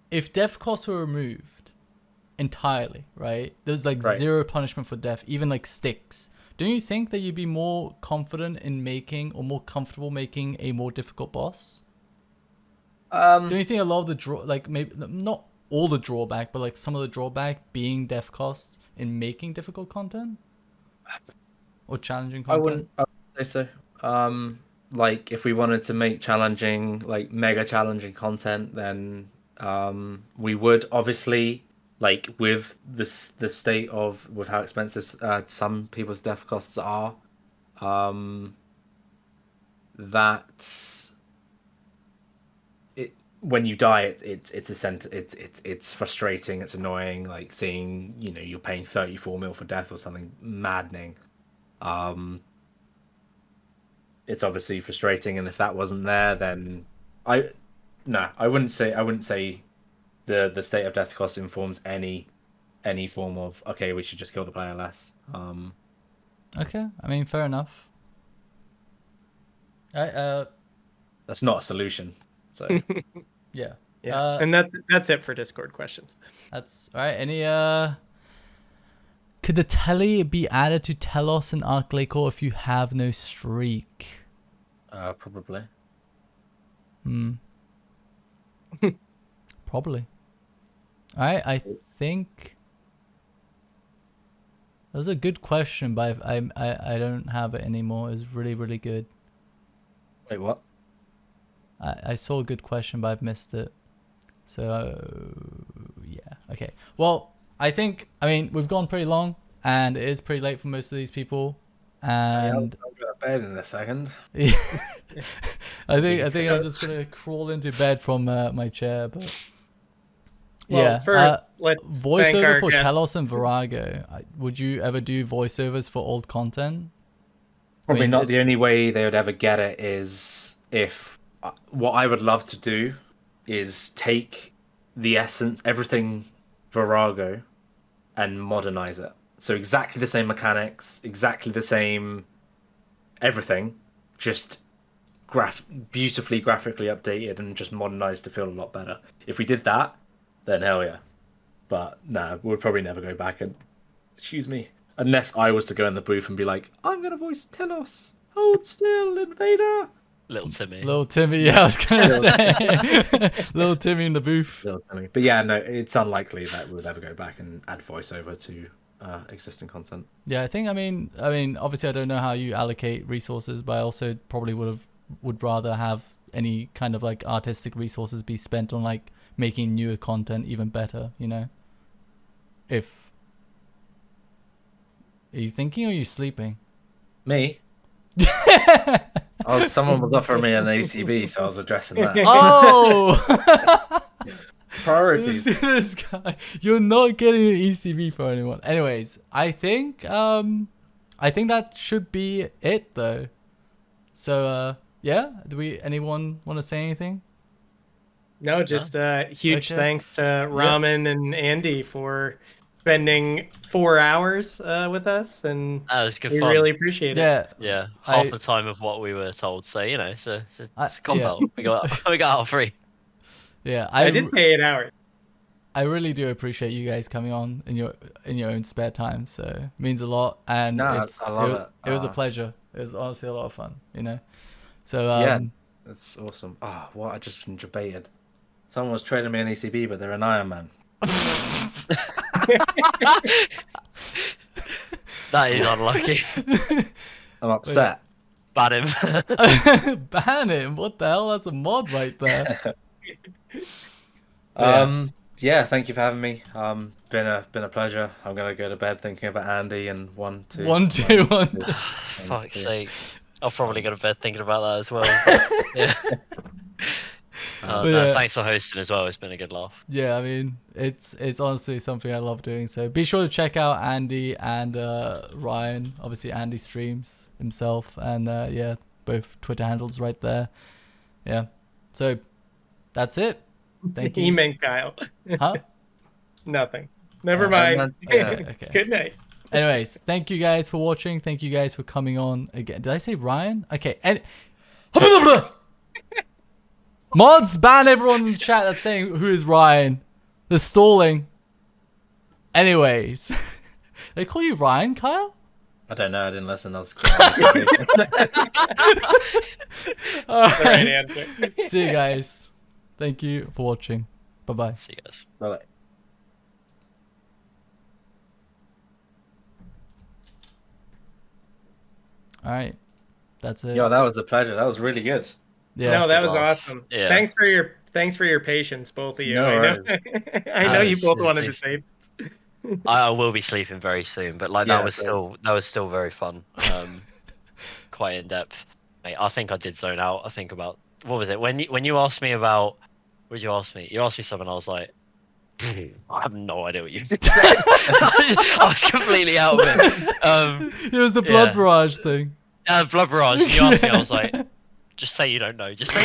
if death costs were removed entirely, right? There's like zero punishment for death, even like sticks. Don't you think that you'd be more confident in making or more comfortable making a more difficult boss? Don't you think a lot of the like maybe not all the drawback, but like some of the drawback being death costs in making difficult content or challenging content? I wouldn't say so. Like if we wanted to make challenging, like mega challenging content, then we would obviously. Like with the state of with how expensive some people's death costs are, that it when you die, it's frustrating, it's annoying. Like seeing you're paying 34 mil for death or something maddening. It's obviously frustrating, and if that wasn't there, then I wouldn't say. The state of death cost informs any form of we should just kill the player less. Okay, I mean fair enough. That's not a solution. So yeah. And that's it for Discord questions. That's all right. Any could the tele be added to Telos and Arc Lakor if you have no streak? Probably. Probably. I think that was a good question, but I don't have it anymore. It's really, really good. Wait, what? I saw a good question, but I've missed it. So yeah, okay. Well, I mean we've gone pretty long, and it is pretty late for most of these people. And I'll go to bed in a second. I think I'm just gonna crawl into bed from my chair, but. Well, first, let's voiceover for Telos and Virago. Would you ever do voiceovers for old content? Probably not. The only way they would ever get it is if what I would love to do is take the essence, everything Virago, and modernize it. So exactly the same mechanics, exactly the same everything, just beautifully graphically updated and just modernized to feel a lot better. If we did that, then hell yeah. But we'll probably never go back and excuse me. Unless I was to go in the booth and be like, I'm gonna voice Telos. Hold still, Invader. Little Timmy. Little Timmy, yeah, I was gonna say. Little Timmy in the booth. Little Timmy. But yeah, no, it's unlikely that we'll ever go back and add voiceover to existing content. Yeah, I mean, obviously I don't know how you allocate resources, but I also probably would have would rather have any kind of like artistic resources be spent on like making newer content even better, you know? Are you thinking or are you sleeping? Me? Oh, someone was offering me an ACB, so I was addressing that. Oh! Priorities. This guy, you're not getting an ECB for anyone. Anyways, I think that should be it though. So yeah, anyone want to say anything? No, just huge Okay. thanks to Ramen and Andy for spending 4 hours with us, and That was good we fun. really appreciate it. Yeah. Yeah, half the time of what we were told. So you know, so it's yeah. combo. We got out free. Yeah, I did say 8 hours. I really do appreciate you guys coming on in your own spare time. So it means a lot, and No, it's I love it was a pleasure. It was honestly a lot of fun, you know. So yeah, that's awesome. Oh, what I just been debated. Someone was trading me an ECB, but they're an Iron Man. That is unlucky. I'm upset. Ban him. ban him. What the hell? That's a mod right there. Yeah, thank you for having me. Been a pleasure. I'm gonna go to bed thinking about Andy and 1, 2. 1, 2, 1, 2. Fuck's sake. I'll probably go to bed thinking about that as well. Yeah. No, thanks for hosting as well. It's been a good laugh. Yeah, I mean, it's honestly something I love doing. So be sure to check out Andy and Ryan. Obviously, Andy streams himself, and yeah, both Twitter handles right there. Yeah. So that's it. Thank you. He meant Kyle. Huh? Nothing. Never mind. Okay. Good night. Anyways, thank you guys for watching. Thank you guys for coming on again. Did I say Ryan? Okay. And mods, ban everyone in the chat that's saying who is Ryan. They're stalling. Anyways, they call you Ryan, Kyle? I don't know. I didn't listen. I was. All The right right. answer. See you guys. Thank you for watching. Bye bye. See you guys. Bye. All right. That's it. Yo, that was a pleasure. That was really good. Yeah. No, that good was laugh. awesome. Yeah. Thanks for your patience, both of you. No I know, worries. I know you It's- both it's wanted to decent. say. I will be sleeping very soon, but like Yeah, that was still very fun. Quite in depth. Mate, I think I did zone out. I think about what was it when you asked me about what did you ask me? You asked me something. I was like, I have no idea what you said. I was completely out of it. It was the blood yeah. barrage thing. Blood barrage. You asked me. I was like, just say you don't know. Just say.